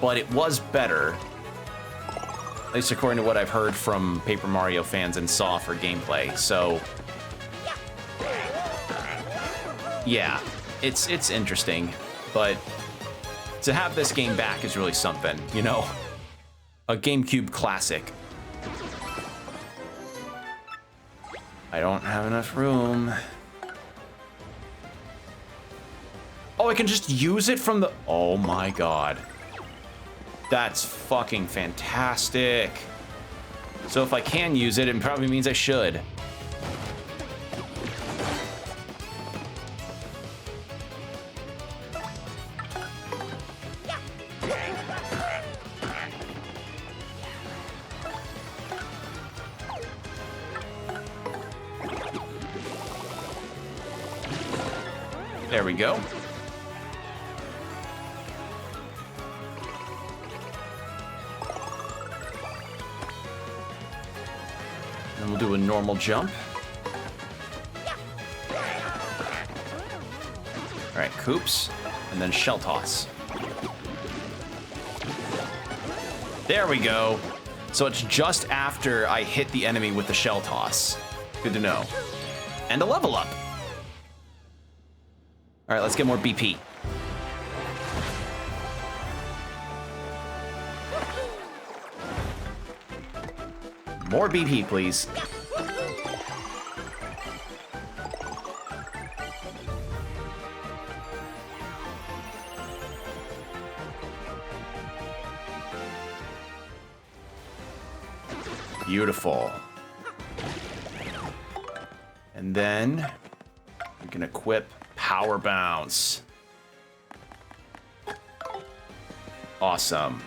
Speaker 1: but it was better, at least according to what I've heard from Paper Mario fans and saw for gameplay. So yeah, it's interesting, but to have this game back is really something, you know? A GameCube classic. I don't have enough room. Oh, I can just use it from the... Oh my god. That's fucking fantastic. So if I can use it, it probably means I should. There we go. Then we'll do a normal jump. All right, Koops, and then Shell Toss. There we go. So it's just after I hit the enemy with the Shell Toss. Good to know. And a level up. All right, let's get more BP. More BP, please. Beautiful. And then we can equip Power Bounce. Awesome.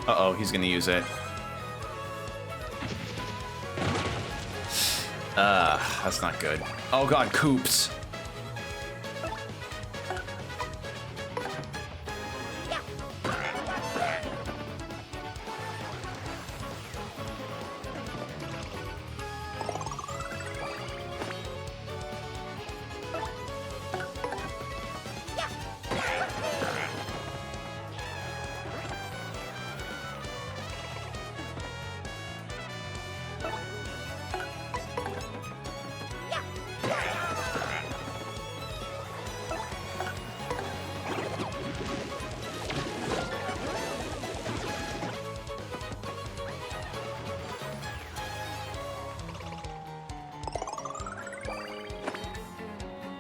Speaker 1: Uh-oh, he's gonna use it. That's not good. Oh god, Koops.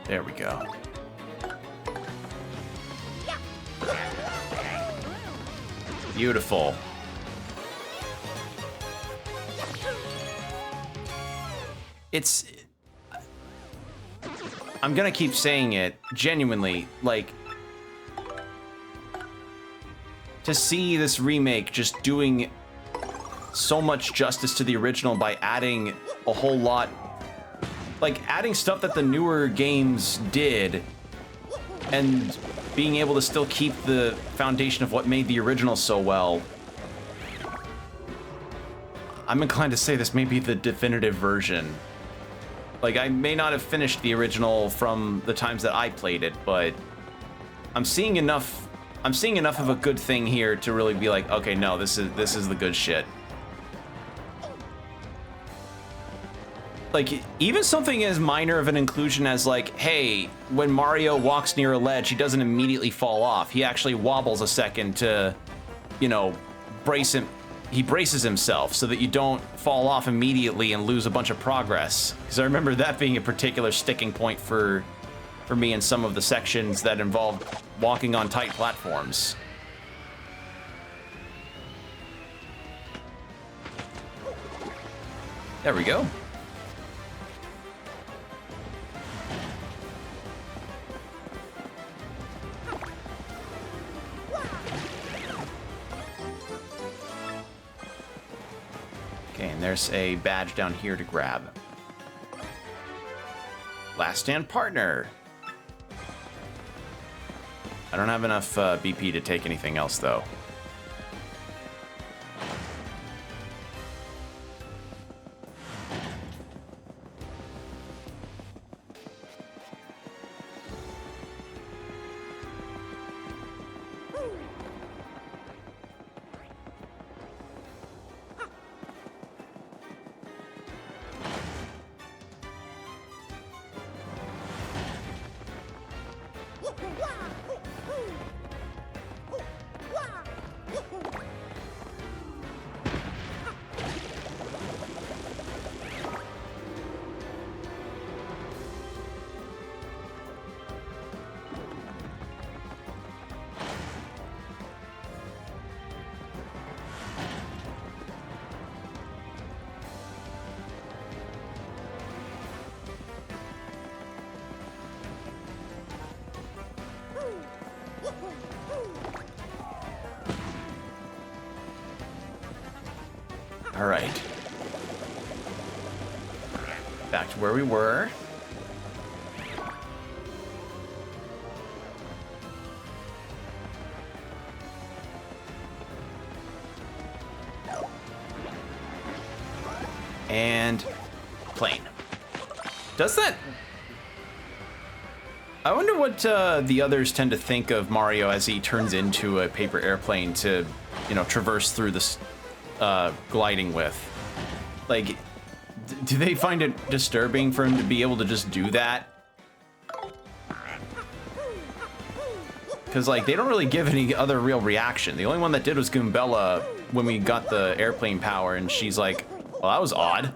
Speaker 1: There we go. Beautiful. It's... I'm gonna keep saying it, genuinely, like... To see this remake just doing so much justice to the original by adding a whole lot... Like, adding stuff that the newer games did, and being able to still keep the foundation of what made the original so well. I'm inclined to say this may be the definitive version. Like, I may not have finished the original from the times that I played it, but I'm seeing enough of a good thing here to really be like, okay, no, this is the good shit. Like, even something as minor of an inclusion as, like, hey, when Mario walks near a ledge, he doesn't immediately fall off. He actually wobbles a second to, you know, brace him. He braces himself so that you don't fall off immediately and lose a bunch of progress. Because I remember that being a particular sticking point for me in some of the sections that involved walking on tight platforms. There we go. Okay, and there's a badge down here to grab. Last stand partner. I don't have enough BP to take anything else, though. All right. Back to where we were. And plane. Does that... I wonder what the others tend to think of Mario as he turns into a paper airplane to, you know, traverse through this gliding with. Like, do they find it disturbing for him to be able to just do that? Because, like, they don't really give any other real reaction. The only one that did was Goombella when we got the airplane power, and she's like, well, that was odd.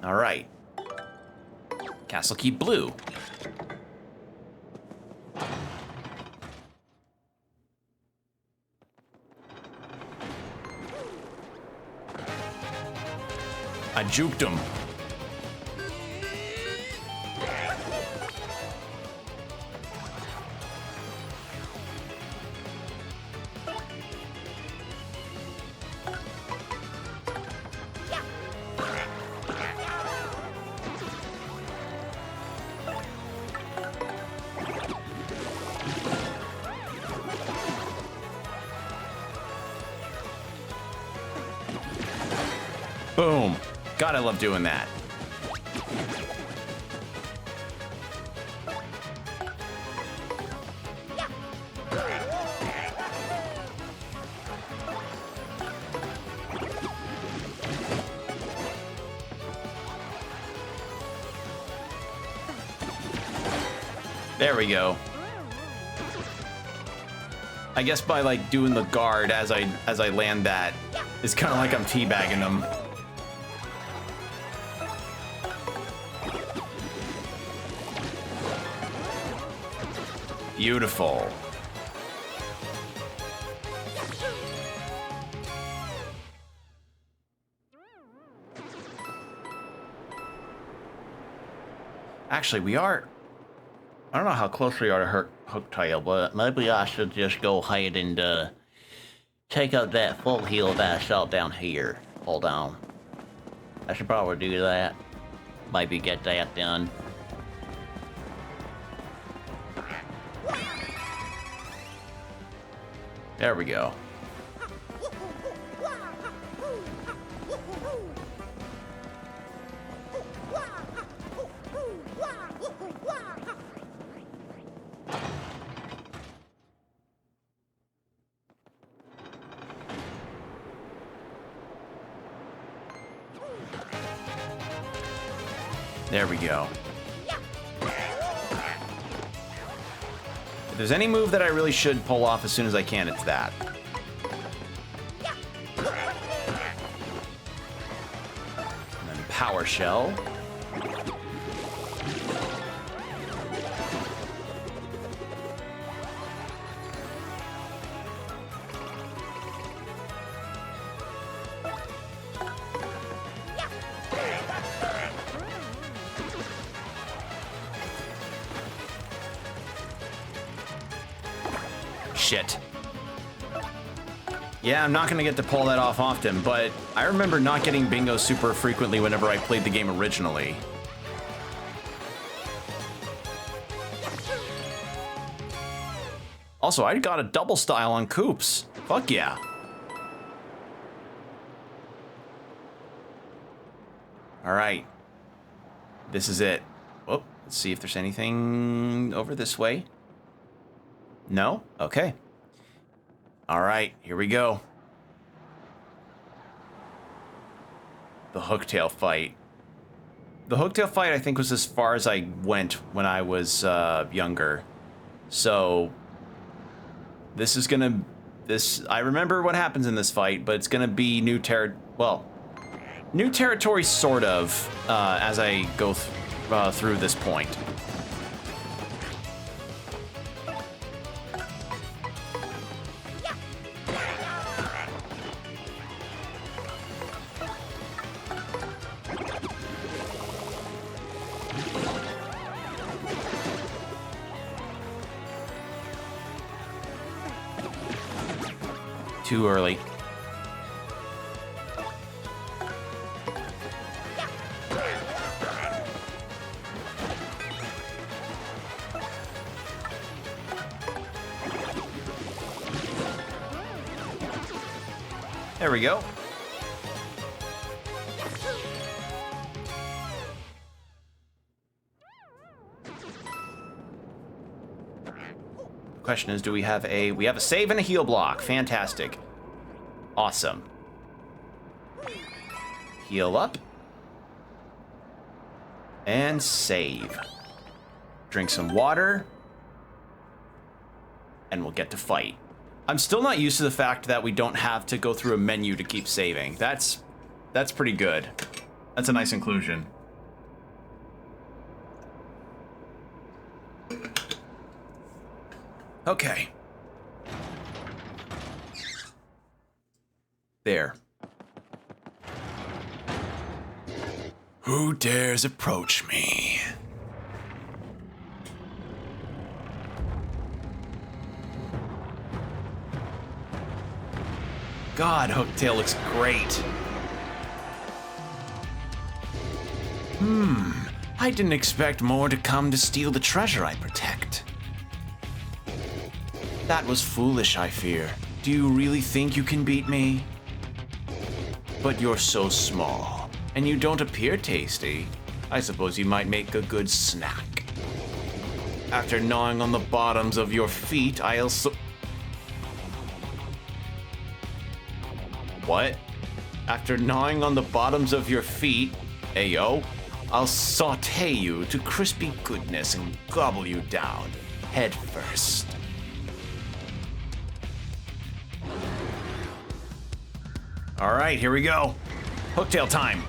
Speaker 1: All right. Castle Key Blue. I juked him. Boom. God, I love doing that. There we go. I guess by like doing the guard as I land that, it's kind of like I'm teabagging them. Beautiful. Actually, we are... I don't know how close we are to Hooktail, but maybe I should just go ahead and take out that full heal that I saw down here. Hold on. I should probably do that. Maybe get that done. There we go. There we go. If there's any move that I really should pull off as soon as I can, it's that. And then Power Shell. Shit. Yeah, I'm not gonna get to pull that off often, but I remember not getting bingo super frequently whenever I played the game originally. Also, I got a double style on Koops. Fuck yeah. All right. This is it. Oh, let's see if there's anything over this way. No? Okay. All right, here we go. The Hooktail fight. The Hooktail fight, I think, was as far as I went when I was younger. So, this is gonna... I remember what happens in this fight, but it's gonna be new territory, sort of, as I go through this point. Too early. There we go. Question is, do we have a save and a heal block? Fantastic. Awesome. Heal up. And save. Drink some water. And we'll get to fight. I'm still not used to the fact that we don't have to go through a menu to keep saving. That's pretty good. That's a nice inclusion. Okay. There. Who dares approach me? God, Hooktail looks great. I didn't expect more to come to steal the treasure I protect. That was foolish, I fear. Do you really think you can beat me? But you're so small, and you don't appear tasty. I suppose you might make a good snack. After gnawing on the bottoms of your feet, What? After gnawing on the bottoms of your feet, ayo, I'll saute you to crispy goodness and gobble you down, head first. All right, here we go. Hooktail time.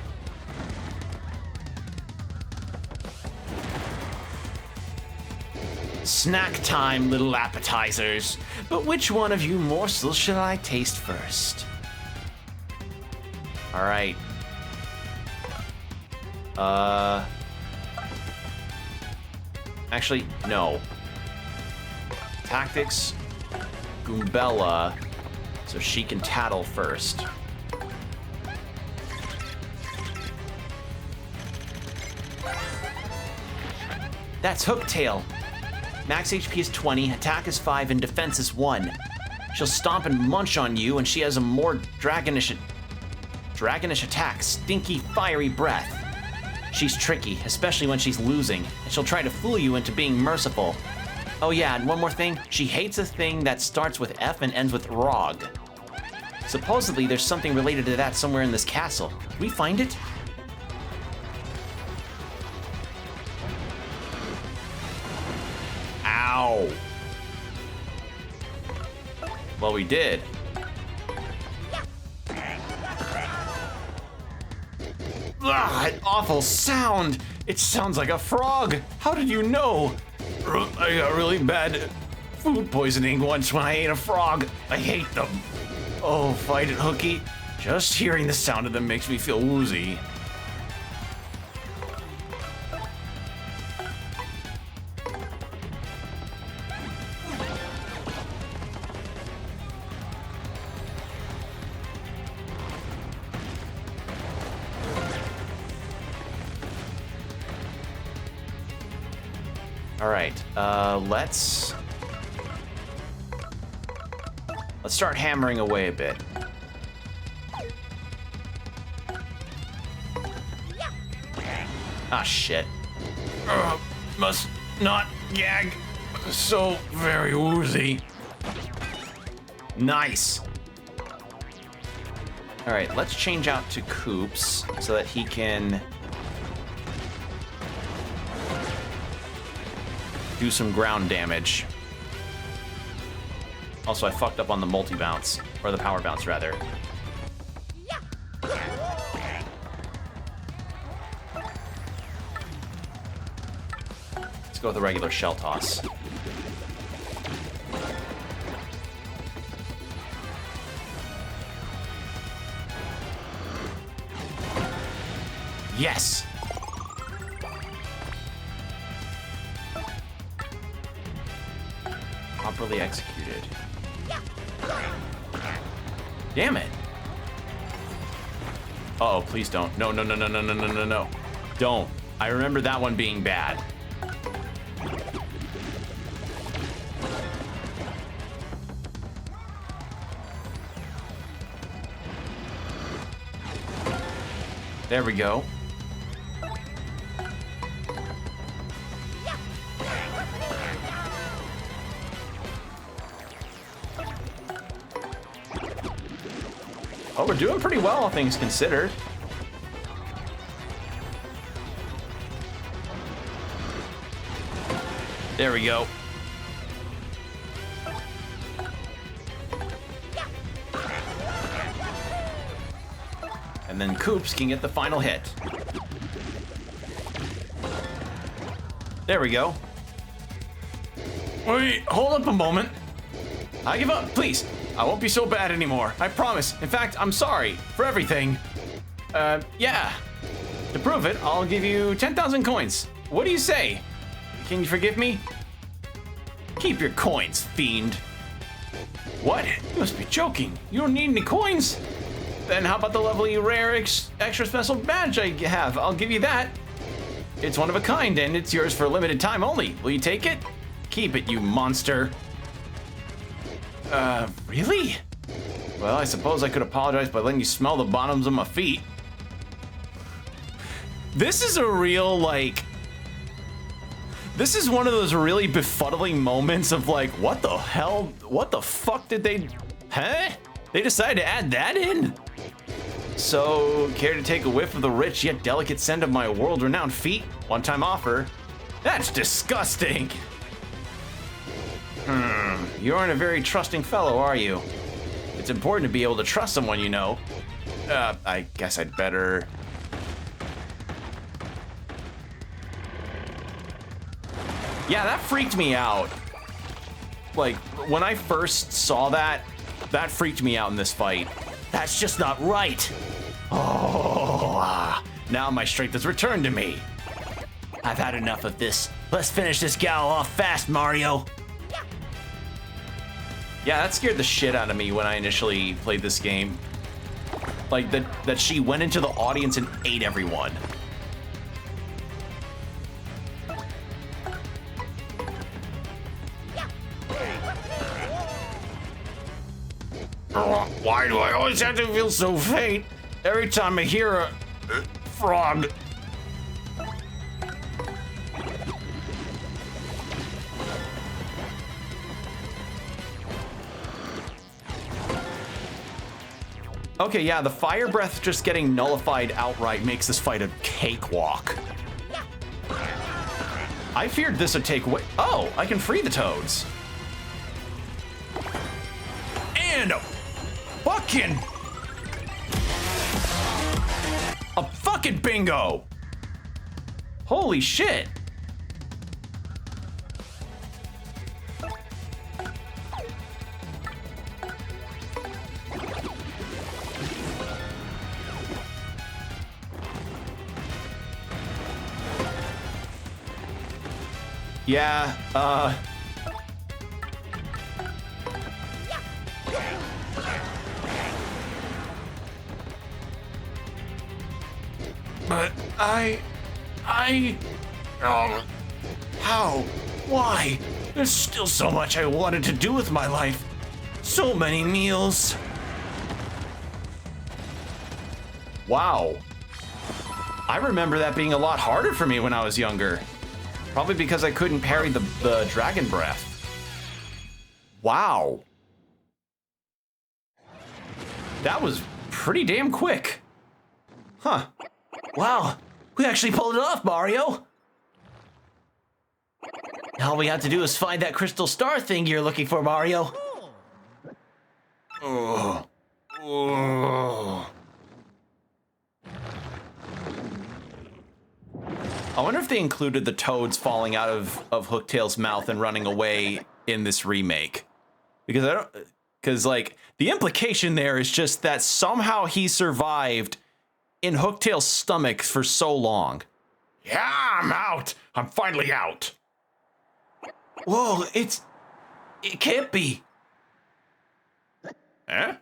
Speaker 4: Snack time, little appetizers. But which one of you morsels shall I taste first? All right. Actually, no. Tactics, Goombella, so she can tattle first. That's Hooktail. Max HP is 20, attack is 5, and defense is 1. She'll stomp and munch on you, and she has a more dragonish attack, stinky, fiery breath. She's tricky, especially when she's losing, and she'll try to fool you into being merciful. Oh yeah, and one more thing, she hates a thing that starts with F and ends with ROG. Supposedly, there's something related to that somewhere in this castle. Did we find it? Ow. Well, we did. Ugh, an awful sound! It sounds like a frog! How did you know? I got really bad food poisoning once when I ate a frog. I hate them. Oh, fight it, Hookie. Just hearing the sound of them makes me feel woozy. All right, let's start hammering away a bit. Ah, shit. Must not gag. So very woozy. Nice. All right, let's change out to Coops so that he can do some ground damage. Also, I fucked up on the multi-bounce, or the power bounce, rather. Let's go with the regular shell toss. Yes! Properly executed. Damn it! Uh-oh, please don't. No, no, no, no, no, no, no, no, no. Don't. I remember that one being bad. There we go. Oh, we're doing pretty well, all things considered. There we go. And then Coops can get the final hit. There we go. Wait, hold up a moment. I give up, please. I won't be so bad anymore. I promise. In fact, I'm sorry for everything. Yeah. To prove it, I'll give you 10,000 coins. What do you say? Can you forgive me? Keep your coins, fiend. What? You must be joking. You don't need any coins? Then how about the lovely rare extra special badge I have? I'll give you that. It's one of a kind and it's yours for a limited time only. Will you take it? Keep it, you monster. Really? Well, I suppose I could apologize by letting you smell the bottoms of my feet. This is a real, like... This is one of those really befuddling moments of like, what the hell? What the fuck did they... Huh? They decided to add that in? So, care to take a whiff of the rich yet delicate scent of my world-renowned feet? One-time offer. That's disgusting. You aren't a very trusting fellow, are you? It's important to be able to trust someone, you know. I guess I'd better...
Speaker 1: Yeah, that freaked me out. Like, when I first saw that, that freaked me out in this fight.
Speaker 4: That's just not right.
Speaker 1: Oh, now my strength has returned to me.
Speaker 4: I've had enough of this. Let's finish this gal off fast, Mario.
Speaker 1: Yeah, that scared the shit out of me when I initially played this game. Like, that she went into the audience and ate everyone.
Speaker 3: Why do I always have to feel so faint every time I hear a frog?
Speaker 1: Okay, yeah, the fire breath just getting nullified outright makes this fight a cakewalk. I feared this would take way. Oh, I can free the toads. And a fucking bingo. Holy shit. Yeah,
Speaker 3: But how? Why? There's still so much I wanted to do with my life. So many meals.
Speaker 1: wow. I remember that being a lot harder for me when I was younger. Probably because I couldn't parry the dragon breath. Wow. That was pretty damn quick. Huh.
Speaker 4: Wow, we actually pulled it off, Mario. All we have to do is find that crystal star thing you're looking for, Mario.
Speaker 3: Oh. Oh.
Speaker 1: I wonder if they included the toads falling out of Hooktail's mouth and running away in this remake. Because like the implication there is just that somehow he survived in Hooktail's stomach for so long.
Speaker 3: Yeah, I'm out. I'm finally out.
Speaker 4: Whoa, it can't be.
Speaker 3: Eh?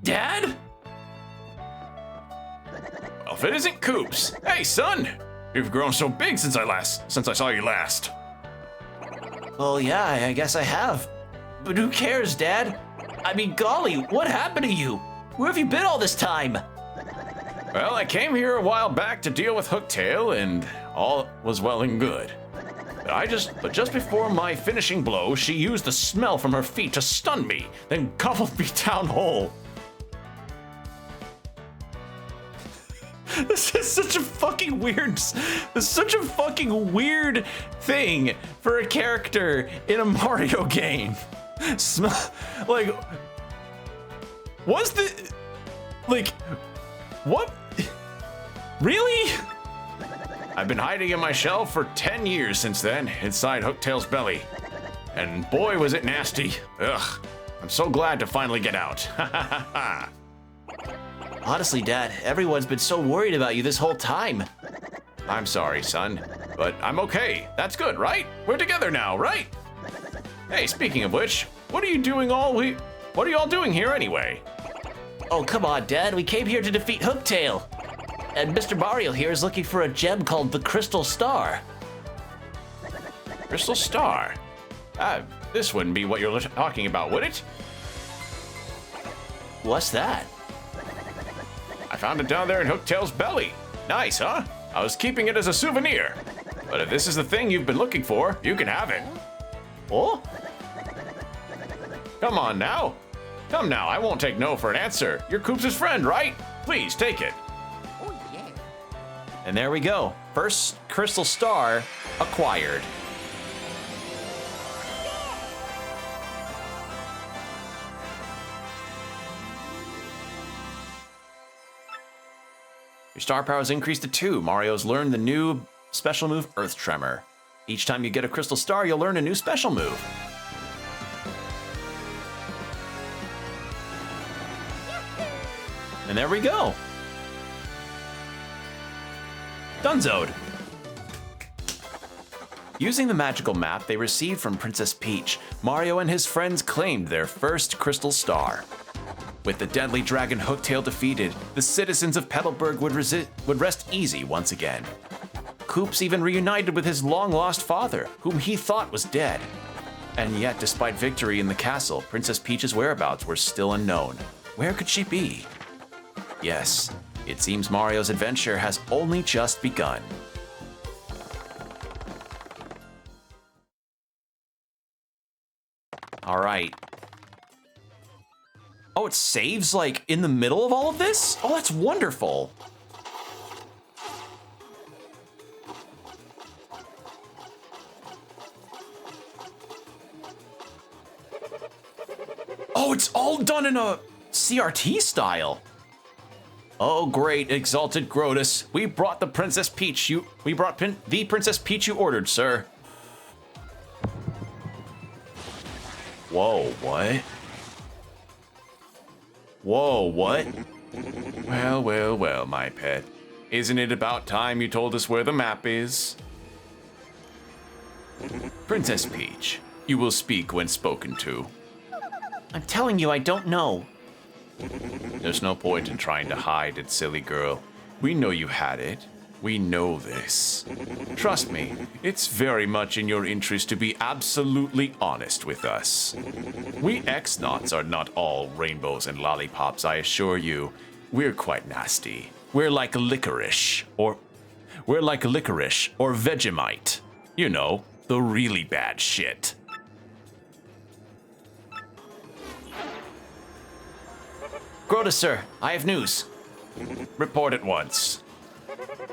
Speaker 4: Dad?
Speaker 3: Well, if it isn't Coops. Hey, son. You've grown so big since I saw you last.
Speaker 4: Well, yeah, I guess I have. But who cares, Dad? I mean, golly, what happened to you? Where have you been all this time?
Speaker 3: Well, I came here a while back to deal with Hooktail, and all was well and good. But just before my finishing blow, she used the smell from her feet to stun me, then gobbled me down whole.
Speaker 1: This is such a fucking weird thing for a character in a Mario game. Like, what? Really?
Speaker 3: I've been hiding in my shell for 10 years since then, inside Hooktail's belly. And boy, was it nasty. Ugh. I'm so glad to finally get out. Ha ha ha.
Speaker 4: Honestly, Dad, everyone's been so worried about you this whole time.
Speaker 3: I'm sorry, son, but I'm okay. That's good, right? We're together now, right? Hey, speaking of which, what are you all doing here anyway?
Speaker 4: Oh, come on, Dad. We came here to defeat Hooktail. And Mr. Mario here is looking for a gem called the Crystal Star.
Speaker 3: Crystal Star? This wouldn't be what you're talking about, would it?
Speaker 4: What's that?
Speaker 3: I found it down there in Hooktail's belly. Nice, huh? I was keeping it as a souvenir. But if this is the thing you've been looking for, you can have it.
Speaker 4: Oh?
Speaker 3: Come on now. Come now, I won't take no for an answer. You're Coops' friend, right? Please, take it.
Speaker 1: And there we go. First crystal star acquired. Your star power has increased to 2. Mario's learned the new special move, Earth Tremor. Each time you get a crystal star, you'll learn a new special move. And there we go. Dunzoed. Using the magical map they received from Princess Peach, Mario and his friends claimed their first crystal star. With the deadly dragon Hooktail defeated, the citizens of Petalburg would rest easy once again. Koops even reunited with his long-lost father, whom he thought was dead. And yet, despite victory in the castle, Princess Peach's whereabouts were still unknown. Where could she be? Yes, it seems Mario's adventure has only just begun. All right. Oh, it saves like in the middle of all of this? Oh, that's wonderful. Oh, it's all done in a CRT style. Oh, great, exalted Grotus. We brought the Princess Peach the Princess Peach you ordered, sir. Whoa, what? Whoa, what? Well, well, well, my pet. Isn't it about time you told us where the map is? Princess Peach, you will speak when spoken to.
Speaker 4: I'm telling you, I don't know.
Speaker 1: There's no point in trying to hide it, silly girl. We know you had it. We know this. Trust me, it's very much in your interest to be absolutely honest with us. We X-Nauts are not all rainbows and lollipops, I assure you. We're quite nasty. We're like licorice, or Vegemite. You know, the really bad shit. Grotus, sir, I have news. Report at once.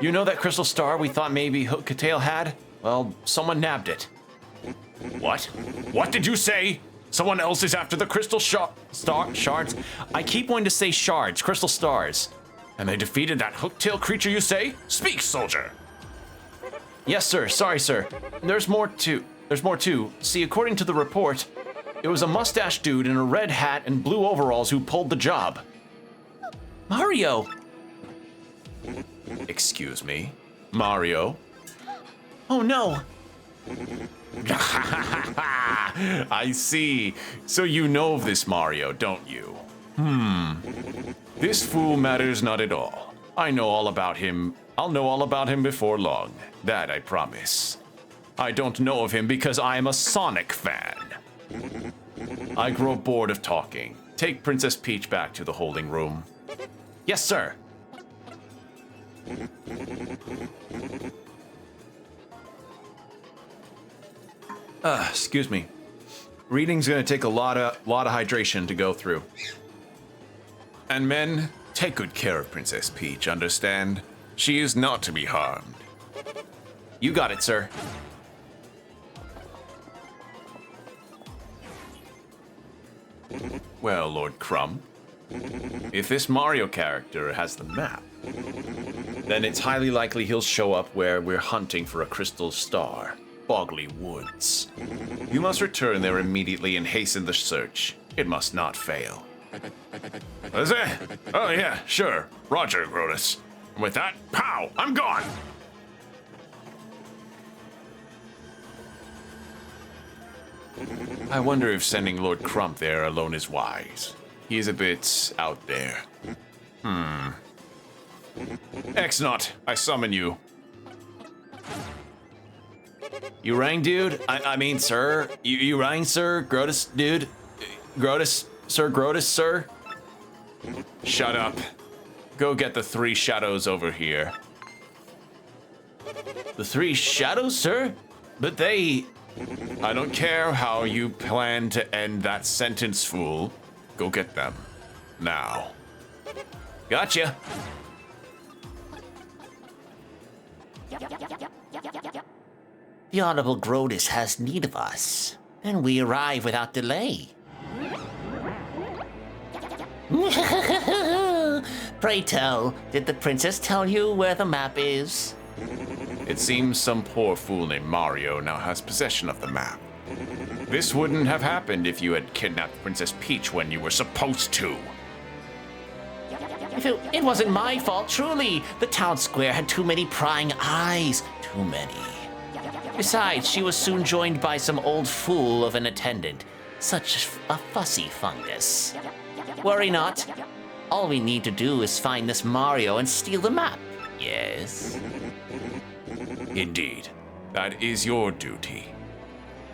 Speaker 1: You know that crystal star we thought maybe Hooktail had? Well, someone nabbed it. What? What did you say? Someone else is after the crystal shards? I keep wanting to say shards, crystal stars. And they defeated that Hooktail creature, you say? Speak, soldier! Yes, sir. Sorry, sir. There's more too. See, according to the report, it was a mustache dude in a red hat and blue overalls who pulled the job. Mario! Excuse me? Mario? Oh no! I see. So you know of this Mario, don't you? This fool matters not at all. I know all about him. I'll know all about him before long. That I promise. I don't know of him because I am a Sonic fan. I grow bored of talking. Take Princess Peach back to the holding room. Yes, sir. Excuse me. Reading's gonna take a lot of hydration to go through. And men, take good care of Princess Peach, understand? She is not to be harmed. You got it, sir. Well, Lord Crumb, if this Mario character has the map, then it's highly likely he'll show up where we're hunting for a crystal star, Bogley Woods. You must return there immediately and hasten the search. It must not fail. What is it? Oh yeah, sure. Roger, Grotus. And with that, pow! I'm gone! I wonder if sending Lord Crump there alone is wise. He is a bit out there. X-Naut, I summon you. You rang, dude? I mean, sir? You rang, sir? Grotus, dude? Grotus, sir? Shut up. Go get the 3 shadows over here. The 3 shadows, sir? But they... I don't care how you plan to end that sentence, fool. Go get them. Now. Gotcha.
Speaker 5: The Honorable Grotus has need of us, and we arrive without delay. Pray tell, did the princess tell you where the map is?
Speaker 3: It seems some poor fool named Mario now has possession of the map. This wouldn't have happened if you had kidnapped Princess Peach when you were supposed to.
Speaker 5: It wasn't my fault, truly. The town square had too many prying eyes. Too many. Besides, she was soon joined by some old fool of an attendant. Such a fussy fungus. Worry not. All we need to do is find this Mario and steal the map. Yes?
Speaker 3: Indeed, that is your duty.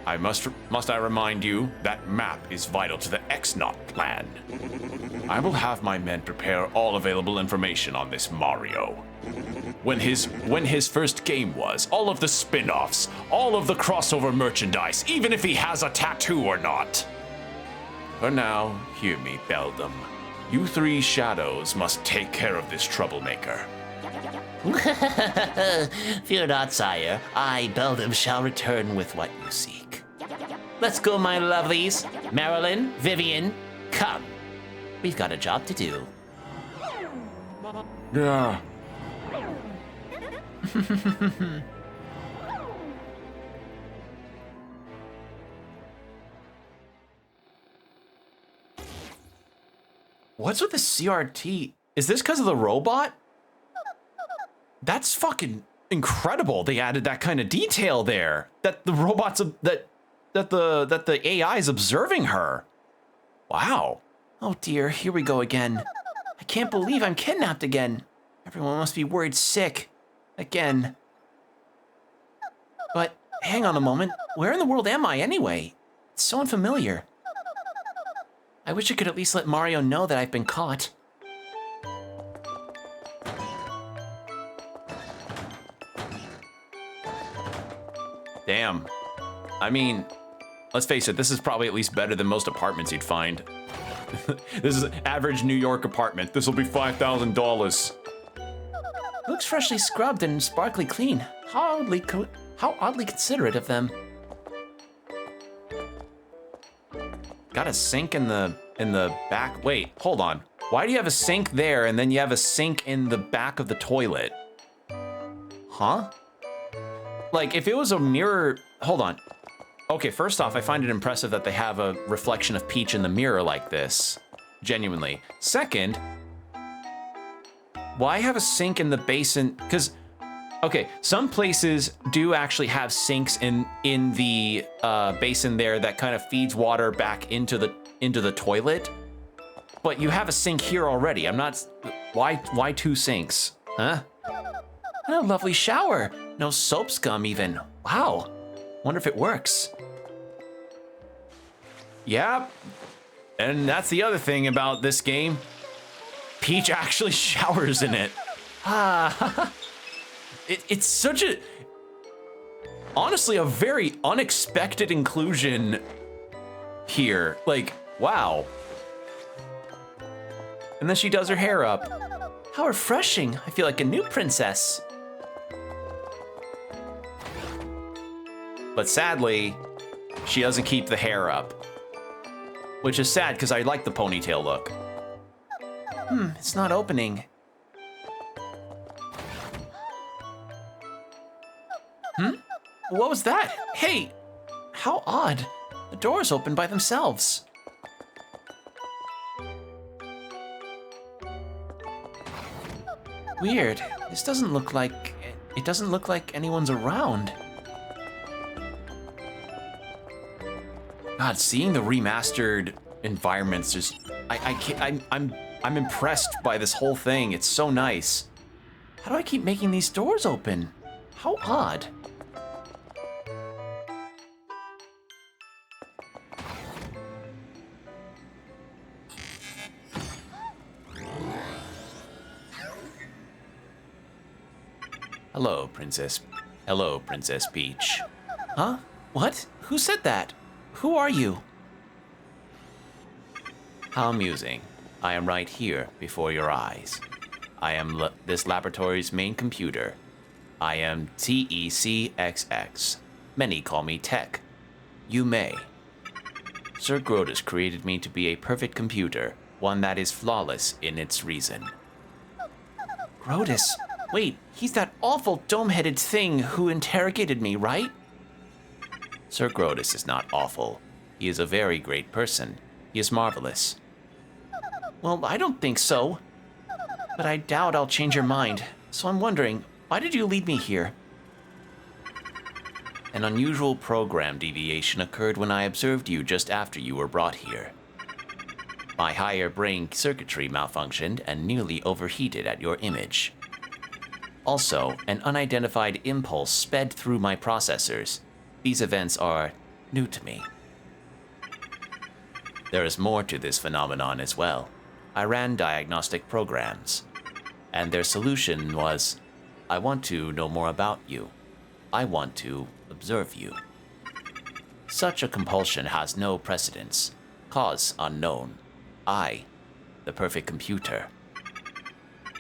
Speaker 3: Must I remind you, that map is vital to the X-Naught plan. I will have my men prepare all available information on this Mario. When his first game was, all of the spin-offs, all of the crossover merchandise, even if he has a tattoo or not. For now, hear me, Beldum. You three shadows must take care of this troublemaker.
Speaker 5: Fear not, sire. I, Beldum, shall return with what you seek. Let's go, my lovelies. Marilyn, Vivian, come. We've got a job to do.
Speaker 3: Yeah.
Speaker 1: What's with the CRT? Is this because of the robot? That's fucking incredible. They added that kind of detail there. That the robots that the AI is observing her. Wow. Oh dear, here we go again. I can't believe I'm kidnapped again. Everyone must be worried sick. Again. But hang on a moment. Where in the world am I anyway? It's so unfamiliar. I wish I could at least let Mario know that I've been caught. Damn. I mean, let's face it, this is probably at least better than most apartments you'd find. This is an average New York apartment. This will be $5,000. It looks freshly scrubbed and sparkly clean. How oddly considerate of them. Got a sink in the back. Wait, hold on. Why do you have a sink there and then you have a sink in the back of the toilet? Huh? Like, if it was a mirror, hold on. Okay, first off, I find it impressive that they have a reflection of Peach in the mirror like this. Genuinely. Second, why have a sink in the basin? Because, okay, some places do actually have sinks in the basin there that kind of feeds water back into the toilet. But you have a sink here already. I'm not. Why two sinks? Huh? Oh, lovely shower. No soap scum even. Wow. Wonder if it works. Yeah. And that's the other thing about this game. Peach actually showers in it. Ah. It's such a... Honestly, a very unexpected inclusion here. Like, wow. And then she does her hair up. How refreshing. I feel like a new princess. But sadly, she doesn't keep the hair up. Which is sad, because I like the ponytail look. It's not opening. What was that? Hey, how odd. The doors open by themselves. Weird. This doesn't look like... It doesn't look like anyone's around. God, seeing the remastered environments just... I'm impressed by this whole thing. It's so nice. How do I keep making these doors open? How odd. Hello, Princess. Hello, Princess Peach. Huh? What? Who said that? Who are you? How amusing. I am right here before your eyes. I am this laboratory's main computer. I am TECXX. Many call me Tech. You may. Sir Grotus created me to be a perfect computer, one that is flawless in its reason. Grotus?
Speaker 4: Wait, he's that awful dome-headed thing who interrogated me, right?
Speaker 1: Sir Grodus is not awful. He is a very great person. He is marvelous.
Speaker 4: Well, I don't think so. But I doubt I'll change your mind. So I'm wondering, why did you lead me here?
Speaker 1: An unusual program deviation occurred when I observed you just after you were brought here. My higher brain circuitry malfunctioned and nearly overheated at your image. Also, an unidentified impulse sped through my processors. These events are new to me. There is more to this phenomenon as well. I ran diagnostic programs, and their solution was, I want to know more about you. I want to observe you. Such a compulsion has no precedence. Cause unknown. I, the perfect computer.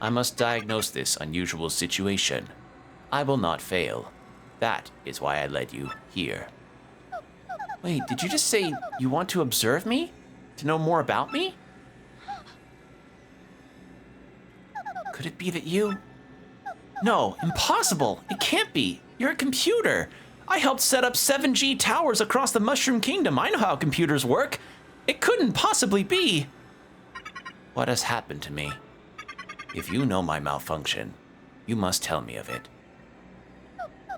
Speaker 1: I must diagnose this unusual situation. I will not fail. That is why I led you here.
Speaker 4: Wait, did you just say you want to observe me? To know more about me? Could it be that you... No, impossible. It can't be. You're a computer. I helped set up 7G towers across the Mushroom Kingdom. I know how computers work. It couldn't possibly be.
Speaker 1: What has happened to me? If you know my malfunction, you must tell me of it.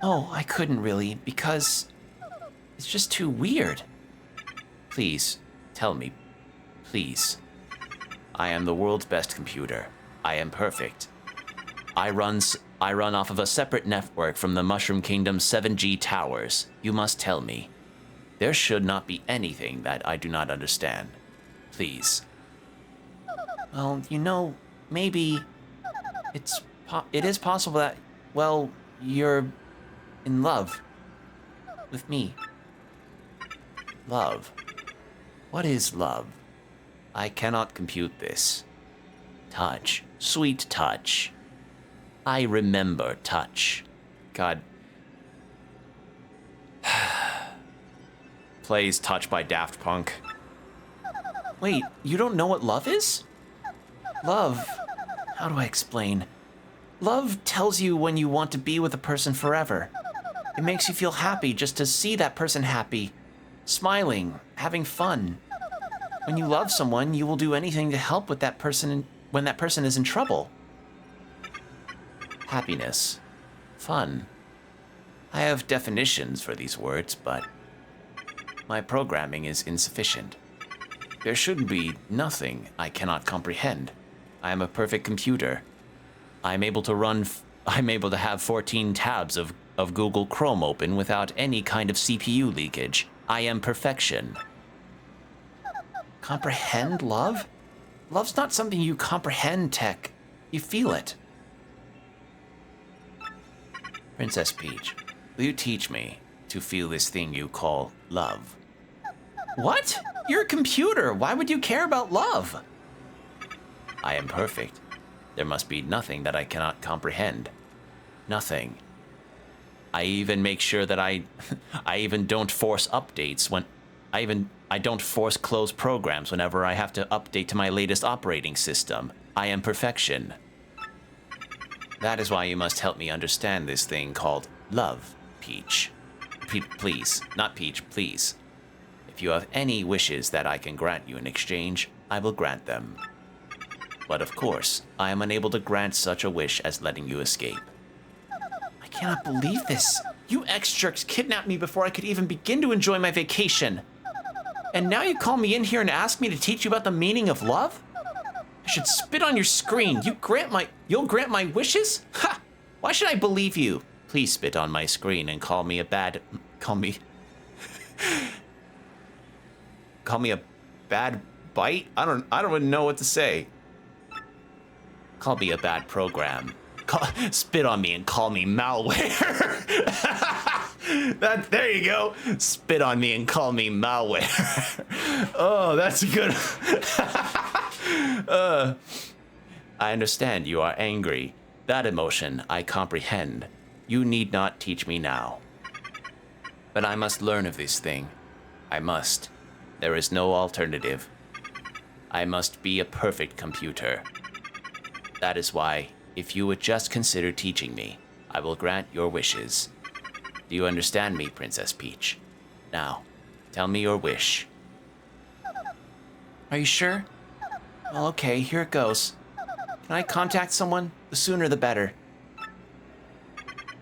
Speaker 4: Oh, I couldn't really, because it's just too weird.
Speaker 1: Please, tell me. Please. I am the world's best computer. I am perfect. I run off of a separate network from the Mushroom Kingdom's 7G towers. You must tell me. There should not be anything that I do not understand. Please.
Speaker 4: Well, you know, maybe it is possible that, well, you're in love with me.
Speaker 1: Love. What is love? I cannot compute this. Touch. Sweet touch. I remember touch. God. Plays Touch by Daft Punk.
Speaker 4: Wait, you don't know what love is? Love, how do I explain? Love tells you when you want to be with a person forever. It makes you feel happy just to see that person happy, smiling, having fun. When you love someone, you will do anything to help with that person when that person is in trouble.
Speaker 1: Happiness. Fun. I have definitions for these words, but my programming is insufficient. There should be nothing I cannot comprehend. I am a perfect computer. I'm able to have 14 tabs of Google Chrome open without any kind of CPU leakage. I am perfection.
Speaker 4: Comprehend love? Love's not something you comprehend, Tech. You feel it.
Speaker 1: Princess Peach, will you teach me to feel this thing you call love?
Speaker 4: What? You're a computer. Why would you care about love?
Speaker 1: I am perfect. There must be nothing that I cannot comprehend. Nothing. I even make sure that I even don't force updates when I don't force close programs whenever I have to update to my latest operating system. I am perfection. That is why you must help me understand this thing called love, Peach. Please, not Peach, please. If you have any wishes that I can grant you in exchange, I will grant them. But of course, I am unable to grant such a wish as letting you escape.
Speaker 4: I cannot believe this. You ex-jerks kidnapped me before I could even begin to enjoy my vacation. And now you call me in here and ask me to teach you about the meaning of love? I should spit on your screen. You'll grant my wishes? Ha! Why should I believe you?
Speaker 1: Please spit on my screen and call me a bad bite? I don't even know what to say. Call me a bad program. Spit on me and call me malware. There you go. Spit on me and call me malware. Oh, that's good. I understand you are angry. That emotion I comprehend. You need not teach me now. But I must learn of this thing. I must. There is no alternative. I must be a perfect computer. That is why
Speaker 5: If you would just consider teaching me, I will grant your wishes. Do you understand me, Princess Peach? Now, tell me your wish.
Speaker 4: Are you sure? Well, okay, here it goes. Can I contact someone? The sooner the better.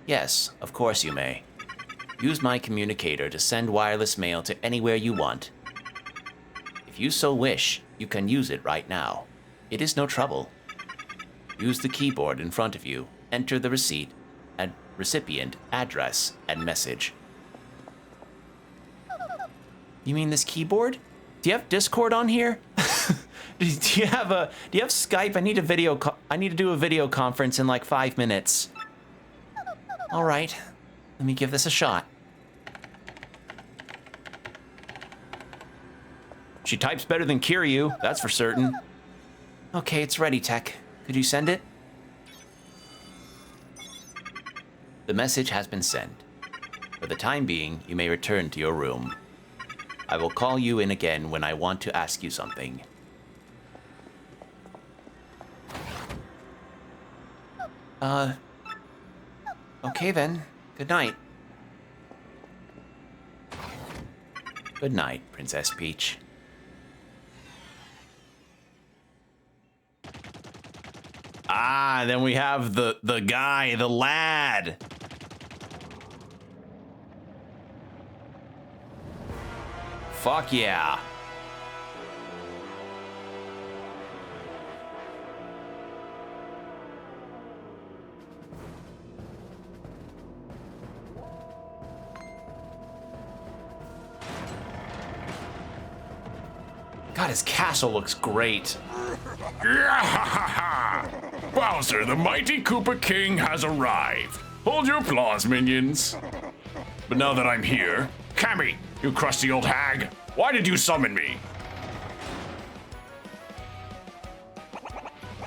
Speaker 5: Yes, of course you may. Use my communicator to send wireless mail to anywhere you want. If you so wish, you can use it right now. It is no trouble. Use the keyboard in front of you, enter the receipt, and recipient, address, and message.
Speaker 4: You mean this keyboard? Do you have Discord on here? do you have Skype? I need to do a video conference in like 5 minutes. All right, let me give this a shot.
Speaker 1: She types better than Kiryu, that's for certain.
Speaker 4: Okay, it's ready, Tech. Could you send it?
Speaker 5: The message has been sent. For the time being, you may return to your room. I will call you in again when I want to ask you something.
Speaker 4: Okay then. Good night.
Speaker 5: Good night, Princess Peach.
Speaker 1: Ah, then we have the guy, the lad. Fuck yeah. God, his castle looks great.
Speaker 3: Bowser, the mighty Koopa King has arrived. Hold your applause, minions. But now that I'm here, Cammy, you crusty old hag, why did you summon me?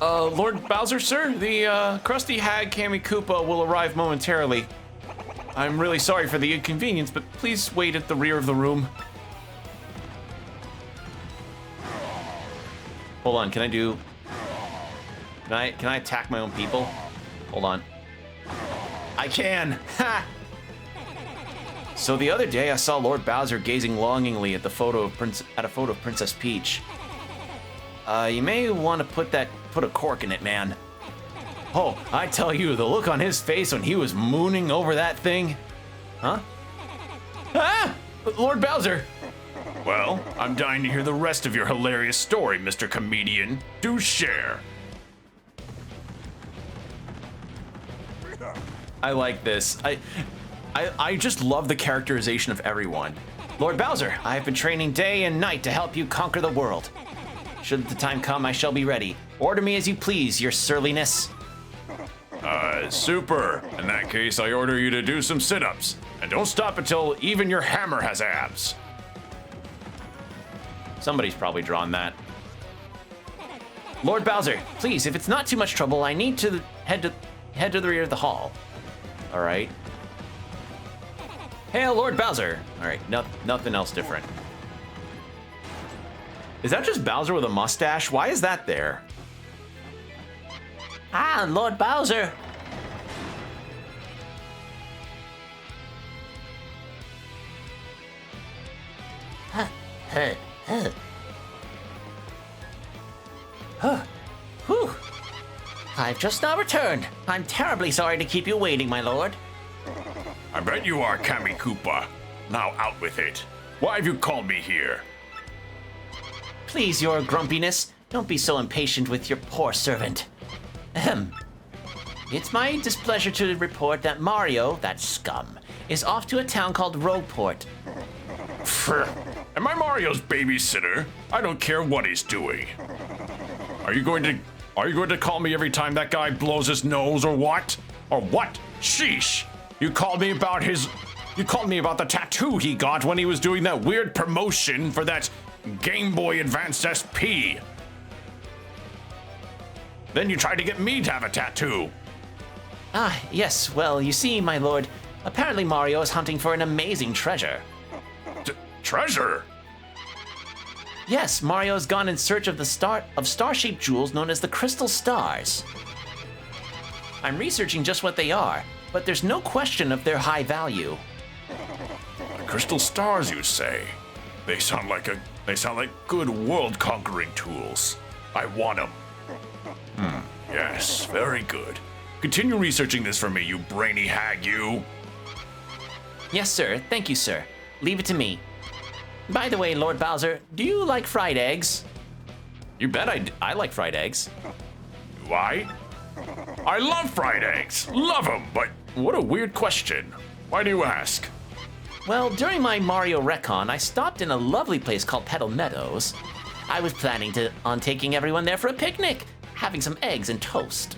Speaker 1: Lord Bowser, sir, the crusty hag Kammy Koopa will arrive momentarily. I'm really sorry for the inconvenience, but please wait at the rear of the room. Hold on, can I attack my own people? Hold on. I can! Ha! So the other day I saw Lord Bowser gazing longingly at a photo of Princess Peach. You may want to put a cork in it, man. Oh, I tell you, the look on his face when he was mooning over that thing. Huh? Ah! Lord Bowser!
Speaker 3: Well, I'm dying to hear the rest of your hilarious story, Mr. Comedian. Do share.
Speaker 1: I like this. I just love the characterization of everyone. Lord Bowser, I have been training day and night to help you conquer the world. Should the time come, I shall be ready. Order me as you please, your surliness.
Speaker 3: Super. In that case, I order you to do some sit-ups. And don't stop until even your hammer has abs.
Speaker 1: Somebody's probably drawn that. Lord Bowser, please, if it's not too much trouble, I need to head to the rear of the hall. All right. Hail, Lord Bowser. All right, nothing else different. Is that just Bowser with a mustache? Why is that there?
Speaker 5: Ah, Lord Bowser. Whew. I've just now returned. I'm terribly sorry to keep you waiting, my lord.
Speaker 3: I bet you are, Cammy Koopa. Now out with it. Why have you called me here?
Speaker 5: Please, your grumpiness, don't be so impatient with your poor servant. Ahem. It's my displeasure to report that Mario, that scum, is off to a town called Rogueport.
Speaker 3: Am I Mario's babysitter? I don't care what he's doing. Are you going to call me every time that guy blows his nose or what? Or what? Sheesh! You called me about the tattoo he got when he was doing that weird promotion for that Game Boy Advance SP. Then you tried to get me to have a tattoo.
Speaker 5: Ah, yes, well, you see, my lord, apparently Mario is hunting for an amazing treasure.
Speaker 3: Treasure?
Speaker 5: Yes, Mario has gone in search of star-shaped jewels known as the Crystal Stars.
Speaker 4: I'm researching just what they are, but there's no question of their high value.
Speaker 3: Crystal stars, you say? They sound like good world-conquering tools. I want them. Yes, very good. Continue researching this for me, you brainy hag, you.
Speaker 4: Yes, sir. Thank you, sir. Leave it to me. By the way, Lord Bowser, do you like fried eggs?
Speaker 1: You bet I like fried eggs.
Speaker 3: Why? I love fried eggs. Love them, but what a weird question. Why do you ask?
Speaker 4: Well, during my Mario Recon, I stopped in a lovely place called Petal Meadows. I was planning on taking everyone there for a picnic, having some eggs and toast.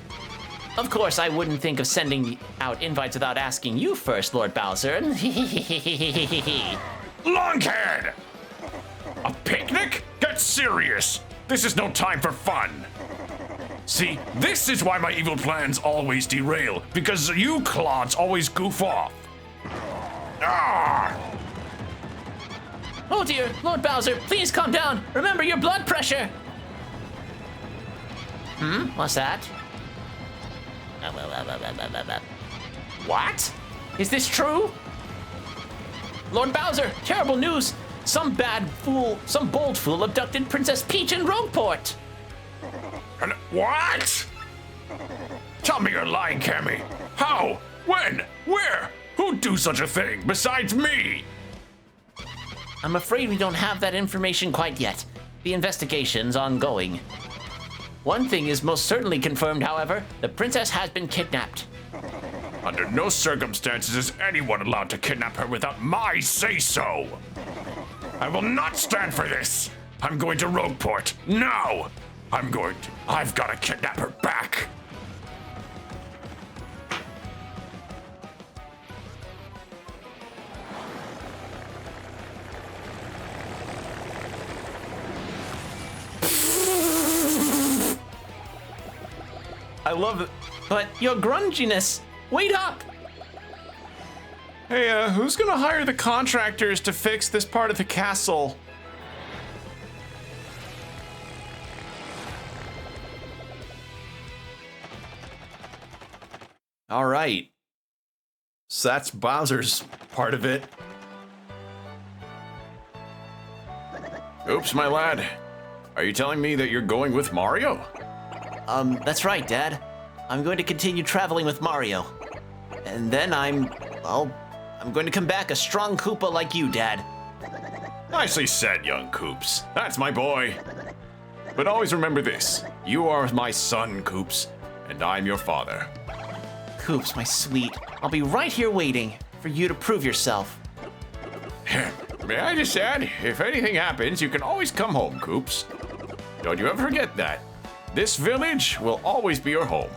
Speaker 4: Of course, I wouldn't think of sending out invites without asking you first, Lord Bowser.
Speaker 3: Longhead! A picnic? Get serious! This is no time for fun! See, this is why my evil plans always derail, because you clods always goof off. Ah!
Speaker 4: Oh dear, Lord Bowser, please calm down. Remember your blood pressure. What's that? What? Is this true? Lord Bowser, terrible news. Some bold fool abducted Princess Peach in Rogueport.
Speaker 3: And what? Tell me you're lying, Cammy. How? When? Where? Who'd do such a thing besides me?
Speaker 4: I'm afraid we don't have that information quite yet. The investigation's ongoing. One thing is most certainly confirmed, however. The princess has been kidnapped.
Speaker 3: Under no circumstances is anyone allowed to kidnap her without my say-so. I will not stand for this. I'm going to Rogueport. Now! I've got to kidnap her back.
Speaker 1: I love it.
Speaker 4: But your grunginess, wait up!
Speaker 1: Hey, who's gonna hire the contractors to fix this part of the castle? All right. So that's Bowser's part of it.
Speaker 3: Oops, my lad. Are you telling me that you're going with Mario?
Speaker 4: That's right, Dad. I'm going to continue traveling with Mario. And then I'm going to come back a strong Koopa like you, Dad.
Speaker 3: Nicely said, young Koops. That's my boy. But always remember this. You are my son, Koops, and I'm your father.
Speaker 4: Koops, my sweet. I'll be right here waiting for you to prove yourself.
Speaker 3: May I just add, if anything happens, you can always come home, Koops. Don't you ever forget that. This village will always be your home.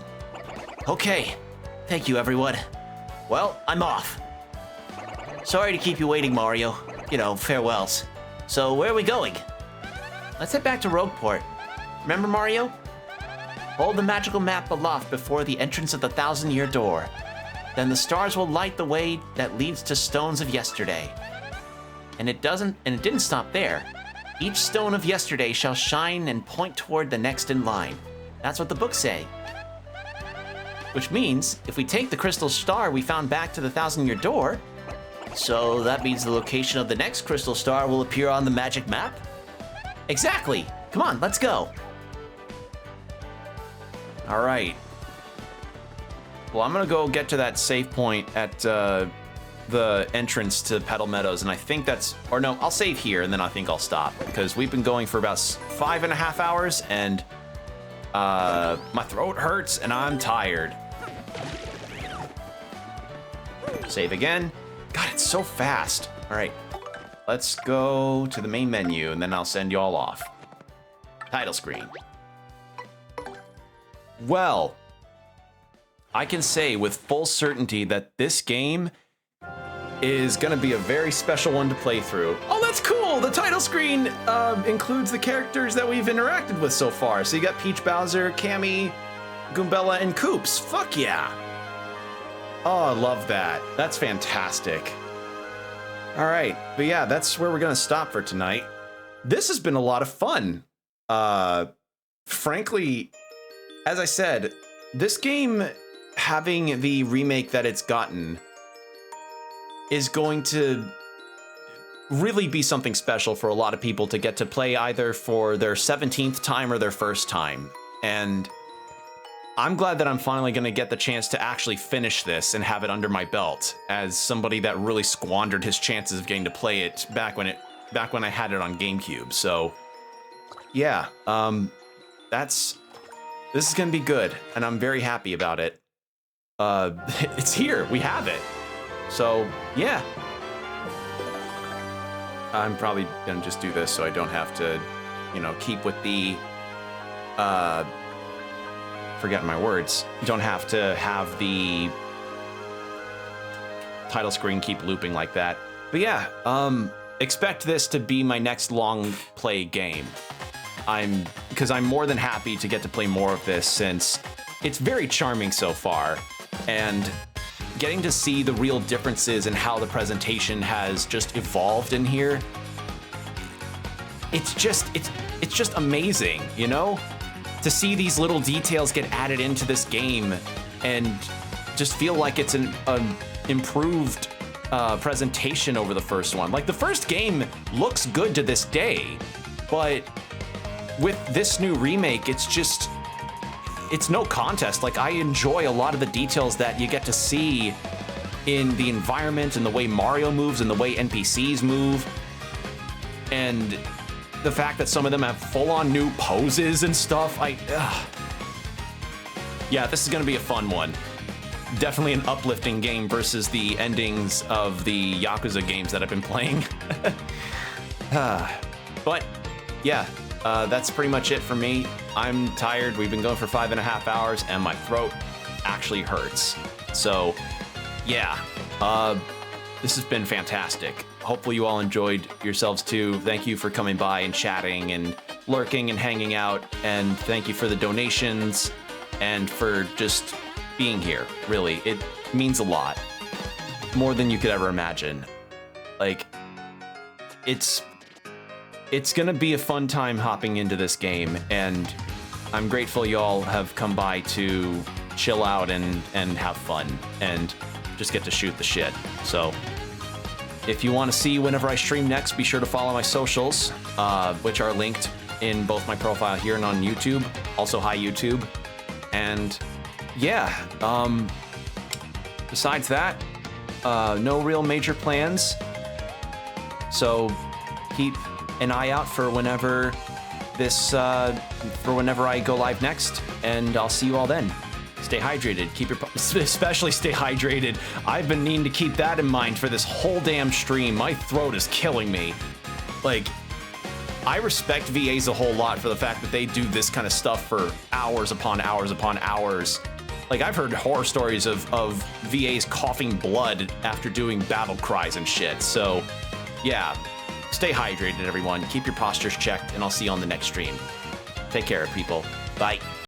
Speaker 4: Okay. Thank you, everyone. Well, I'm off. Sorry to keep you waiting, Mario. You know, farewells. So, where are we going? Let's head back to Rogueport. Remember, Mario? Hold the magical map aloft before the entrance of the 1,000-year door. Then the stars will light the way that leads to stones of yesterday. And it didn't stop there. Each stone of yesterday shall shine and point toward the next in line. That's what the books say. Which means, if we take the crystal star we found back to the 1,000-year door, so that means the location of the next crystal star will appear on the magic map? Exactly! Come on, let's go!
Speaker 1: All right. Well, I'm gonna go get to that save point at the entrance to Petal Meadows, and I think or no, I'll save here, and then I think I'll stop, because we've been going for about 5.5 hours, and my throat hurts, and I'm tired. Save again. God, it's so fast. All right, let's go to the main menu, and then I'll send you all off. Title screen. Well, I can say with full certainty that this game is gonna be a very special one to play through. Oh, that's cool! The title screen includes the characters that we've interacted with so far. So you got Peach, Bowser, Cammy, Goombella, and Koops. Fuck yeah! Oh, I love that. That's fantastic. All right, but yeah, that's where we're gonna stop for tonight. This has been a lot of fun. Frankly, as I said, this game having the remake that it's gotten is going to really be something special for a lot of people to get to play either for their 17th time or their first time. And I'm glad that I'm finally going to get the chance to actually finish this and have it under my belt as somebody that really squandered his chances of getting to play it back when I had it on GameCube. So yeah, this is going to be good, and I'm very happy about it. It's here, we have it. So yeah, I'm probably gonna just do this so I don't have to, you know, keep with the, forgetting my words. Don't have to have the title screen keep looping like that. But yeah, expect this to be my next long play game. Because I'm more than happy to get to play more of this since it's very charming so far, and getting to see the real differences in how the presentation has just evolved in here. It's just amazing, you know? To see these little details get added into this game and just feel like it's an improved presentation over the first one. Like, the first game looks good to this day, but with this new remake, it's no contest. Like, I enjoy a lot of the details that you get to see in the environment and the way Mario moves and the way NPCs move. And the fact that some of them have full-on new poses and stuff. Yeah, this is gonna be a fun one. Definitely an uplifting game versus the endings of the Yakuza games that I've been playing. But yeah, that's pretty much it for me. I'm tired. We've been going for 5.5 hours and my throat actually hurts. So yeah, this has been fantastic. Hopefully you all enjoyed yourselves too. Thank you for coming by and chatting and lurking and hanging out. And thank you for the donations and for just being here. Really, it means a lot. More than you could ever imagine. Like, it's gonna be a fun time hopping into this game, and I'm grateful y'all have come by to chill out and have fun and just get to shoot the shit. So if you want to see whenever I stream next, be sure to follow my socials, which are linked in both my profile here and on YouTube. Also, hi YouTube. And yeah, besides that, no real major plans. So keep an eye out for whenever I go live next, and I'll see you all then. Stay hydrated. Especially stay hydrated. I've been needing to keep that in mind for this whole damn stream. My throat is killing me. Like, I respect VAs a whole lot for the fact that they do this kind of stuff for hours upon hours upon hours. Like, I've heard horror stories of VAs coughing blood after doing battle cries and shit. So yeah, stay hydrated, everyone. Keep your postures checked, and I'll see you on the next stream. Take care, people. Bye.